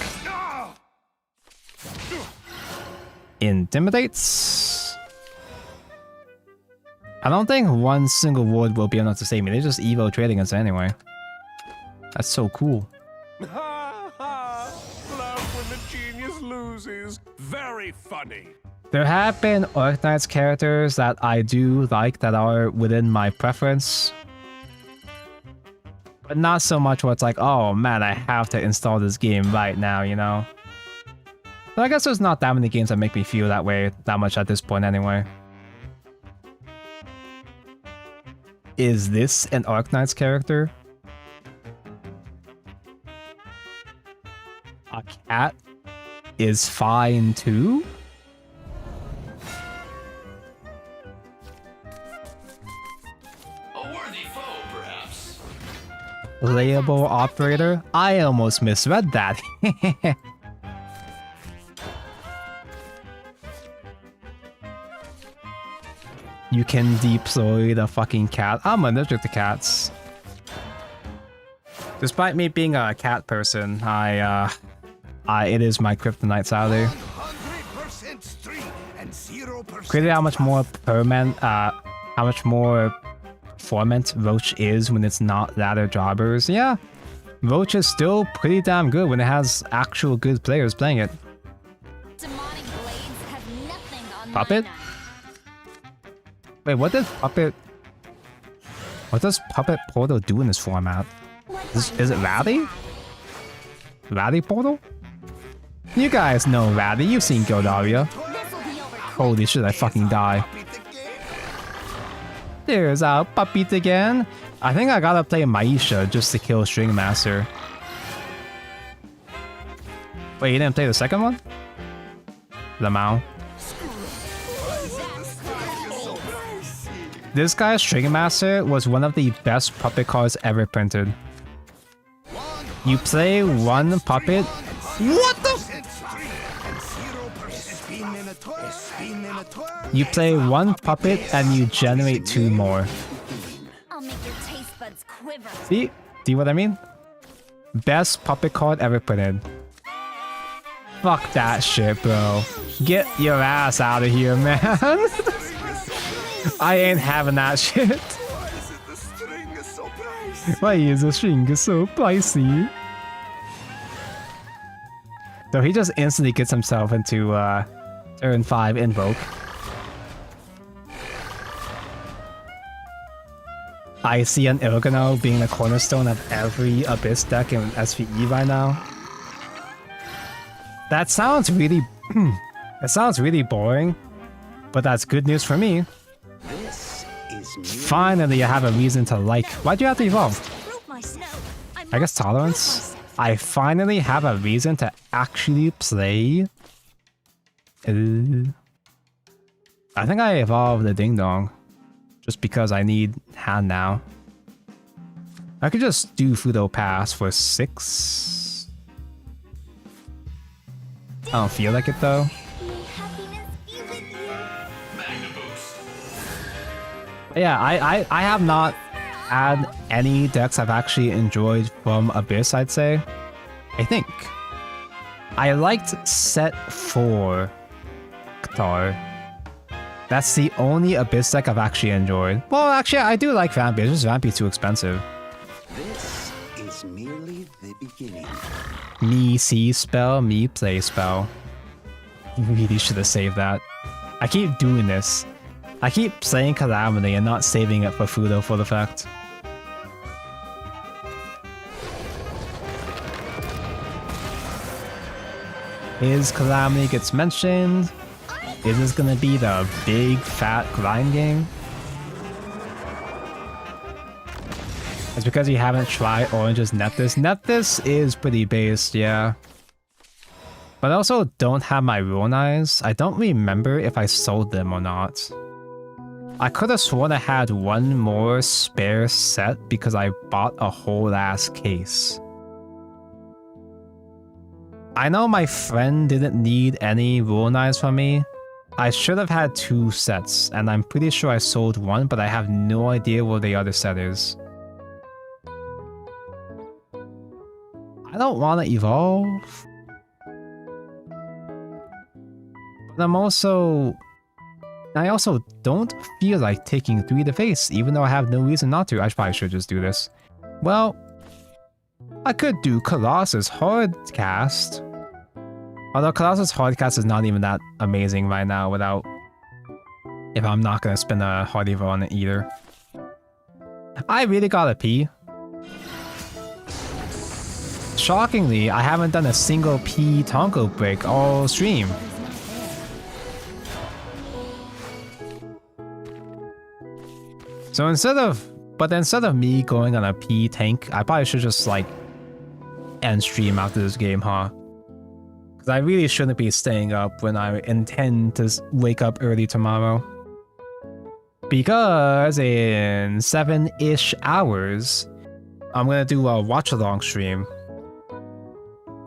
Intimidates? I don't think one single word will be enough to save me. They're just Evo trading us anyway. That's so cool. Laugh when the genius loses. Very funny. There have been Arknights characters that I do like that are within my preference. But not so much where it's like, oh man, I have to install this game right now, you know? But I guess there's not that many games that make me feel that way that much at this point anyway. Is this an Arknights character? A cat is fine too? A worthy foe, perhaps. Playable operator? I almost misread that. You can deploy the fucking cat. I'm allergic to cats. Despite me being a cat person, it is my kryptonite, sadly. 100% street and 0% Crazy how much more performant Roach is when it's not ladder jobbers. Yeah, Roach is still pretty damn good when it has actual good players playing it. Demonic blades have nothing on Puppet? mana. Wait, what does Puppet Portal do in this format? Is it Ratty? Ratty Portal? You guys know Ratty, you've seen Gildaria. Holy shit, I fucking die. There's our puppy again. I think I gotta play Maisha just to kill String Master. Wait, you didn't play the second one? Lamau. This guy's String Master was one of the best puppet cards ever printed. You play one puppet. What the? You play one puppet and you generate two more. I'll make your taste buds quiver. See what I mean? Best puppet card ever printed. Fuck that shit, bro. Get your ass out of here, man. I ain't having that shit. Why is the string so pricey? So he just instantly gets himself into turn 5 invoke. I see an Ilgano being the cornerstone of every Abyss deck in SVE right now. That sounds really that sounds really boring, but that's good news for me. Finally, I have a reason to like. Why'd you have to evolve? I guess tolerance? I finally have a reason to actually play. I think I evolved the Ding Dong. Just because I need hand now. I could just do Fudo Pass for 6. I don't feel like it though. Yeah, I have not had any decks I've actually enjoyed from Abyss, I'd say. I think. I liked set 4 Qatar. That's the only Abyss deck I've actually enjoyed. Well, actually, I do like Vampy. It's just Vampy's too expensive. This is merely the beginning. Me see spell, me play spell. You really should have saved that. I keep doing this. I keep playing Calamity and not saving it for Fudo for the fact. His Calamity gets mentioned. Is this gonna be the big fat grind game? It's because you haven't tried Orange's Nephthys. Nephthys is pretty based, yeah. But I also don't have my Rune Eyes. I don't remember if I sold them or not. I could have sworn I had one more spare set because I bought a whole ass case. I know my friend didn't need any Rune Eyes from me. I should have had 2 sets, and I'm pretty sure I sold one, but I have no idea where the other set is. I don't want to evolve. But I also don't feel like taking 3 to face, even though I have no reason not to. I probably should just do this. Well, I could do Colossus Hardcast. Although Colossus Hardcast is not even that amazing right now without... if I'm not gonna spend a hard evo on it either. I really gotta pee. Shockingly, I haven't done a single pee Tonko break all stream. So instead of me going on a pee tank, I probably should just like end stream after this game, huh? Because I really shouldn't be staying up when I intend to wake up early tomorrow. Because in 7-ish hours, I'm gonna do a watch-along stream.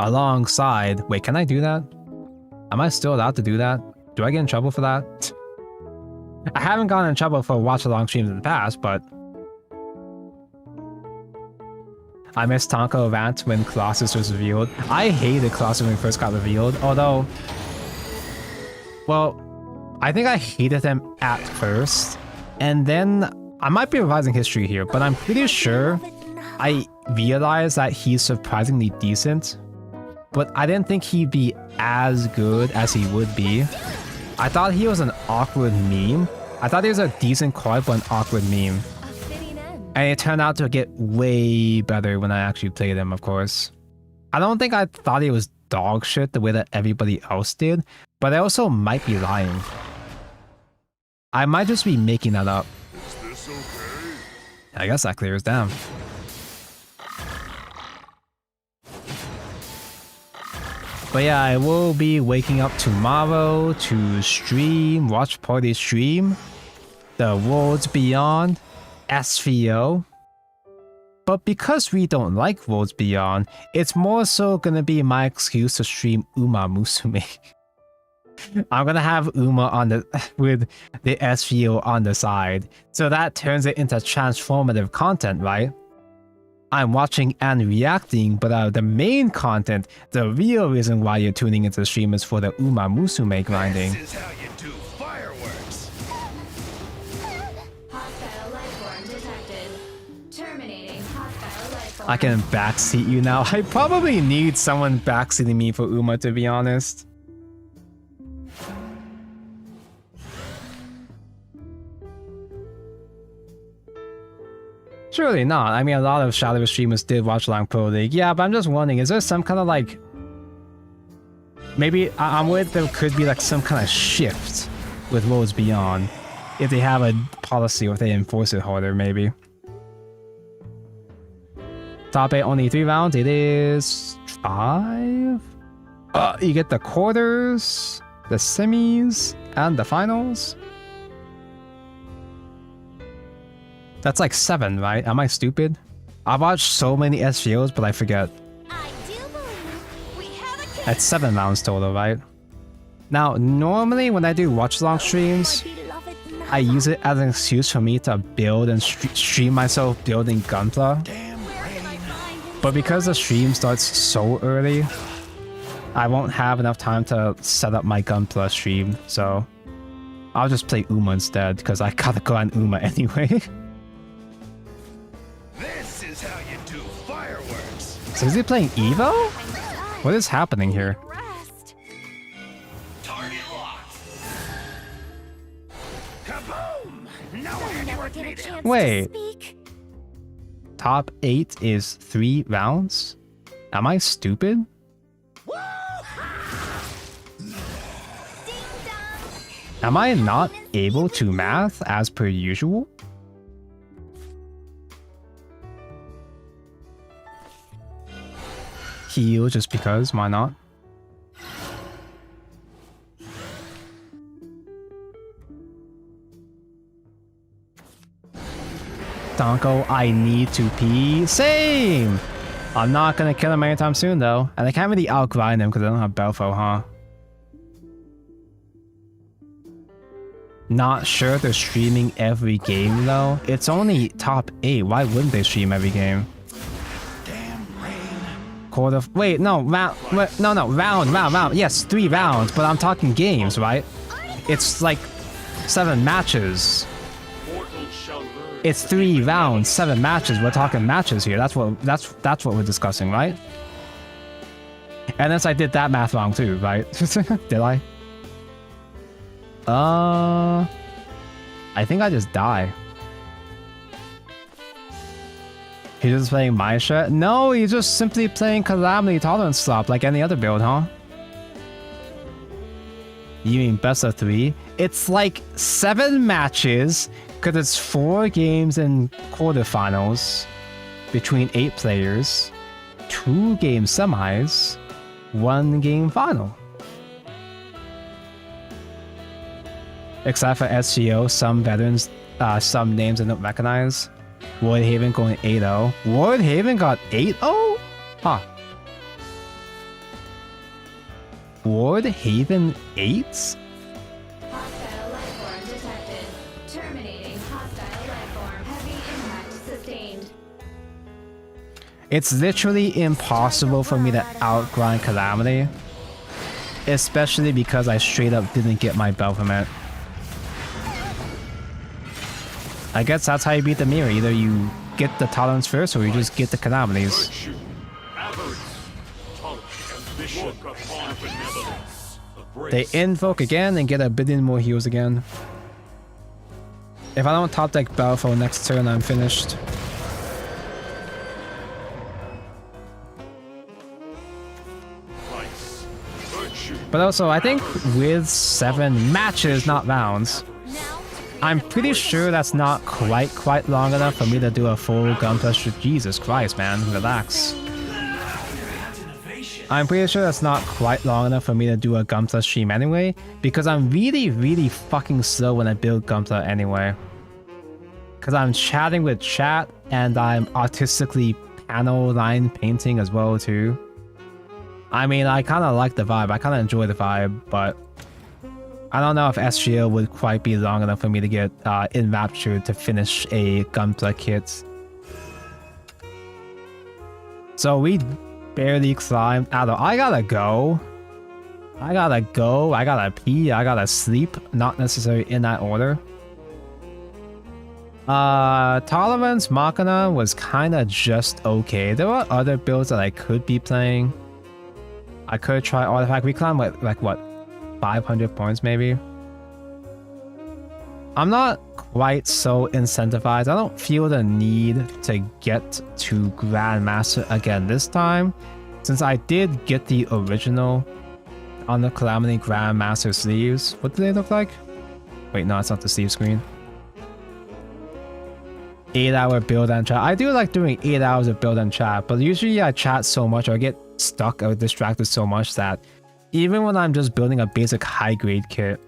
Alongside... Wait, can I do that? Am I still allowed to do that? Do I get in trouble for that? I haven't gotten in trouble for watch-along streams in the past, but... I missed Tonko Rant when Colossus was revealed. I hated Colossus when he first got revealed, although... Well, I think I hated him at first, and then... I might be revising history here, but I'm pretty sure I realized that he's surprisingly decent, but I didn't think he'd be as good as he would be. I thought he was an awkward meme. I thought he was a decent card, but an awkward meme. And it turned out to get way better when I actually played him, of course. I don't think I thought he was dog shit the way that everybody else did, but I also might be lying. I might just be making that up. Is this okay? I guess that clears down. But yeah, I will be waking up tomorrow to stream, watch party stream, the Worlds Beyond, SVO. But because we don't like Worlds Beyond, it's more so gonna be my excuse to stream Uma Musume. I'm gonna have Uma on with the SVO on the side, so that turns it into transformative content, right? I'm watching and reacting, but the main content, the real reason why you're tuning into the stream is for the Uma Musume grinding. This is how you do fireworks. Hostile life form detected. Terminating hostile life form. I can backseat you now. I probably need someone backseating me for Uma, to be honest. Surely not. I mean, a lot of Shadowverse streamers did watch along Pro League. Yeah, but I'm just wondering, is there some kind of like... Maybe I'm worried there could be like some kind of shift with Worlds Beyond. If they have a policy or if they enforce it harder, maybe. Top 8 only 3 rounds. It is 5. You get the quarters, the semis, and the finals. That's like 7, right? Am I stupid? I watched so many SGOs, but I forget. I do believe we have a That's 7 rounds total, right? Now, normally when I do watch-along streams, I use it as an excuse for me to build and stream myself building Gunpla. But because the stream starts so early, I won't have enough time to set up my Gunpla stream, so I'll just play Uma instead, because I gotta go on Uma anyway. This is how you do fireworks. So is he playing Evo? What is happening here? Target locked. Kaboom! Now I never get a chance Wait. to speak. Top 8 is 3 rounds? Am I stupid? Am I not able to math as per usual? Heal just because, why not? Donko, I need to pee. Same! I'm not gonna kill him anytime soon though. And I can't really outgrind him because I don't have Belfo, huh? Not sure they're streaming every game though. It's only top 8. Why wouldn't they stream every game? Quarter. Wait, no, round. Round. Yes, 3 rounds, but I'm talking games, right? It's like 7 matches. It's 3 rounds, 7 matches. We're talking matches here. That's what we're discussing, right? Unless I did that math wrong too, right? Did I? I think I just die. He's just playing my shit? No, he's just simply playing Calamity Tolerance Slop like any other build, huh? You mean best of 3? It's like 7 matches, because it's 4 games in quarterfinals between 8 players, 2 game semis, 1 game final. Except for SGO, some veterans, some names I don't recognize. Wardhaven going 8-0. Wardhaven got 8-0? Huh. Wardhaven 8? Hostile life form detected. Terminating hostile life form. Heavy impact sustained. It's literally impossible for me to outgrind Calamity. Especially because I straight up didn't get my Belphegor. I guess that's how you beat the mirror. Either you get the tolerance first or you just get the calamities. They invoke again and get a billion more heals again. If I don't top deck Belfo next turn, I'm finished. But also, I think with 7 matches, not rounds, I'm pretty sure that's not quite long enough for me to do a full Gunpla stream. Jesus Christ, man, relax. I'm pretty sure that's not quite long enough for me to do a Gunpla stream anyway, because I'm really fucking slow when I build Gunpla anyway. Because I'm chatting with chat, and I'm artistically panel line painting as well too. I mean, I kind of like the vibe, I kind of enjoy the vibe, but I don't know if SGO would quite be long enough for me to get enraptured to finish a Gunpla kit. So we barely climbed out of... I gotta go. I gotta pee, I gotta sleep. Not necessarily in that order. Tolerance Machina was kind of just okay. There were other builds that I could be playing. I could try Artifact. We climbed like what? 500 points maybe. I'm not quite so incentivized. I don't feel the need to get to Grandmaster again this time, since I did get the original on the Calamity Grandmaster sleeves. What do they look like? Wait, no, it's not the sleeve screen. 8-hour build and chat. I do like doing 8 hours of build and chat, but usually I chat so much or I get stuck or distracted so much that even when I'm just building a basic high grade kit,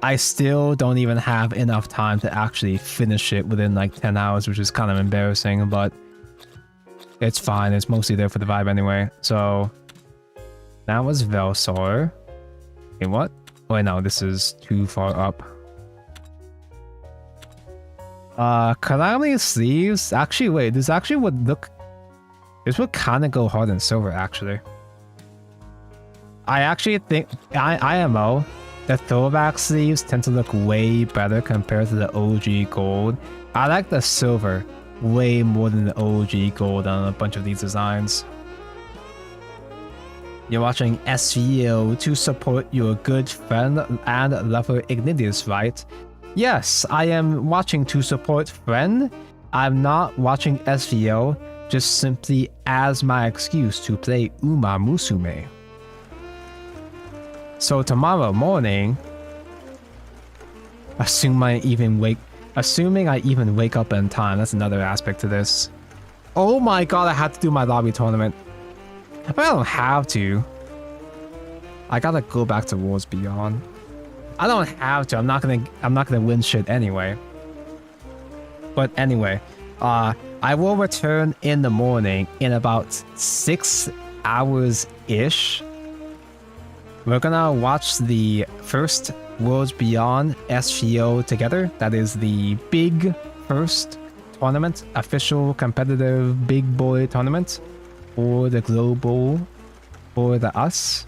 I still don't even have enough time to actually finish it within like 10 hours, which is kind of embarrassing, but it's fine. It's mostly there for the vibe anyway. So that was Velsor. Okay, what? Oh, wait, no, this is too far up. Calamity sleeves. Actually, wait, this actually would look. This would kind of go hard in silver, actually. I actually think IMO, the throwback sleeves tend to look way better compared to the OG gold. I like the silver way more than the OG gold on a bunch of these designs. You're watching SVO to support your good friend and lover Ignitius, right? Yes, I am watching to support friend. I'm not watching SVO just simply as my excuse to play Uma Musume. So tomorrow morning, assuming I even wake up in time, that's another aspect to this. Oh my god, I had to do my lobby tournament. I don't have to. I gotta go back to Worlds Beyond. I don't have to. I'm not gonna win shit anyway. But anyway, I will return in the morning in about 6 hours ish. We're gonna watch the first Worlds Beyond SVO together. That is the big first tournament, official competitive big boy tournament for the global, for the us.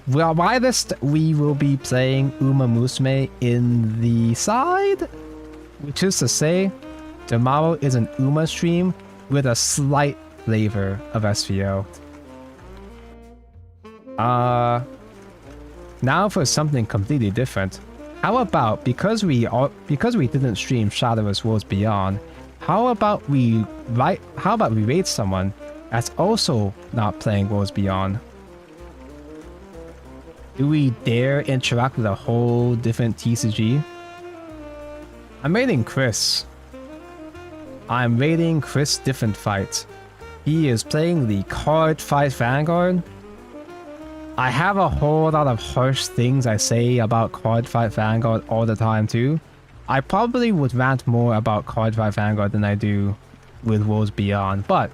Well, by this, we will be playing Uma Musume in the side, which is to say, tomorrow is an Uma stream with a slight flavor of SVO. Now for something completely different. How about, because we didn't stream Shadowverse Worlds Beyond, how about we raid someone that's also not playing Worlds Beyond? Do we dare interact with a whole different TCG? I'm raiding Chris. I'm raiding Chris Different Fight. He is playing the Card Fight Vanguard. I have a whole lot of harsh things I say about Card Fight Vanguard all the time too. I probably would rant more about Card Fight Vanguard than I do with Worlds Beyond, but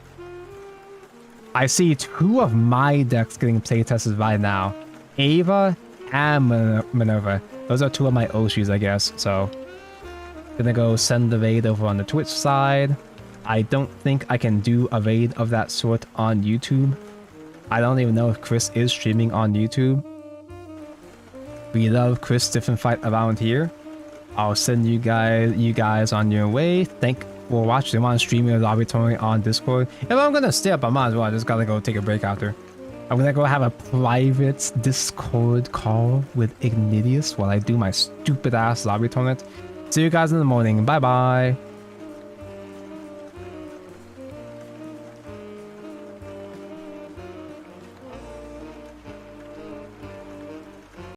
I see two of my decks getting playtested right now. Ava and Minerva. Those are two of my Oshis, I guess, so gonna go send the raid over on the Twitch side. I don't think I can do a raid of that sort on YouTube. I don't even know if Chris is streaming on YouTube. We love Chris Different Fight around here. I'll send you guys on your way. Thank for watching. Want to stream your lobby tournament on Discord? If I'm gonna stay up, I might as well. I just gotta go take a break after. I'm gonna go have a private Discord call with Ignitius while I do my stupid ass lobby tournament. See you guys in the morning. Bye bye.